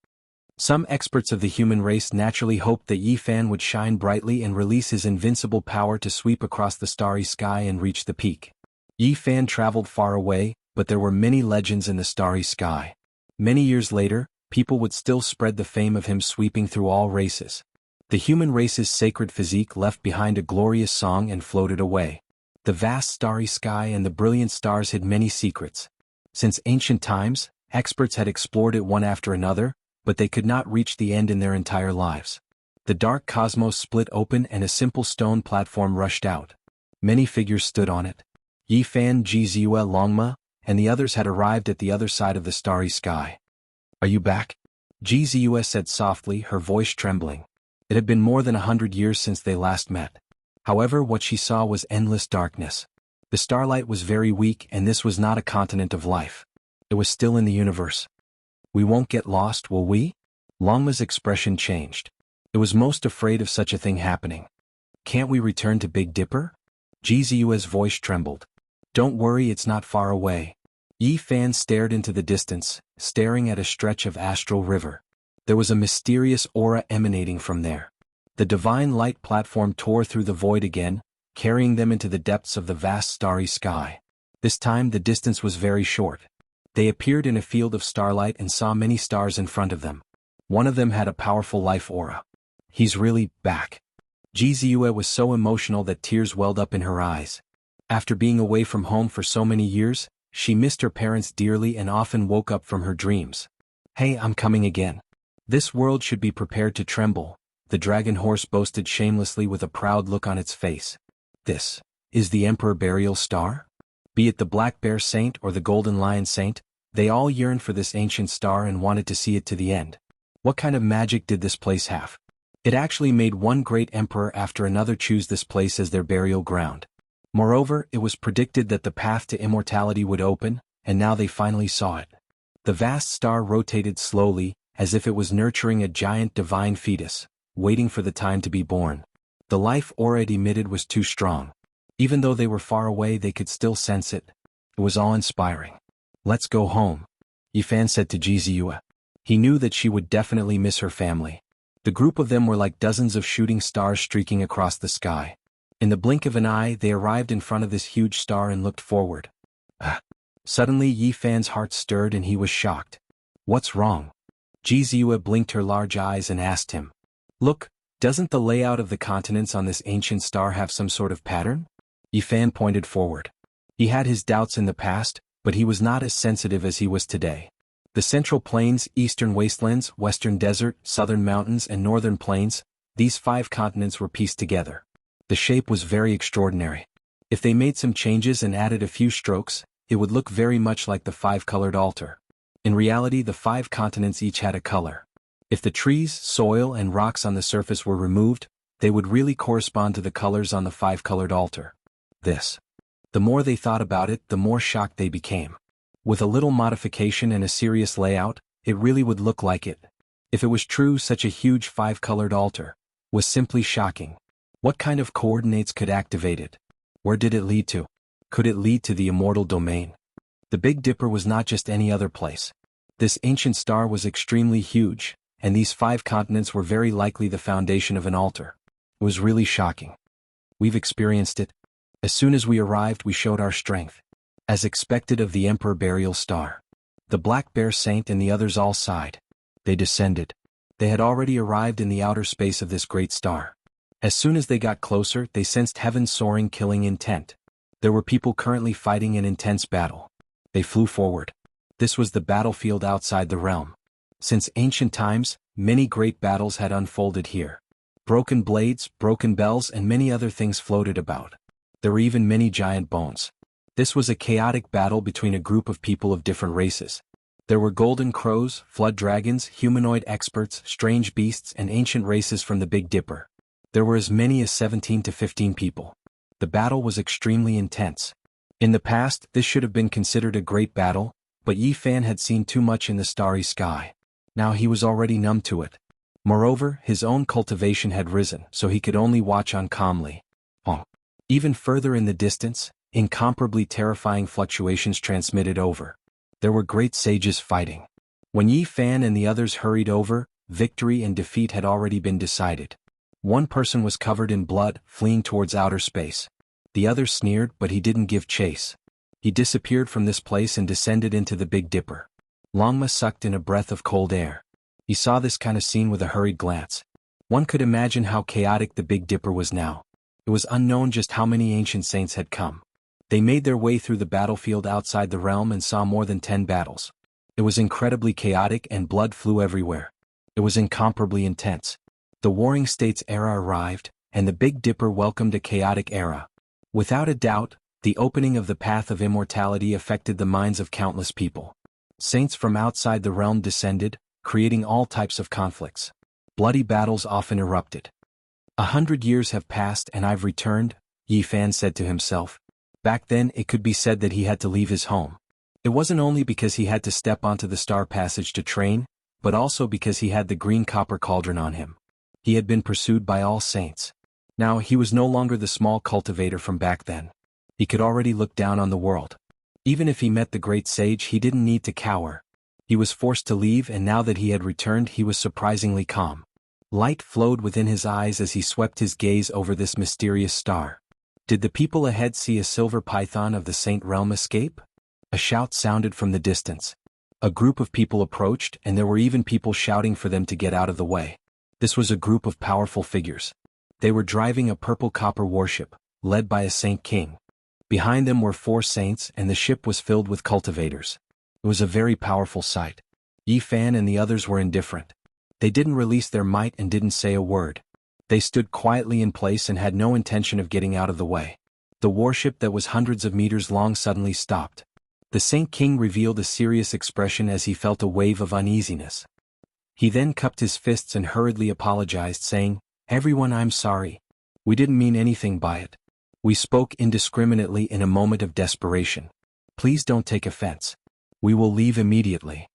Some experts of the human race naturally hoped that Yi Fan would shine brightly and release his invincible power to sweep across the starry sky and reach the peak. Yi Fan traveled far away, but there were many legends in the starry sky. Many years later, people would still spread the fame of him sweeping through all races. The human race's sacred physique left behind a glorious song and floated away. The vast starry sky and the brilliant stars hid many secrets. Since ancient times, experts had explored it one after another, but they could not reach the end in their entire lives. The dark cosmos split open and a simple stone platform rushed out. Many figures stood on it. Yi Fan, Jianghu, Longma, and the others had arrived at the other side of the starry sky. Are you back? Jianghu said softly, her voice trembling. It had been more than 100 years since they last met. However, what she saw was endless darkness. The starlight was very weak and this was not a continent of life. It was still in the universe. We won't get lost, will we? Longma's expression changed. It was most afraid of such a thing happening. Can't we return to Big Dipper? Jianghu's voice trembled. Don't worry, it's not far away. Yi Fan stared into the distance, staring at a stretch of astral river. There was a mysterious aura emanating from there. The divine light platform tore through the void again, carrying them into the depths of the vast starry sky. This time the distance was very short. They appeared in a field of starlight and saw many stars in front of them. One of them had a powerful life aura. He's really back. Jianghu was so emotional that tears welled up in her eyes. After being away from home for so many years, she missed her parents dearly and often woke up from her dreams. Hey, I'm coming again. This world should be prepared to tremble, the dragon horse boasted shamelessly with a proud look on its face. This is the Emperor Burial Star? Be it the Black Bear Saint or the Golden Lion Saint, they all yearned for this ancient star and wanted to see it to the end. What kind of magic did this place have? It actually made one great emperor after another choose this place as their burial ground. Moreover, it was predicted that the path to immortality would open, and now they finally saw it. The vast star rotated slowly, as if it was nurturing a giant divine fetus, waiting for the time to be born. The life aura it emitted was too strong. Even though they were far away, they could still sense it. It was awe-inspiring. "Let's go home," Yifan said to Jianghu. He knew that she would definitely miss her family. The group of them were like dozens of shooting stars streaking across the sky. In the blink of an eye, they arrived in front of this huge star and looked forward. Suddenly Yifan's heart stirred and he was shocked. "What's wrong?" Jianghu blinked her large eyes and asked him. "Look, doesn't the layout of the continents on this ancient star have some sort of pattern?" Yifan pointed forward. He had his doubts in the past, but he was not as sensitive as he was today. The Central Plains, Eastern Wastelands, Western Desert, Southern Mountains and Northern Plains, these 5 continents were pieced together. The shape was very extraordinary. If they made some changes and added a few strokes, it would look very much like the 5-colored altar. In reality, the 5 continents each had a color. If the trees, soil and rocks on the surface were removed, they would really correspond to the colors on the 5-colored altar. The more they thought about it, the more shocked they became. With a little modification and a serious layout, it really would look like it. If it was true, such a huge 5-colored altar was simply shocking. What kind of coordinates could activate it? Where did it lead to? Could it lead to the immortal domain? The Big Dipper was not just any other place. This ancient star was extremely huge, and these 5 continents were very likely the foundation of an altar. It was really shocking. "We've experienced it. As soon as we arrived, we showed our strength. As expected of the Emperor Burial Star." The Black Bear Saint and the others all sighed. They descended. They had already arrived in the outer space of this great star. As soon as they got closer, they sensed heaven's soaring killing intent. There were people currently fighting an intense battle. They flew forward. This was the battlefield outside the realm. Since ancient times, many great battles had unfolded here. Broken blades, broken bells and many other things floated about. There were even many giant bones. This was a chaotic battle between a group of people of different races. There were golden crows, flood dragons, humanoid experts, strange beasts and ancient races from the Big Dipper. There were as many as 17 to 15 people. The battle was extremely intense. In the past, this should have been considered a great battle, but Yifan had seen too much in the starry sky. Now he was already numb to it. Moreover, his own cultivation had risen, so he could only watch on calmly. Even further in the distance, incomparably terrifying fluctuations transmitted over. There were great sages fighting. When Yifan and the others hurried over, victory and defeat had already been decided. One person was covered in blood, fleeing towards outer space. The other sneered, but he didn't give chase. He disappeared from this place and descended into the Big Dipper. Longma sucked in a breath of cold air. He saw this kind of scene with a hurried glance. One could imagine how chaotic the Big Dipper was now. It was unknown just how many ancient saints had come. They made their way through the battlefield outside the realm and saw more than 10 battles. It was incredibly chaotic and blood flew everywhere. It was incomparably intense. The Warring States era arrived, and the Big Dipper welcomed a chaotic era. Without a doubt, the opening of the path of immortality affected the minds of countless people. Saints from outside the realm descended, creating all types of conflicts. Bloody battles often erupted. 100 years have passed and I've returned, Yifan said to himself. Back then it could be said that he had to leave his home. It wasn't only because he had to step onto the Star Passage to train, but also because he had the green copper cauldron on him. He had been pursued by all saints. Now he was no longer the small cultivator from back then. He could already look down on the world. Even if he met the great sage, he didn't need to cower. He was forced to leave, and now that he had returned, he was surprisingly calm. Light flowed within his eyes as he swept his gaze over this mysterious star. Did the people ahead see a silver python of the Saint Realm escape? A shout sounded from the distance. A group of people approached, and there were even people shouting for them to get out of the way. This was a group of powerful figures. They were driving a purple copper warship, led by a Saint King. Behind them were 4 saints, and the ship was filled with cultivators. It was a very powerful sight. Yifan and the others were indifferent. They didn't release their might and didn't say a word. They stood quietly in place and had no intention of getting out of the way. The warship that was hundreds of meters long suddenly stopped. The Saint King revealed a serious expression as he felt a wave of uneasiness. He then cupped his fists and hurriedly apologized, saying, "Everyone, I'm sorry. We didn't mean anything by it. We spoke indiscriminately in a moment of desperation. Please don't take offense. We will leave immediately."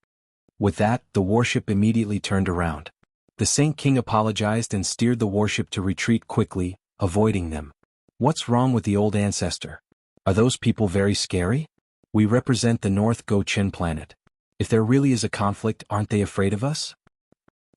With that, the warship immediately turned around. The Saint King apologized and steered the warship to retreat quickly, avoiding them. "What's wrong with the old ancestor? Are those people very scary? We represent the North Go-Chin planet. If there really is a conflict, aren't they afraid of us?"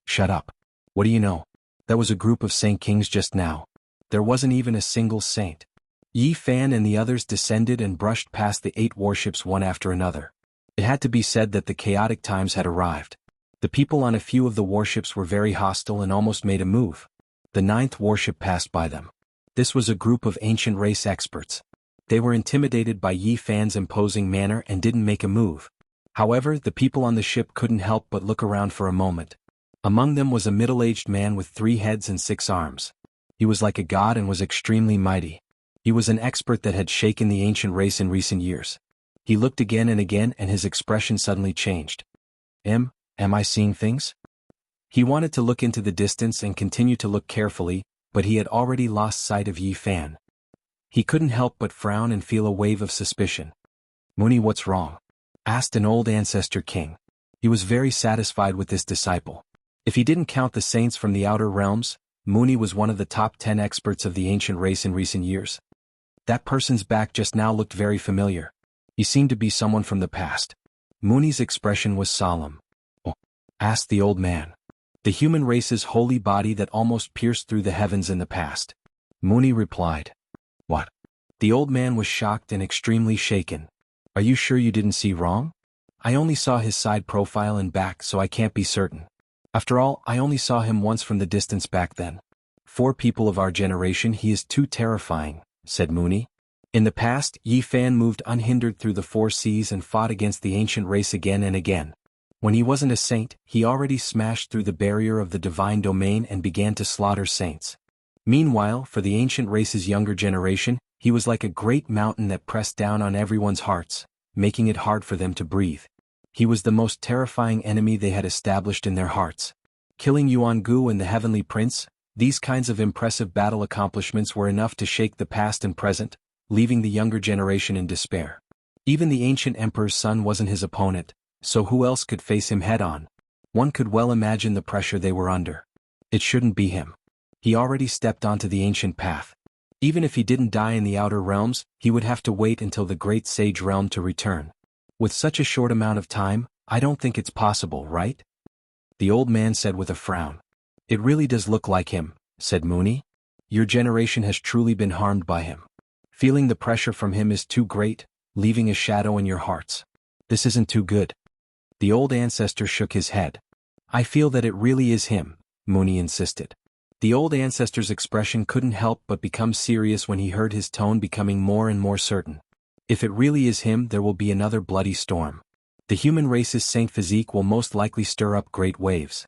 "Shut up. What do you know? That was a group of Saint Kings just now. There wasn't even a single saint." Yi Fan and the others descended and brushed past the 8 warships one after another. It had to be said that the chaotic times had arrived. The people on a few of the warships were very hostile and almost made a move. The 9th warship passed by them. This was a group of ancient race experts. They were intimidated by Yi Fan's imposing manner and didn't make a move. However, the people on the ship couldn't help but look around for a moment. Among them was a middle-aged man with 3 heads and 6 arms. He was like a god and was extremely mighty. He was an expert that had shaken the ancient race in recent years. He looked again and again and his expression suddenly changed. Am I seeing things?" He wanted to look into the distance and continue to look carefully, but he had already lost sight of Yi Fan. He couldn't help but frown and feel a wave of suspicion. "Mooney, what's wrong?" asked an old ancestor king. He was very satisfied with this disciple. If he didn't count the saints from the outer realms, Mooney was one of the top 10 experts of the ancient race in recent years. That person's back just now looked very familiar. He seemed to be someone from the past. Mooney's expression was solemn. "Oh?" asked the old man. "The human race's holy body that almost pierced through the heavens in the past." Mooney replied. "What?" The old man was shocked and extremely shaken. "Are you sure you didn't see wrong? I only saw his side profile and back, so I can't be certain. After all, I only saw him once from the distance back then. For people of our generation he is too terrifying," said Mooney. In the past, Yi Fan moved unhindered through the 4 seas and fought against the ancient race again and again. When he wasn't a saint, he already smashed through the barrier of the divine domain and began to slaughter saints. Meanwhile, for the ancient race's younger generation, he was like a great mountain that pressed down on everyone's hearts, making it hard for them to breathe. He was the most terrifying enemy they had established in their hearts. Killing Yuan-Gu and the Heavenly Prince, these kinds of impressive battle accomplishments were enough to shake the past and present, leaving the younger generation in despair. Even the ancient emperor's son wasn't his opponent, so who else could face him head-on? One could well imagine the pressure they were under. It shouldn't be him. He already stepped onto the ancient path. Even if he didn't die in the outer realms, he would have to wait until the great sage realm to return. With such a short amount of time, I don't think it's possible, right? The old man said with a frown. "It really does look like him," said Mooney. "Your generation has truly been harmed by him. Feeling the pressure from him is too great, leaving a shadow in your hearts. This isn't too good." The old ancestor shook his head. "I feel that it really is him," Mooney insisted. The old ancestor's expression couldn't help but become serious when he heard his tone becoming more and more certain. If it really is him, there will be another bloody storm. The human race's saint physique will most likely stir up great waves.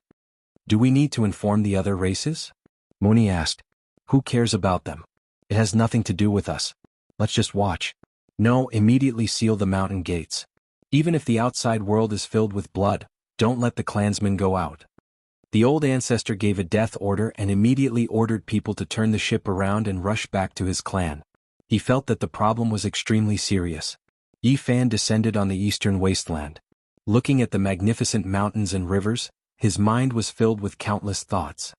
"Do we need to inform the other races?" Mooney asked. "Who cares about them? It has nothing to do with us. Let's just watch." "No, immediately seal the mountain gates. Even if the outside world is filled with blood, don't let the clansmen go out." The old ancestor gave a death order and immediately ordered people to turn the ship around and rush back to his clan. He felt that the problem was extremely serious. Yi Fan descended on the eastern wasteland. Looking at the magnificent mountains and rivers, his mind was filled with countless thoughts.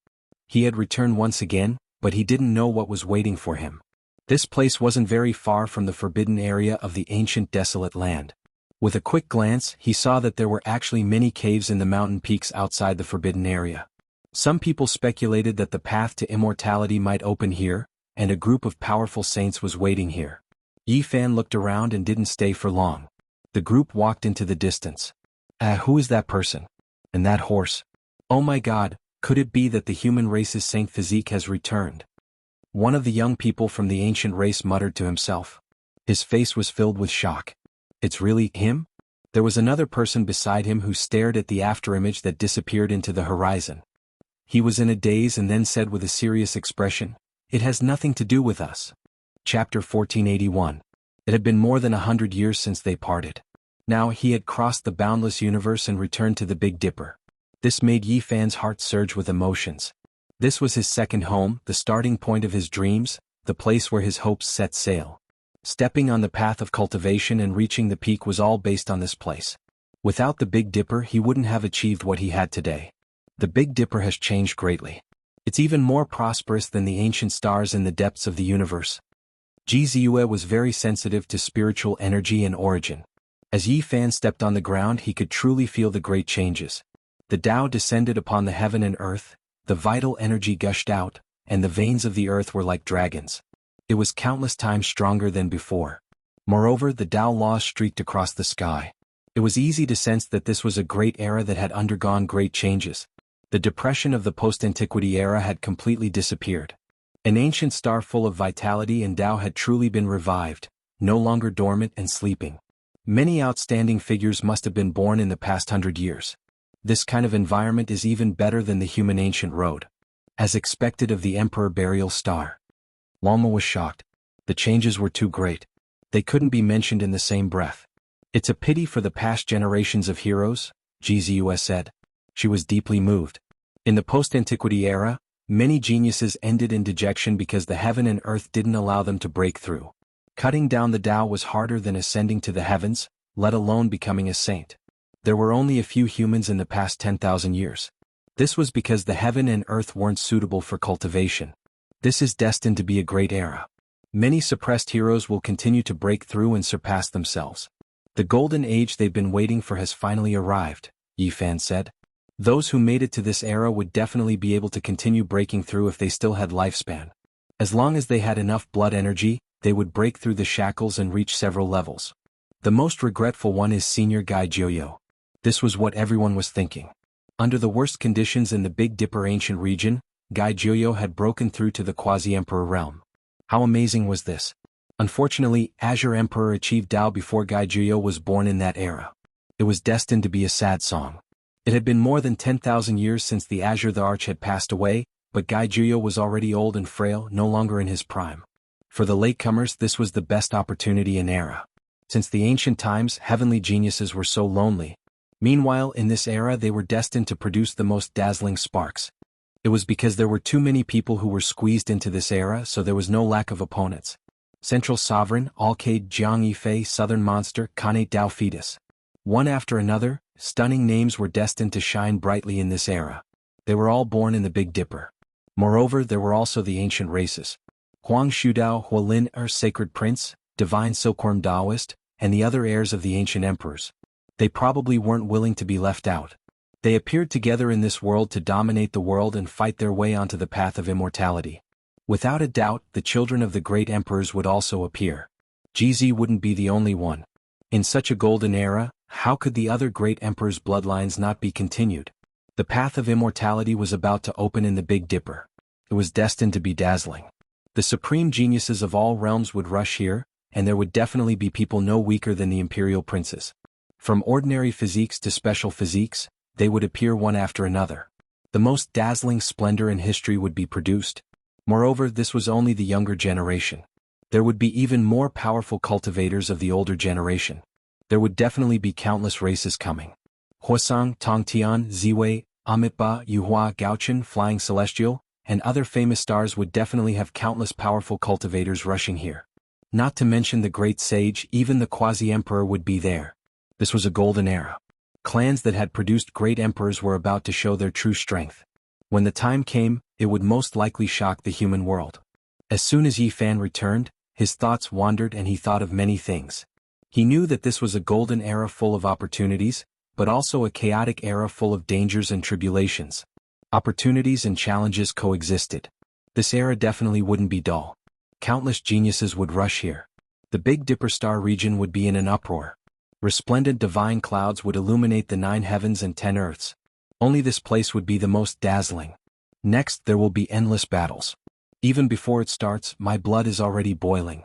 He had returned once again, but he didn't know what was waiting for him. This place wasn't very far from the forbidden area of the ancient desolate land. With a quick glance, he saw that there were actually many caves in the mountain peaks outside the forbidden area. Some people speculated that the path to immortality might open here, and a group of powerful saints was waiting here. Yi Fan looked around and didn't stay for long. The group walked into the distance. Who is that person? And that horse? Oh my God, could it be that the human race's saint physique has returned? One of the young people from the ancient race muttered to himself. His face was filled with shock. It's really him? There was another person beside him who stared at the afterimage that disappeared into the horizon. He was in a daze and then said with a serious expression, "It has nothing to do with us." Chapter 1481. It had been more than 100 years since they parted. Now he had crossed the boundless universe and returned to the Big Dipper. This made Yi Fan's heart surge with emotions. This was his second home, the starting point of his dreams, the place where his hopes set sail. Stepping on the path of cultivation and reaching the peak was all based on this place. Without the Big Dipper he wouldn't have achieved what he had today. The Big Dipper has changed greatly. It's even more prosperous than the ancient stars in the depths of the universe. Jianghu was very sensitive to spiritual energy and origin. As Yi Fan stepped on the ground he could truly feel the great changes. The Tao descended upon the heaven and earth, the vital energy gushed out, and the veins of the earth were like dragons. It was countless times stronger than before. Moreover, the Tao laws streaked across the sky. It was easy to sense that this was a great era that had undergone great changes. The depression of the post-antiquity era had completely disappeared. An ancient star full of vitality and Tao had truly been revived, no longer dormant and sleeping. Many outstanding figures must have been born in the past 100 years. This kind of environment is even better than the human ancient road. As expected of the Emperor Burial Star. Walma was shocked. The changes were too great. They couldn't be mentioned in the same breath. It's a pity for the past generations of heroes, Jianghu said. She was deeply moved. In the post-antiquity era, many geniuses ended in dejection because the heaven and earth didn't allow them to break through. Cutting down the Tao was harder than ascending to the heavens, let alone becoming a saint. There were only a few humans in the past 10,000 years. This was because the heaven and earth weren't suitable for cultivation. This is destined to be a great era. Many suppressed heroes will continue to break through and surpass themselves. The golden age they've been waiting for has finally arrived, Yi Fan said. Those who made it to this era would definitely be able to continue breaking through if they still had lifespan. As long as they had enough blood energy, they would break through the shackles and reach several levels. The most regretful one is Senior Guy Jianghu. This was what everyone was thinking. Under the worst conditions in the Big Dipper ancient region, Guy Jianghu had broken through to the Quasi-Emperor realm. How amazing was this? Unfortunately, Azure Emperor achieved Tao before Guy Jianghu was born in that era. It was destined to be a sad song. It had been more than 10,000 years since the Azure the Arch had passed away, but Guy Jianghu was already old and frail, no longer in his prime. For the latecomers this was the best opportunity in era. Since the ancient times, heavenly geniuses were so lonely. Meanwhile, in this era they were destined to produce the most dazzling sparks. It was because there were too many people who were squeezed into this era, so there was no lack of opponents. Central Sovereign, Alcade, Jiang Yifei, Southern Monster, Khanate Dao Fetus. One after another, stunning names were destined to shine brightly in this era. They were all born in the Big Dipper. Moreover, there were also the ancient races. Huang Shudao, Hualin Sacred Prince, Divine Silkworm Taoist, and the other heirs of the ancient emperors. They probably weren't willing to be left out. They appeared together in this world to dominate the world and fight their way onto the path of immortality. Without a doubt, the children of the great emperors would also appear. GZ wouldn't be the only one. In such a golden era, how could the other great emperors' bloodlines not be continued? The path of immortality was about to open in the Big Dipper. It was destined to be dazzling. The supreme geniuses of all realms would rush here, and there would definitely be people no weaker than the imperial princes. From ordinary physiques to special physiques, they would appear one after another. The most dazzling splendor in history would be produced. Moreover, this was only the younger generation. There would be even more powerful cultivators of the older generation. There would definitely be countless races coming. Huasong, Tongtian, Ziwei, Amitba, Yuhua, Gaochen, Flying Celestial, and other famous stars would definitely have countless powerful cultivators rushing here. Not to mention the great sage, even the quasi-emperor would be there. This was a golden era. Clans that had produced great emperors were about to show their true strength. When the time came, it would most likely shock the human world. As soon as Yi Fan returned, his thoughts wandered and he thought of many things. He knew that this was a golden era full of opportunities, but also a chaotic era full of dangers and tribulations. Opportunities and challenges coexisted. This era definitely wouldn't be dull. Countless geniuses would rush here. The Big Dipper star region would be in an uproar. Resplendent divine clouds would illuminate the 9 heavens and 10 earths. Only this place would be the most dazzling. Next, there will be endless battles. Even before it starts, my blood is already boiling.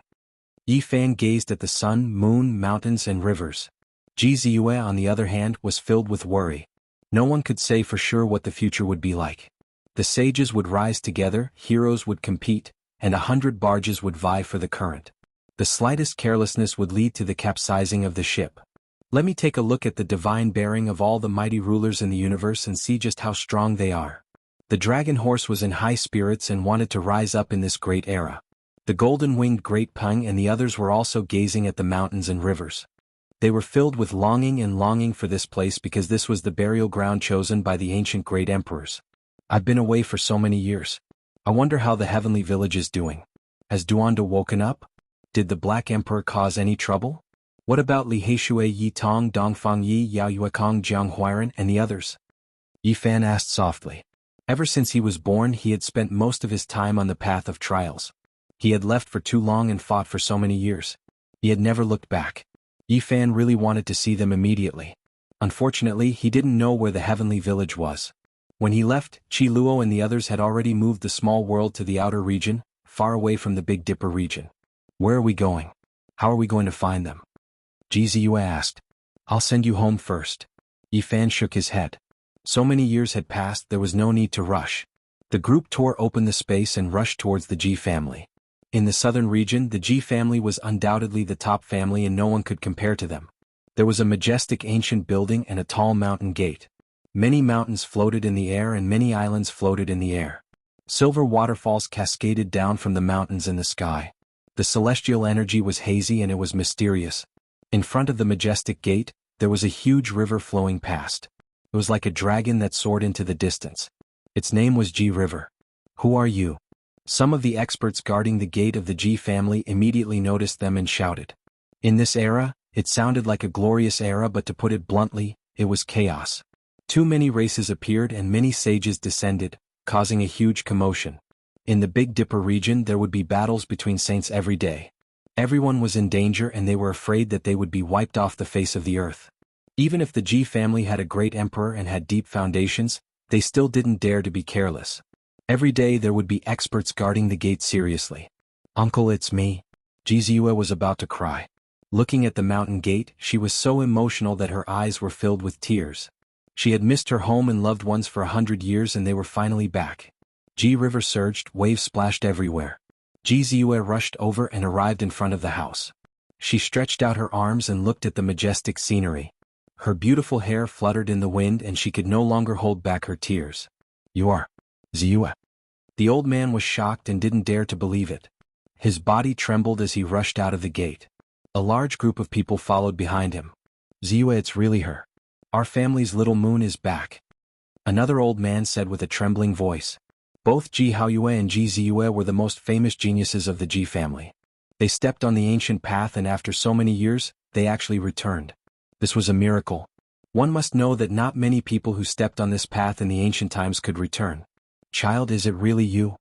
Yi Fan gazed at the sun, moon, mountains, and rivers. Ji Ziyue, on the other hand, was filled with worry. No one could say for sure what the future would be like. The sages would rise together, heroes would compete, and 100 barges would vie for the current. The slightest carelessness would lead to the capsizing of the ship. Let me take a look at the divine bearing of all the mighty rulers in the universe and see just how strong they are. The dragon horse was in high spirits and wanted to rise up in this great era. The golden-winged great Peng and the others were also gazing at the mountains and rivers. They were filled with longing for this place because this was the burial ground chosen by the ancient great emperors. I've been away for so many years. I wonder how the heavenly village is doing. Has Duanda woken up? Did the Black Emperor cause any trouble? What about Li Heishui Yi Tong Dongfang Yi Yao Yuekong Jiang Huiran and the others? Yi Fan asked softly. Ever since he was born he had spent most of his time on the path of trials. He had left for too long and fought for so many years. He had never looked back. Yi Fan really wanted to see them immediately. Unfortunately, he didn't know where the heavenly village was. When he left, Qi Luo and the others had already moved the small world to the outer region, far away from the Big Dipper region. Where are we going? How are we going to find them? Ji Ziyue asked. I'll send you home first. Yi Fan shook his head. So many years had passed there was no need to rush. The group tore open the space and rushed towards the Ji family. In the southern region the Ji family was undoubtedly the top family and no one could compare to them. There was a majestic ancient building and a tall mountain gate. Many mountains floated in the air and many islands floated in the air. Silver waterfalls cascaded down from the mountains in the sky. The celestial energy was hazy and it was mysterious. In front of the majestic gate, there was a huge river flowing past. It was like a dragon that soared into the distance. Its name was Ji River. Who are you? Some of the experts guarding the gate of the Ji family immediately noticed them and shouted. In this era, it sounded like a glorious era, but to put it bluntly, it was chaos. Too many races appeared and many sages descended, causing a huge commotion. In the Big Dipper region there would be battles between saints every day. Everyone was in danger and they were afraid that they would be wiped off the face of the earth. Even if the Ji family had a great emperor and had deep foundations, they still didn't dare to be careless. Every day there would be experts guarding the gate seriously. Uncle, it's me. Ji Ziyue was about to cry. Looking at the mountain gate, she was so emotional that her eyes were filled with tears. She had missed her home and loved ones for 100 years and they were finally back. Ji River surged, waves splashed everywhere. Ji Ziyue rushed over and arrived in front of the house. She stretched out her arms and looked at the majestic scenery. Her beautiful hair fluttered in the wind and she could no longer hold back her tears. You are Ziyue. The old man was shocked and didn't dare to believe it. His body trembled as he rushed out of the gate. A large group of people followed behind him. Ziyue, it's really her. Our family's little moon is back. Another old man said with a trembling voice. Both Ji Haoyue and Ji Ziyue were the most famous geniuses of the Ji family. They stepped on the ancient path and after so many years, they actually returned. This was a miracle. One must know that not many people who stepped on this path in the ancient times could return. Child, is it really you?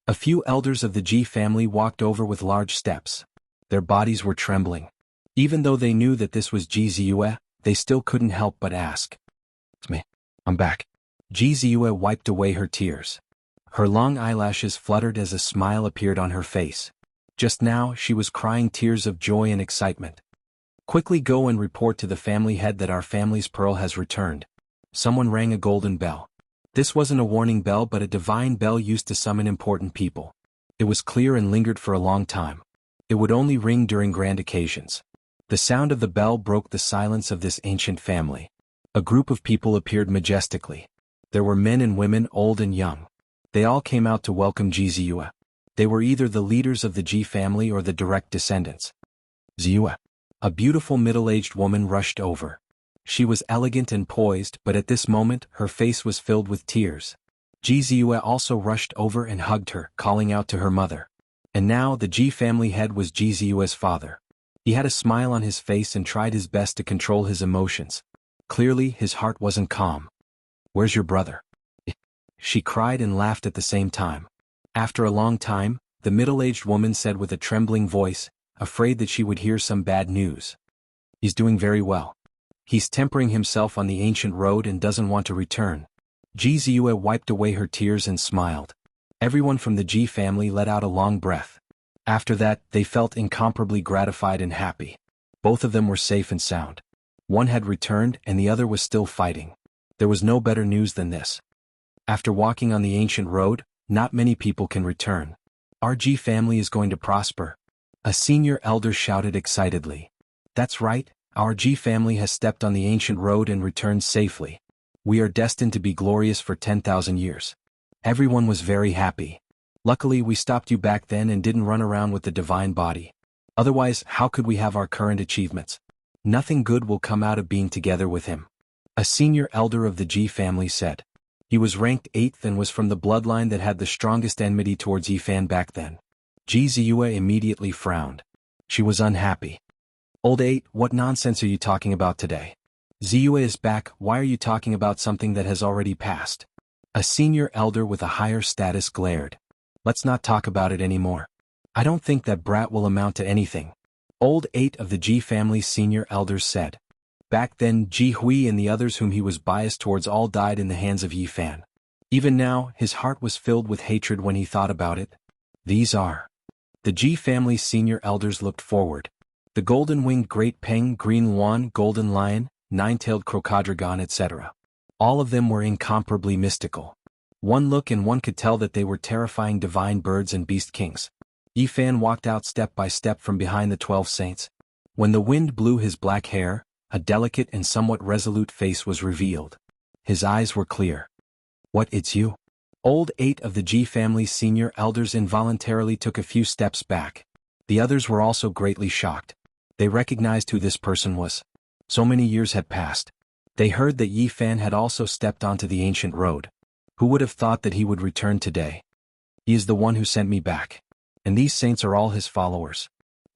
A few elders of the Ji family walked over with large steps. Their bodies were trembling. Even though they knew that this was Ji Ziyue, they still couldn't help but ask. It's me. I'm back. Ji Ziyue wiped away her tears. Her long eyelashes fluttered as a smile appeared on her face. Just now, she was crying tears of joy and excitement. Quickly go and report to the family head that our family's pearl has returned. Someone rang a golden bell. This wasn't a warning bell but a divine bell used to summon important people. It was clear and lingered for a long time. It would only ring during grand occasions. The sound of the bell broke the silence of this ancient family. A group of people appeared majestically. There were men and women, old and young. They all came out to welcome Ji Ziyue. They were either the leaders of the Ji family or the direct descendants. Ziyue. A beautiful middle-aged woman rushed over. She was elegant and poised, but at this moment, her face was filled with tears. Ji Ziyue also rushed over and hugged her, calling out to her mother. And now the Ji family head was Ji Ziyue's father. He had a smile on his face and tried his best to control his emotions. Clearly, his heart wasn't calm. Where's your brother? She cried and laughed at the same time. After a long time, the middle-aged woman said with a trembling voice, afraid that she would hear some bad news. He's doing very well. He's tempering himself on the ancient road and doesn't want to return. Ji Ziyue wiped away her tears and smiled. Everyone from the Ji family let out a long breath. After that, they felt incomparably gratified and happy. Both of them were safe and sound. One had returned and the other was still fighting. There was no better news than this. After walking on the ancient road, not many people can return. Our Ji family is going to prosper. A senior elder shouted excitedly. That's right, our Ji family has stepped on the ancient road and returned safely. We are destined to be glorious for 10,000 years. Everyone was very happy. Luckily we stopped you back then and didn't run around with the divine body. Otherwise, how could we have our current achievements? Nothing good will come out of being together with him. A senior elder of the Ji family said. He was ranked 8th and was from the bloodline that had the strongest enmity towards Yifan back then. Ji Ziyue immediately frowned. She was unhappy. Old 8, what nonsense are you talking about today? Ziyue is back, why are you talking about something that has already passed? A senior elder with a higher status glared. Let's not talk about it anymore. I don't think that brat will amount to anything. Old 8 of the Ji family's senior elders said. Back then Ji Hui and the others whom he was biased towards all died in the hands of Yifan. Even now, his heart was filled with hatred when he thought about it. These are. The Ji family's senior elders looked forward. The golden-winged great peng, green luan, golden lion, nine-tailed crocodragon, etc. All of them were incomparably mystical. One look and one could tell that they were terrifying divine birds and beast kings. Yifan walked out step by step from behind the 12 saints. When the wind blew his black hair, a delicate and somewhat resolute face was revealed. His eyes were clear. What, it's you? Old 8 of the Ji family's senior elders involuntarily took a few steps back. The others were also greatly shocked. They recognized who this person was. So many years had passed. They heard that Yifan had also stepped onto the ancient road. Who would have thought that he would return today? He is the one who sent me back. And these saints are all his followers.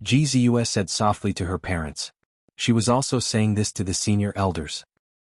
Ji Ziyue said softly to her parents. She was also saying this to the senior elders.